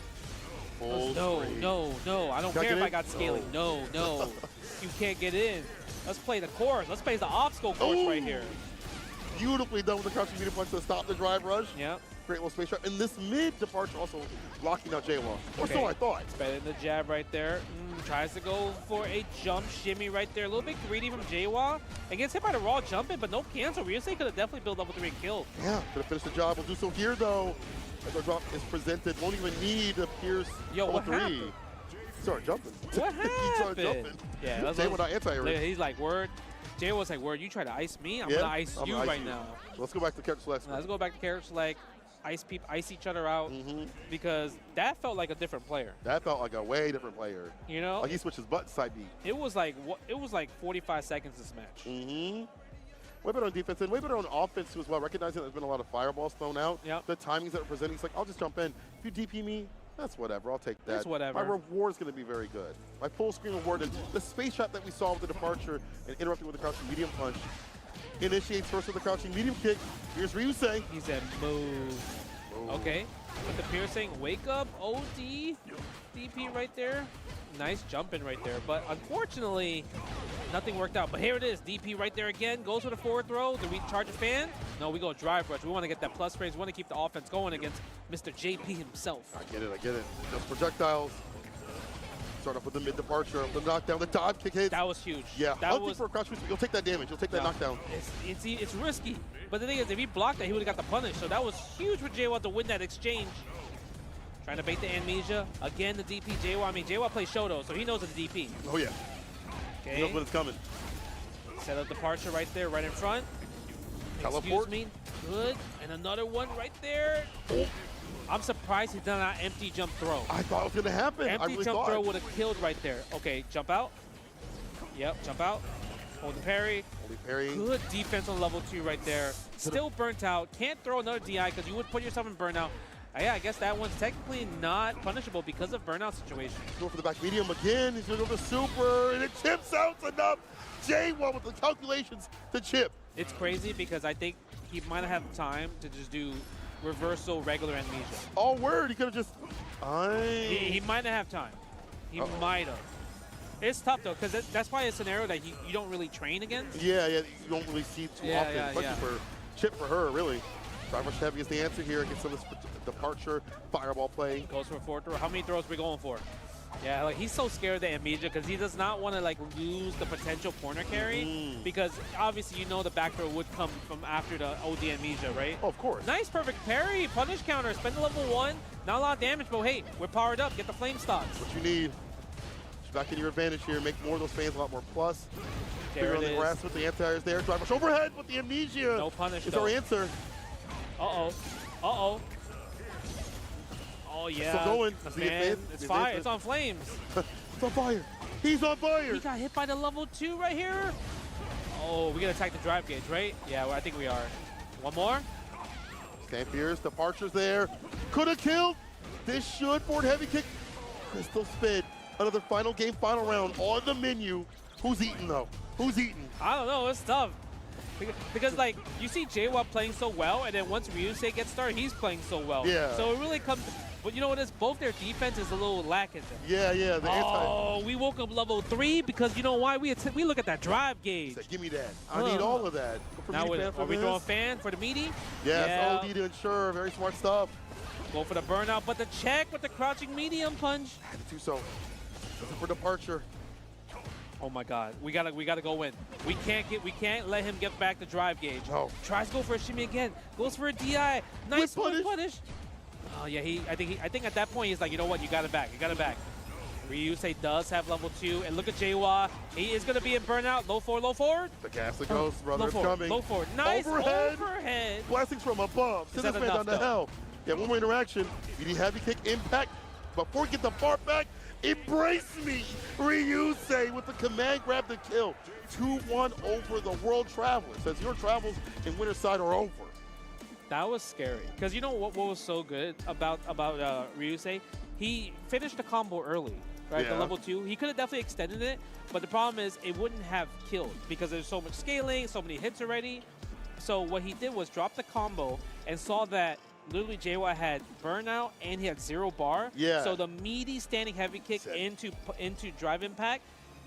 No, I don't care if I got scaling. No. You can't get in. Let's play the course. Let's play the obstacle course right here. Beautifully done with the crouching medium punch to stop the drive rush. Yeah. Great little space trap. And this mid departure also blocking out Jaywall. Or so I thought. It's better than the jab right there. Tries to go for a jump shimmy right there. A little bit greedy from Jaywa. And gets hit by the raw jump in, but no cancel. Ryusei could have definitely built level 3 and killed. Yeah, could have finished the job. We'll do so here though. As our drop is presented, won't even need a Pierce level 3. Happened? He started jumping. What He started happened? jumping. Yeah, that's Jaywa not anti-air. He's like, word. Jay was like, word, you try to ice me? I'm going to ice you right now. So let's go back to character select. Let's go back to character select. Ice each other out, because that felt like a different player. That felt like a way different player. You know, like he switched his butt to side beat. It was like 45 seconds this match. Way better on defense and way better on offense too as well. Recognizing there's been a lot of fireballs thrown out. Yep. The timings that are presenting, he's like, I'll just jump in. If you DP me, That's whatever. I'll take that. That's whatever. My reward's going to be very good. My full screen reward is the space shot that we saw with the departure and interrupting with the crouching medium punch. Initiates first with the crouching medium kick. Here's Ryusei. He said move. Okay. With the piercing, wake up, OD, DP right there. Nice jumping right there. But unfortunately, nothing worked out. But here it is. DP right there again. Goes for the forward throw. Do we charge a fan? No, we go drive rush. We want to get that plus phase. We want to keep the offense going against Mr. JP himself. I get it. Just projectiles. Start off with the mid departure, the knockdown, the dive kick hits. That was huge. Yeah, that was for a crouch. You'll take that damage. You'll take that knockdown. It's risky. But the thing is, if he blocked that, he would have got the punish. So that was huge for JWoww to win that exchange. Trying to bait the amnesia. Again, the DP JWoww. I mean, JWoww plays Shoto, so he knows it's a DP. Oh, yeah. Okay. He knows when it's coming. Set up departure right there, right in front. Teleport. Excuse me. Good. And another one right there. Oh. I'm surprised he done that empty jump throw. I thought it was going to happen. Empty jump throw would have killed right there. Okay, jump out. Yep, jump out. Hold the parry. Good defense on level 2 right there. Still burnt out. Can't throw another DI because you would put yourself in burnout. Yeah, I guess that one's technically not punishable because of burnout situation. Go for the back medium again. He's going to go for super, and it chips out enough. JWoww with the calculations to chip. It's crazy because I think he might have had time to just do reversal regular amnesia. Oh, word. He could have just... He might not have time. He might have. It's tough, though, because that's why a scenario that you don't really train against. Yeah, you don't really see too often. Especially for chip for her, really. Drive rush heavy is the answer here against some of this departure, fireball play. Goes for a forward throw. How many throws are we going for? Yeah, like he's so scared of the amnesia because he does not want to like lose the potential corner carry because obviously you know the back throw would come from after the OD amnesia, right? Oh, of course. Nice, perfect parry, punish counter, spend the level 1. Not a lot of damage, but hey, we're powered up. Get the flame stocks. What you need. Back in your advantage here. Make more of those fans a lot more plus. There on the grass with the anti-airs there. Drive rush overhead with the amnesia. No punish. It's our answer. Uh-oh. Oh, yeah. Still going. It's fire. It's on flames. It's on fire. He's on fire. He got hit by the level 2 right here. Oh, we got to attack the drive gauge, right? Yeah, well, I think we are. One more. Stampier's departure's there. Could have killed. This should forward heavy kick. Crystal spin. Another final game, final round on the menu. Who's eating, though? Who's eating? I don't know. It's tough. Because, like, you see JWoww playing so well, and then once Ryusei gets started, he's playing so well. Yeah. So it really comes... But you know what it is? Both their defense is a little lacking. Yeah. We woke up level 3 because you know why? We look at that drive gauge. Said, give me that. I need all of that. Now, are we throwing fan for the meaty? Yes, OD to ensure. Very smart stuff. Go for the burnout, but the check with the crouching medium punch. Had to do so. For departure. Oh my God, we gotta go in. We can't let him get back the drive gauge. No. Tries to go for a shimmy again. Goes for a DI. Nice punish. Oh yeah, I think at that point he's like, you know what, you got it back. Ryusei does have level 2, and look at JWoww. He is gonna be in burnout. Low forward. The gas goes, brother. It's coming. Low forward. Nice overhead. Blessings from above. Send this man down to hell. Yeah, one more interaction. BD heavy kick impact. Before we get the bar back, embrace me, Ryusei with the command grab to kill. 2-1 over the World Traveler. Says your travels in Winterside are over. That was scary. Because you know what was so good about Ryusei? He finished the combo early, right? Yeah. The level 2. He could have definitely extended it, but the problem is it wouldn't have killed because there's so much scaling, so many hits already. So what he did was drop the combo and saw that literally JWoww had burnout and he had 0 bar. Yeah. So the meaty standing heavy kick into drive impact,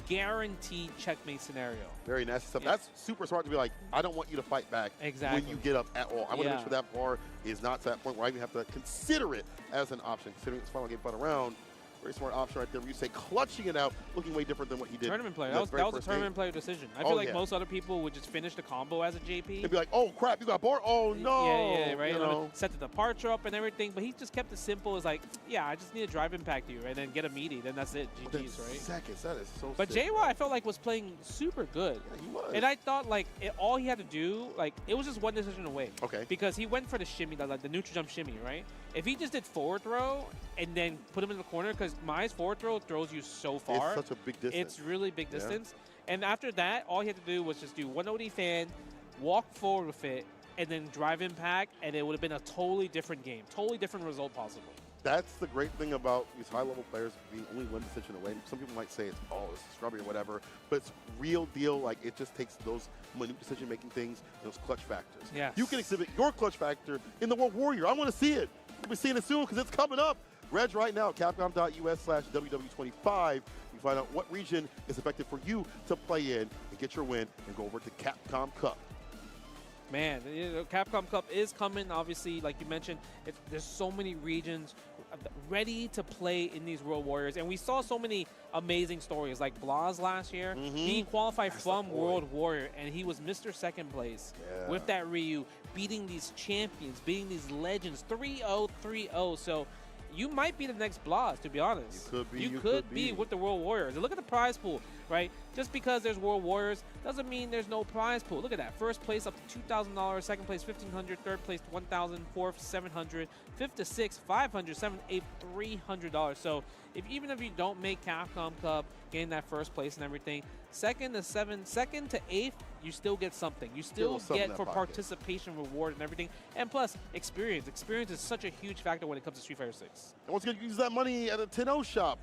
guaranteed checkmate scenario. Very nasty stuff. That's super smart to be like, I don't want you to fight back when you get up at all. I want to make sure that bar is not to that point where I even have to consider it as an option. Considering it's final game final round. Very smart option right there. Ryusei clutching it out, looking way different than what he did. Tournament player. That was a tournament player decision. I feel like most other people would just finish the combo as a JP. They'd be like, oh crap, you got bar? Oh no. Yeah, right. You know? Set the departure up and everything, but he just kept it simple as like, yeah, I just need to drive impact you, and then get a meaty. Then that's it. GG's, right? Seconds. That is so But JWoww, I felt like was playing super good. Yeah, he was. And I thought like all he had to do, like it was just one decision away. Okay. Because he went for the shimmy, like the neutral jump shimmy, right? If he just did forward throw and then put him in the corner, because Mai's forward throw throws you so far. It's such a big distance. It's really big distance. And after that, all he had to do was just do one OD fan, walk forward with it, and then drive impact, and it would have been a totally different game. Totally different result possible. That's the great thing about these high-level players being only one decision away. Some people might say it's, oh, it's scrubby or whatever, but it's real deal. Like, it just takes those minute decision-making things, those clutch factors. Yes. You can exhibit your clutch factor in the World Warrior. I want to see it. We'll be seeing it soon because it's coming up. Reg right now at capcom.us/WW25. You find out what region is effective for you to play in and get your win and go over to Capcom Cup. Man, Capcom Cup is coming. Obviously, like you mentioned, there's so many regions ready to play in these World Warriors. And we saw so many amazing stories, like Blas last year. He qualified from World Warrior, and he was Mr. Second Place with that Ryu, beating these champions, beating these legends, 3-0, 3-0. So you might be the next Blas, to be honest. You could be with the World Warriors. And look at the prize pool, right? Just because there's World Warriors doesn't mean there's no prize pool. Look at that. First place up to $2,000, second place $1,500, third place $1,000, fourth $700, fifth to sixth $500, seventh, eighth $300. So even if you don't make Capcom Cup, gain that first place and everything, second to eighth, you still get something. You still get for participation reward and everything. And plus, experience. Experience is such a huge factor when it comes to Street Fighter 6. And once again, you use that money at a 10-0 shop.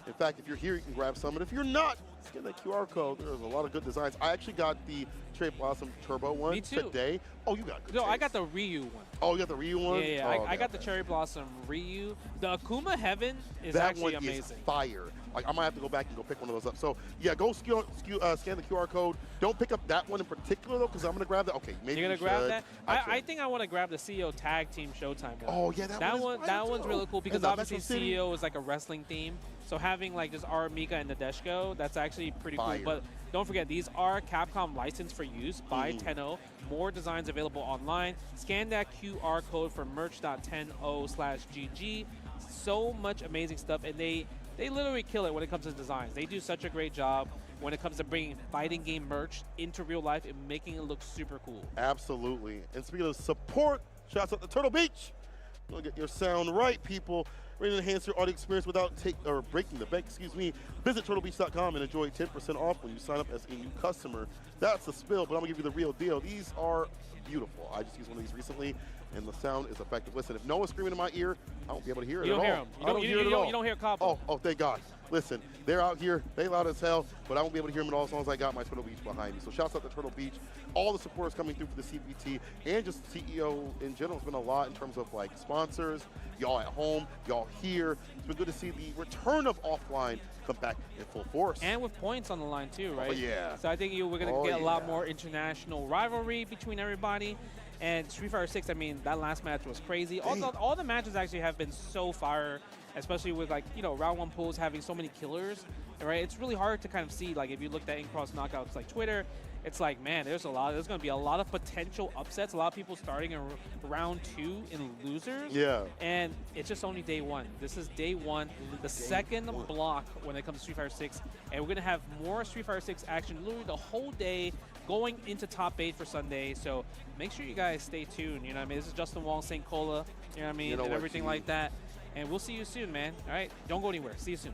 In fact, if you're here, you can grab some. And if you're not, scan that QR code. There's a lot of good designs. I actually got the Cherry Blossom Turbo one today. Oh, you got good taste. I got the Ryu one. Oh, you got the Ryu one? Yeah, oh, I got the Cherry Blossom Ryu. The Akuma Heaven is actually amazing. That one is fire. Like, I might have to go back and go pick one of those up. So, yeah, go scan the QR code. Don't pick up that one in particular, though, because I'm going to grab that. Okay, maybe you're going to grab that? I think I want to grab the CEO Tag Team Showtime one. Oh, yeah, that one's really cool because obviously CEO is like a wrestling theme. So having like just R. Mika and Nadeshiko, that's actually pretty cool. But don't forget, these are Capcom licensed for use by Tenno. More designs available online. Scan that QR code for merch.tenno/GG. So much amazing stuff, and they literally kill it when it comes to designs. They do such a great job when it comes to bringing fighting game merch into real life and making it look super cool. Absolutely. And speaking of support, shouts out to Turtle Beach. You'll get your sound right, people. Ready to enhance your audio experience without breaking the bank, visit turtlebeach.com and enjoy 10% off when you sign up as a new customer. That's the spill, but I'm going to give you the real deal. These are beautiful. I just used one of these recently, and the sound is effective. Listen, if Noah's screaming in my ear, I won't be able to hear it at all. You don't hear him. You don't hear Capo. Oh, thank God. Listen, they're out here, they loud as hell, but I won't be able to hear them at all as long as I got my Turtle Beach behind me. So shouts out to Turtle Beach. All the support is coming through for the CPT and just CEO in general. It's been a lot in terms of like sponsors, y'all at home, y'all here. It's been good to see the return of offline come back in full force. And with points on the line too, right? Oh, yeah. So I think we're going to get a lot more international rivalry between everybody. And Street Fighter 6, I mean, that last match was crazy. All the matches actually have been so fire, especially with, like, you know, round one pools having so many killers, right? It's really hard to kind of see, like, if you looked at in-cross knockouts like Twitter, it's like, man, there's going to be a lot of potential upsets. A lot of people starting in round 2 in losers. Yeah. And it's just only day one. This is day one, the second block when it comes to Street Fighter 6. And we're going to have more Street Fighter 6 action literally the whole day going into top 8 for Sunday. So make sure you guys stay tuned. You know what I mean? This is Justin Wong, St. Cola, you know what I mean? And everything like that. And we'll see you soon, man. All right? Don't go anywhere. See you soon.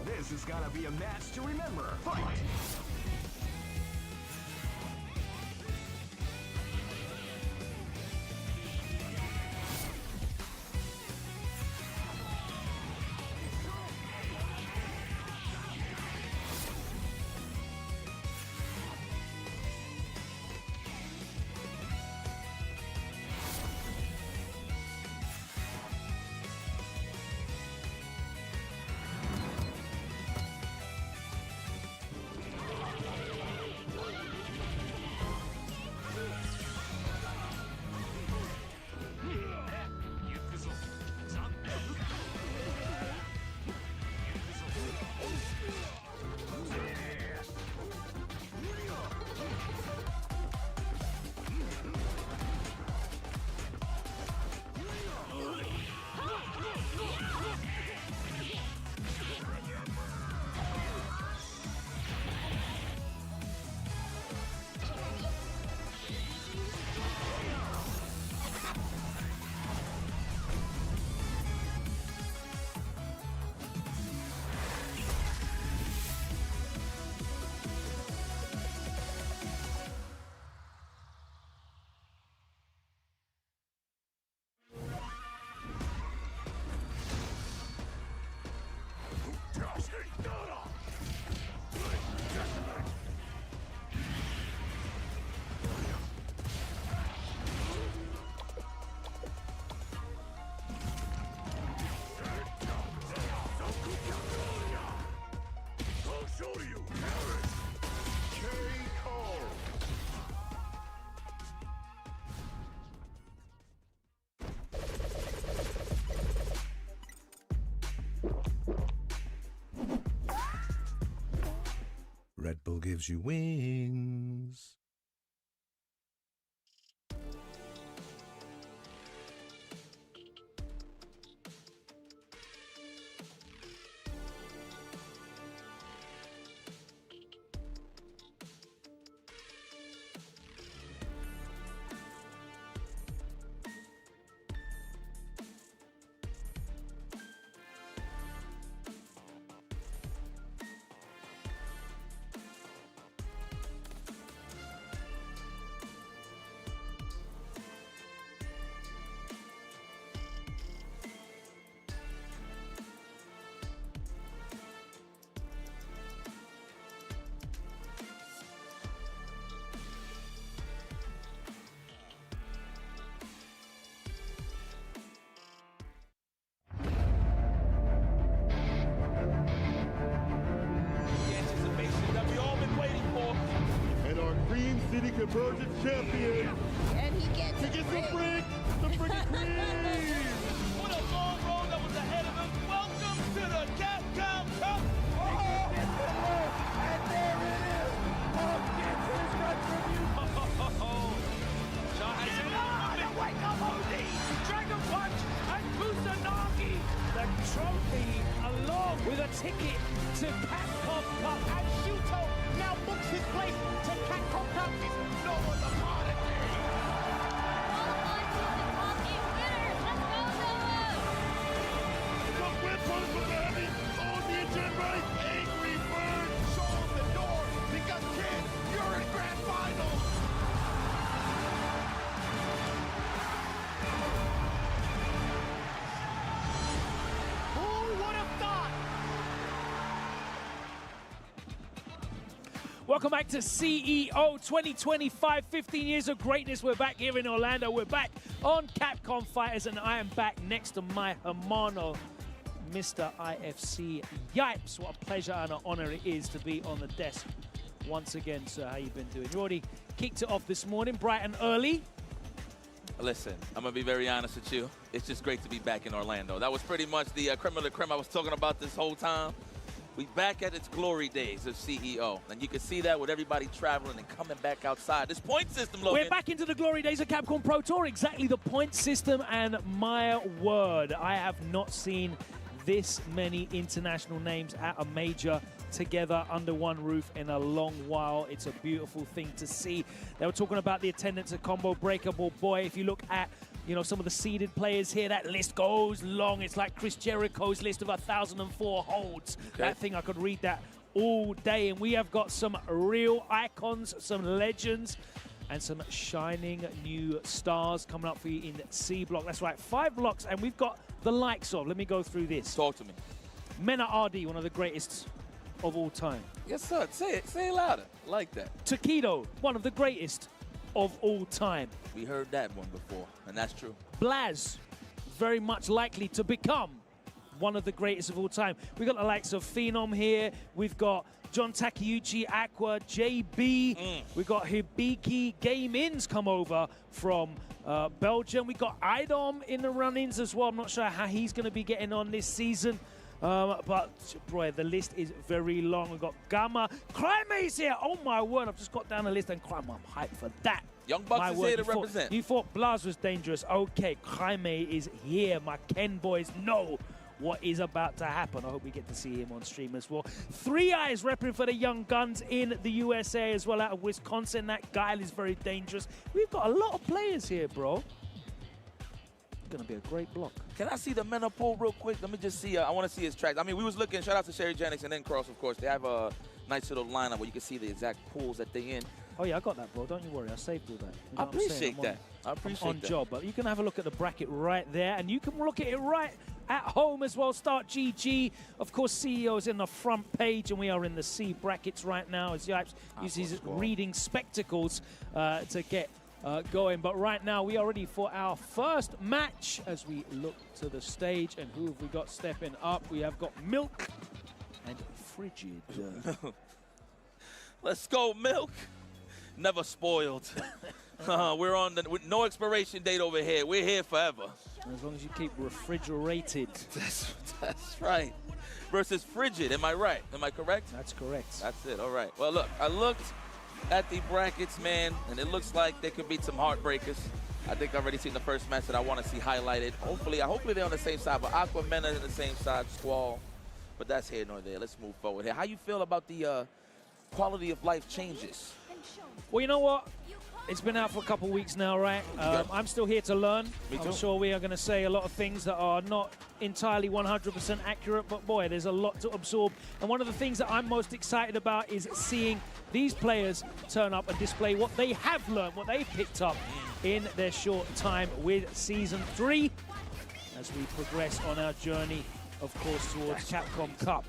This is gonna be a match to remember. Fight! Red Bull gives you wings. City Convergence champion. And he gets the freak! The freaking queen! What a long road that was ahead of him. Welcome to the Capcom Cup! And there it is! Punk gets his retribution! John has wake up, OD! Dragon Punch and Kusanagi! The trophy, along with a ticket to Capcom Cup, and Shuto now books his place to Capcom Cup. It's no one the prodigy! The whip punch from the heavy on the engine right. Angry Bird shows the door because kid, you're in grand finals. Who would have thought? Welcome back to CEO 2025, 15 years of greatness. We're back here in Orlando. We're back on Capcom Fighters, and I am back next to my hermano, Mr. IFC Yipes. What a pleasure and an honor it is to be on the desk once again, sir. How you been doing? You already kicked it off this morning, bright and early. Listen, I'm going to be very honest with you. It's just great to be back in Orlando. That was pretty much the creme of the creme I was talking about this whole time. We back at its glory days of CEO, and you can see that with everybody traveling and coming back outside. This point system, Logan. We're back into the glory days of Capcom Pro Tour, exactly the point system, and my word, I have not seen this many international names at a major together under one roof in a long while. It's a beautiful thing to see. They were talking about the attendance at Combo Breaker. Well, boy, if you look at you know, some of the seeded players here. That list goes long. It's like Chris Jericho's list of 1,004 holds. Okay. That thing, I could read that all day. And we have got some real icons, some legends, and some shining new stars coming up for you in C block. That's right, 5 blocks, and we've got the likes of, let me go through this. Talk to me. Mena RD, one of the greatest of all time. Yes, sir. Say it louder. Like that. Taquido, one of the greatest of all time. We heard that one before, and that's true. Blaz, very much likely to become one of the greatest of all time. We've got the likes of Phenom here. We've got John Takeuchi, Aqua, JB. We've got Hibiki. Game Ins come over from Belgium. We've got Idom in the run-ins as well. I'm not sure how he's going to be getting on this season. But, boy, the list is very long. We've got Gamma. Crime's here. Oh, my word. I've just got down the list, and Crime, I'm hyped for that. Young Bucks is here to represent. You thought Blaz was dangerous. Okay, Crime is here. My Ken boys know what is about to happen. I hope we get to see him on stream as well. 3 Eyes repping for the Young Guns in the USA as well, out of Wisconsin. That Guile is very dangerous. We've got a lot of players here, bro. Going to be a great block. Can I see the Mena pool real quick? Let me just see. I want to see his tracks. I mean, we was looking. Shout out to Sherry Jennings and then Cross, of course. They have a nice little lineup where you can see the exact pools that they in. Oh, yeah, I got that, bro. Don't you worry. I saved all that. You know I appreciate that. I appreciate on that. job. But you can have a look at the bracket right there, and you can look at it right at home as well. Start GG. Of course, CEO's in the front page, and we are in the C brackets right now as Yipes uses his reading spectacles to get going. But right now, we are ready for our first match as we look to the stage. And who have we got stepping up? We have got Milk and Frigid. Let's go, Milk. Never spoiled. We're on with no expiration date over here. We're here forever. As long as you keep refrigerated. That's right. Versus Frigid, am I right? Am I correct? That's correct. That's it, all right. Well, look, I looked at the brackets, man, and it looks like there could be some heartbreakers. I think I've already seen the first match that I want to see highlighted. Hopefully they're on the same side, but Aqua Mena on the same side, Squall. But that's here nor there. Let's move forward here. How you feel about the quality of life changes? Well, you know what? It's been out for a couple weeks now, right? I'm still here to learn. Me too. I'm sure we are going to say a lot of things that are not entirely 100% accurate, but boy, there's a lot to absorb. And one of the things that I'm most excited about is seeing these players turn up and display what they have learned, what they've picked up in their short time with Season 3 as we progress on our journey, of course, towards Capcom Cup.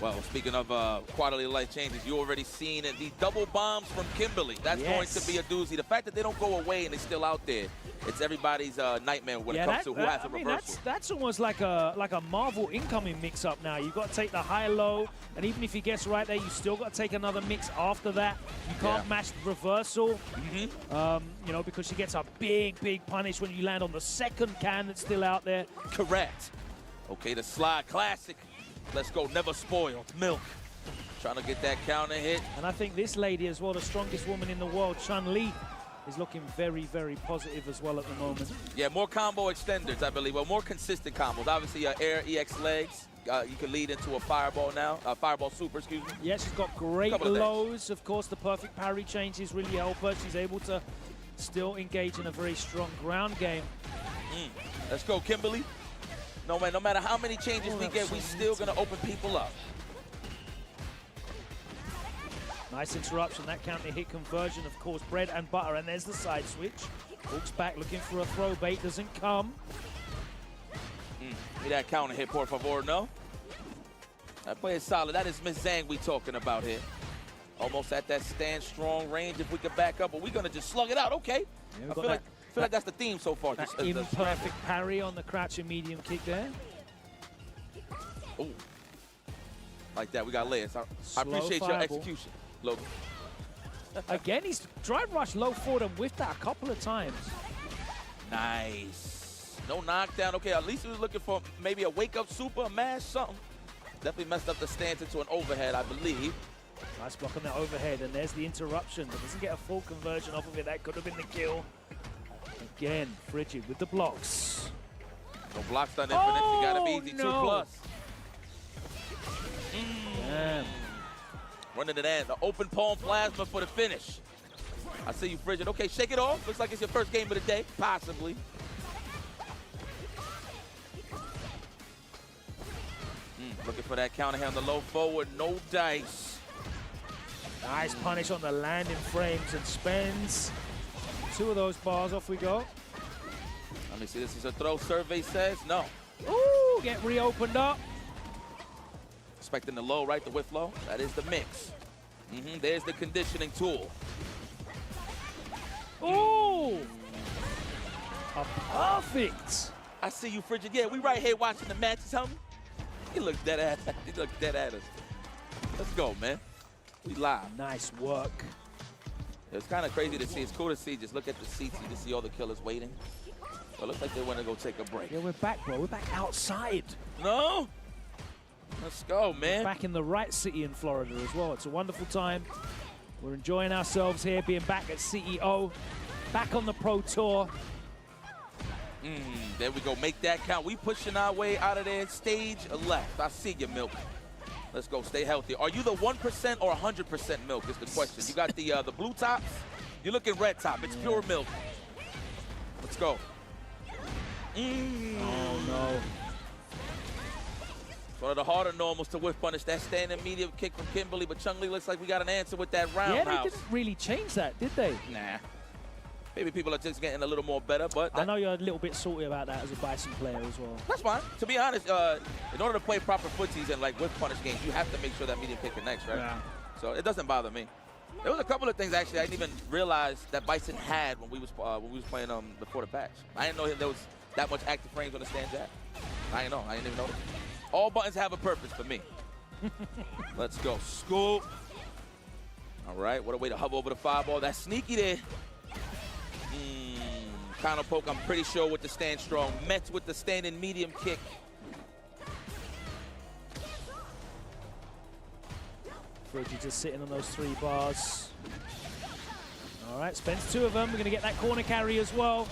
Well, speaking of quality of life changes, you already seen it. The double bombs from Kimberly. That's going to be a doozy. The fact that they don't go away and they're still out there, it's everybody's nightmare when it comes to who has a reversal. That's almost like a Marvel incoming mix-up now. You've got to take the high-low, and even if you guess right there, you still got to take another mix after that. You can't match the reversal, you know, because she gets a big, big punish when you land on the second can that's still out there. Correct. Okay, the slide classic. Let's go, never spoiled. Milk. Trying to get that counter hit. And I think this lady as well, the strongest woman in the world, Chun-Li, is looking very, very positive as well at the moment. Yeah, more combo extenders, I believe. Well, more consistent combos. Obviously, air EX legs. You can lead into a fireball now. Fireball super, excuse me. Yeah, she's got great lows. Of course, the perfect parry changes really help her. She's able to still engage in a very strong ground game. Let's go, Kimberly. No, man, no matter how many changes we get, we still going to open people up. Nice interruption. That counter hit conversion, of course, bread and butter. And there's the side switch. Hooks back, looking for a throw bait. Doesn't come. Need that counter hit, por favor, no? That play is solid. That is Miss Zhang we talking about here. Almost at that stand strong range if we could back up, but we're going to just slug it out. Okay. Yeah, I feel like that's the theme so far. That imperfect parry on the crouching medium kick there. Ooh. Like that, we got layers. I appreciate your execution, Logan. Again, he's drive rush low forward and whiffed that a couple of times. Nice. No knockdown. Okay, at least he was looking for maybe a wake-up super, a mash, something. Definitely messed up the stance into an overhead, I believe. Nice block on that overhead, and there's the interruption. But doesn't get a full conversion off of it. That could have been the kill. Again, Frigid with the blocks. No blocks done infinite. You gotta be easy. No. 2+. Damn. Running it in. The open palm plasma for the finish. I see you, Frigid. Okay, shake it off. Looks like it's your first game of the day, possibly. Looking for that counter here on the low forward. No dice. Nice punish on the landing frames and spends. 2 of those bars, off we go. Let me see, this is a throw. Survey says no. Ooh, get reopened up. Expecting the low, right? The whiff low. That is the mix. There's the conditioning tool. Ooh! A perfect. I see you, Frigid. Yeah, we right here watching the matches, homie. He looked dead at us. He looked dead at us. Let's go, man. We live. Nice work. It's kind of crazy to see. It's cool to see. Just look at the seats. You just see all the killers waiting. It looks like they want to go take a break. Yeah, we're back, bro. We're back outside. No? Let's go, man. We're back in the right city in Florida as well. It's a wonderful time. We're enjoying ourselves here, being back at CEO, back on the Pro Tour. There we go. Make that count. We pushing our way out of there. Stage left. I see you, Milk. Let's go. Stay healthy. Are you the 1% or 100% milk is the question. You got the blue tops. You're looking red top. It's pure milk. Let's go. Oh, no. One of the harder normals to whiff punish. That standing medium kick from Kimberly, but Chung Lee looks like we got an answer with that roundhouse. Yeah, they didn't really change that, did they? Nah. Maybe people are just getting a little more better, but... I know you're a little bit salty about that as a Bison player as well. That's fine. To be honest, in order to play proper footsies and like whiff punish games, you have to make sure that medium kick connects, right? Yeah. So it doesn't bother me. There was a couple of things actually I didn't even realize that Bison had when we was playing before the patch. I didn't know there was that much active frames on the stand jack. I didn't know. I didn't even know. All buttons have a purpose for me. Let's go. Scoop. All right. What a way to hover over the fireball. That's sneaky there. Counter poke, I'm pretty sure, with the stand strong. Met with the standing medium kick. Frigid just sitting on those 3 bars. All right, spends 2 of them. We're going to get that corner carry as well.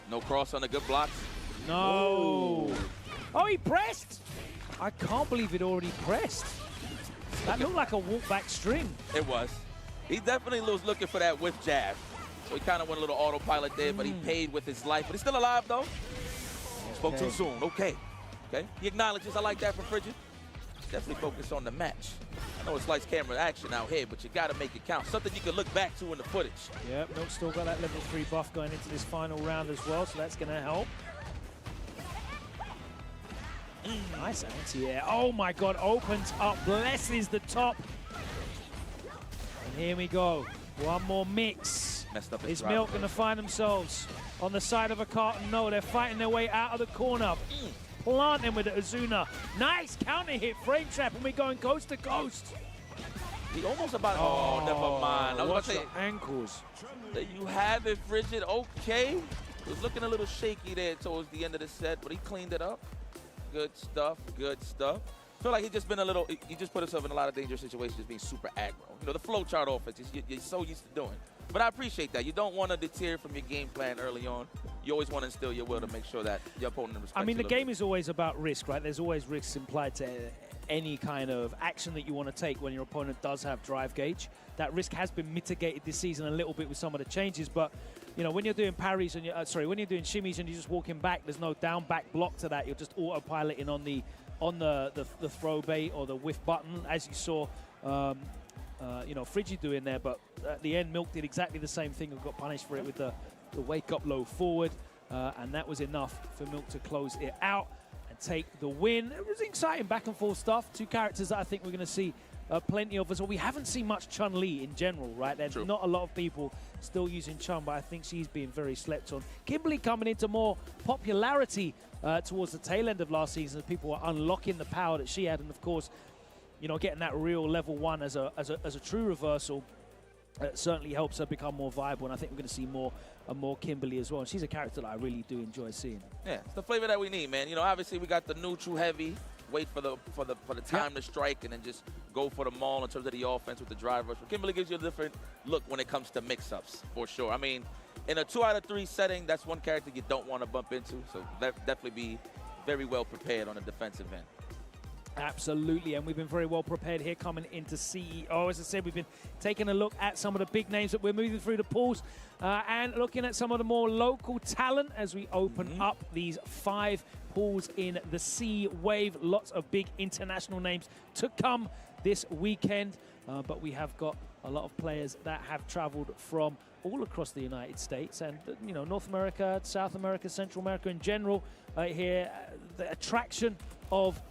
No cross on the good blocks. No. Oh, he pressed. I can't believe it already pressed. That looked like a walk-back string. It was. He definitely was looking for that whiff jab. So he kind of went a little autopilot there, but he paid with his life. But he's still alive, though. Spoke too soon. Okay. Okay. He acknowledges. I like that from Frigid. Definitely focus on the match. I know it's lights, camera, action out here, but you got to make it count. Something you can look back to in the footage. Yep, Milk's still got that level 3 buff going into this final round as well, so that's going to help. Nice anti-air. Oh, my God. Opens up. Blesses the top. And here we go. One more mix. Messed up Is Milk going to find themselves on the side of a carton? No, they're fighting their way out of the corner. Planting with the Azuna. Nice counter hit, frame trap, and we're going coast to coast. He almost about... Oh, never mind. I was about to say... ankles. There you have it, Frigid. Okay. It was looking a little shaky there towards the end of the set, but he cleaned it up. Good stuff. Good stuff. I feel like he just put himself in a lot of dangerous situations just being super aggro. You know, the flowchart offense, you're so used to doing. But I appreciate that. You don't want to deter from your game plan early on. You always want to instill your will to make sure that your opponent respects you. I mean, the game is always about risk, right? There's always risks implied to any kind of action that you want to take when your opponent does have drive gauge. That risk has been mitigated this season a little bit with some of the changes, but you know, when you're doing parries and when you're doing shimmies and you're just walking back, there's no down back block to that. You're just autopiloting on the throw bait or the whiff button, as you saw. You know, Frigid doing there, but at the end, Milk did exactly the same thing and got punished for it with the wake-up low forward, and that was enough for Milk to close it out and take the win. It was exciting back-and-forth stuff. 2 characters that I think we're going to see plenty of as well. We haven't seen much Chun-Li in general, right? There's not a lot of people still using Chun, but I think she's being very slept on. Kimberly coming into more popularity towards the tail end of last season as people were unlocking the power that she had, and of course, you know, getting that real level 1 as a true reversal certainly helps her become more viable, and I think we're going to see more and more Kimberly as well. And she's a character that I really do enjoy seeing. Yeah, it's the flavor that we need, man. You know, obviously we got the neutral heavy, wait for the time to strike, and then just go for the maul in terms of the offense with the drive rush. But Kimberly gives you a different look when it comes to mix-ups, for sure. I mean, in a 2 out of 3 setting, that's one character you don't want to bump into, so definitely be very well prepared on the defensive end. Absolutely, and we've been very well prepared here coming into CEO. As I said, we've been taking a look at some of the big names that we're moving through the pools and looking at some of the more local talent as we open up these 5 pools in the C Wave. Lots of big international names to come this weekend, but we have got a lot of players that have traveled from all across the United States and, you know, North America, South America, Central America in general. Here, the attraction of,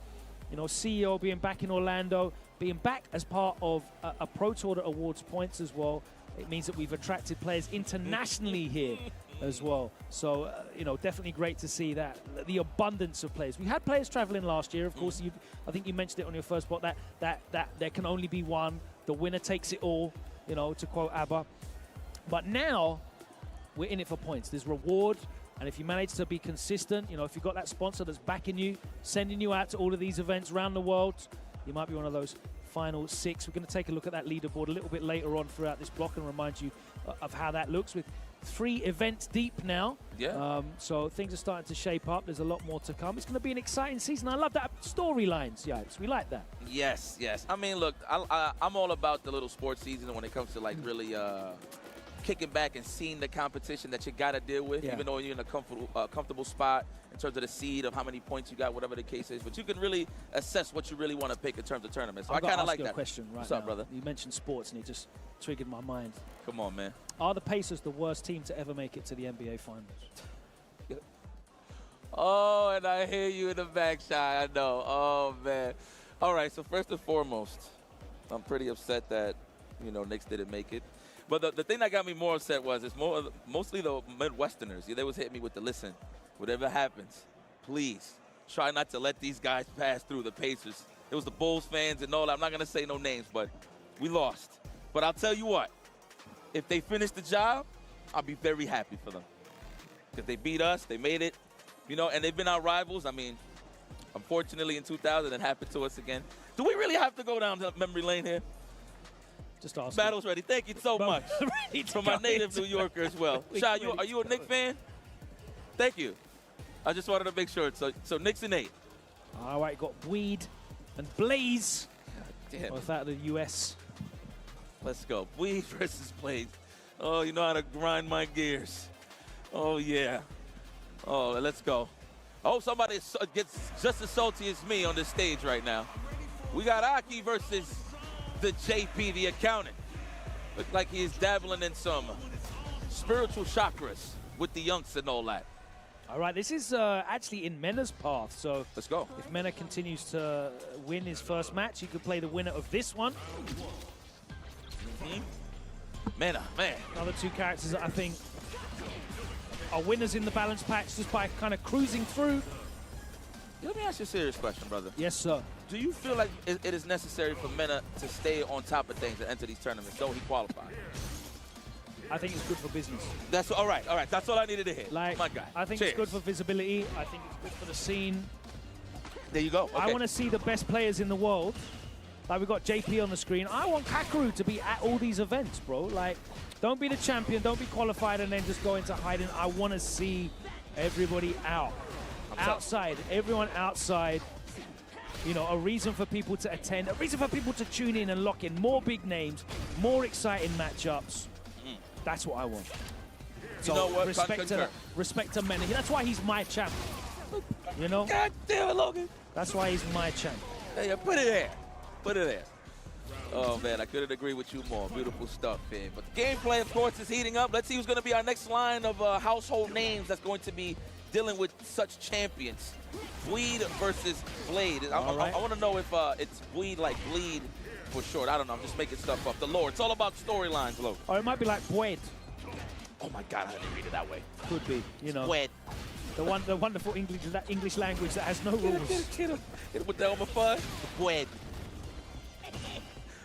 you know, CEO being back in Orlando, being back as part of a Pro Tour that awards points as well. It means that we've attracted players internationally here as well. So, you know, definitely great to see that, the abundance of players. We had players traveling last year. Of course, I think you mentioned it on your first spot, that there can only be one. The winner takes it all, you know, to quote ABBA. But now, we're in it for points. There's reward. And if you manage to be consistent, you know, if you've got that sponsor that's backing you, sending you out to all of these events around the world, you might be one of those final 6. We're going to take a look at that leaderboard a little bit later on throughout this block and remind you of how that looks with 3 events deep now. Yeah. So things are starting to shape up. There's a lot more to come. It's going to be an exciting season. I love that storylines, Yipes. We like that. Yes, yes. I mean, look, I'm all about the little sports season when it comes to, like, really kicking back and seeing the competition that you got to deal with, even though you're in a comfortable spot in terms of the seed of how many points you got, whatever the case is. But you can really assess what you really want to pick in terms of tournaments. So I kind of like that. Question right What's up, now. brother? You mentioned sports, and it just triggered my mind. Come on, man. Are the Pacers the worst team to ever make it to the NBA Finals? Oh, and I hear you in the back, Shy. I know. Oh, man. All right, so first and foremost, I'm pretty upset that, you know, Knicks didn't make it. But the thing that got me more upset was it's mostly the Midwesterners. They was hitting me with the, listen, whatever happens, please try not to let these guys pass through the Pacers. It was the Bulls fans and all that. I'm not going to say no names, but we lost. But I'll tell you what, if they finish the job, I'll be very happy for them. Because they beat us, they made it, you know, and they've been our rivals. I mean, unfortunately in 2000 it happened to us again. Do we really have to go down memory lane here? Just ask. Battle's ready. Thank you so much. From my native New Yorker as well. Shy, are you a Knicks fan? Thank you. I just wanted to make sure. So Knicks and 8. All right, got Bweed and Blaze. Damn. Both out of the U.S. Let's go. Bweed versus Blaze. Oh, you know how to grind my gears. Oh, yeah. Oh, let's go. I hope somebody gets just as salty as me on this stage right now. We got Aki versus the JP, the accountant. Looks like he is dabbling in some spiritual chakras with the Younks and all that. All right, this is actually in Mena's path. So let's go. If Mena continues to win his first match, he could play the winner of this one. Mena, man. Another 2 characters that I think are winners in the balance patch just by kind of cruising through. Let me ask you a serious question, brother. Yes, sir. Do you feel like it is necessary for Mena to stay on top of things and enter these tournaments, though he qualified? I think it's good for business. That's all right. All right, that's all I needed to hear. Like, my guy. I think it's good for visibility. I think it's good for the scene. There you go. Okay. I want to see the best players in the world. Like, we've got JP on the screen. I want Kakaru to be at all these events, bro. Like, don't be the champion, don't be qualified, and then just go into hiding. I want to see everybody out. Outside, everyone outside. You know, a reason for people to attend, a reason for people to tune in and lock in. More big names, more exciting matchups. That's what I want. So, you know what? Respect to Mena. That's why he's my champ. You know? God damn it, Logan. That's why he's my champ. Hey, put it there. Put it there. Oh, man, I couldn't agree with you more. Beautiful stuff, man. But the gameplay, of course, is heating up. Let's see who's going to be our next line of household names that's going to be dealing with such champions. Bleed versus Blade. I want to know if it's Bleed like bleed for short. I don't know. I'm just making stuff up. The lore. It's all about storylines, Logan. Or it might be like Bwed. Oh, my God. I didn't read it that way. Could be, you know. Bwed. The wonderful English language that has no rules. Get him with the Elmer Fudd. Bwed.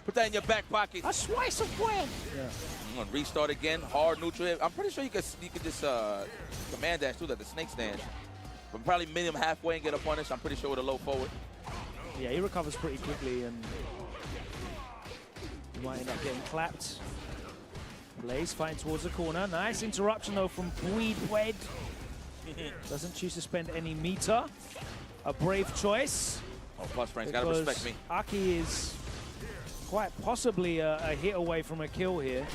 Put that in your back pocket. A slice of bread. Yeah. I'm gonna restart again. Hard neutral. I'm pretty sure you could just command dash too, like the snake stand. But probably meet him halfway and get a punish. I'm pretty sure with a low forward. Yeah, he recovers pretty quickly and he might end up getting clapped. Blaze fighting towards the corner. Nice interruption though from Bwed. Doesn't choose to spend any meter. A brave choice. Oh, plus frames, gotta respect me. Aki is quite possibly a hit away from a kill here.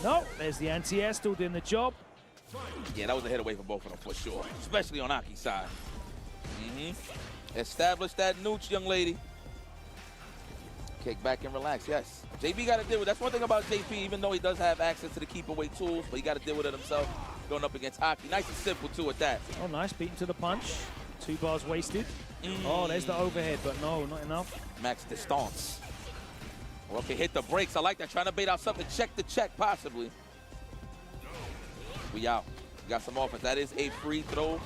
No, there's the anti-air still doing the job. Yeah, that was a hit away for both of them for sure, especially on Aki's side. Establish that nooch, young lady. Kick back and relax, yes. JB got to deal with that's one thing about JP, even though he does have access to the keep away tools, but he got to deal with it himself going up against Aki. Nice and simple, too, at that. Oh, nice. Beaten to the punch. 2 bars wasted. Oh, there's the overhead, but no, not enough. Max distance. Okay, hit the brakes. I like that. Trying to bait out something. Check the check, possibly. We out. We got some offense. That is a free throw.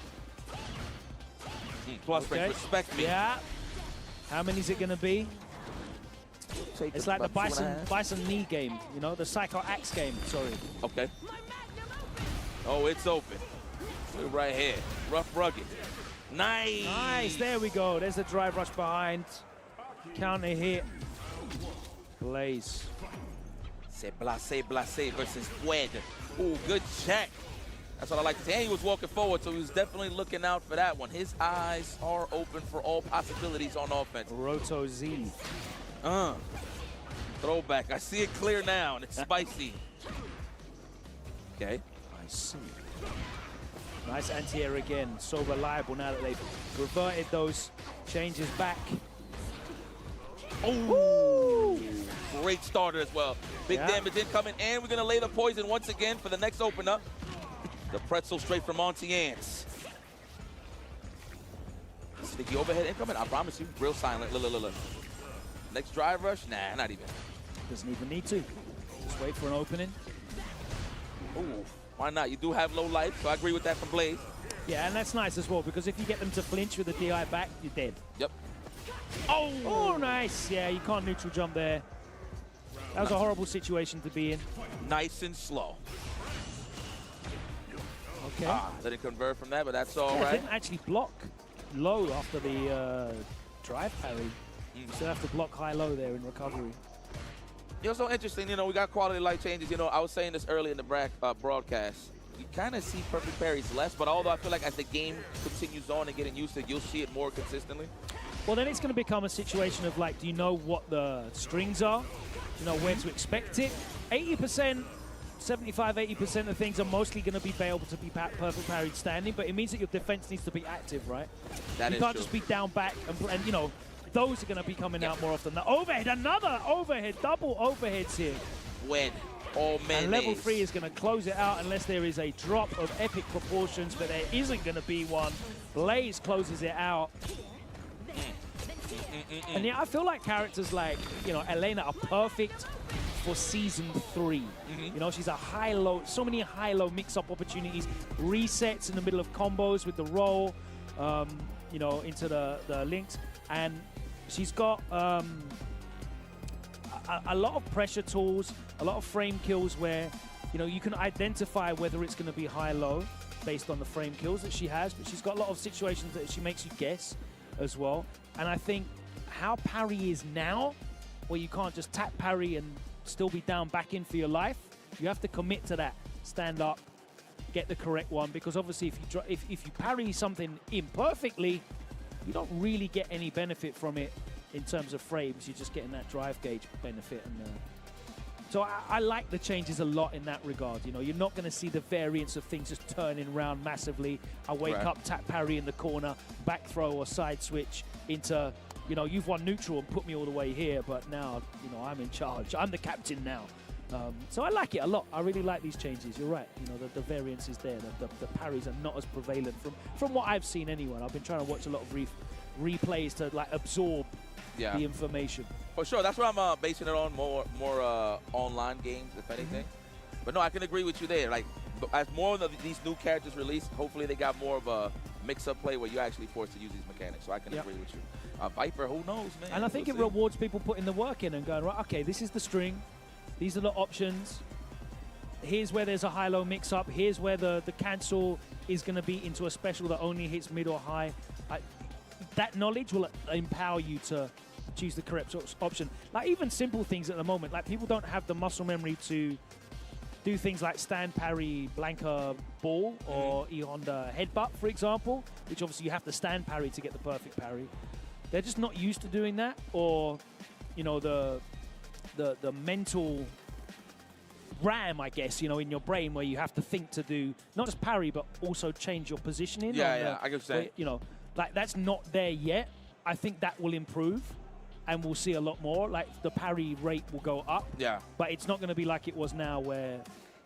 Plus frames, respect me. Yeah. How many is it going to be? It's like the Bison knee game, you know, the Psycho Axe game, sorry. Okay. Oh, it's open. Right here. Rough, rugged. Nice. Nice, there we go. There's the drive rush behind. Counter hit. Blaze. C'est blasé versus Fwed. Ooh, good check. That's what I like to say. And he was walking forward, so he was definitely looking out for that one. His eyes are open for all possibilities on offense. Roto Z. Throwback. I see it clear now, and it's spicy. Okay. I see. Nice anti-air again. So reliable now that they've reverted those changes back. Oh, great starter as well. Big damage incoming, and we're going to lay the poison once again for the next open up. The pretzel straight from Auntie Anne's. Sneaky overhead incoming, I promise you. Real silent. Look. Next drive rush? Nah, not even. Doesn't even need to. Just wait for an opening. Ooh, why not? You do have low life, so I agree with that from Blaze. Yeah, and that's nice as well, because if you get them to flinch with the DI back, you're dead. Yep. Oh, nice. Yeah, you can't neutral jump there. That was a horrible situation to be in. Nice and slow. Okay. Didn't convert from that, but that's all right. Didn't actually block low after the drive parry. You still have to block high-low there in recovery. You know, so interesting, you know, we got quality life changes. You know, I was saying this early in the broadcast. You kind of see perfect parries less, but although I feel like as the game continues on and getting used to it, you'll see it more consistently. Well, then it's going to become a situation of, like, do you know what the strings are? Do you know where to expect it? 80%, 75-80% of things are mostly going to be able to be perfect parried standing, but it means that your defense needs to be active, right? You can't just be down back and you know, those are going to be coming out more often. The overhead, another overhead, double overheads here. When all men. And level 3 is going to close it out unless there is a drop of epic proportions, but there isn't going to be one. Blaze closes it out. And yeah, I feel like characters like, you know, Elena are perfect for Season 3. You know, she's a high-low, so many high-low mix-up opportunities, resets in the middle of combos with the roll, you know, into the links. And she's got a lot of pressure tools, a lot of frame kills where, you know, you can identify whether it's going to be high-low based on the frame kills that she has, but she's got a lot of situations that she makes you guess as well. And I think how parry is now, where you can't just tap parry and still be down back in for your life, you have to commit to that. Stand up, get the correct one, because obviously if you parry something imperfectly, you don't really get any benefit from it in terms of frames. You're just getting that drive gauge benefit. And so I like the changes a lot in that regard. You know, you're not going to see the variance of things just turning around massively. I wake up, tap parry in the corner, back throw or side switch into, you know, you've won neutral and put me all the way here, but now, you know, I'm in charge. I'm the captain now. So I like it a lot. I really like these changes. You're right. You know, the variance is there. The parries are not as prevalent from what I've seen anyway. I've been trying to watch a lot of replays to like absorb the information. For sure. That's what I'm basing it on, more online games, if anything. But no, I can agree with you there. Like, as more of these new characters release, hopefully they got more of a mix-up play where you're actually forced to use these mechanics. So I can agree with you. Viper, who knows, man? And I think it rewards people putting the work in and going, right, okay, this is the string. These are the options. Here's where there's a high-low mix-up. Here's where the cancel is going to be into a special that only hits mid or high. That knowledge will empower you to choose the correct option. Like, even simple things at the moment. Like, people don't have the muscle memory to do things like stand parry Blanca ball or E-Honda headbutt, for example, which obviously you have to stand parry to get the perfect parry. they're just not used to doing that, or, you know, the mental RAM, I guess, you know, in your brain where you have to think to do not just parry but also change your positioning. Yeah, I get what you're saying. You know, like that's not there yet. I think that will improve, and we'll see a lot more. Like the parry rate will go up. Yeah. But it's not going to be like it was now, where,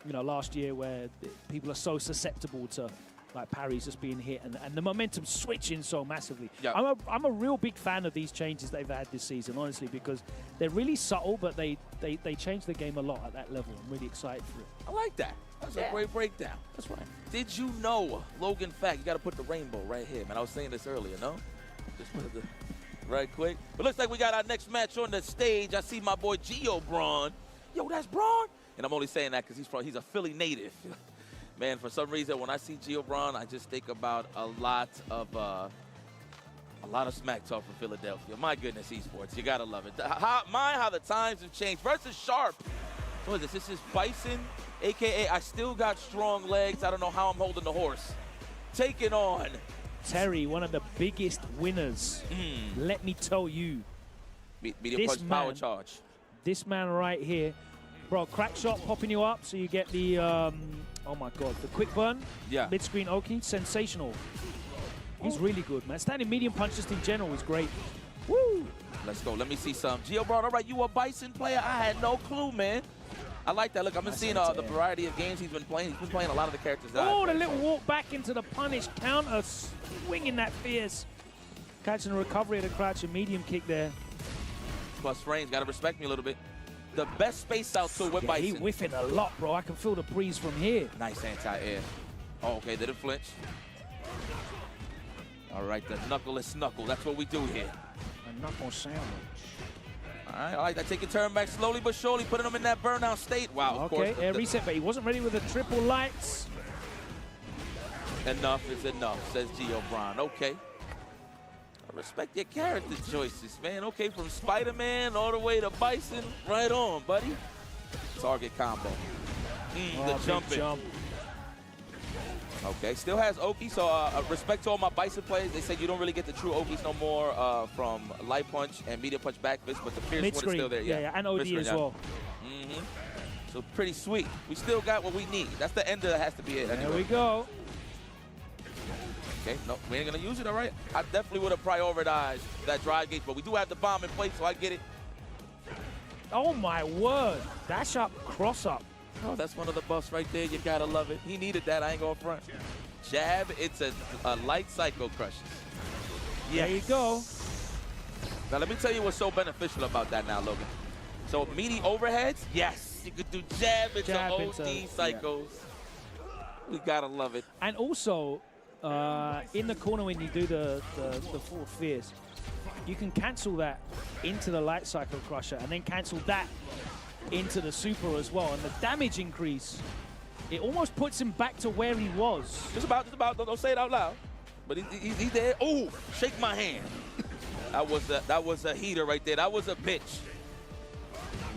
you know, last year where people are so susceptible to like parries just being hit and the momentum switching so massively. Yeah. I'm a real big fan of these changes they've had this season, honestly, because they're really subtle, but they change the game a lot at that level. I'm really excited for it. I like that. That's a great breakdown. That's right. Did you know, Logan Fact, you got to put the rainbow right here, man. I was saying this earlier, no? Just put it right quick. But looks like we got our next match on the stage. I see my boy Gio Braun. Yo, that's Braun? And I'm only saying that because he's a Philly native. Man, for some reason, when I see Gio Braun, I just think about a lot of smack talk from Philadelphia. My goodness, esports, you gotta love it. How the times have changed. Versus Sharp. What is this? This is Bison, aka I still got strong legs. I don't know how I'm holding the horse. Taking on Terry, one of the biggest winners. Let me tell you. Medium punch power charge. This man right here. Bro, crack shot popping you up so you get the, oh my God, the quick burn. Yeah. Mid-screen Oki, sensational. He's really good, man. Standing medium punch just in general is great. Woo! Let's go. Let me see some. Gio Braun, all right, you a Bison player? I had no clue, man. I like that. Look, I've been seeing the variety of games he's been playing. He's been playing a lot of the characters that the little walk back into the punish counter, swinging that fierce. Catching a recovery of the crouch and medium kick there. Plus frames, got to respect me a little bit. The best space out too with Bison. He whiffing a lot, bro. I can feel the breeze from here. Nice anti-air. Oh, okay, didn't flinch. All right, the knuckleless knuckle. That's what we do here. A knuckle sandwich. All right, I like that. Take your turn back slowly but surely, putting him in that burnout state. Wow, of course. Okay, air reset, but he wasn't ready with the triple lights. Enough is enough, says Gio Braun. Okay. I respect your character choices, man. Okay, from Spider-Man all the way to Bison, right on, buddy. Target combo. The jumping. Jump. Okay, still has Oki, so respect to all my Bison players. They said you don't really get the true Okis no more from light punch and medium punch back fist, but the Pierce one is still there. Yeah, and OD as well. So pretty sweet. We still got what we need. That's the end that has to be it. There we go. Okay, no, we ain't gonna use it, all right? I definitely would have prioritized that drive gauge, but we do have the bomb in place, so I get it. Oh my word, dash up, cross up. Oh, that's one of the buffs right there. You gotta love it. He needed that. I ain't going front. Jab, it's a light psycho crushes. Yes. There you go. Now, let me tell you what's so beneficial about that now, Logan. So, meaty overheads, yes. You could do jab into OD psychos. Yeah. We gotta love it. And also, in the corner when you do the full fierce, you can cancel that into the light cycle crusher and then cancel that into the super as well. And the damage increase, it almost puts him back to where he was. Just about, don't say it out loud. But he's there. Oh, shake my hand. That was a heater right there. That was a pitch.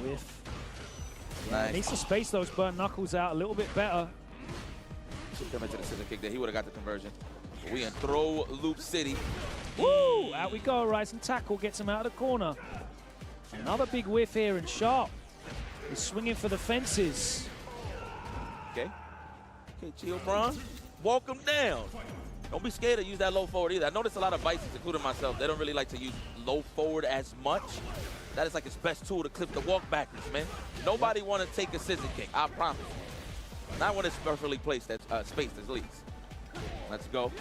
Whiff. Nice. Needs to space those burn knuckles out a little bit better. Should come into the scissor kick there. He would have got the conversion. We in throw loop city. Woo! Out we go. Rising tackle gets him out of the corner. Another big whiff here, and Sharp is swinging for the fences. Okay. Okay, Gio Braun, walk him down. Don't be scared to use that low forward either. I notice a lot of Bisons, including myself, they don't really like to use low forward as much. That is like his best tool to clip the walk backwards, man. Nobody want to take a scissor kick, I promise. Not when it's perfectly placed, that space at least. Let's go.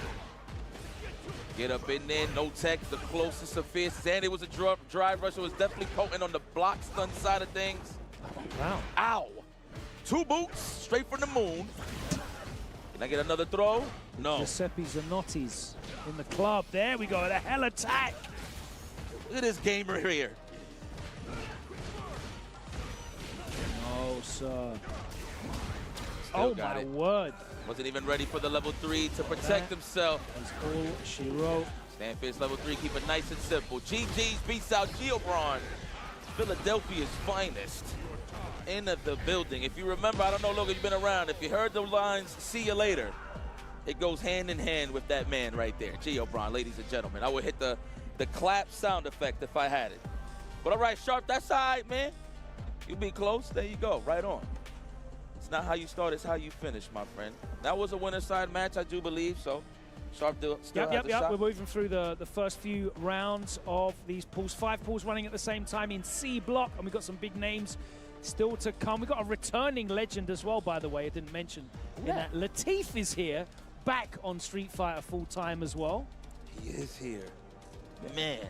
Get up in there, no tech, the closest of fierce. And it was a drive rush, so it was definitely potent on the block stun side of things. Wow. Ow. 2 boots, straight from the moon. Can I get another throw? No. Giuseppe Zanotti's in the club. There we go, the hell attack. Look at this gamer here. No, sir. Still got my it. word. Wasn't even ready for the level 3 to protect himself. That's all she wrote. Stand fierce level 3, keep it nice and simple. GG's beats out Gio Braun, Philadelphia's finest. In the building. If you remember, I don't know, Logan, you've been around. If you heard the lines, see you later. It goes hand in hand with that man right there, Gio Braun, ladies and gentlemen. I would hit the the clap sound effect if I had it. But all right, Sharp, that side, man. You be close. There you go. Right on. It's not how you start, it's how you finish, my friend. That was a winner's side match, I do believe, so Sharp still has a shot. We're moving through the first few rounds of these pools. 5 pools running at the same time in C block, and we've got some big names still to come. We've got a returning legend as well, by the way, I didn't mention. In that Latif is here, back on Street Fighter full-time as well. He is here. Man,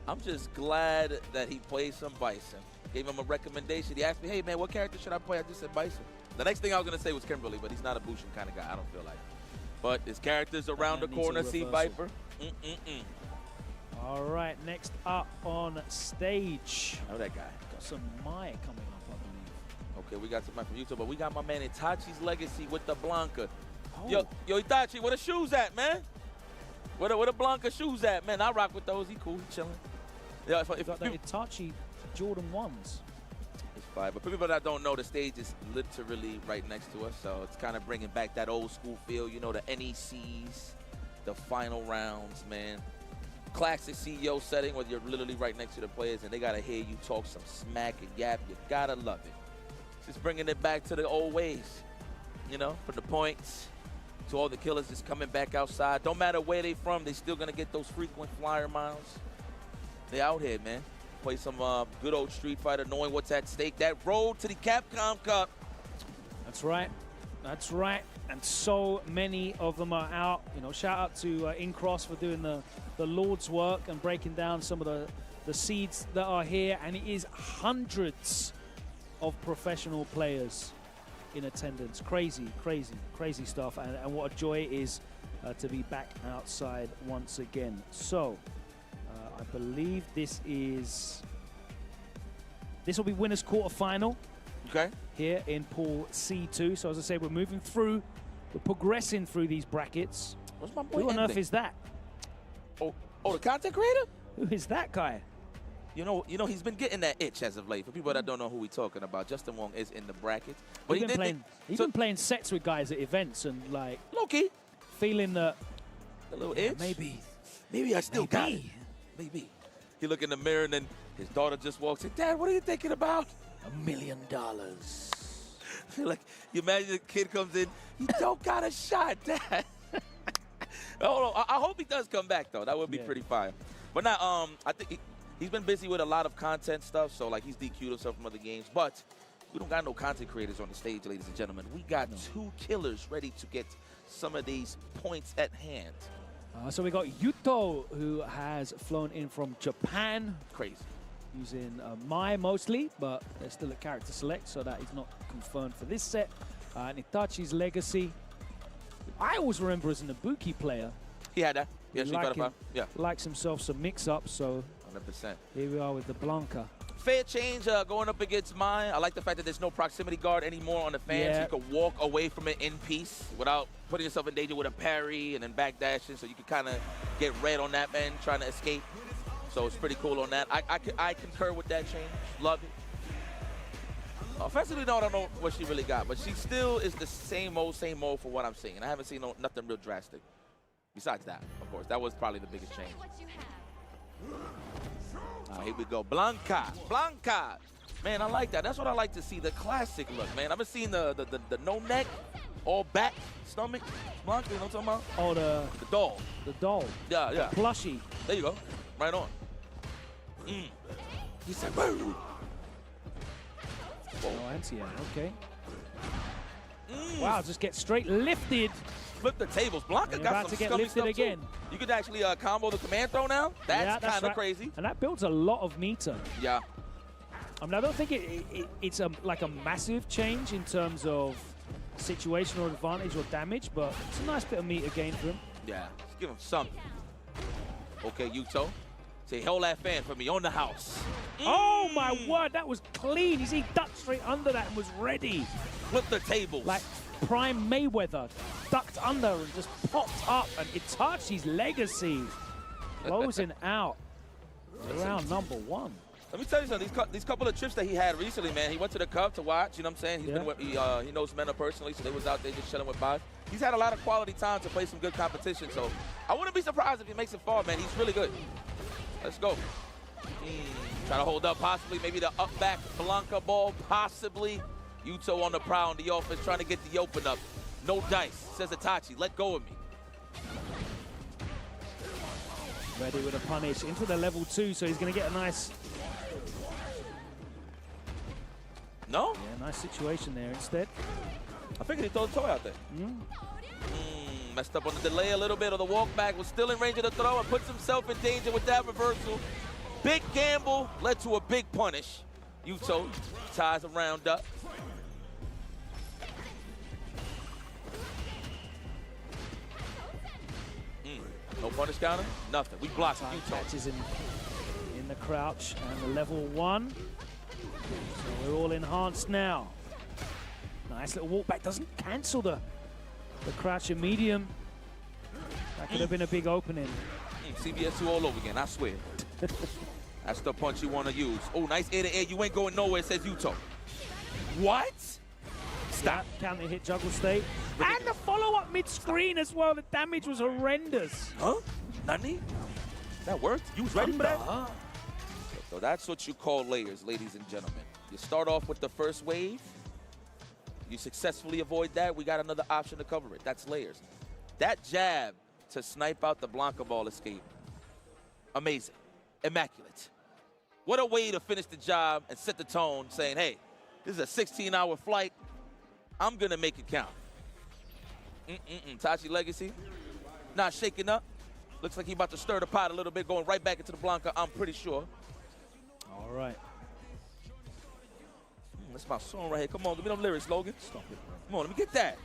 I'm just glad that he plays some Bison. Gave him a recommendation. He asked me, hey, man, what character should I play? I just said Bison. The next thing I was going to say was Kimberly, but he's not a Bushin kind of guy, I don't feel like. But his character's around the corner, see Viper. All right, next up on stage. I know that guy. Got some Mai coming up, I believe. Okay, we got somebody from YouTube, but we got my man Itachi's Legacy with the Blanca. Yo, Itachi, where the shoes at, man? Where the Blanca shoes at, man? I rock with those. He cool. He chilling. Yeah, if got the Itachi Jordan 1s. It's fine. But for people that don't know, the stage is literally right next to us, so it's kind of bringing back that old school feel. You know, the NECs, the final rounds, man. Classic CEO setting where you're literally right next to the players and they got to hear you talk some smack and yap. You got to love it. Just bringing it back to the old ways, you know, from the points to all the killers just coming back outside. Don't matter where they from, they still going to get those frequent flyer miles. They out here, man. Play some good old Street Fighter, knowing what's at stake. That road to the Capcom Cup. That's right. That's right. And so many of them are out. You know, shout out to Incross for doing the Lord's work and breaking down some of the seeds that are here. And it is hundreds of professional players in attendance. Crazy, crazy, crazy stuff. And what a joy it is to be back outside once again. So, I believe this will be winners quarterfinal. Okay. Here in pool C2. So as I say, we're moving through, we're progressing through these brackets. What's my boy? Who on earth is that? Oh, the content creator? Who is that guy? You know, he's been getting that itch as of late. For people that don't know who we're talking about, Justin Wong is in the brackets. But he's been playing sets with guys at events and like low-key feeling that the little itch. Maybe I still got it. Maybe. He look in the mirror and then his daughter just walks in. Dad, what are you thinking about? $1 million. Like, you imagine the kid comes in, you don't got a shot, Dad. I hope he does come back, though. That would be pretty fire. But now, I think he's been busy with a lot of content stuff, so, like, he's DQ'd himself from other games. But we don't got no content creators on the stage, ladies and gentlemen. We got 2 killers ready to get some of these points at hand. So we got Yuto, who has flown in from Japan. Crazy. Using Mai mostly, but there's still a character select, so that is not confirmed for this set. And Itachi's Legacy, I always remember as an Ibuki player. He had that. Yeah, likes himself some mix-ups, so 100%. Here we are with the Blanca. Fair change going up against mine. I like the fact that there's no proximity guard anymore on the fans. You can walk away from it in peace without putting yourself in danger with a parry and then backdashing, so you can kind of get red on that man trying to escape. So it's pretty cool on that. I concur with that change. Love it. Offensively, no, I don't know what she really got, but she still is the same old for what I'm seeing. I haven't seen nothing real drastic. Besides that, of course, that was probably the biggest change. Here we go, Blanca. Man, I like that. That's what I like to see, the classic look, man. I've been seeing the no neck, all back, stomach, Blanca, you know what I'm talking about? Oh, the doll. The doll. Yeah. The plushie. There you go. Right on. He said, whoa. Oh, anti-air, okay. Wow, just get straight lifted. Flip the tables. Blanca got about some to get lifted again. Too. You could actually combo the command throw now. That's kind of crazy. And that builds a lot of meter. Yeah. I mean, I don't think it's like a massive change in terms of situational advantage or damage, but it's a nice bit of meter gain for him. Yeah, let's give him something. Okay, Yuto. Say, hold that fan for me on the house. Oh, my word. That was clean. He ducked straight under that and was ready. Flip the tables. Like Prime Mayweather ducked under and just popped up. And Itachi's Legacy closing out round number 1. Let me tell you something. These couple of trips that he had recently, man, he went to the Cup to watch. You know what I'm saying? He's been with, he knows Mena personally, so they was out there just chilling with Bob. He's had a lot of quality time to play some good competition, so I wouldn't be surprised if he makes it far, man. He's really good. Let's go. Try to hold up, possibly. Maybe the up back Blanca ball, possibly. Yuto on the prowl on the offense, trying to get the open up. No dice, says Itachi. Let go of me. Ready with a punish into the level 2, so he's going to get a nice... No? Yeah, nice situation there instead. I figured he throw the toy out there. Messed up on the delay a little bit, or the walk back. Was still in range of the throw and puts himself in danger with that reversal. Big gamble led to a big punish. Yuto ties a round up. No punish counter, nothing. We blocked Yuto. Catches in the crouch and the level 1. So we're all enhanced now. Nice little walk back. Doesn't cancel the crouch and medium. That could have been a big opening. CBS2 all over again, I swear. That's the punch you want to use. Oh, nice air to air. You ain't going nowhere, says Yuto. What? Stop. Yeah, counter hit juggle state. And the follow-up mid-screen as well. The damage was horrendous. Huh? Nani? That worked? You was ready for that? So that's what you call layers, ladies and gentlemen. You start off with the first wave. You successfully avoid that. We got another option to cover it. That's layers. That jab to snipe out the Blanca ball escape. Amazing. Immaculate. What a way to finish the job and set the tone, saying, hey, this is a 16-hour flight. I'm going to make it count. Tachi Legacy, not shaking up. Looks like he's about to stir the pot a little bit, going right back into the Blanca, I'm pretty sure. All right. That's my song right here. Come on, give me them lyrics, Logan. Stop it, bro. Come on, let me get that.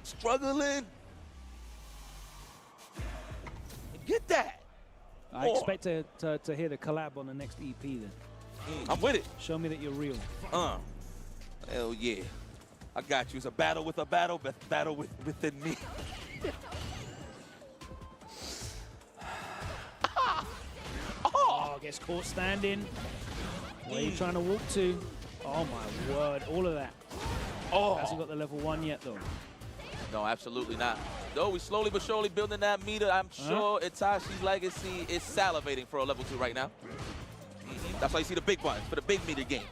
Struggling. Get that. I expect to hear the collab on the next EP then. I'm with it. Show me that you're real. Hell yeah. I got you. It's a battle with a battle, but battle within me. Oh, gets caught standing. Where are you trying to walk to? Oh my word, all of that. Hasn't got the level 1 yet though. No, absolutely not. Though we slowly but surely building that meter, I'm sure Itachi's Legacy is salivating for a level 2 right now. That's why you see the big buttons for the big meter game.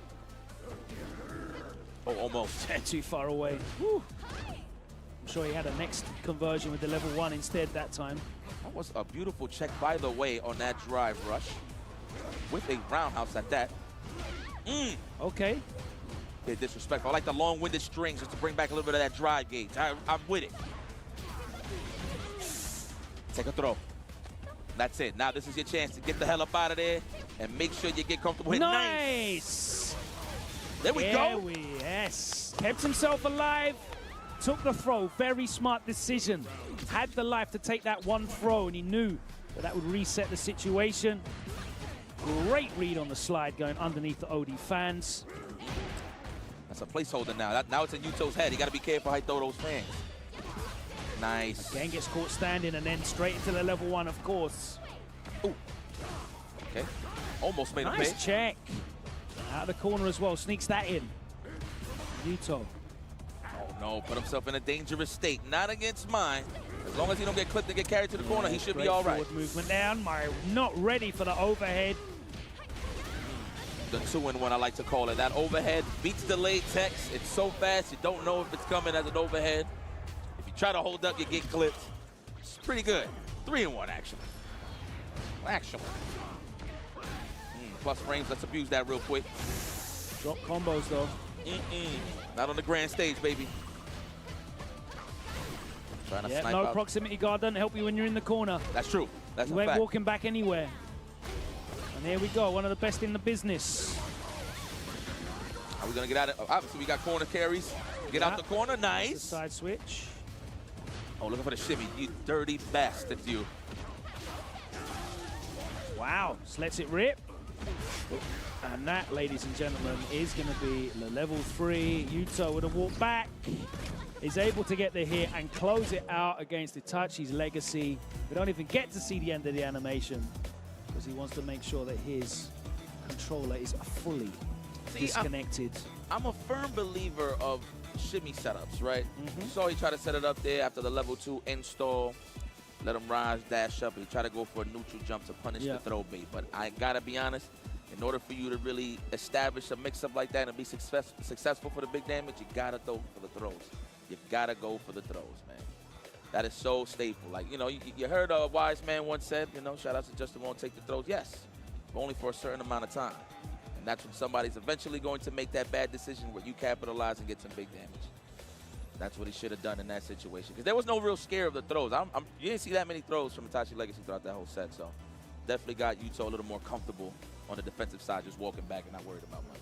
Oh, almost. Too far away. Woo. I'm sure he had a next conversion with the level 1 instead that time. That was a beautiful check, by the way, on that drive rush. With a roundhouse at that. Okay. Bit disrespectful. I like the long-winded strings just to bring back a little bit of that drive gauge. I'm with it. Take a throw. That's it. Now this is your chance to get the hell up out of there and make sure you get comfortable. Nice. There we go. Yes. Kept himself alive. Took the throw. Very smart decision. Had the life to take that one throw, and he knew that would reset the situation. Great read on the slide going underneath the OD fans. That's a placeholder now. Now it's in Yuto's head. You got to be careful how you throw those fans. Nice. Again gets caught standing and then straight into the level 1, of course. Ooh. Okay. Almost made a pay. Nice check. Out of the corner as well. Sneaks that in. Yuto. Oh, no. Put himself in a dangerous state. Not against mine. As long as he don't get clipped and get carried to the corner, he should be all right. Movement down. Not ready for the overhead. The 2-in-1, I like to call it. That overhead beats the latex. It's so fast, you don't know if it's coming as an overhead. If you try to hold up, you get clipped. It's pretty good. 3-in-1, actually. Plus frames, let's abuse that real quick. Drop combos, though. Not on the grand stage, baby. Trying to snipe no out. Proximity guard doesn't help you when you're in the corner. That's true. That's you a ain't fact. walking back anywhere. And there we go, one of the best in the business. Are we going to get out of it? Obviously, we got corner carries. Get out the corner. Nice. Side switch. Oh, looking for the shimmy. You dirty bastard, you. Wow. Just lets it rip. And that, ladies and gentlemen, is going to be the level 3. Yuto with a walk back. Is able to get the hit and close it out against Itachi's Legacy. We don't even get to see the end of the animation because he wants to make sure that his controller is fully disconnected. I'm a firm believer of shimmy setups, right? You saw he tried to set it up there after the level 2 install. Let him rise, dash up, and try to go for a neutral jump to punish the throw bait. But I gotta be honest, in order for you to really establish a mix-up like that and be successful for the big damage, you gotta go for the throws. You gotta go for the throws, man. That is so staple. Like, you know, you heard a wise man once said, you know, shout out to Justin won't take the throws. Yes, but only for a certain amount of time. And that's when somebody's eventually going to make that bad decision where you capitalize and get some big damage. That's what he should have done in that situation. Because there was no real scare of the throws. You didn't see that many throws from Itachi Legacy throughout that whole set. So definitely got Yuto a little more comfortable on the defensive side, just walking back and not worried about much.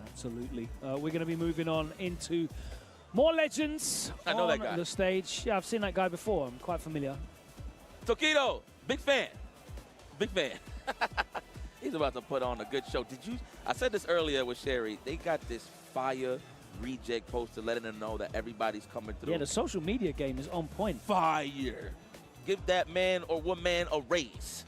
Absolutely. We're going to be moving on into more legends on the stage. Yeah, I've seen that guy before. I'm quite familiar. Tokido, big fan. Big fan. He's about to put on a good show. I said this earlier with Sherry. They got this fire reject poster letting them know that everybody's coming through. Yeah, the social media game is on point. Fire. Give that man or woman a raise.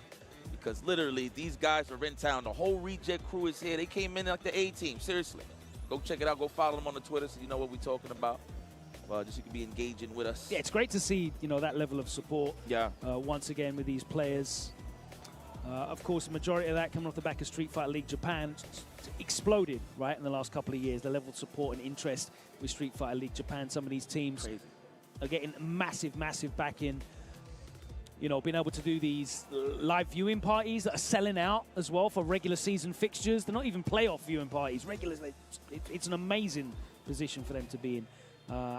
Because literally, these guys are in town. The whole reject crew is here. They came in like the A-team. Seriously. Go check it out. Go follow them on the Twitter so you know what we're talking about. Just so you can be engaging with us. Yeah, it's great to see, you know, that level of support. Yeah. Once again with these players. Of course, the majority of that coming off the back of Street Fighter League Japan exploded, right, in the last couple of years. The level of support and interest with Street Fighter League Japan. Some of these teams are getting massive, massive backing. You know, being able to do these live viewing parties that are selling out as well for regular season fixtures. They're not even playoff viewing parties. It's an amazing position for them to be in.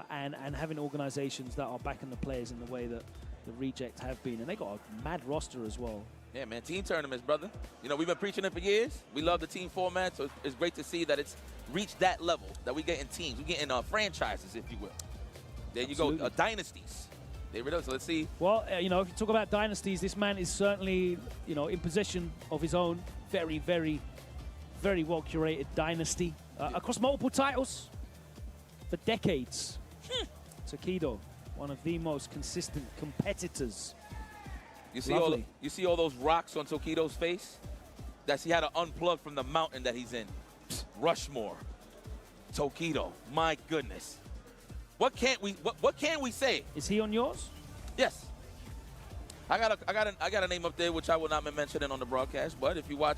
And having organizations that are backing the players in the way that the Reject have been. And they got a mad roster as well. Yeah, man, team tournaments, brother. You know, we've been preaching it for years. We love the team format, so it's great to see that it's reached that level, that we get in teams. We get in franchises, if you will. There you go, dynasties. So let's see. Well, you know, if you talk about dynasties, this man is certainly, you know, in possession of his own very, very, very well-curated dynasty across multiple titles for decades. Tokido, one of the most consistent competitors. You see all those rocks on Tokido's face? He had to unplug from the mountain that he's in. Rushmore. Tokido. My goodness. What can we say? Is he on yours? Yes. I got a name up there which I will not be mentioning on the broadcast, but if you watch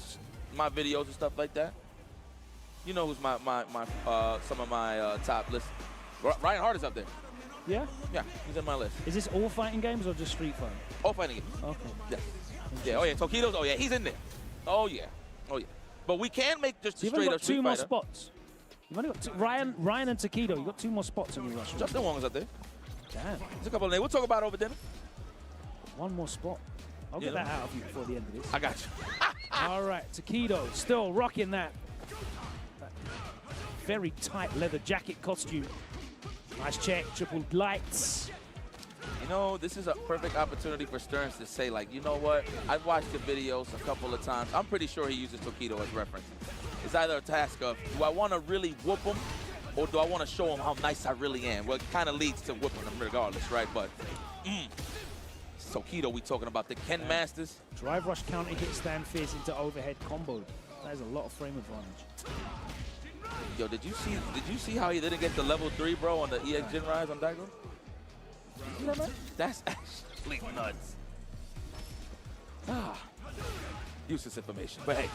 my videos and stuff like that, you know who's some of my top list. Ryan Hart is up there. Yeah? Yeah, he's in my list. Is this all fighting games or just Street Fighter? All fighting games. Okay. Yeah. Yeah, oh yeah, Tokido's, oh yeah, he's in there. Oh yeah. Oh yeah. But we can make just so straight up Street Fighter. Two more spots. You've only got two, Ryan and Tokido. You've got 2 more spots on your roster. Justin Wong is up there. Damn. There's a couple of names. We'll talk about it over dinner. 1 more spot. I'll get that out of you before the end of this. I got you. All right, Tokido still rocking that very tight leather jacket costume. Nice check, triple lights. You know, this is a perfect opportunity for Stearns to say, like, you know what? I've watched the videos a couple of times. I'm pretty sure he uses Tokido as reference. It's either a task of, do I want to really whoop him, or do I want to show him how nice I really am? Well, it kind of leads to whooping him regardless, right? But, Tokido, we talking about the Ken Masters. Drive rush counter hit stand fierce into overhead combo. That is a lot of frame advantage. Yo, did you see how he didn't get the level 3, bro, on the EX Gen Rise on Daigo? You know that? That's actually nuts. Useless information. But hey,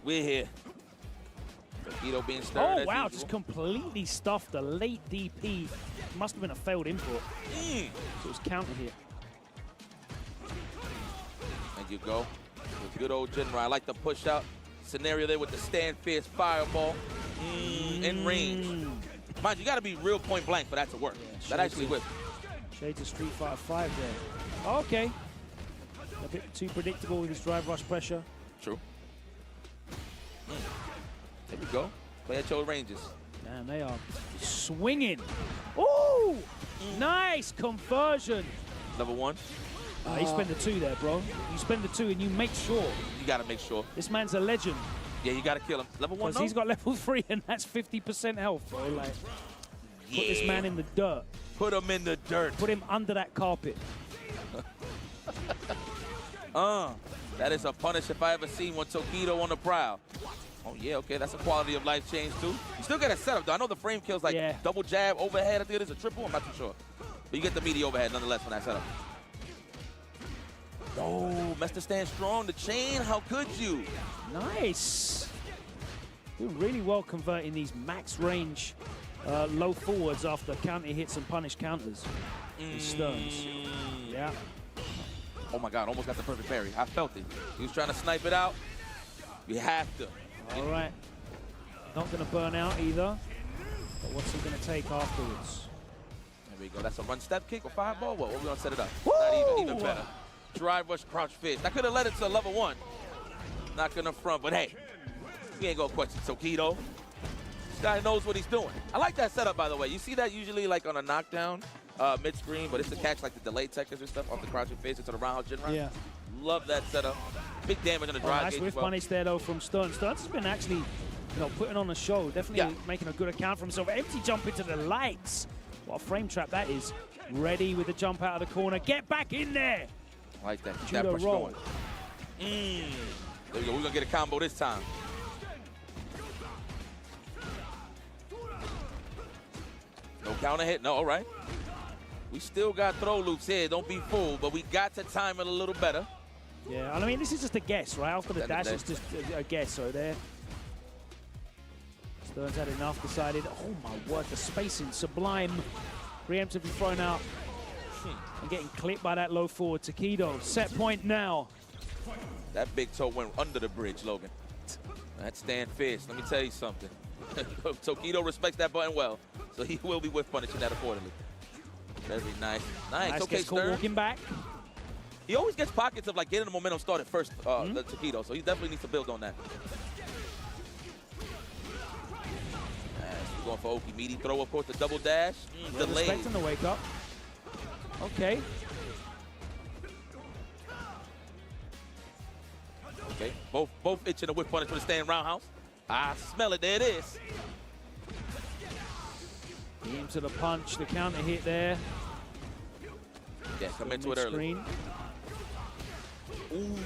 we're here. Tokido being stirred. Oh, wow, just completely stuffed the late DP. Must have been a failed input. So it was counter hit. And you go. With good old Jinrai. I like the push out scenario there with the stand fierce fireball in range. Mind you, got to be real point blank for that to work. Yeah, that actually whipped. Shades of Street Fighter 5 there. Okay. A bit too predictable with his drive rush pressure. True. There you go. Play at your ranges. Man, they are swinging. Ooh! Nice conversion. Level 1. You spend the 2 there, bro. You spend the 2 and you make sure. You got to make sure. This man's a legend. Yeah, you got to kill him. Level 1, because he's got level 3 and that's 50% health, bro. Like, put this man in the dirt. Put him in the dirt. Put him under that carpet. That is a punish if I ever seen one. Tokido on the prowl. Oh, yeah, okay. That's a quality of life change, too. You still get a setup, though. I know the frame kills like double jab, overhead. I think it is a triple. I'm not too sure. But you get the meaty overhead, nonetheless, when that setup. Oh, Mr. Stand strong. The chain, how could you? Nice. Doing really well converting these max range low forwards after counter hits and punish counters. Stearns. Yeah. Oh my God, almost got the perfect parry. I felt it. He was trying to snipe it out. You have to. All right. Not going to burn out either. But what's he going to take afterwards? There we go. That's a run step kick or fireball. What? We're going to set it up. Woo! Not even better. Drive rush crouch fist. I could have led it to level 1. Not going to front, but hey, we ain't going to question Tokido. This guy knows what he's doing. I like that setup, by the way. You see that usually like on a knockdown mid-screen, but it's to catch like the delay techniques and stuff off the crouching face into the roundhouse gen run. Yeah. Love that setup. Big damage on the drive. Nice whiff punish there, though, from Stearns. Stearns has been actually, putting on a show. Definitely making a good account for himself. Empty jump into the lights. What a frame trap that is. Ready with the jump out of the corner. Get back in there. I like that. Keep Judo that pressure roll. going. There we go. We're going to get a combo this time. No counter hit. No, all right. We still got throw loops here. Don't be fooled, but we got to time it a little better. Yeah, and I mean, this is just a guess, right? After the dash, it's just a guess. So there. Stearns had enough, decided, oh my word, the spacing, sublime. Preemptively thrown out. And getting clipped by that low forward. Tokido, set point now. That big toe went under the bridge, Logan. That stand fierce. Let me tell you something. Tokido respects that button well, so he will be with punishing that accordingly. Very nice. Nice. Okay, Stern. Walking back. He always gets pockets of like getting the momentum started first, the Tokido, so he definitely needs to build on that. Nice. We're going for Oki. Meaty throw, of course, the double dash. Delayed. Respecting the wake up. Okay. Okay. Both itching to whip punish for the stand roundhouse. I smell it. There it is. Into the punch, the counter hit there. Yeah, come into it early. Screen. Ooh,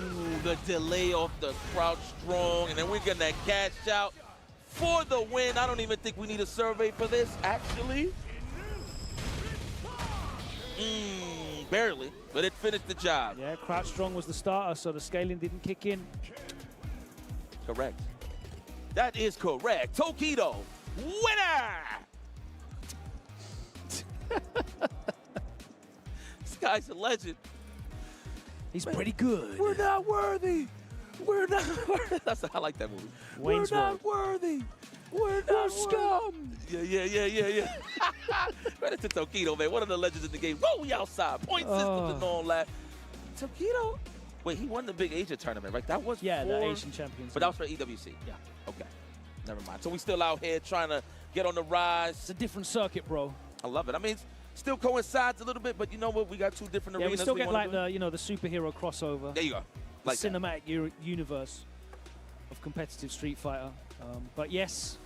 the delay off the crouch strong, and then we're getting that cash out for the win. I don't even think we need a survey for this, actually. Barely, but it finished the job. Yeah, crouch strong was the starter, so the scaling didn't kick in. Correct. That is correct. Tokido, winner! This guy's a legend. He's pretty good. We're not worthy. We're not worthy. I like that movie. Wayne's We're not worthy. We're not scum. Yeah. Credit to Tokido, man. One of the legends in the game. Whoa, we outside. Point systems and all that. Tokido. Wait, he won the big Asia tournament, right? That was the Asian Champions. But that was for EWC. Yeah. Okay. Never mind. So we still out here trying to get on the rise. It's a different circuit, bro. I love it. I mean, it still coincides a little bit, but you know what? We got two different arenas. Yeah, we still get like the, the superhero crossover. There you go. Like the cinematic universe of competitive Street Fighter. But yes,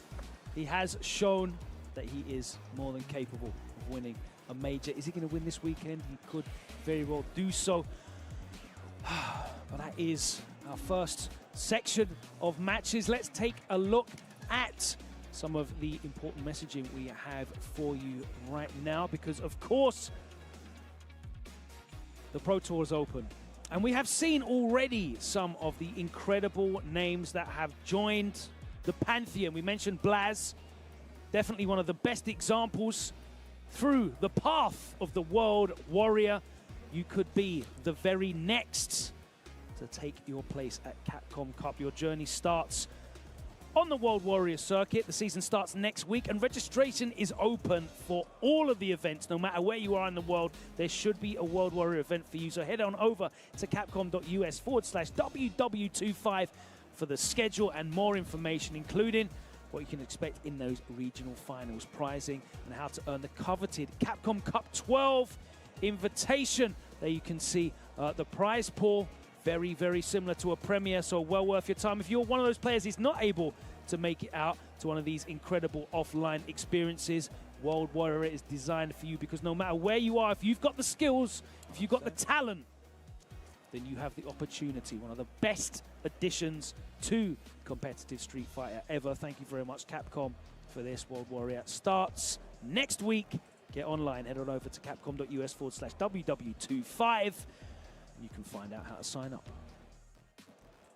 he has shown that he is more than capable of winning a major. Is he going to win this weekend? He could very well do so. But that is our first section of matches. Let's take a look at some of the important messaging we have for you right now, because of course the Pro Tour is open. And we have seen already some of the incredible names that have joined the Pantheon. We mentioned Blaz, definitely one of the best examples through the path of the World Warrior. You could be the very next to take your place at Capcom Cup. Your journey starts on the World Warrior circuit. The season starts next week, and registration is open for all of the events. No matter where you are in the world, there should be a World Warrior event for you. So head on over to capcom.us/WW25 for the schedule and more information, including what you can expect in those regional finals, pricing, and how to earn the coveted Capcom Cup 12 invitation. There you can see the prize pool. Very, very similar to a Premier, so well worth your time. If you're one of those players who's not able to make it out to one of these incredible offline experiences, World Warrior is designed for you, because no matter where you are, if you've got the skills, if you've got the talent, then you have the opportunity. One of the best additions to competitive Street Fighter ever. Thank you very much, Capcom, for this. World Warrior starts next week. Get online, head on over to capcom.us/WW25. You can find out how to sign up.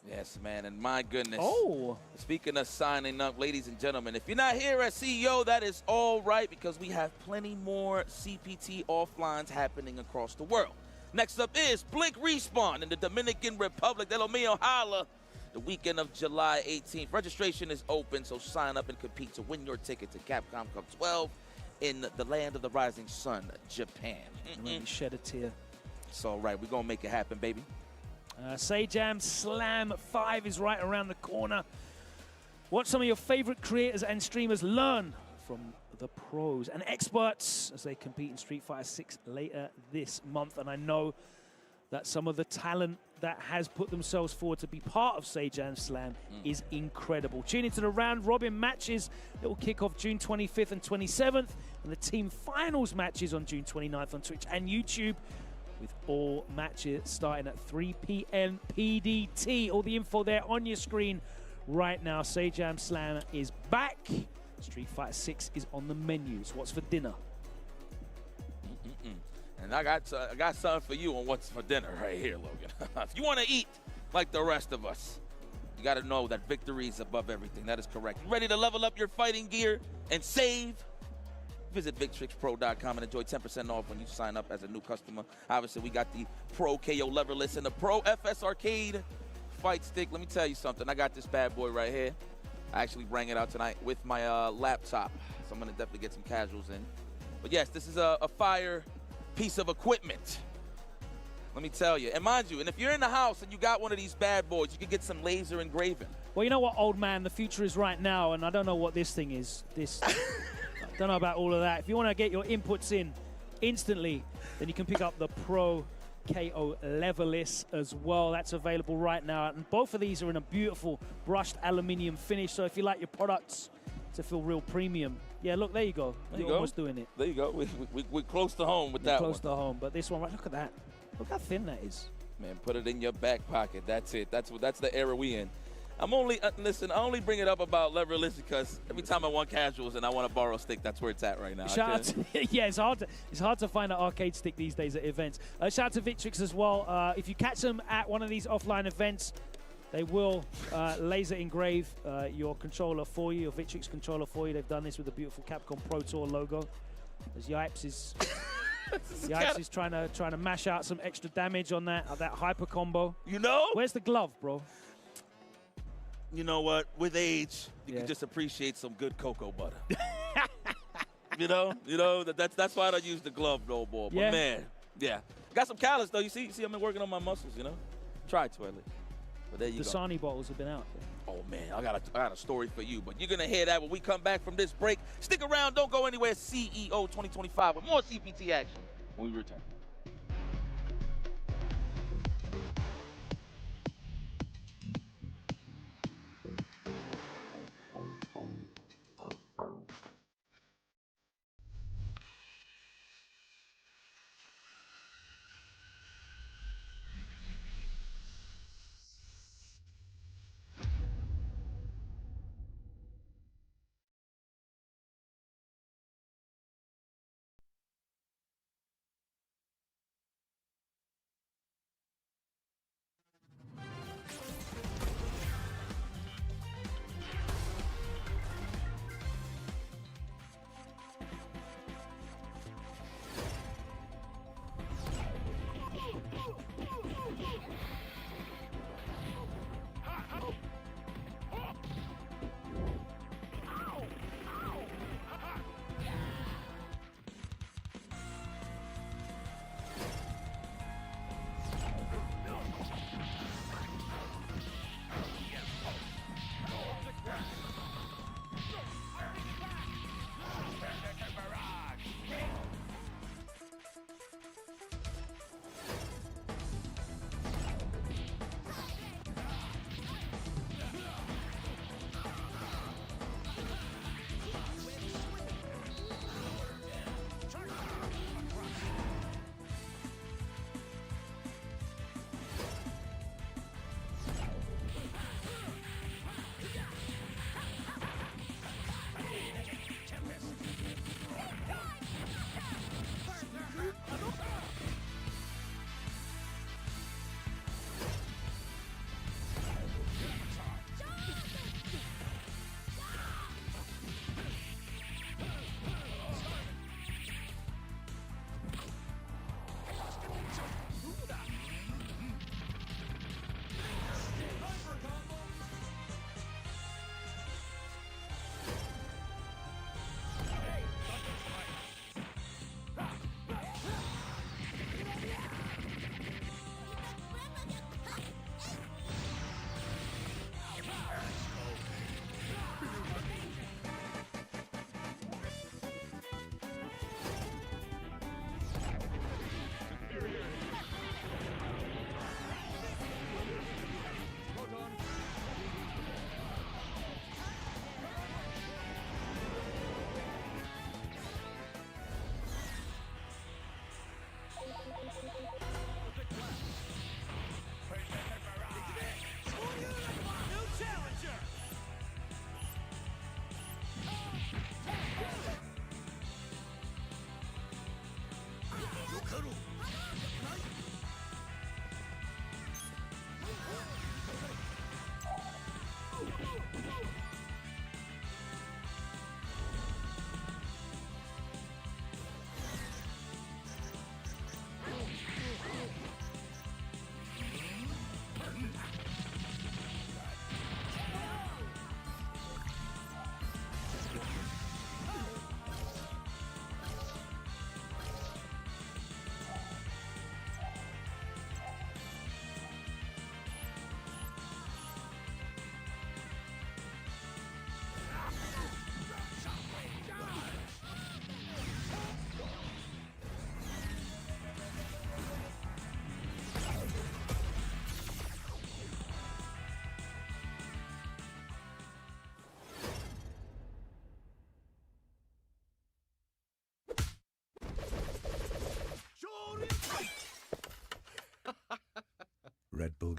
Yes, man, and my goodness. Oh! Speaking of signing up, ladies and gentlemen, if you're not here at CEO, that is all right because we have plenty more CPT offlines happening across the world. Next up is Blink Respawn in the Dominican Republic. De lo mío, holla. The weekend of July 18th. Registration is open, so sign up and compete to win your ticket to Capcom Cup 12 in the land of the rising sun, Japan. Let me shed a tear. It's all right. We're going to make it happen, baby. Sajam Slam 5 is right around the corner. Watch some of your favorite creators and streamers learn from the pros and experts as they compete in Street Fighter 6 later this month. And I know that some of the talent that has put themselves forward to be part of Sajam Slam is incredible. Tune into the round robin matches that will kick off June 25th and 27th, and the team finals matches on June 29th on Twitch and YouTube, with all matches starting at 3 p.m. PDT. All the info there on your screen right now. Sajam Slam is back. Street Fighter 6 is on the menus. What's for dinner? And I got something for you on what's for dinner right here, Logan. If you want to eat like the rest of us, you got to know that victory is above everything. That is correct. You ready to level up your fighting gear and save? Visit VicTrixPro.com and enjoy 10% off when you sign up as a new customer. Obviously, we got the Pro KO leverless and the Pro FS Arcade fight stick. Let me tell you something. I got this bad boy right here. I actually bring it out tonight with my laptop, so I'm going to definitely get some casuals in. But yes, this is a fire piece of equipment. Let me tell you. And mind you, and if you're in the house and you got one of these bad boys, you can get some laser engraving. Well, you know what, old man? The future is right now, and I don't know what this thing is. Don't know about all of that. If you want to get your inputs in instantly, then you can pick up the Pro KO leverless as well. That's available right now. And both of these are in a beautiful brushed aluminium finish. So if you like your products to feel real premium, yeah, look, there you go. You're almost doing it. There you go. We're close to home with that one. Close to home. But this one, right, look at that. Look how thin that is. Man, put it in your back pocket. That's it. That's the era we in. I'm only, listen, I only bring it up about leverless because every time I want casuals and I want to borrow a stick, that's where it's at right now. Shout out to, yeah, it's hard to find an arcade stick these days at events. Shout out to Victrix as well. If you catch them at one of these offline events, they will laser engrave your controller for you, your Victrix controller for you. They've done this with the beautiful Capcom Pro Tour logo. As Yipes is Yipes is trying to mash out some extra damage on that hyper combo. You know? Where's the glove, bro? You know what? With age, you can just appreciate some good cocoa butter. you know that's why I don't use the glove no more. But man, got some callus though. You see, I've been working on my muscles. You know, try to at least. But there you go. The Dasani bottles have been out. Oh man, I got a story for you. But you're gonna hear that when we come back from this break. Stick around, don't go anywhere. CEO 2025 with more CPT action when we return.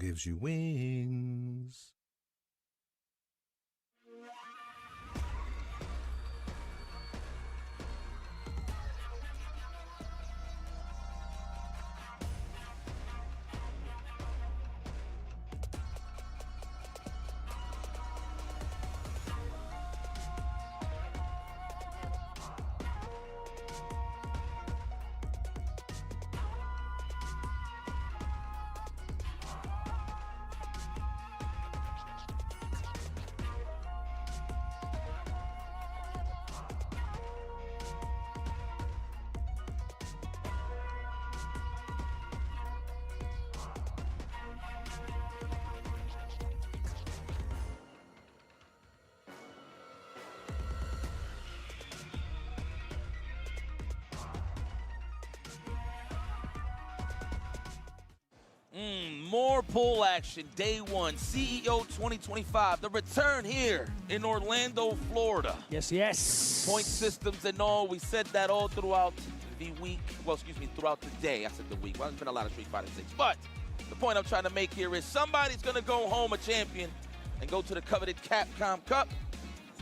gives you wings. More pool action, day one, CEO 2025, the return here in Orlando, Florida. Yes, yes. Point systems and all, we said that all throughout the week, well, excuse me, throughout the day. I said the week, well, there's been a lot of Street Fighter 6, but the point I'm trying to make here is somebody's gonna go home a champion and go to the coveted Capcom Cup.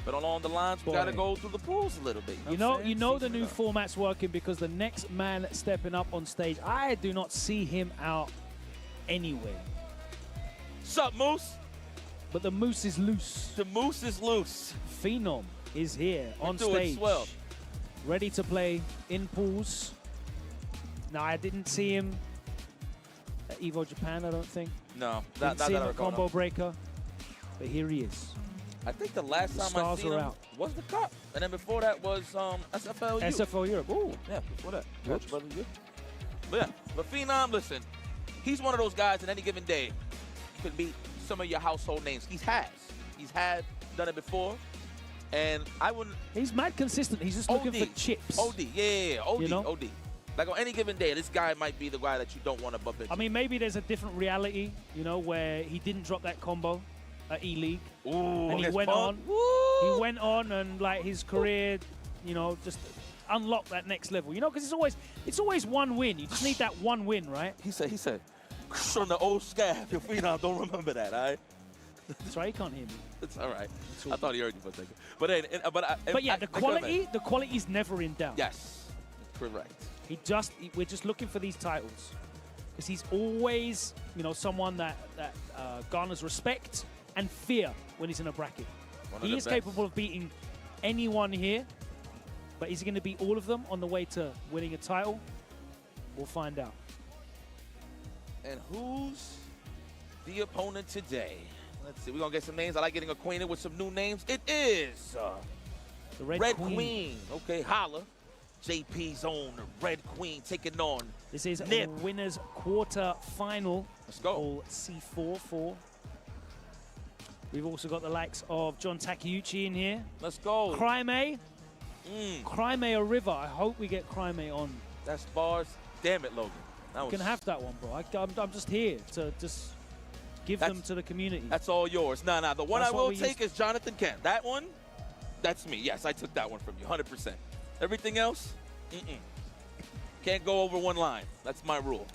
But along the lines, we gotta go through the pools a little bit. You know the new format's working because the next man stepping up on stage, I do not see him out anywhere. Sup, Moose? But the Moose is loose. The Moose is loose. Phenom is here on stage. Swell. Ready to play in pools. Now, I didn't see him at Evo Japan, I don't think. No. Didn't see him at Combo Breaker. But here he is. I think the last time I seen him was the Cup. And then before that was SFL Europe. SFL Europe. Ooh. Yeah, before that. But yeah, but Phenom, listen, he's one of those guys in any given day could beat some of your household names. He's done it before. And I wouldn't. He's mad consistent. He's just looking for chips. OD, yeah. OD, you know? OD. Like on any given day, this guy might be the guy that you don't want to bump into. I mean, maybe there's a different reality, you know, where he didn't drop that combo at E-League. Ooh, and he went on. Woo! He went on and like his career, you know, just unlocked that next level. You know, because it's always one win. You just need that one win, right? He said, from the old scab. Your Phenom don't remember that, all right? That's right. He can't hear me. It's all right. I thought he heard you for a second. But yeah, the quality is never in doubt. Yes, correct. We're just looking for these titles because he's always, you know, someone that garners respect and fear when he's in a bracket. He is capable of beating anyone here, but is he going to beat all of them on the way to winning a title? We'll find out. And who's the opponent today? Let's see. We're going to get some names. I like getting acquainted with some new names. It is the Red Queen. Okay, holla. JP's own Red Queen taking on This is Nip. a winner's quarter final. Let's go. All C4-4. We've also got the likes of John Takeuchi in here. Let's go. Crimea. Crimea a River. I hope we get Crimea on. That's bars. Damn it, Logan. You can have that one, bro. I'm just here to just give them to the community. That's all yours. Nah. The one I will take is Jonathan Kent. That one, that's me. Yes, I took that one from you, 100%. Everything else, can't go over one line. That's my rule.